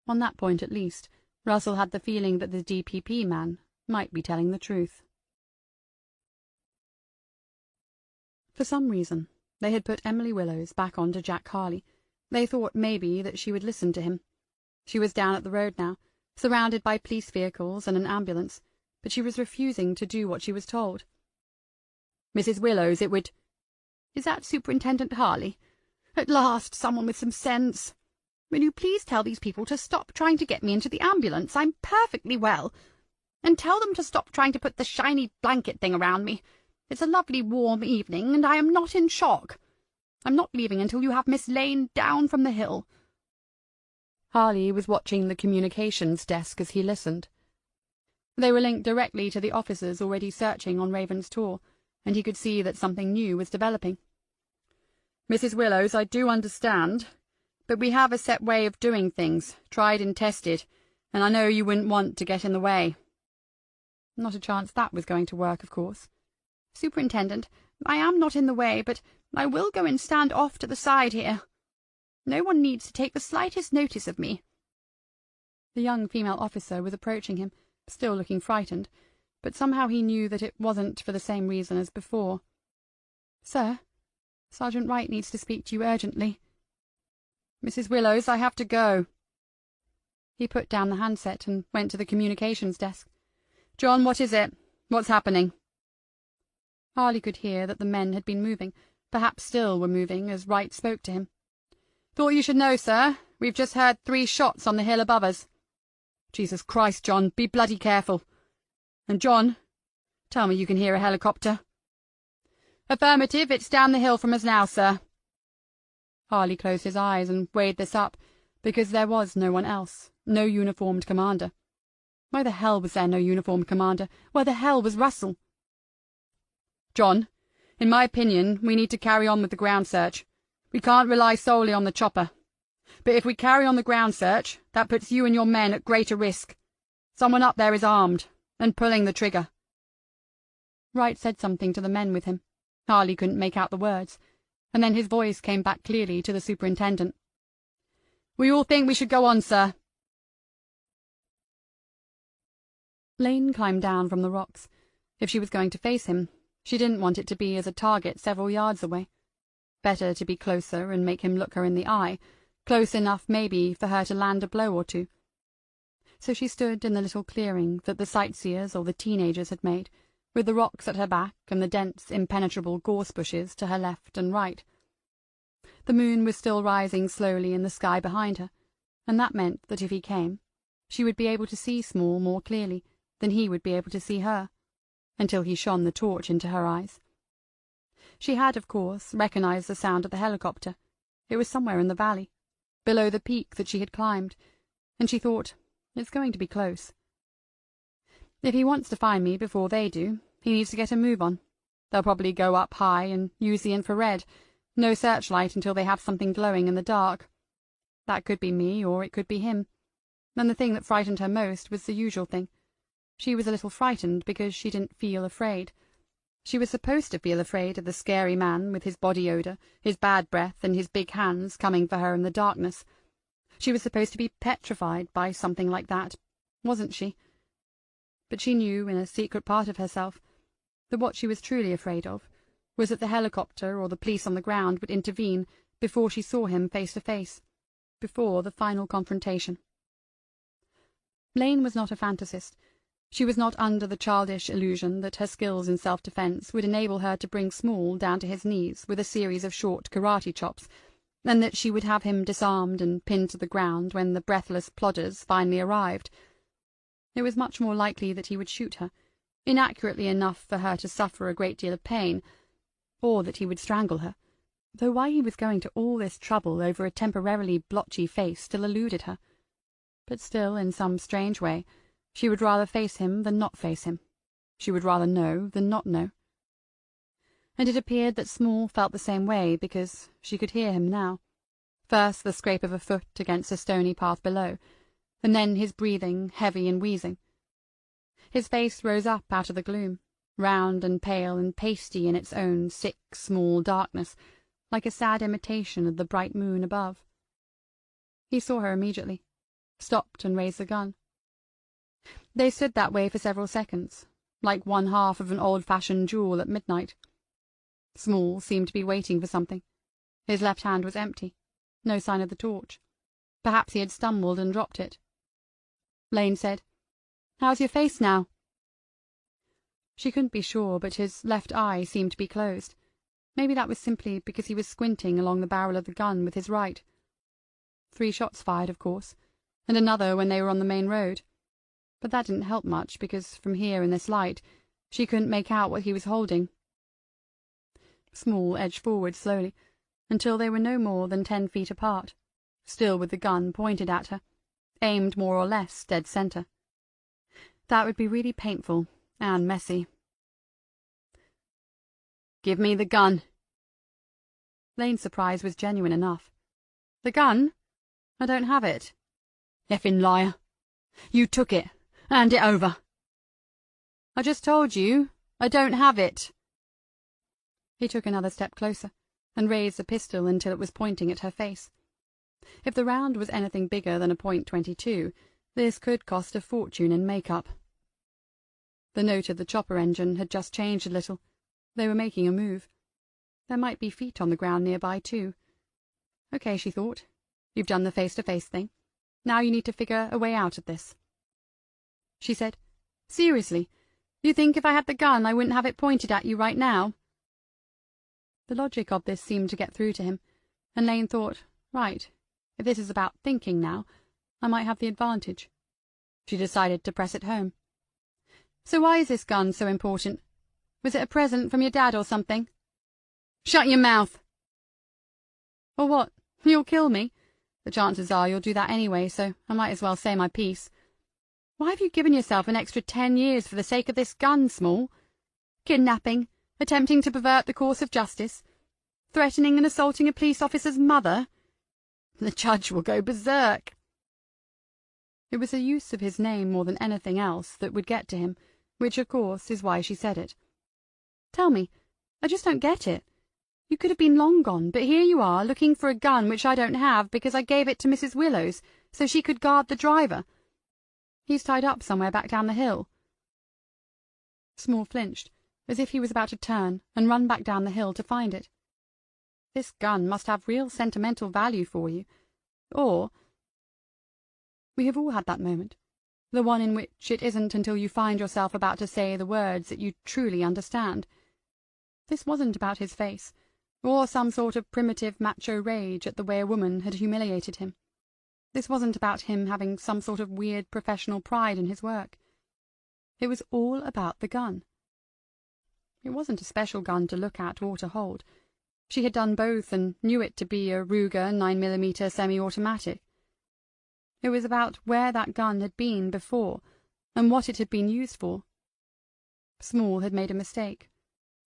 On that point at least, Russell had the feeling that the DPP man might be telling the truth. For some reason, they had put Emily Willows back onto Jack Harley. They thought maybe that she would listen to him. She was down at the road now, surrounded by police vehicles and an ambulance, but she was refusing to do what she was told. Mrs. Willows, it would... Is that Superintendent Harley? At last, someone with some sense. Will you please tell these people to stop trying to get me into the ambulance? I'm perfectly well. And tell them to stop trying to put the shiny blanket thing around me. It's a lovely warm evening, and I am not in shock. I'm not leaving until you have Miss Lane down from the hill. Harley was watching the communications desk as he listened. They were linked directly to the officers already searching on Raven's tour, and he could see that something new was developing. Mrs. Willows, I do understand, but we have a set way of doing things, tried and tested, and I know you wouldn't want to get in the way. Not a chance that was going to work, of course. Superintendent, I am not in the way, but I will go and stand off to the side here. No one needs to take the slightest notice of me. The young female officer was approaching him, still looking frightened, but somehow he knew that it wasn't for the same reason as before. Sir, Sergeant Wright needs to speak to you urgently. Mrs. Willows, I have to go. He put down the handset and went to the communications desk. John, what is it? What's happening? Harley could hear that the men had been moving, perhaps still were moving, as Wright spoke to him. Thought you should know, sir. We've just heard 3 shots on the hill above us. Jesus Christ, John, be bloody careful. And John, tell me you can hear a helicopter. Affirmative, it's down the hill from us now, sir. Harley closed his eyes and weighed this up, because there was no one else, no uniformed commander. Why the hell was there no uniformed commander? Where the hell was Russell? John, in my opinion, we need to carry on with the ground search. We can't rely solely on the chopper. But if we carry on the ground search, that puts you and your men at greater risk. Someone up there is armed, and pulling the trigger. Wright said something to the men with him. Harley couldn't make out the words, and then his voice came back clearly to the superintendent. We all think we should go on, sir. Lane climbed down from the rocks. If she was going to face him, she didn't want it to be as a target several yards away. Better to be closer and make him look her in the eye, close enough maybe for her to land a blow or two. So she stood in the little clearing that the sightseers or the teenagers had made, with the rocks at her back and the dense, impenetrable gorse bushes to her left and right. The moon was still rising slowly in the sky behind her, and that meant that if he came, she would be able to see Small more clearly than he would be able to see her, until he shone the torch into her eyes. She had, of course, recognized the sound of the helicopter. It was somewhere in the valley, below the peak that she had climbed, and she thought, it's going to be close. If he wants to find me before they do, he needs to get a move on. They'll probably go up high and use the infrared. No searchlight until they have something glowing in the dark. That could be me, or it could be him. And the thing that frightened her most was the usual thing. She was a little frightened because she didn't feel afraid. She was supposed to feel afraid of the scary man with his body odour, his bad breath, and his big hands coming for her in the darkness. She was supposed to be petrified by something like that, wasn't she? But she knew, in a secret part of herself, that what she was truly afraid of was that the helicopter or the police on the ground would intervene before she saw him face to face, before the final confrontation. Lane was not a fantasist. She was not under the childish illusion that her skills in self-defence would enable her to bring Small down to his knees with a series of short karate chops, and that she would have him disarmed and pinned to the ground when the breathless plodders finally arrived. It was much more likely that he would shoot her, inaccurately enough for her to suffer a great deal of pain, or that he would strangle her, though why he was going to all this trouble over a temporarily blotchy face still eluded her. But still, in some strange way, she would rather face him than not face him. She would rather know than not know. And it appeared that Small felt the same way because she could hear him now. First the scrape of a foot against a stony path below, and then his breathing, heavy and wheezing. His face rose up out of the gloom, round and pale and pasty in its own sick, small darkness, like a sad imitation of the bright moon above. He saw her immediately, stopped and raised the gun. They stood that way for several seconds, like one half of an old-fashioned duel at midnight. Small seemed to be waiting for something. His left hand was empty, no sign of the torch. Perhaps he had stumbled and dropped it. Lane said, "How's your face now?" She couldn't be sure, but his left eye seemed to be closed. Maybe that was simply because he was squinting along the barrel of the gun with his right. 3 shots fired, of course, and another when they were on the main road. But that didn't help much, because from here in this light she couldn't make out what he was holding. Small edged forward slowly, until they were no more than 10 feet apart, still with the gun pointed at her, aimed more or less dead center. That would be really painful and messy. "Give me the gun." Lane's surprise was genuine enough. "The gun? I don't have it." "Effing liar. You took it. Hand it over." "I just told you I don't have it." He took another step closer, and raised the pistol until it was pointing at her face. If the round was anything bigger than a .22, this could cost a fortune in make-up. The note of the chopper engine had just changed a little. They were making a move. There might be feet on the ground nearby, too. "Okay," she thought. "You've done the face-to-face thing. Now you need to figure a way out of this." She said, "Seriously, you think if I had the gun I wouldn't have it pointed at you right now?" The logic of this seemed to get through to him, and Lane thought, right, if this is about thinking now, I might have the advantage. She decided to press it home. "So why is this gun so important? Was it a present from your dad or something?" "Shut your mouth!" "Or what? You'll kill me. The chances are you'll do that anyway, so I might as well say my piece. Why have you given yourself an extra 10 years for the sake of this gun, Small? Kidnapping, attempting to pervert the course of justice, threatening and assaulting a police officer's mother? The judge will go berserk." It was the use of his name more than anything else that would get to him, which, of course, is why she said it. "Tell me, I just don't get it. You could have been long gone, but here you are, looking for a gun which I don't have because I gave it to Mrs. Willows so she could guard the driver. He's tied up somewhere back down the hill." Small flinched, as if he was about to turn and run back down the hill to find it. This gun must have real sentimental value for you. Or... We have all had that moment, the one in which it isn't until you find yourself about to say the words that you truly understand. This wasn't about his face, or some sort of primitive macho rage at the way a woman had humiliated him. This wasn't about him having some sort of weird professional pride in his work. It was all about the gun. It wasn't a special gun to look at or to hold. She had done both and knew it to be a Ruger 9mm semi-automatic. It was about where that gun had been before and what it had been used for. Small had made a mistake,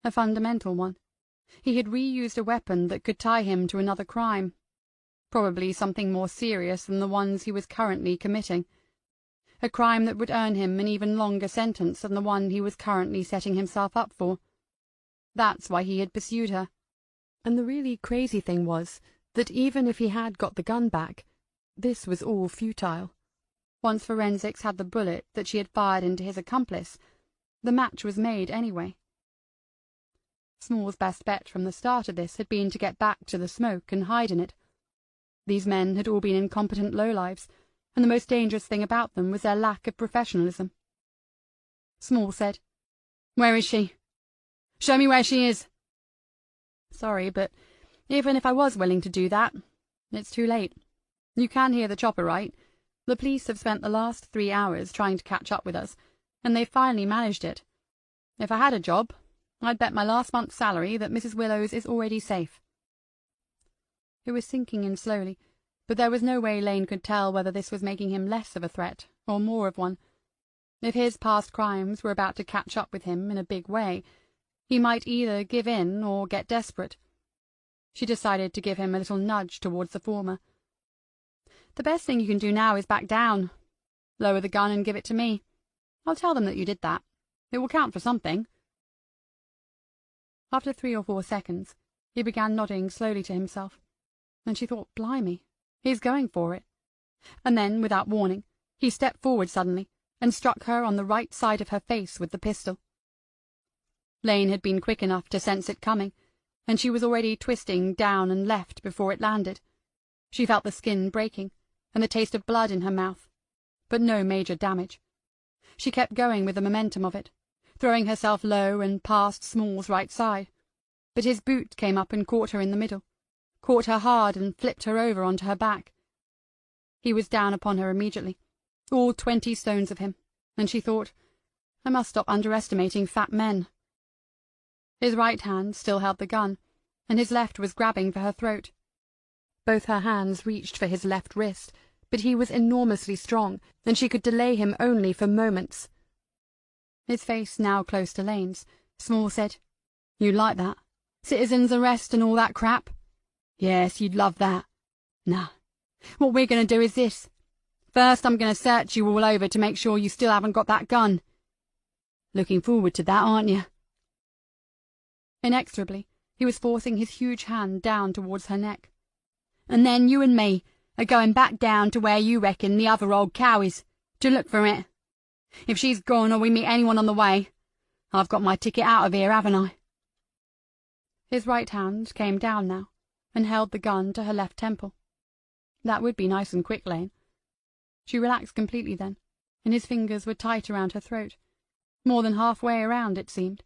a fundamental one. He had reused a weapon that could tie him to another crime, probably something more serious than the ones he was currently committing, a crime that would earn him an even longer sentence than the one he was currently setting himself up for. That's why he had pursued her. And the really crazy thing was that even if he had got the gun back, this was all futile. Once forensics had the bullet that she had fired into his accomplice, the match was made anyway. Small's best bet from the start of this had been to get back to the smoke and hide in it. These men had all been incompetent lowlifes, and the most dangerous thing about them was their lack of professionalism. Small said, "Where is she? Show me where she is." "Sorry, but even if I was willing to do that, it's too late. You can hear the chopper, right? The police have spent the last 3 hours trying to catch up with us, and they've finally managed it. If I had a job, I'd bet my last month's salary that Mrs. Willows is already safe." It was sinking in slowly, but there was no way Lane could tell whether this was making him less of a threat or more of one. If his past crimes were about to catch up with him in a big way, he might either give in or get desperate. She decided to give him a little nudge towards the former. "The best thing you can do now is back down. Lower the gun and give it to me. I'll tell them that you did that. It will count for something. After 3 or 4 seconds, he began nodding slowly to himself, and she thought, blimey, he's going for it. And then, without warning, he stepped forward suddenly and struck her on the right side of her face with the pistol. Lane had been quick enough to sense it coming, and she was already twisting down and left before it landed. She felt the skin breaking, and the taste of blood in her mouth, but no major damage. She kept going with the momentum of it, throwing herself low and past Small's right side, but his boot came up and caught her in the middle, caught her hard and flipped her over onto her back. He was down upon her immediately, all 20 stones of him, and she thought, I must stop underestimating fat men. His right hand still held the gun, and his left was grabbing for her throat. Both her hands reached for his left wrist, but he was enormously strong, and she could delay him only for moments. His face now close to Lane's, Small said, You like that? Citizen's arrest and all that crap? Yes, you'd love that. Nah. What we're going to do is this. First, I'm going to search you all over to make sure you still haven't got that gun. Looking forward to that, aren't you? Inexorably, he was forcing his huge hand down towards her neck. And then you and me are going back down to where you reckon the other old cow is, to look for it. If she's gone or we meet anyone on the way, I've got my ticket out of here, haven't I? His right hand came down now, and held the gun to her left temple. That would be nice and quick, Lane. She relaxed completely then, and his fingers were tight around her throat, more than halfway around, it seemed,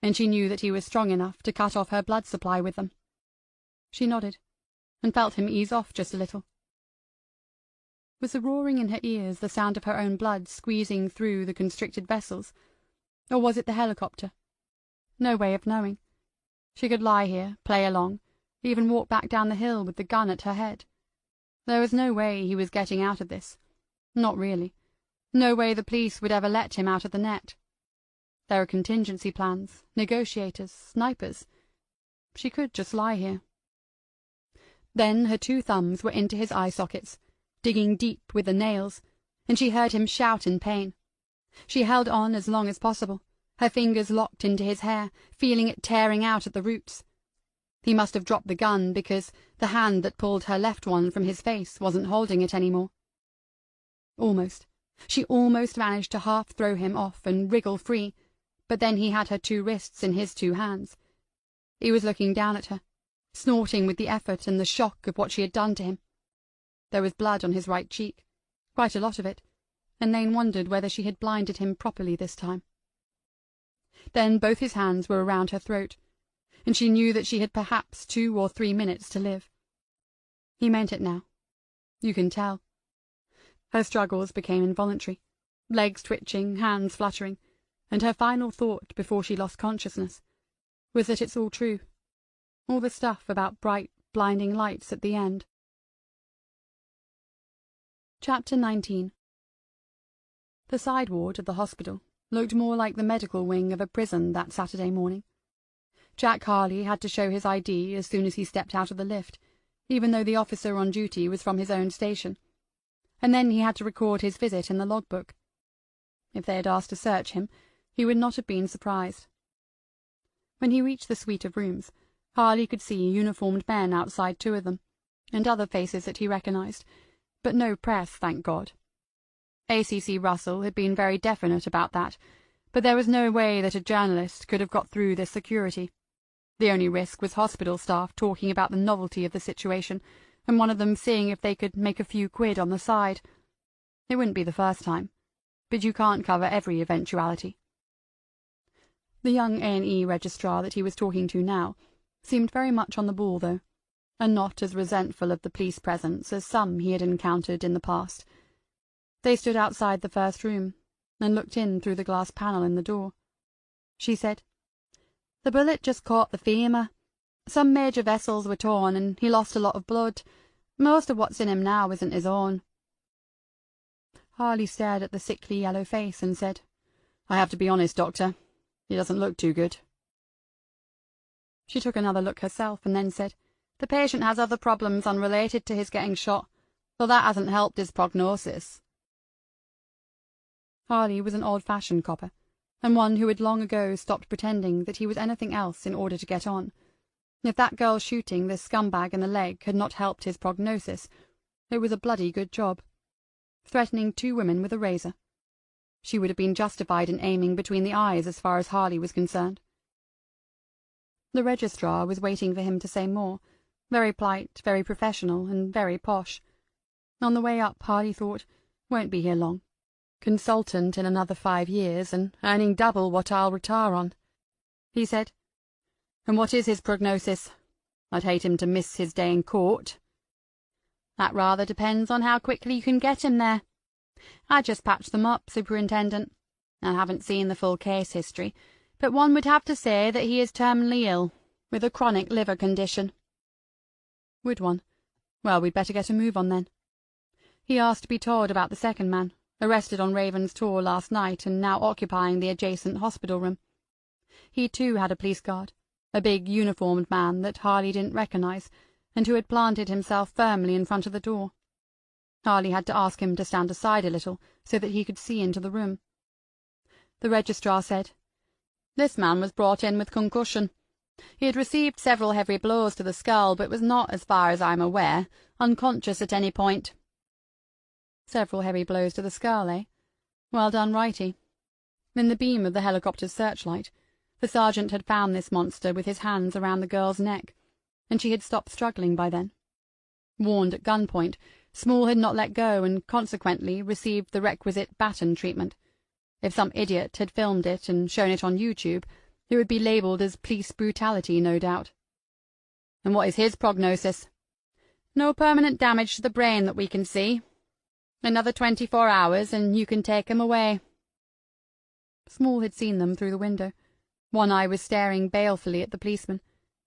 and she knew that he was strong enough to cut off her blood supply with them. She nodded, and felt him ease off just a little. Was the roaring in her ears the sound of her own blood squeezing through the constricted vessels, or was it the helicopter? No way of knowing. She could lie here, play along, even walk back down the hill with the gun at her head. There was no way he was getting out of this. Not really. No way the police would ever let him out of the net. There are contingency plans, negotiators, snipers. She could just lie here. Then her 2 thumbs were into his eye sockets, digging deep with the nails, and she heard him shout in pain. She held on as long as possible, her fingers locked into his hair, feeling it tearing out at the roots. He must have dropped the gun because the hand that pulled her left one from his face wasn't holding it any more. Almost. She almost managed to half throw him off and wriggle free, but then he had her 2 wrists in his 2 hands. He was looking down at her, snorting with the effort and the shock of what she had done to him. There was blood on his right cheek, quite a lot of it, and Lane wondered whether she had blinded him properly this time. Then both his hands were around her throat, and she knew that she had perhaps 2 or 3 minutes to live. He meant it now. You can tell. Her struggles became involuntary, legs twitching, hands fluttering, and her final thought before she lost consciousness was that it's all true. All the stuff about bright, blinding lights at the end. Chapter 19. The side ward of the hospital looked more like the medical wing of a prison that Saturday morning. Jack Harley had to show his ID as soon as he stepped out of the lift, even though the officer on duty was from his own station, and then he had to record his visit in the logbook. If they had asked to search him, he would not have been surprised. When he reached the suite of rooms, Harley could see uniformed men outside 2 of them, and other faces that he recognized, but no press, thank God. A.C.C. Russell had been very definite about that, but there was no way that a journalist could have got through this security. The only risk was hospital staff talking about the novelty of the situation, and one of them seeing if they could make a few quid on the side. It wouldn't be the first time, but you can't cover every eventuality. The young A&E registrar that he was talking to now seemed very much on the ball, though, and not as resentful of the police presence as some he had encountered in the past. They stood outside the first room, and looked in through the glass panel in the door. She said, "The bullet just caught the femur. Some major vessels were torn, and he lost a lot of blood. Most of what's in him now isn't his own." Harley stared at the sickly yellow face and said, "I have to be honest, Doctor. He doesn't look too good." She took another look herself and then said, "The patient has other problems unrelated to his getting shot, though that hasn't helped his prognosis." Harley was an old-fashioned copper, and one who had long ago stopped pretending that he was anything else in order to get on. If that girl shooting this scumbag in the leg had not helped his prognosis, it was a bloody good job. Threatening 2 women with a razor. She would have been justified in aiming between the eyes as far as Harley was concerned. The registrar was waiting for him to say more, very polite, very professional, and very posh. On the way up, Harley thought, won't be here long. Consultant in another 5 years, and earning double what I'll retire on. He said, "And what is his prognosis? I'd hate him to miss his day in court." "That rather depends on how quickly you can get him there. I just patched them up, Superintendent. I haven't seen the full case history, but one would have to say that he is terminally ill, with a chronic liver condition." Would one? Well, we'd better get a move on then. He asked to be told about the second man, arrested on Raven's tour last night and now occupying the adjacent hospital room. He too had a police guard, a big uniformed man that Harley didn't recognize, and who had planted himself firmly in front of the door. Harley had to ask him to stand aside a little so that he could see into the room. The registrar said, "This man was brought in with concussion. He had received several heavy blows to the skull, but was not, as far as I am aware, unconscious at any point." Several heavy blows to the skull, eh? Well done, righty. In the beam of the helicopter's searchlight, the sergeant had found this monster with his hands around the girl's neck, and she had stopped struggling by then. Warned at gunpoint, Small had not let go and consequently received the requisite baton treatment. If some idiot had filmed it and shown it on YouTube, it would be labelled as police brutality, no doubt. "And what is his prognosis?" "No permanent damage to the brain that we can see. Another 24 hours and you can take him away." Small had seen them through the window. One eye was staring balefully at the policeman,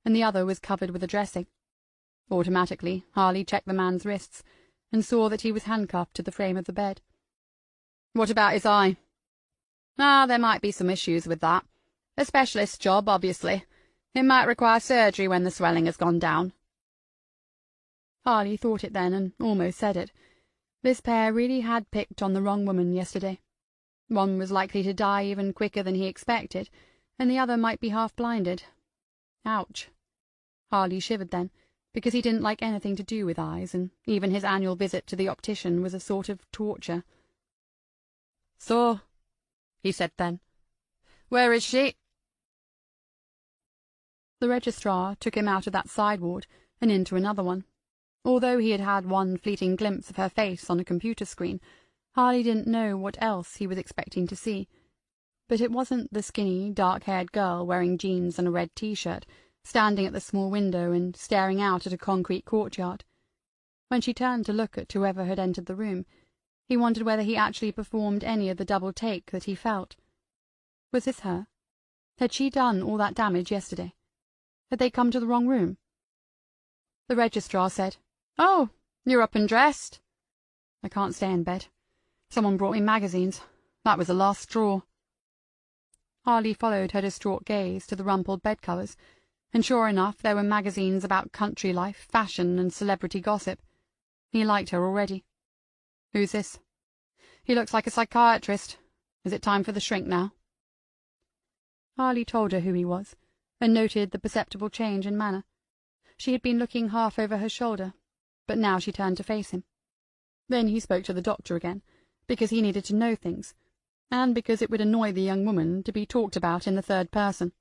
and the other was covered with a dressing. Automatically, Harley checked the man's wrists, and saw that he was handcuffed to the frame of the bed. "What about his eye?" There might be some issues with that. A specialist's job, obviously. It might require surgery when the swelling has gone down." Harley thought it then, and almost said it. This pair really had picked on the wrong woman yesterday. One was likely to die even quicker than he expected, and the other might be half-blinded. Ouch. Harley shivered then, because he didn't like anything to do with eyes, and even his annual visit to the optician was a sort of torture. "So," he said then, "where is she?" The registrar took him out of that side ward and into another one. Although he had had one fleeting glimpse of her face on a computer screen, Harley didn't know what else he was expecting to see. But it wasn't the skinny, dark-haired girl wearing jeans and a red T-shirt, standing at the small window and staring out at a concrete courtyard. When she turned to look at whoever had entered the room, he wondered whether he actually performed any of the double take that he felt. Was this her? Had she done all that damage yesterday? Had they come to the wrong room? The registrar said, "Oh, you're up and dressed." "I can't stay in bed. Someone brought me magazines. That was the last straw." Harley followed her distraught gaze to the rumpled bedcovers, and sure enough there were magazines about country life, fashion, and celebrity gossip. He liked her already. "Who's this?" "He looks like a psychiatrist. Is it time for the shrink now?" Harley told her who he was, and noted the perceptible change in manner. She had been looking half over her shoulder, but now she turned to face him. Then he spoke to the doctor again, because he needed to know things, and because it would annoy the young woman to be talked about in the third person.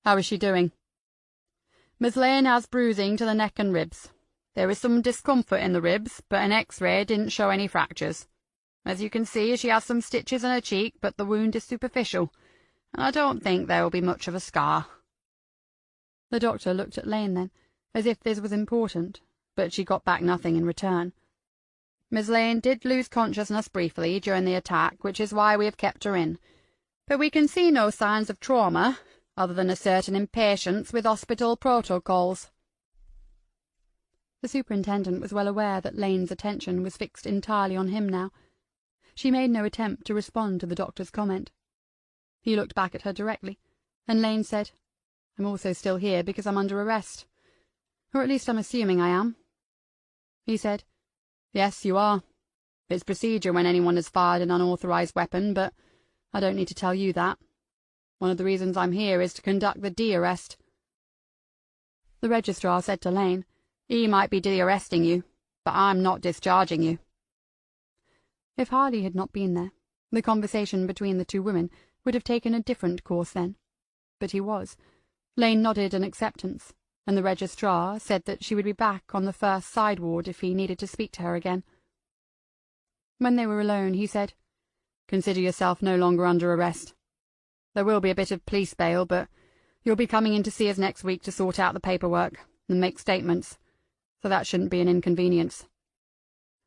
"How is she doing?" "Miss Lane has bruising to the neck and ribs. There is some discomfort in the ribs, but an X-ray didn't show any fractures. As you can see, she has some stitches in her cheek, but the wound is superficial, and I don't think there will be much of a scar." The doctor looked at Lane then, as if this was important, but she got back nothing in return. "Miss Lane did lose consciousness briefly during the attack, which is why we have kept her in. But we can see no signs of trauma, other than a certain impatience with hospital protocols." The superintendent was well aware that Lane's attention was fixed entirely on him now. She made no attempt to respond to the doctor's comment. He looked back at her directly, and Lane said, "I'm also still here because I'm under arrest. Or at least I'm assuming I am." He said, "Yes, you are. It's procedure when anyone has fired an unauthorized weapon, but I don't need to tell you that. One of the reasons I'm here is to conduct the de-arrest." The registrar said to Lane, "He might be de-arresting you, but I'm not discharging you." If Harley had not been there, the conversation between the two women would have taken a different course then. But he was. Lane nodded an acceptance, and the registrar said that she would be back on the first side ward if he needed to speak to her again. When they were alone, he said, "Consider yourself no longer under arrest. There will be a bit of police bail, but you'll be coming in to see us next week to sort out the paperwork and make statements, so that shouldn't be an inconvenience.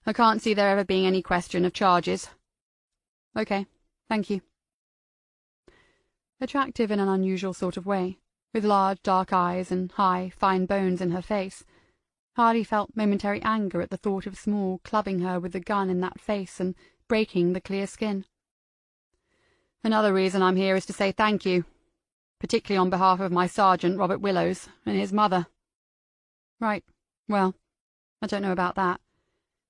I can't see there ever being any question of charges." "Okay, thank you." Attractive in an unusual sort of way, with large dark eyes and high, fine bones in her face, Harley felt momentary anger at the thought of Small clubbing her with the gun in that face and breaking the clear skin. "Another reason I'm here is to say thank you, particularly on behalf of my sergeant, Robert Willows, and his mother." "Right. Well, I don't know about that.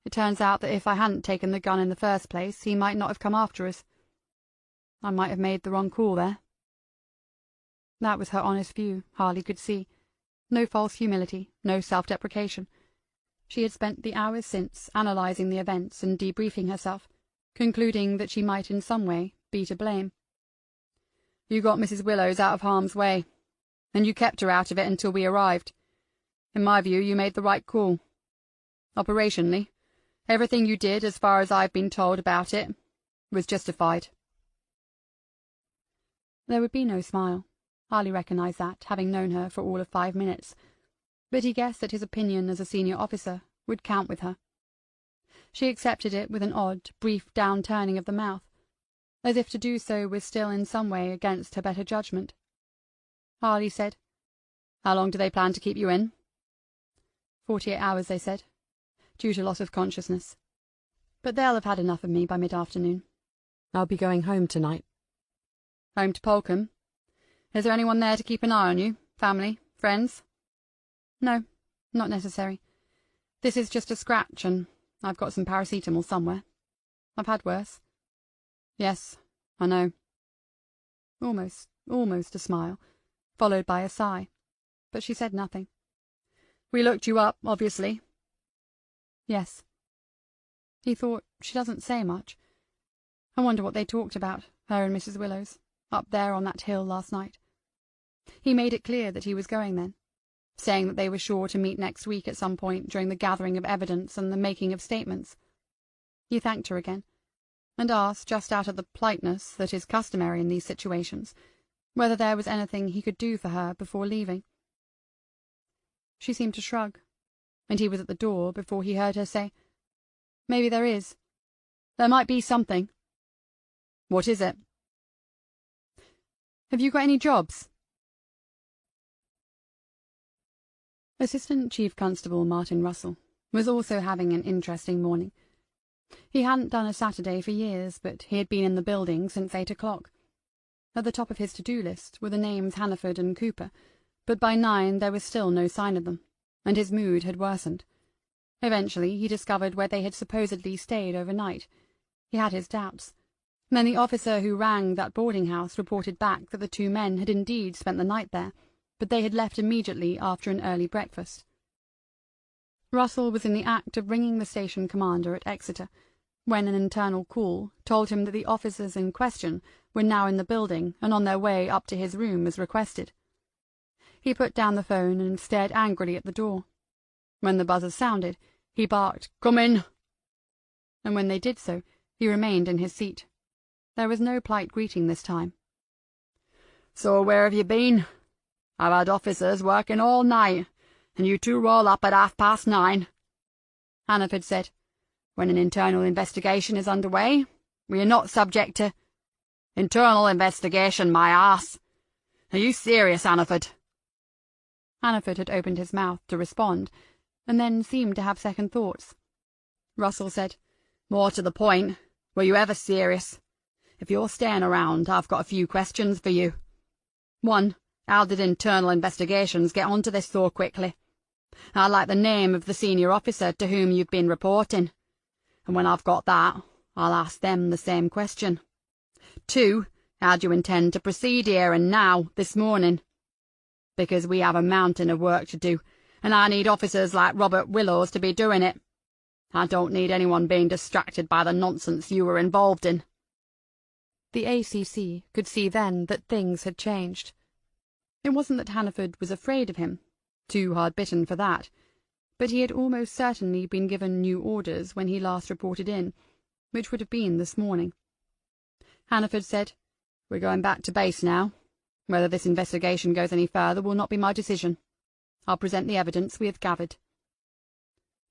It turns out that if I hadn't taken the gun in the first place, he might not have come after us. I might have made the wrong call there." That was her honest view, Harley could see. No false humility, no self-deprecation. She had spent the hours since analysing the events and debriefing herself, concluding that she might in some way be to blame. "You got Mrs. Willows out of harm's way, and you kept her out of it until we arrived. In my view, you made the right call. Operationally, everything you did, as far as I've been told about it, was justified." There would be no smile. Harley recognised that, having known her for all of 5 minutes, but he guessed that his opinion as a senior officer would count with her. She accepted it with an odd, brief down-turning of the mouth, as if to do so was still in some way against her better judgment. Harley said, "How long do they plan to keep you in?" 48 hours, they said, due to loss of consciousness. But they'll have had enough of me by mid-afternoon. "I'll be going home tonight." "Home to Polcombe? Is there anyone there to keep an eye on you? Family? Friends?" "No, not necessary. This is just a scratch, and I've got some paracetamol somewhere. I've had worse." "Yes, I know." Almost a smile, followed by a sigh, but she said nothing. "We looked you up, obviously." "Yes." He thought, she doesn't say much. I wonder what they talked about, her and Mrs. Willows, up there on that hill last night. He made it clear that he was going then, saying that they were sure to meet next week at some point during the gathering of evidence and the making of statements. He thanked her again, and asked, just out of the politeness that is customary in these situations, whether there was anything he could do for her before leaving. She seemed to shrug, and he was at the door before he heard her say, "Maybe there is. There might be something." "What is it?" "Have you got any jobs?" Assistant Chief Constable Martin Russell was also having an interesting morning. He hadn't done a Saturday for years, but he had been in the building since 8 o'clock. At the top of his to-do list were the names Hannaford and Cooper, but by 9 there was still no sign of them, and his mood had worsened. Eventually he discovered where they had supposedly stayed overnight. He had his doubts. Then the officer who rang that boarding-house reported back that the two men had indeed spent the night there, but they had left immediately after an early breakfast. Russell was in the act of ringing the station commander at Exeter, when an internal call told him that the officers in question were now in the building and on their way up to his room as requested. He put down the phone and stared angrily at the door. When the buzzer sounded, he barked, "Come in!" And when they did so, he remained in his seat. There was no polite greeting this time. "So where have you been? I've had officers working all night, and you two roll up at 9:30. Hannaford said, "When an internal investigation is underway, we are not subject to—" "Internal investigation, my ass! Are you serious, Hannaford?" Hannaford had opened his mouth to respond, and then seemed to have second thoughts. Russell said, "More to the point, were you ever serious? If you're staying around, I've got a few questions for you. 1. How did internal investigations get onto this so quickly? I'd like the name of the senior officer to whom you've been reporting. And when I've got that, I'll ask them the same question. 2. How do you intend to proceed here and now, this morning? Because we have a mountain of work to do, and I need officers like Robert Willows to be doing it. I don't need anyone being distracted by the nonsense you were involved in. The ACC could see then that things had changed. It wasn't that Hannaford was afraid of him, too hard-bitten for that, but he had almost certainly been given new orders when he last reported in, which would have been this morning. Hannaford said, "We're going back to base now. Whether this investigation goes any further will not be my decision. I'll present the evidence we have gathered."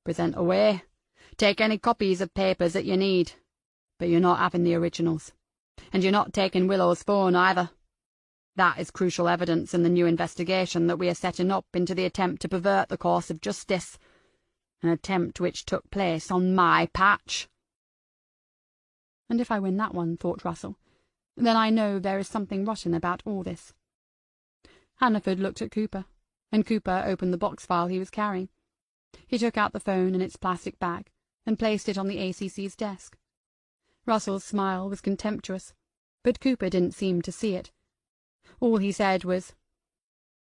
"Present away. Take any copies of papers that you need. But you're not having the originals. And you're not taking Willow's phone either. That is crucial evidence in the new investigation that we are setting up into the attempt to pervert the course of justice. An attempt which took place on my patch." And if I win that one, thought Russell, then I know there is something rotten about all this. Hannaford looked at Cooper, and Cooper opened the box file he was carrying. He took out the phone in its plastic bag and placed it on the ACC's desk. Russell's smile was contemptuous, but Cooper didn't seem to see it. All he said was,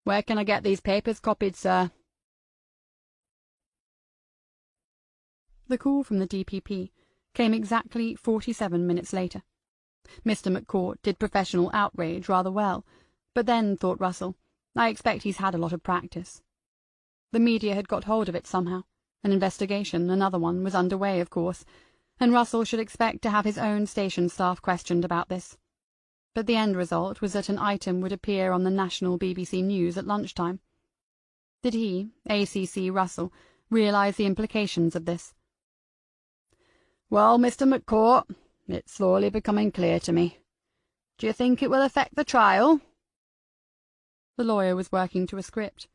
"Where can I get these papers copied, sir?" The call from the DPP came exactly 47 minutes later. Mr. McCourt did professional outrage rather well, but then, thought Russell, I expect he's had a lot of practice. The media had got hold of it somehow. An investigation, another one, was under way, of course, and Russell should expect to have his own station staff questioned about this. But the end result was that an item would appear on the national BBC News at lunchtime. Did he, ACC Russell, realise the implications of this? "Well, Mr. McCourt, it's slowly becoming clear to me. Do you think it will affect the trial?" The lawyer was working to a script.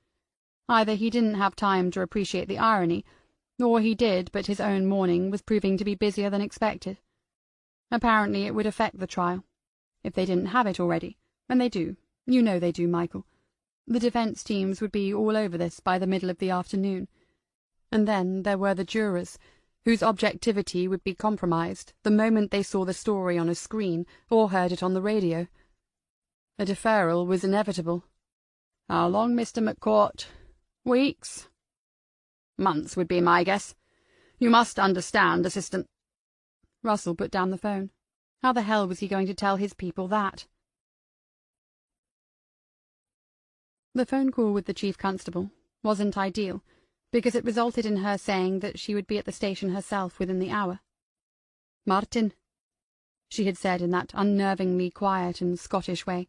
Either he didn't have time to appreciate the irony, or he did, but his own morning was proving to be busier than expected. Apparently it would affect the trial. If they didn't have it already, and they do, you know they do, Michael, the defence teams would be all over this by the middle of the afternoon. And then there were the jurors, whose objectivity would be compromised the moment they saw the story on a screen or heard it on the radio. A deferral was inevitable. "How long, Mr. McCourt? Weeks?" "Months would be my guess. You must understand, Assistant—" Russell put down the phone. How the hell was he going to tell his people that? The phone call with the chief constable wasn't ideal, because it resulted in her saying that she would be at the station herself within the hour. "Martin," she had said in that unnervingly quiet and Scottish way,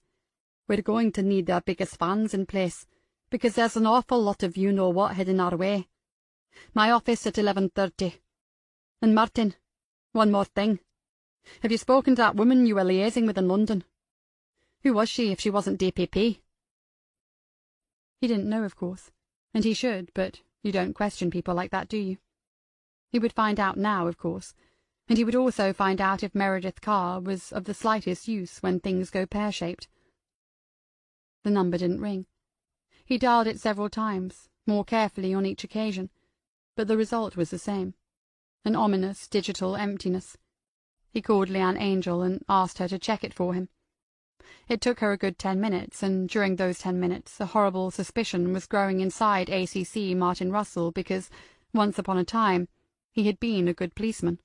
"we're going to need our biggest fans in place, because there's an awful lot of you-know-what heading our way. My office at 11:30. And Martin, one more thing. Have you spoken to that woman you were liaising with in London? Who was she if she wasn't DPP?" He didn't know, of course, and he should, but you don't question people like that, do you? He would find out now, of course, and he would also find out if Meredith Carr was of the slightest use when things go pear-shaped. The number didn't ring. He dialed it several times, more carefully on each occasion, but the result was the same, an ominous digital emptiness. He called Leanne Angel and asked her to check it for him. It took her a good 10 minutes, and during those 10 minutes a horrible suspicion was growing inside ACC Martin Russell because, once upon a time, he had been a good policeman.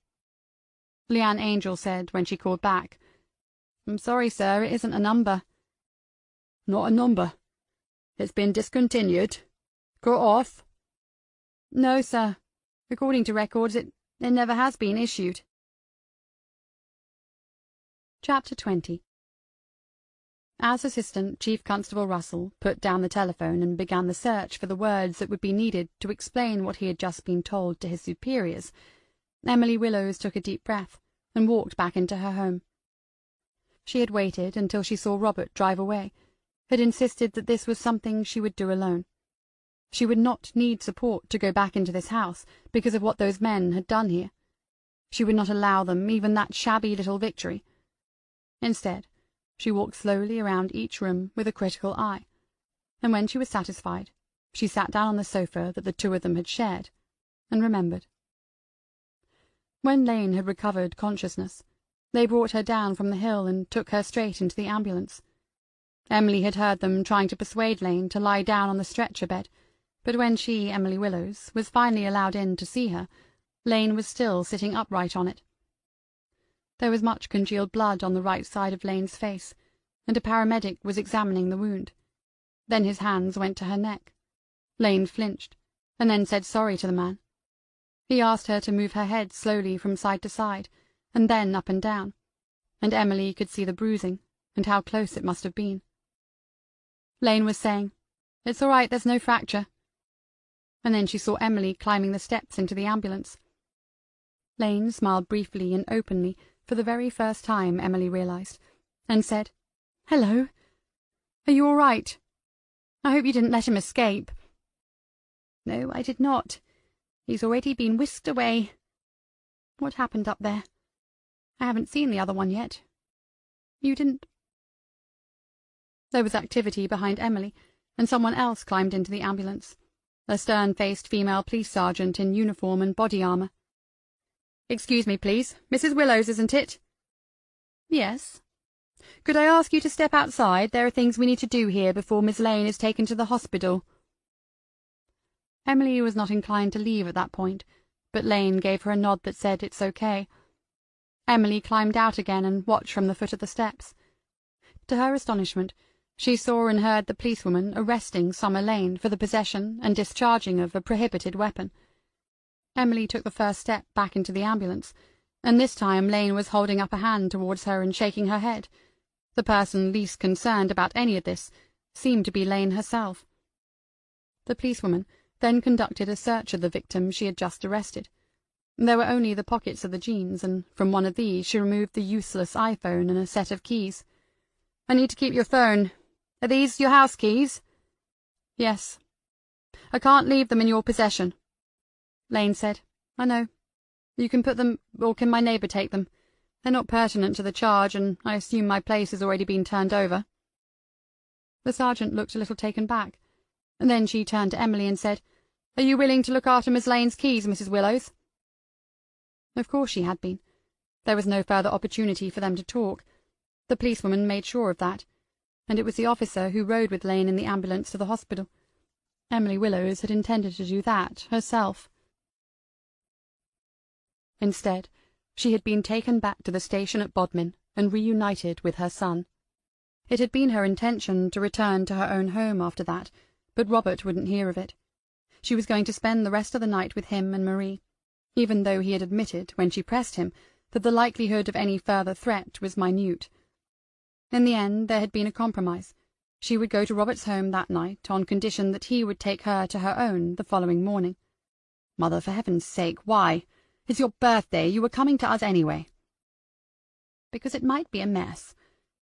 Leanne Angel said when she called back, "I'm sorry, sir, it isn't a number." "Not a number? It's been discontinued? Cut off?" "No, sir. According to records, it never has been issued." Chapter 20. As Assistant Chief Constable Russell put down the telephone and began the search for the words that would be needed to explain what he had just been told to his superiors, Emily Willows took a deep breath and walked back into her home. She had waited until she saw Robert drive away, had insisted that this was something she would do alone. She would not need support to go back into this house because of what those men had done here. She would not allow them even that shabby little victory. Instead, she walked slowly around each room with a critical eye, and when she was satisfied, she sat down on the sofa that the two of them had shared, and remembered. When Lane had recovered consciousness, They brought her down from the hill and took her straight into the ambulance. Emily had heard them trying to persuade Lane to lie down on the stretcher bed, but when she, Emily Willows, was finally allowed in to see her, Lane was still sitting upright on it. There was much congealed blood on the right side of Lane's face, and a paramedic was examining the wound. Then his hands went to her neck. Lane flinched, and then said sorry to the man. He asked her to move her head slowly from side to side, and then up and down, and Emily could see the bruising, and how close it must have been. Lane was saying, "It's all right, there's no fracture." And then she saw Emily climbing the steps into the ambulance. Lane smiled briefly and openly for the very first time, Emily realized, and said, "Hello. Are you all right? I hope you didn't let him escape." "No, I did not. He's already been whisked away." "What happened up there? I haven't seen the other one yet. You didn't—" There was activity behind Emily, and someone else climbed into the ambulance, a stern-faced female police sergeant in uniform and body armour. "Excuse me, please. Mrs. Willows, isn't it?" "Yes." "Could I ask you to step outside? There are things we need to do here before Miss Lane is taken to the hospital." Emily was not inclined to leave at that point, but Lane gave her a nod that said it's okay. Emily climbed out again and watched from the foot of the steps. To her astonishment, she saw and heard the policewoman arresting Summer Lane for the possession and discharging of a prohibited weapon. Emily took the first step back into the ambulance, and this time Lane was holding up a hand towards her and shaking her head. The person least concerned about any of this seemed to be Lane herself. The policewoman then conducted a search of the victim she had just arrested. There were only the pockets of the jeans, and from one of these she removed the useless iPhone and a set of keys. "I need to keep your phone. Are these your house keys?" "Yes." "I can't leave them in your possession." Lane said, "I know. You can put them, or can my neighbour take them? They're not pertinent to the charge, and I assume my place has already been turned over." The sergeant looked a little taken back, and then she turned to Emily and said, "Are you willing to look after Miss Lane's keys, Mrs. Willows?" Of course she had been. There was no further opportunity for them to talk. The policewoman made sure of that, and it was the officer who rode with Lane in the ambulance to the hospital. Emily Willows had intended to do that herself. Instead, she had been taken back to the station at Bodmin and reunited with her son. It had been her intention to return to her own home after that, but Robert wouldn't hear of it. She was going to spend the rest of the night with him and Marie, even though he had admitted, when she pressed him, that the likelihood of any further threat was minute. In the end there had been a compromise. She would go to Robert's home that night on condition that he would take her to her own the following morning. "Mother, for heaven's sake, why? It's your birthday. You were coming to us anyway." "Because it might be a mess.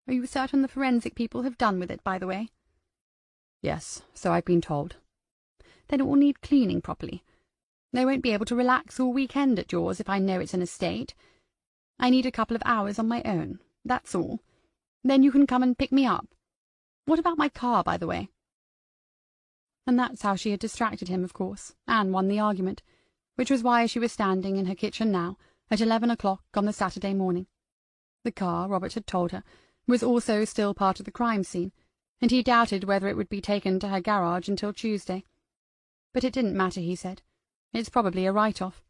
Are you certain the forensic people have done with it, by the way?" "Yes, so I've been told." "Then it will need cleaning properly. They won't be able to relax all weekend at yours if I know it's an estate. I need a couple of hours on my own, that's all. Then you can come and pick me up. What about my car, by the way?" And that's how she had distracted him, of course, and won the argument, which was why she was standing in her kitchen now, at 11 o'clock on the Saturday morning. The car, Robert had told her, was also still part of the crime scene, and he doubted whether it would be taken to her garage until Tuesday. But it didn't matter, he said. It's probably a write-off.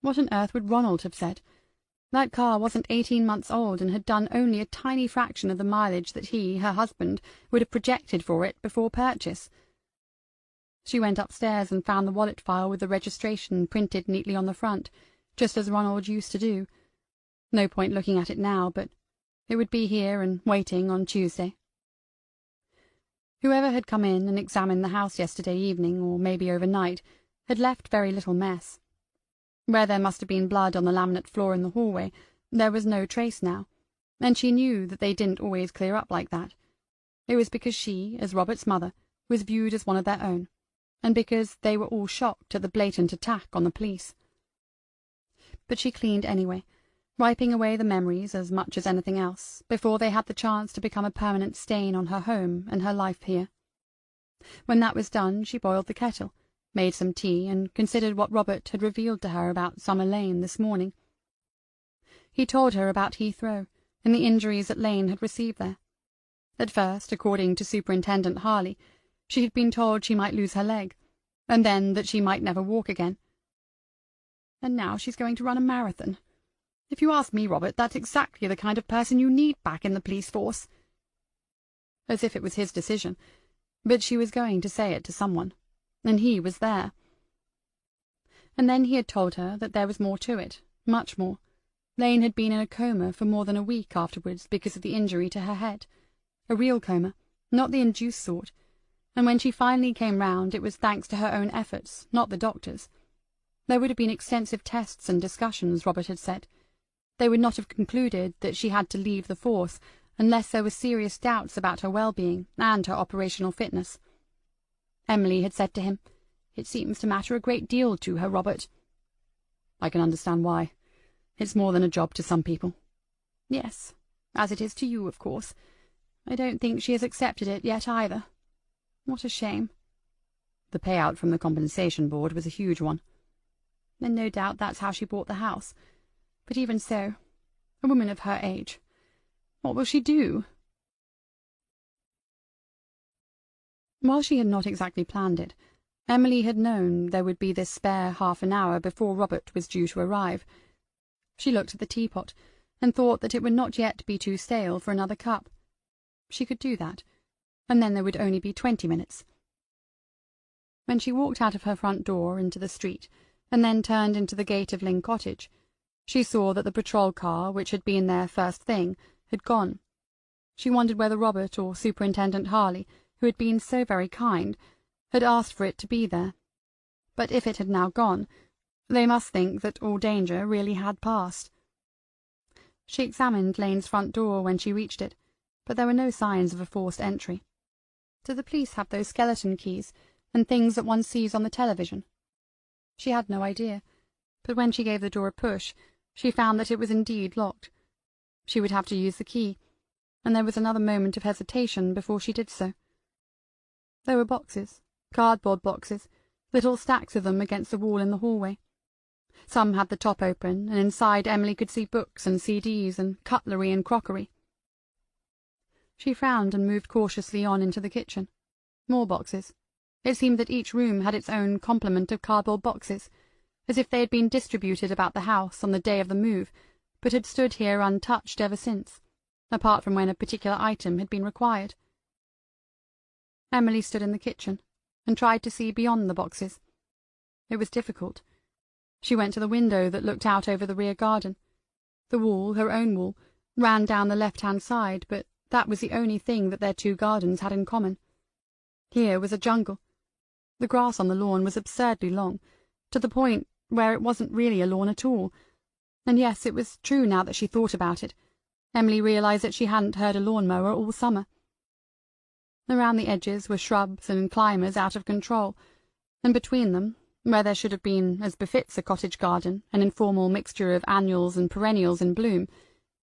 What on earth would Ronald have said? That car wasn't 18 months old and had done only a tiny fraction of the mileage that he, her husband, would have projected for it before purchase. She went upstairs and found the wallet file with the registration printed neatly on the front, just as Ronald used to do. No point looking at it now, but it would be here and waiting on Tuesday. Whoever had come in and examined the house yesterday evening, or maybe overnight, had left very little mess. Where there must have been blood on the laminate floor in the hallway, there was no trace now, and she knew that they didn't always clear up like that. It was because she, as Robert's mother, was viewed as one of their own, and because they were all shocked at the blatant attack on the police. But she cleaned anyway, wiping away the memories as much as anything else, before they had the chance to become a permanent stain on her home and her life here. When that was done, she boiled the kettle, made some tea, and considered what Robert had revealed to her about Summer Lane this morning. He told her about Heathrow and the injuries that Lane had received there. At first, according to Superintendent Harley, she had been told she might lose her leg, and then that she might never walk again. And now she's going to run a marathon. If you ask me, Robert, that's exactly the kind of person you need back in the police force. As if it was his decision, but she was going to say it to someone, and he was there. And then he had told her that there was more to it, much more. Lane had been in a coma for more than a week afterwards because of the injury to her head. A real coma, not the induced sort, and when she finally came round it was thanks to her own efforts, not the doctor's. There would have been extensive tests and discussions, Robert had said. They would not have concluded that she had to leave the force unless there were serious doubts about her well-being and her operational fitness. Emily had said to him, "It seems to matter a great deal to her, Robert." "I can understand why. It's more than a job to some people." "Yes, as it is to you, of course. I don't think she has accepted it yet either. What a shame." The payout from the compensation board was a huge one. "And no doubt that's how she bought the house. But even so, a woman of her age, what will she do?" While she had not exactly planned it, Emily had known there would be this spare half an hour before Robert was due to arrive. She looked at the teapot, and thought that it would not yet be too stale for another cup. She could do that, and then there would only be 20 minutes. When she walked out of her front door into the street, and then turned into the gate of Lynn Cottage, she saw that the patrol car, which had been there first thing, had gone. She wondered whether Robert or Superintendent Harley, who had been so very kind, had asked for it to be there. But if it had now gone, they must think that all danger really had passed. She examined Lane's front door when she reached it, but there were no signs of a forced entry. Do the police have those skeleton keys, and things that one sees on the television? She had no idea, but when she gave the door a push, she found that it was indeed locked. She would have to use the key, and there was another moment of hesitation before she did so. There were boxes, cardboard boxes, little stacks of them against the wall in the hallway. Some had the top open, and inside Emily could see books and CDs and cutlery and crockery. She frowned and moved cautiously on into the kitchen. More boxes. It seemed that each room had its own complement of cardboard boxes, as if they had been distributed about the house on the day of the move, but had stood here untouched ever since, apart from when a particular item had been required. Emily stood in the kitchen, and tried to see beyond the boxes. It was difficult. She went to the window that looked out over the rear garden. The wall, her own wall, ran down the left-hand side, but that was the only thing that their two gardens had in common. Here was a jungle. The grass on the lawn was absurdly long, to the point where it wasn't really a lawn at all. And yes, it was true now that she thought about it. Emily realized that she hadn't heard a lawn-mower all summer. Around the edges were shrubs and climbers out of control, and between them, where there should have been, as befits a cottage garden, an informal mixture of annuals and perennials in bloom,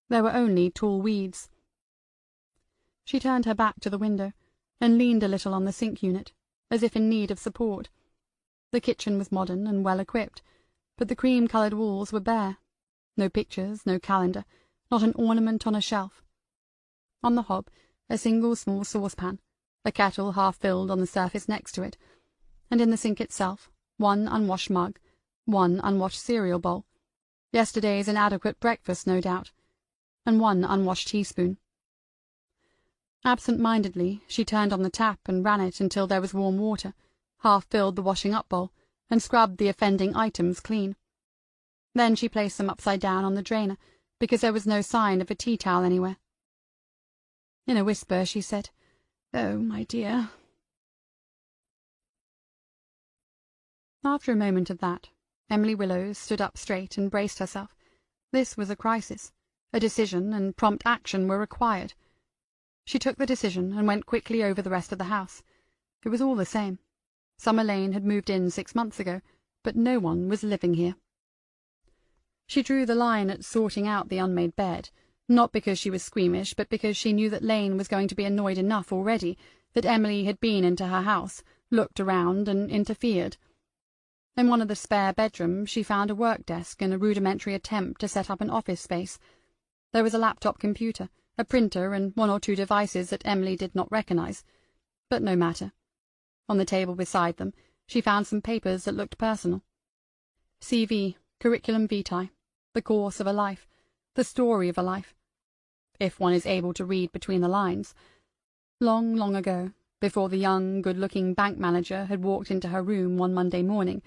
there were only tall weeds. She turned her back to the window, and leaned a little on the sink unit, as if in need of support. The kitchen was modern and well equipped, but the cream-coloured walls were bare. No pictures, no calendar, not an ornament on a shelf. On the hob, a single small saucepan, a kettle half filled on the surface next to it, and in the sink itself, one unwashed mug, one unwashed cereal bowl, yesterday's inadequate breakfast, no doubt, and one unwashed teaspoon. Absent-mindedly, she turned on the tap and ran it until there was warm water, half-filled the washing-up bowl, and scrubbed the offending items clean. Then she placed them upside down on the drainer, because there was no sign of a tea-towel anywhere. In a whisper she said, "Oh, my dear." After a moment of that, Emily Willows stood up straight and braced herself. This was a crisis. A decision and prompt action were required. She took the decision and went quickly over the rest of the house. It was all the same. Summer Lane had moved in 6 months ago, but no one was living here. She drew the line at sorting out the unmade bed, not because she was squeamish, but because she knew that Lane was going to be annoyed enough already that Emily had been into her house, looked around, and interfered. In one of the spare bedrooms she found a work desk and a rudimentary attempt to set up an office space. There was a laptop computer, a printer, and one or two devices that Emily did not recognize. But no matter. On the table beside them she found some papers that looked personal. CV, curriculum vitae, the course of a life, the story of a life. If one is able to read between the lines. Long, long ago, before the young, good-looking bank manager had walked into her room one Monday morning,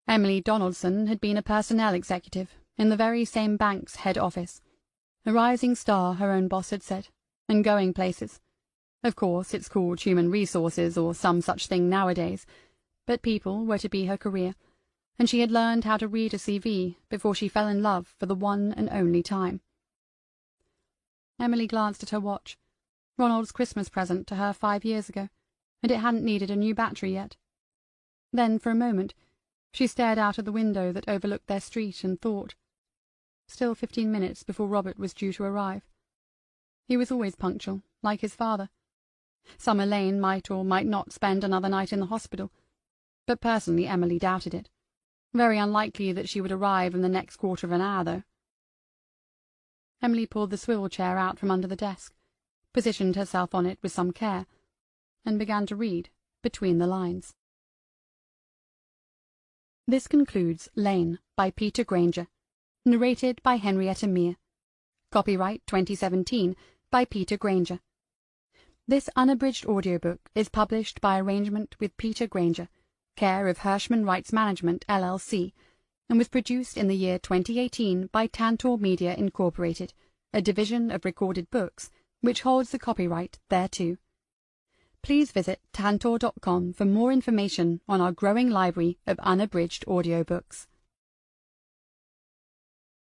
Emily Donaldson had been a personnel executive in the very same bank's head office. A rising star, her own boss had said, and going places. Of course, it's called human resources or some such thing nowadays, but people were to be her career, and she had learned how to read a CV before she fell in love for the one and only time. Emily glanced at her watch. Ronald's Christmas present to her 5 years ago, and it hadn't needed a new battery yet. Then, for a moment, she stared out of the window that overlooked their street and thought. Still 15 minutes before Robert was due to arrive. He was always punctual, like his father. Summer Lane might or might not spend another night in the hospital, but personally Emily doubted it. Very unlikely that she would arrive in the next quarter of an hour, though. Emily pulled the swivel chair out from under the desk, positioned herself on it with some care, and began to read between the lines. This concludes Lane by Peter Grainger, narrated by Henrietta Mear. Copyright 2017 by Peter Grainger. This unabridged audiobook is published by arrangement with Peter Grainger, care of Hirschman Rights Management, LLC, and was produced in the year 2018 by Tantor Media Incorporated, a division of Recorded Books, which holds the copyright thereto. Please visit tantor.com for more information on our growing library of unabridged audiobooks.